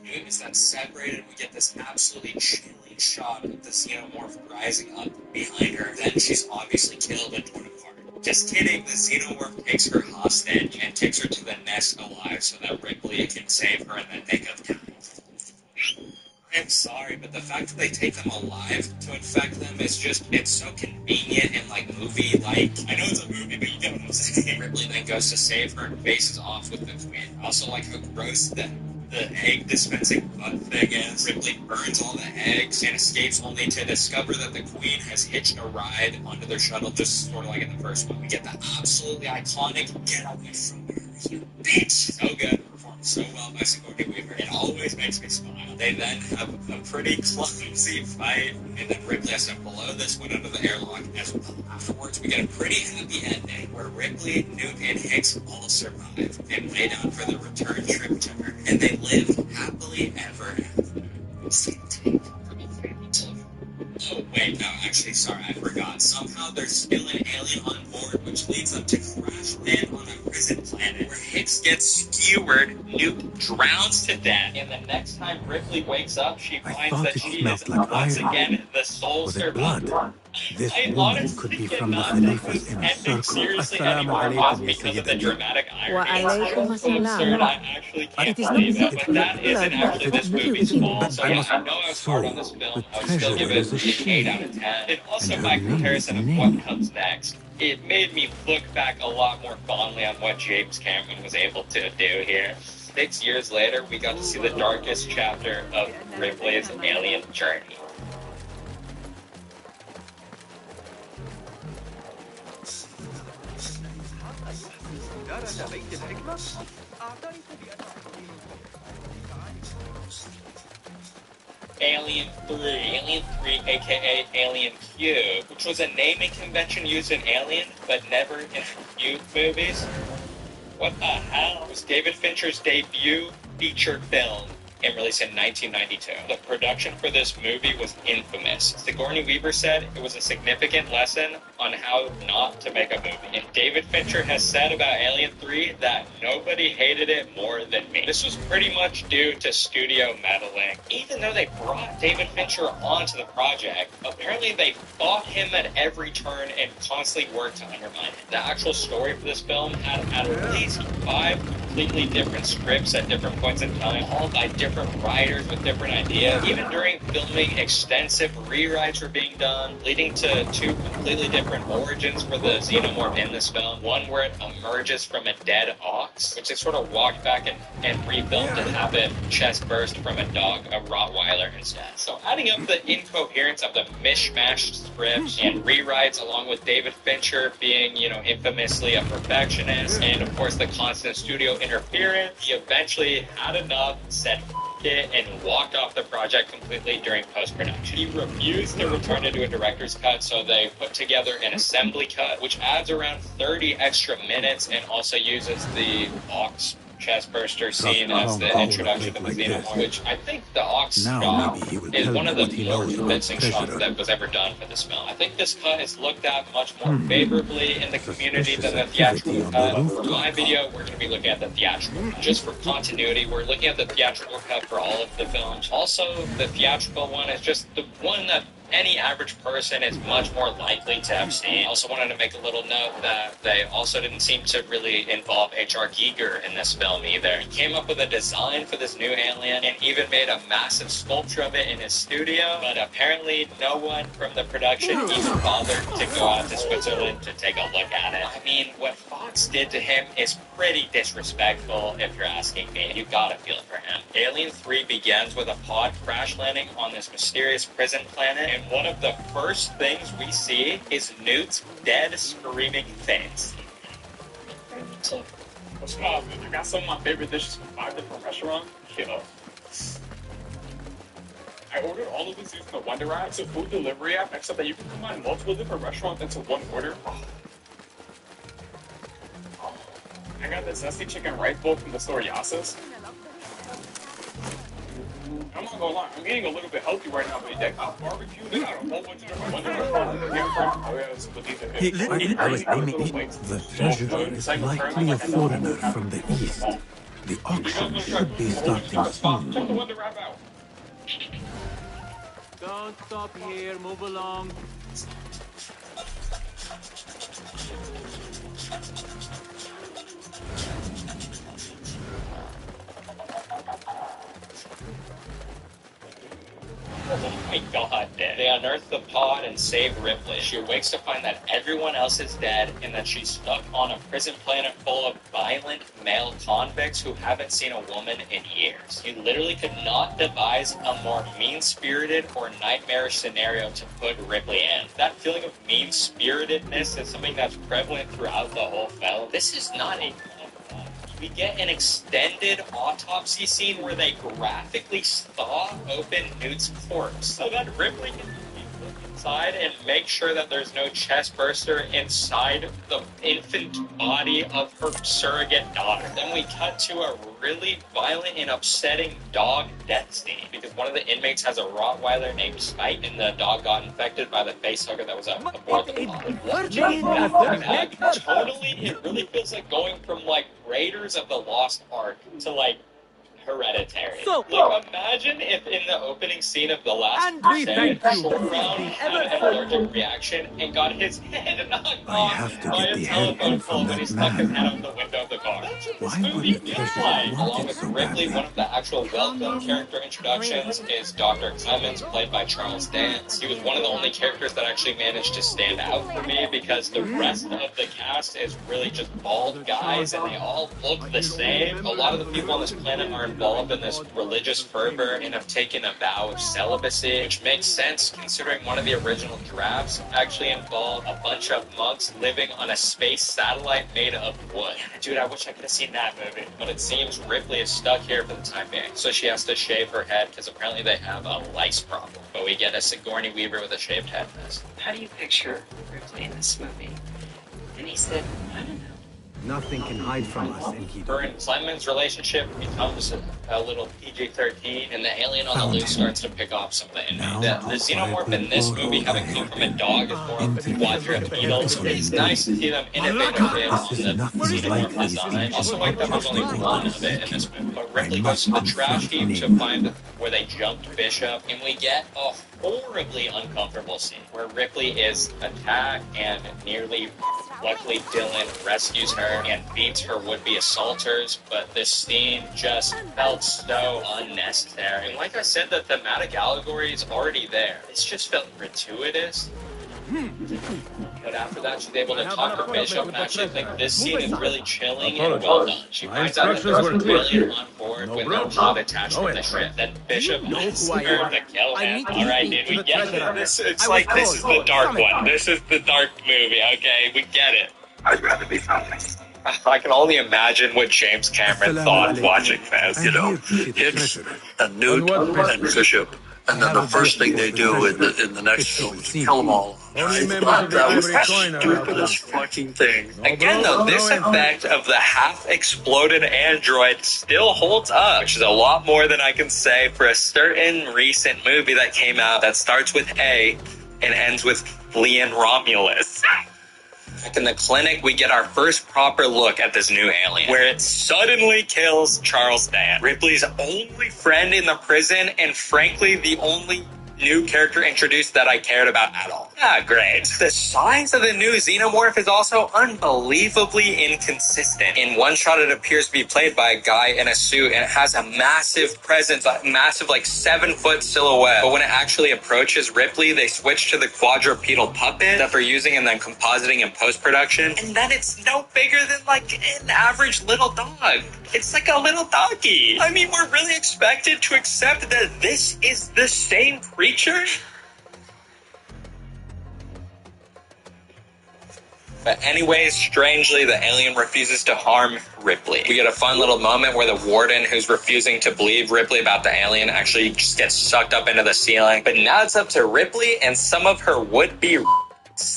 Newt is then separated. We get this absolutely chilling shot of the xenomorph rising up behind her. Then she's obviously killed and torn apart. Just kidding, the xenomorph takes her hostage and takes her to the nest alive so that Ripley can save her in the nick of time. I'm sorry, but the fact that they take them alive to infect them is just, it's so convenient and like movie-like. I know it's a movie, but you get what I'm saying. Ripley then goes to save her and faces off with the Queen. I also like how gross the egg dispensing butt thing is. Ripley burns all the eggs and escapes only to discover that the Queen has hitched a ride onto their shuttle, just sort of like in the first one. We get the absolutely iconic get away from her, you bitch! So good. Performed so well by Sigourney Weaver. It always makes me smile. They then have a pretty clumsy fight, and then Ripley has to blow this one under the airlock as well. Afterwards, we get a pretty happy ending where Ripley, Newt, and Hicks all survive and lay down for the return trip to her, and they live happily ever after. Oh, wait, no, actually, sorry, I forgot. Somehow there's still an alien on board, which leads them to crash land on a prison planet, where Hicks gets skewered, Newt drowns to death, and the next time Ripley wakes up, she finds that she is once again the sole survivor. This woman could be from the Khalifa's inner circle. Assalamu alaikum, ya Sayyidati. Wa alaykum assalam. It is not It blood That isn't actually this movie's fault, so yeah, I know I was hard on this film. I would still give it an 8 out of 10. And also by comparison of what comes next, it made me look back a lot more fondly on what James Cameron was able to do here. 6 years later, we got to see the darkest chapter of Ripley's alien journey. Alien 3, aka Alien Q, which was a naming convention used in Alien, but never in Q movies. What the hell? It was David Fincher's debut feature film and released in 1992. The production for this movie was infamous. Sigourney Weaver said it was a significant lesson on how not to make a movie. And David Fincher has said about Alien 3 that nobody hated it more than me. This was pretty much due to studio meddling. Even though they brought David Fincher onto the project, apparently they fought him at every turn and constantly worked to undermine it. The actual story for this film had at least 5 completely different scripts at different points in time, all by different writers with different ideas. Even during filming, extensive rewrites were being done, leading to two completely different origins for the xenomorph in this film. One where it emerges from a dead ox, which they sort of walked back and refilmed to have it chest burst from a dog, a Rottweiler instead. So adding up the incoherence of the mishmashed scripts and rewrites, along with David Fincher being, infamously a perfectionist, and of course the constant studio interference, he eventually had enough, said F it, and walked off the project completely during post-production. He refused to return to do a director's cut, so they put together an assembly cut, which adds around 30 extra minutes and also uses the ox chest burster scene as the introduction to the xenomorph, which I think the ox shot is one of the more convincing shots that was ever done for this film. I think this cut is looked at much more favorably in the community than the theatrical cut. For my video, we're going to be looking at the theatrical cut. Just for continuity, we're looking at the theatrical cut for all of the films. Also, the theatrical one is just the one that any average person is much more likely to have seen. Also wanted to make a little note that they also didn't seem to really involve H.R. Giger in this film either. He came up with a design for this new alien and even made a massive sculpture of it in his studio, but apparently no one from the production even bothered to go out to Switzerland to take a look at it. I mean, what Fox did to him is pretty disrespectful if you're asking me. You gotta feel it for him. Alien 3 begins with a pod crash landing on this mysterious prison planet, and one of the first things we see is Newt's dead, screaming face. What's up, man? You got some of my favorite dishes from 5 different restaurants? I ordered all of these using the Wonder app. It's a food delivery app, except that you can combine multiple different restaurants into one order. I got the zesty chicken rice bowl from the store Yasa's. I'm not gonna lie, I'm eating a little bit healthy right now, but they got barbecue, they got a whole bunch of different Wonder restaurants to get from. Oh yeah, it's the treasure is likely a foreigner from the east. The auction should be starting soon. Check the Wonder wrap out. Don't stop here, move along. Oh my god, they unearth the pod and save Ripley. She awakes to find that everyone else is dead and that she's stuck on a prison planet full of violent male convicts who haven't seen a woman in years. You literally could not devise a more mean-spirited or nightmarish scenario to put Ripley in. That feeling of mean-spiritedness is something that's prevalent throughout the whole film. This is not a we get an extended autopsy scene where they graphically thaw open Newt's corpse so that Ripley can look inside and make sure that there's no chest burster inside the infant body of her surrogate daughter. Then we cut to a really violent and upsetting dog death scene because one of the inmates has a Rottweiler named Spike, and the dog got infected by the facehugger that was aboard the pod. Totally, it really feels like going from like Raiders of the Lost Ark to like Hereditary. So, like, imagine if in the opening scene of The Last Crusade, Short Round had an allergic reaction and got his head knocked off by a telephone pole when he stuck his head out the window of the car. Why would the treasure Along want it with so Ripley, badly? one of the actual welcome character introductions is Dr. Clemens, played by Charles Dance. He was one of the only characters that actually managed to stand out for me because the rest of the cast is really just bald guys and they all look the same. A lot of the people on this planet are involved in this religious fervor and have taken a vow of celibacy, which makes sense considering one of the original drafts actually involved a bunch of monks living on a space satellite made of wood. Dude, I wish I could have seen that movie. But it seems Ripley is stuck here for the time being, so she has to shave her head because apparently they have a lice problem. But we get a Sigourney Weaver with a shaved head in this. How do you picture Ripley in this movie? And he said, I don't know. Nothing can hide from us, Enkidu. Her and Clemens' relationship becomes a little PG-13, and the alien on the loose starts to pick off something. The xenomorph in this movie, having come from a dog, is more of a quadrupedal. It's nice to see them innovate a bit on the xenomorph design. Also like that there's only one of it in this movie. But Ripley goes to the trash heap to find where they jumped Bishop, and we get a horribly uncomfortable scene where Ripley is attacked and nearly, luckily Dylan rescues her and beats her would-be assaulters, but this scene just felt so unnecessary. And like I said, the thematic allegory is already there. It's just felt gratuitous. But after that, she's able to talk to Bishop, and I actually think this scene is really chilling and well done. She finds out that there's an alien on board with no pod attached to the ship. Then Bishop asks her to kill him. Alright, dude, we get it. This is the dark one. This is the dark movie, okay? We get it. I'd rather be found. I can only imagine what James Cameron thought watching this. You know, it's a Newt and Bishop. And then the first thing they do in the next film is kill them all. That was the stupidest fucking thing. Again, though, this effect of the half-exploded android still holds up, which is a lot more than I can say for a certain recent movie that came out that starts with A and ends with Leon Romulus. Back in the clinic, we get our first proper look at this new alien, where it suddenly kills Charles Dance, Ripley's only friend in the prison, and frankly, the only new character introduced that I cared about at all. Ah, great. The size of the new xenomorph is also unbelievably inconsistent. In one shot, it appears to be played by a guy in a suit, and it has a massive presence, a massive, like, 7-foot silhouette. But when it actually approaches Ripley, they switch to the quadrupedal puppet that they're using and then compositing in post-production. And then it's no bigger than, like, an average little dog. It's like a little doggy. I mean, we're really expected to accept that this is the same creature? But anyways, strangely, the alien refuses to harm Ripley. We get a fun little moment where the warden, who's refusing to believe Ripley about the alien, actually just gets sucked up into the ceiling. But now it's up to Ripley and some of her would-be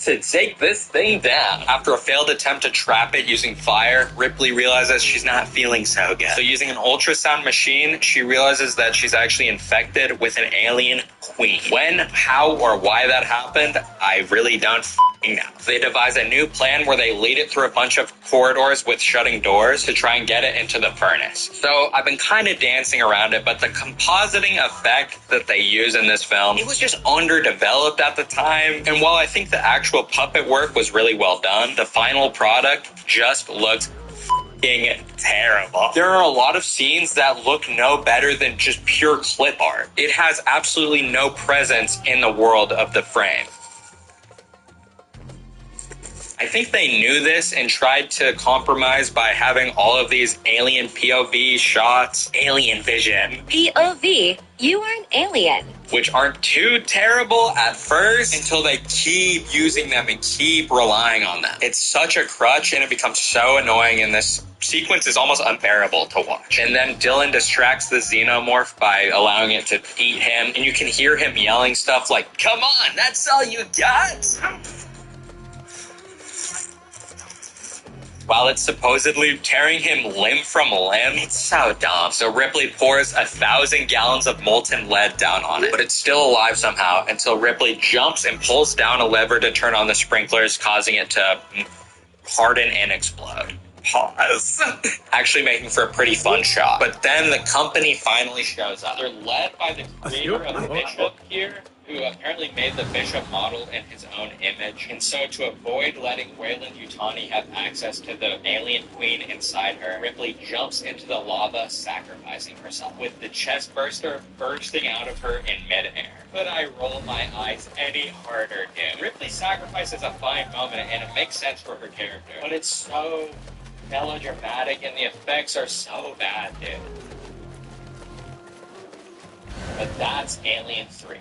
to take this thing down. After a failed attempt to trap it using fire, Ripley realizes she's not feeling so good. So using an ultrasound machine, she realizes that she's actually infected with an alien queen. When, how, or why that happened, I really don't know. They devise a new plan where they lead it through a bunch of corridors with shutting doors to try and get it into the furnace. So I've been kind of dancing around it, but the compositing effect that they use in this film, it was just underdeveloped at the time. And while I think the actual puppet work was really well done, the final product just looked terrible. There are a lot of scenes that look no better than just pure clip art. It has absolutely no presence in the world of the frame. I think they knew this and tried to compromise by having all of these alien POV shots, alien vision. POV, you are an alien. Which aren't too terrible at first until they keep using them and keep relying on them. It's such a crutch and it becomes so annoying, and this sequence is almost unbearable to watch. And then Dylan distracts the xenomorph by allowing it to eat him, and you can hear him yelling stuff like, "Come on, that's all you got?" While it's supposedly tearing him limb from limb. It's so dumb. So Ripley pours 1,000 gallons of molten lead down on it, but it's still alive somehow until Ripley jumps and pulls down a lever to turn on the sprinklers, causing it to harden and explode. Pause. Actually making for a pretty fun shot. But then the company finally shows up. They're led by the creator of Bishop here, who apparently made the Bishop model in his own image. And so to avoid letting Wayland Yutani have access to the alien queen inside her, Ripley jumps into the lava, sacrificing herself, with the chest burster bursting out of her in midair. Could I roll my eyes any harder, dude? Ripley's sacrifice is a fine moment, and it makes sense for her character. But it's so melodramatic, and the effects are so bad, dude. But that's Alien 3.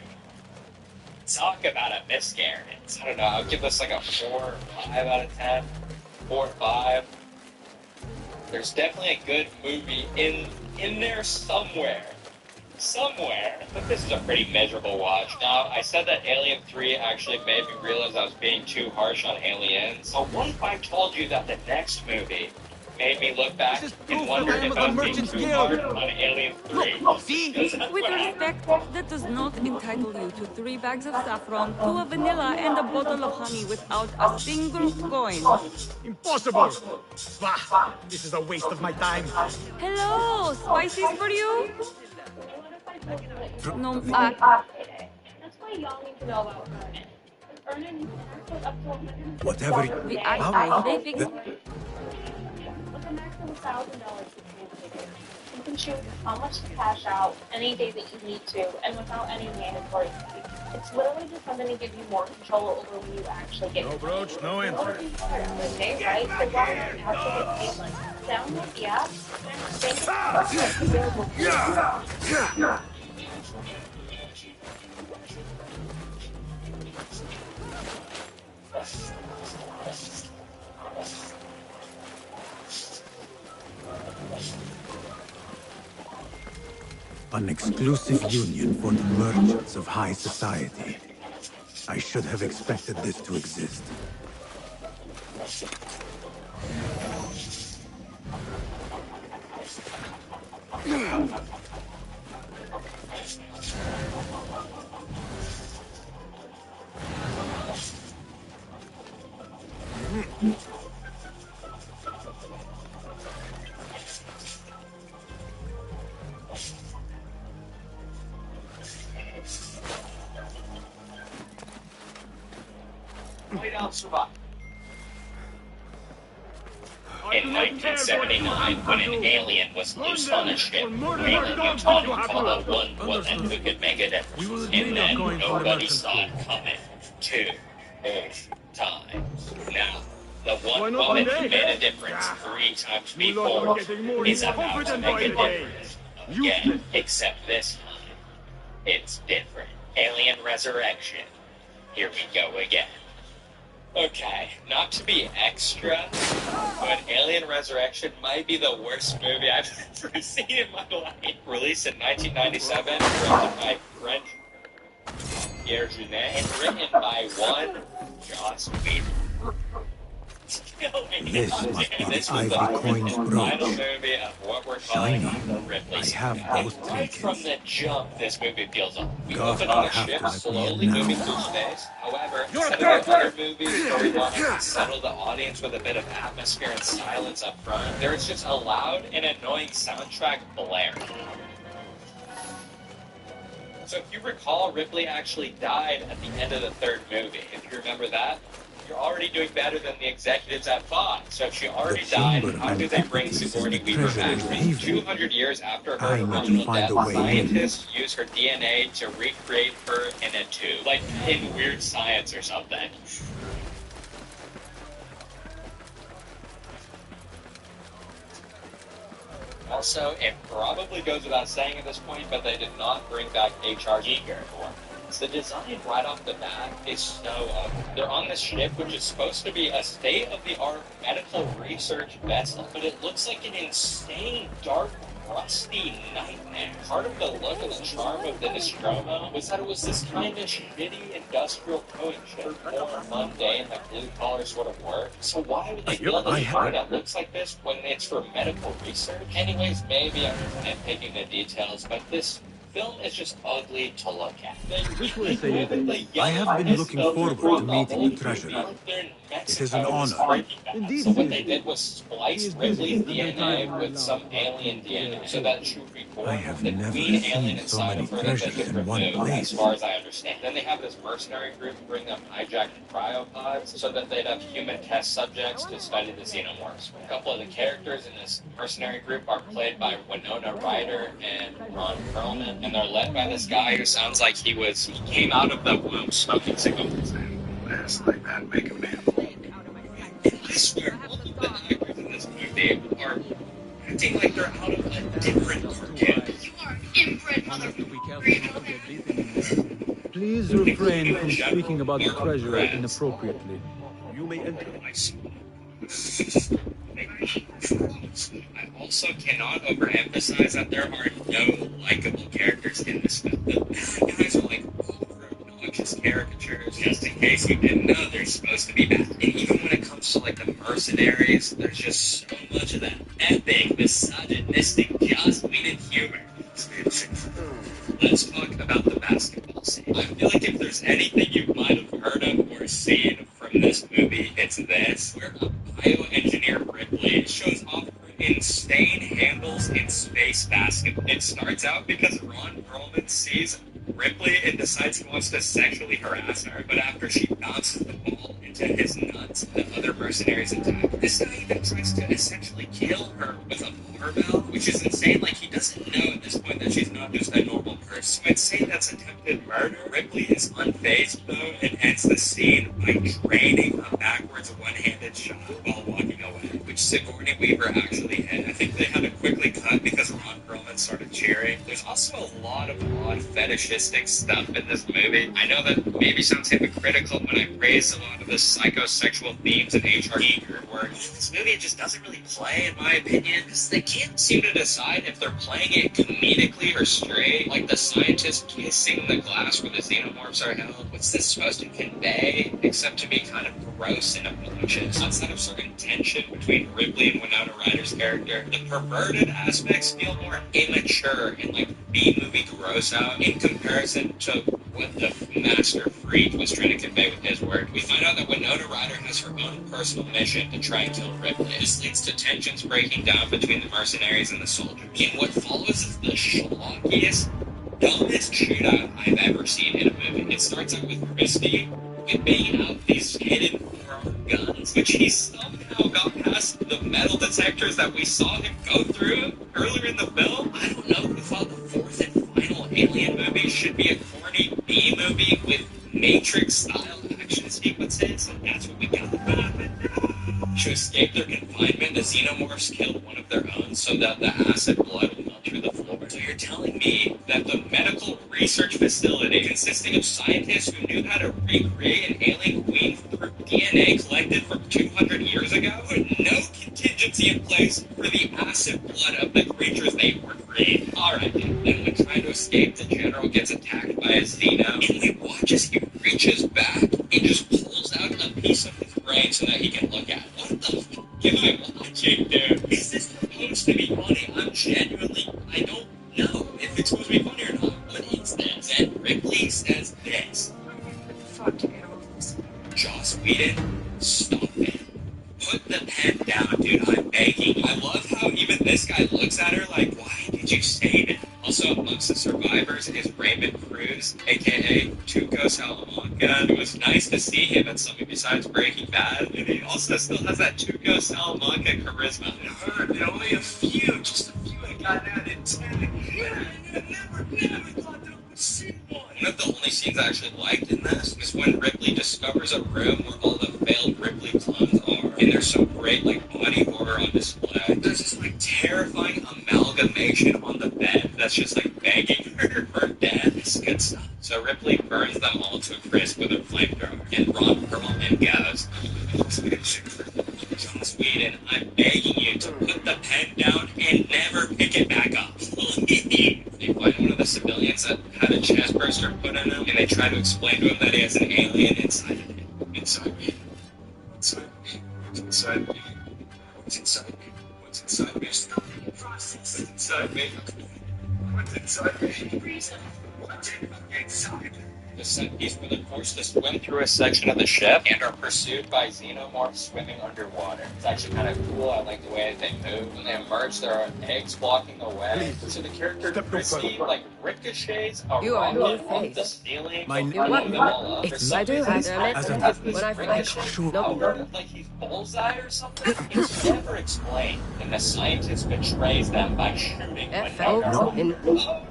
Talk about a miscarriage. I don't know, I'll give this like a 4 or 5 out of 10. 4 or 5. There's definitely a good movie in there somewhere. But this is a pretty miserable watch. Now, I said that Alien 3 actually made me realize I was being too harsh on Aliens. But what if I told you that the next movie made me look back and wonder if I was being too hard on Alien 3? With respect, that does not entitle you to 3 bags of saffron, 2 of vanilla, and a bottle of honey without a single coin. Impossible! Bah, this is a waste of my time. Hello, spices for you? No, only y'all need to know about Vernon. Vernon, you can access up to Whatever. $150 a day. We are How? saving. With a max of $1,000 to pay. You can choose how much to cash out any day that you need to, and without any mandatory fee. It's literally just something to give you more control over when you actually get No brooch, no entry. Day, right? So why would you actually get paid like that? Download the app and think An exclusive union for the merchants of high society. I should have expected this to exist. Lay down, survive. In 1979, when an alien was loose on a ship, Raymond Newton followed one woman who could make a difference. And then nobody saw it coming. 2 times. Now, the one woman who made a difference 3 times before is about to make a difference again, except this time, it's different. Alien Resurrection. Here we go again. Okay, not to be extra, but Alien Resurrection might be the worst movie I've ever seen in my life. Released in 1997, directed by French Pierre Jeunet, and written by one Joss Whedon. This must be This the was the Ivory Coin's final brooch. movie of what we're calling Shiny. the Ripley I saga. have both Right from trinkets. the jump, this movie feels off. We God, open on you a have ship, to let me slowly in now. moving through space. However, instead of the other movies where we want to settle the audience with a bit of atmosphere and silence up front, there's just a loud and annoying soundtrack blare. So if you recall, Ripley actually died at the end of the 3rd movie. If you remember that, you're already doing better than the executives at Fox. So if she already died, how do they bring Sigourney Weaver back? 200 years after her original death, scientists use her DNA to recreate her in a tube, like in Weird Science or something. Also, it probably goes without saying at this point, but they did not bring back H.R. Giger. The design right off the bat is so ugly. They're on this ship, which is supposed to be a state-of-the-art medical research vessel, but it looks like an insane, dark, rusty nightmare. Part of the look and the charm of the Nostromo was that it was this kind of shitty industrial towing ship, more mundane, like blue-collar sort of work. So why would they build a ship that looks like this when it's for medical research? Anyways, maybe I'm just nitpicking the details, but this film is just ugly to look at. I have been looking forward to meeting the treasurer. It is an honor. So what they did was splice Ripley's DNA with some alien DNA so that she would record the queen alien inside of her into a different moon, as far as I understand. Then they have this mercenary group bring them hijacked cryopods so that they'd have human test subjects to study the xenomorphs. A couple of the characters in this mercenary group are played by Winona Ryder and Ron Perlman, and they're led by this guy who sounds like he came out of the womb smoking cigarettes. Last like that make a man. And I swear, all of the actors in this movie are acting like they're out of a different cartoon. You are inbred, motherfucker. Please refrain from speaking about the treasurer inappropriately. You may enter my seat. I also cannot overemphasize that there are no likable characters in this film. The bad guys are like obnoxious caricatures. Just in case you didn't know, they're supposed to be bad. And even when it comes to like the mercenaries, there's just so much of that epic, misogynistic, Joss Whedon humor. Let's talk about the basketball scene. I feel like if there's anything you might have heard of or seen from this movie, it's this, where a bioengineer Ripley shows off her insane handles in space basketball. It starts out because Ron Perlman sees Ripley and decides he wants to sexually harass her, but after she bounces the ball into his nuts, the other mercenaries attack. This guy even tries to essentially kill her with a barbell, which is insane. Like, he doesn't know at this point that she's not just a normal person. So I'd say that's attempted murder. Ripley is unfazed, though, and ends the scene by draining a backwards one-handed shot while walking away, which Sigourney Weaver actually hit. I think they had to quickly cut because Ron Perlman started cheering. There's also a lot of odd fetishistic stuff in this movie. I know that maybe sounds hypocritical when I praise a lot of the psychosexual themes in HRT where this movie just doesn't really play, in my opinion, because they can't seem to decide if they're playing it comedically or straight. Like the scientist kissing the glass where the xenomorphs are held. What's this supposed to convey, except to be kind of gross and obnoxious? Outside of certain tension between Ripley and Winona Ryder's character, the perverted aspects feel more immature and like B-movie gross out in comparison to what the master freak was trying to convey with his work. We find out that Winona Ryder has her own personal mission to try and kill Ripley. This leads to tensions breaking down between the mercenaries and the soldiers. And what follows is the schlockiest, dumbest shootout I've ever seen in a movie. It starts out with Christie banging out these hidden forearm guns, which he somehow got past the metal detectors that we saw him go through earlier in the film. I don't know who thought the fourth and final Alien movie should be a corny B movie with Matrix-style action sequences, and that's what we got. To escape their confinement, the xenomorphs killed one of their own so that the acid blood will melt through the floor. So you're telling me that the medical research facility, consisting of scientists who knew how to recreate an alien queen through DNA collected from 200 years ago, put no contingency in place for the acid blood of the creatures they were creating? Alright, dude. Then when trying to escape, the general gets attacked by a xeno, and we watch as he reaches back and just pulls out a piece of his brain so that he can look at it. What the f*** am I watching, dude? Is this supposed to be funny? I don't know if it's supposed to be funny or not. What is this? And Ripley says this. Joss Whedon, stop it. Put the pen down, dude. I'm begging. I love how even this guy looks at her like, why did you say that? Also, amongst the survivors is Raymond Cruz, a.k.a. Tuco Salamanca. It was nice to see him in something besides Breaking Bad, and he also still has that Tuco Salamanca charisma. I heard only a few, just a few I got out in 10. Never thought there was see one. One of the only scenes I actually liked in this is when Ripley discovers a room where all the failed Ripley clones are, and there's some great body horror on display. There's this terrifying amalgamation on the bed that's just begging her for death. It's good stuff. So Ripley burns them all to a crisp with her flamethrower, and Ron Perlman goes, Joss Whedon, I'm begging you to put the pen down and never pick it back up. Please. They find one of the civilians that had a chest burster put in him, and they try to explain to him that he has an alien inside of him. Inside me. Inside me. Inside me. What's inside me? What's inside me? Stop the process. What's inside me? What's inside me? Reason. What's inside me? The set piece where they're forced to swim through a section of the ship and are pursued by xenomorphs swimming underwater. It's actually kind of cool. I like the way they move. When they emerge, there are eggs blocking the way. So the character Christie ricochets around off the ceiling. My them all up. I do. as of When I sure. Like he's bullseye or something. It's never explained. And the scientist betrays them by shooting Winona.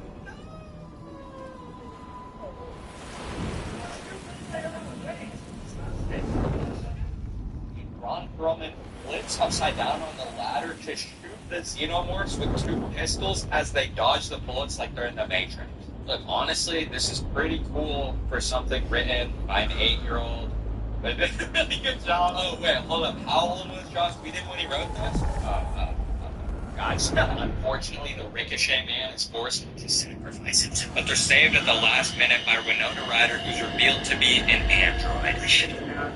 Ron Perlman flips upside down on the ladder to shoot the xenomorphs with 2 pistols as they dodge the bullets like they're in the Matrix. Look, honestly, this is pretty cool for something written by an 8-year-old. But they did a really good job. Oh, wait, hold up. How old was Joss Whedon when he wrote this? Gosh, unfortunately, the Ricochet Man is forced to sacrifice himself. But they're saved at the last minute by Winona Ryder, who's revealed to be an android. We should have known.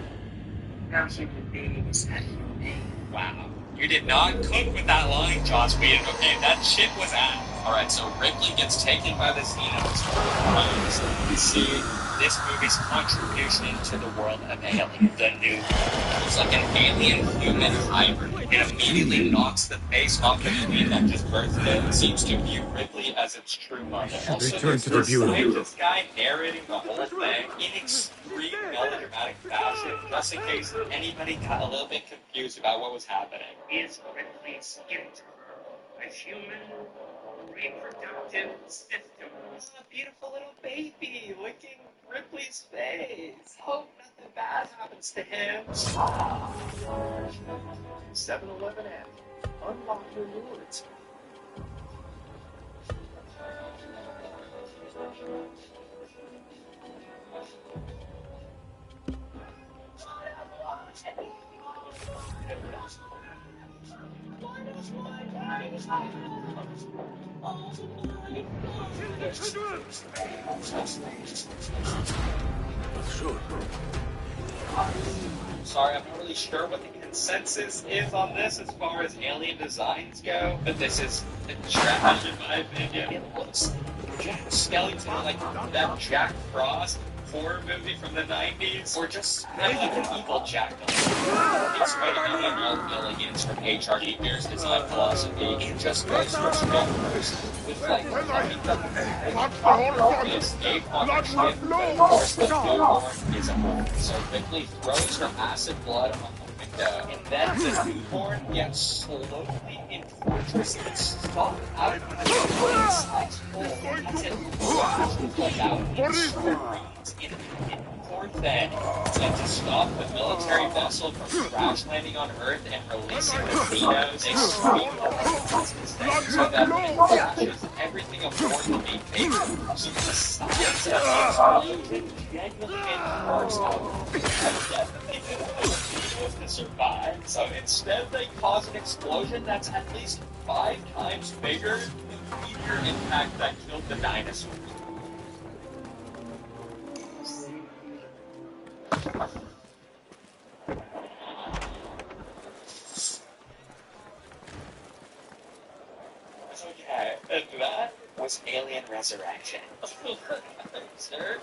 No human being is that human. Wow. You did not cook with that line, Joss Whedon. Okay, that shit was ass. Alright, so Ripley gets taken by the Xenos. You see this movie's contribution to the world of Alien, the new world. It's like an alien-human hybrid. It immediately knocks the face off the queen that just birthed it. Seems to view Ripley as its true mother. Should Also, return there's to the this bureau. scientist guy narrating the whole thing in extreme melodramatic fashion, just in case anybody got a little bit confused about what was happening. Is Ripley's internal, a human reproductive system. A beautiful little baby licking Ripley's face. Hope nothing bad happens to him. 7-Eleven app. Unlock your rewards. Sure. Sorry, I'm not really sure what the consensus is on this as far as alien designs go, but this is trash in my opinion. It looks Jack Skellington like that Jack Frost horror movie from the 90s, or just an evil Jack. It's fighting all aliens from HRT Beer's design philosophy. It just goes for strong first with like escape on her ship. Of course, the newborn is a woman, so Ripley throws her acid blood on the window, and then the newborn gets slowly and torturously sucked out of the inside hole as it flashes out in screams. Poor thing, and to stop the military vessel from crash landing on Earth and releasing the Xenos, they scream so that when it crashes, everything aboard will be fake. So the size of the explosion genuinely encouraged how definitely was to survive. So instead, they cause an explosion that's at least 5 times bigger than the meteor impact that killed the dinosaurs. Okay, and that was Alien Resurrection. Sir,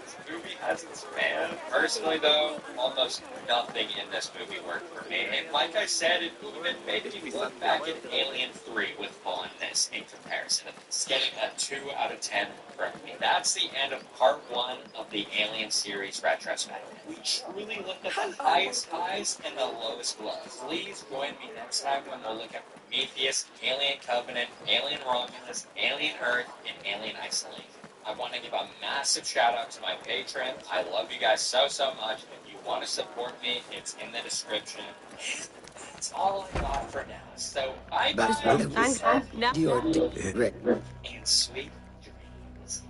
this movie has its fans. Personally, though, almost nothing in this movie worked for me. And like I said, it even made me look back at Alien 3 with fondness in comparison to this. Getting a 2 out of 10 from me. That's the end of part 1 of the Alien series retrospective. We truly looked at the highest highs and the lowest lows. Please join me next time when we'll look at Prometheus, Alien Covenant, Alien Romulus, Alien Earth, and Alien Isolation. I want to give a massive shout out to my patron. I love you guys so much. If you want to support me, it's in the description. That's all I got for now. So bye bye. And sweet dreams.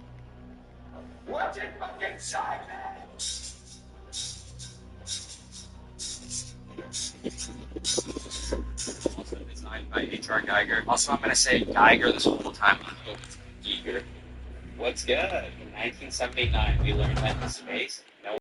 What's it fucking side, man? Also designed by H.R. Geiger. Also, I'm going to say Geiger this whole time. I hope it's Geiger. What's good? In 1979, we learned that in space,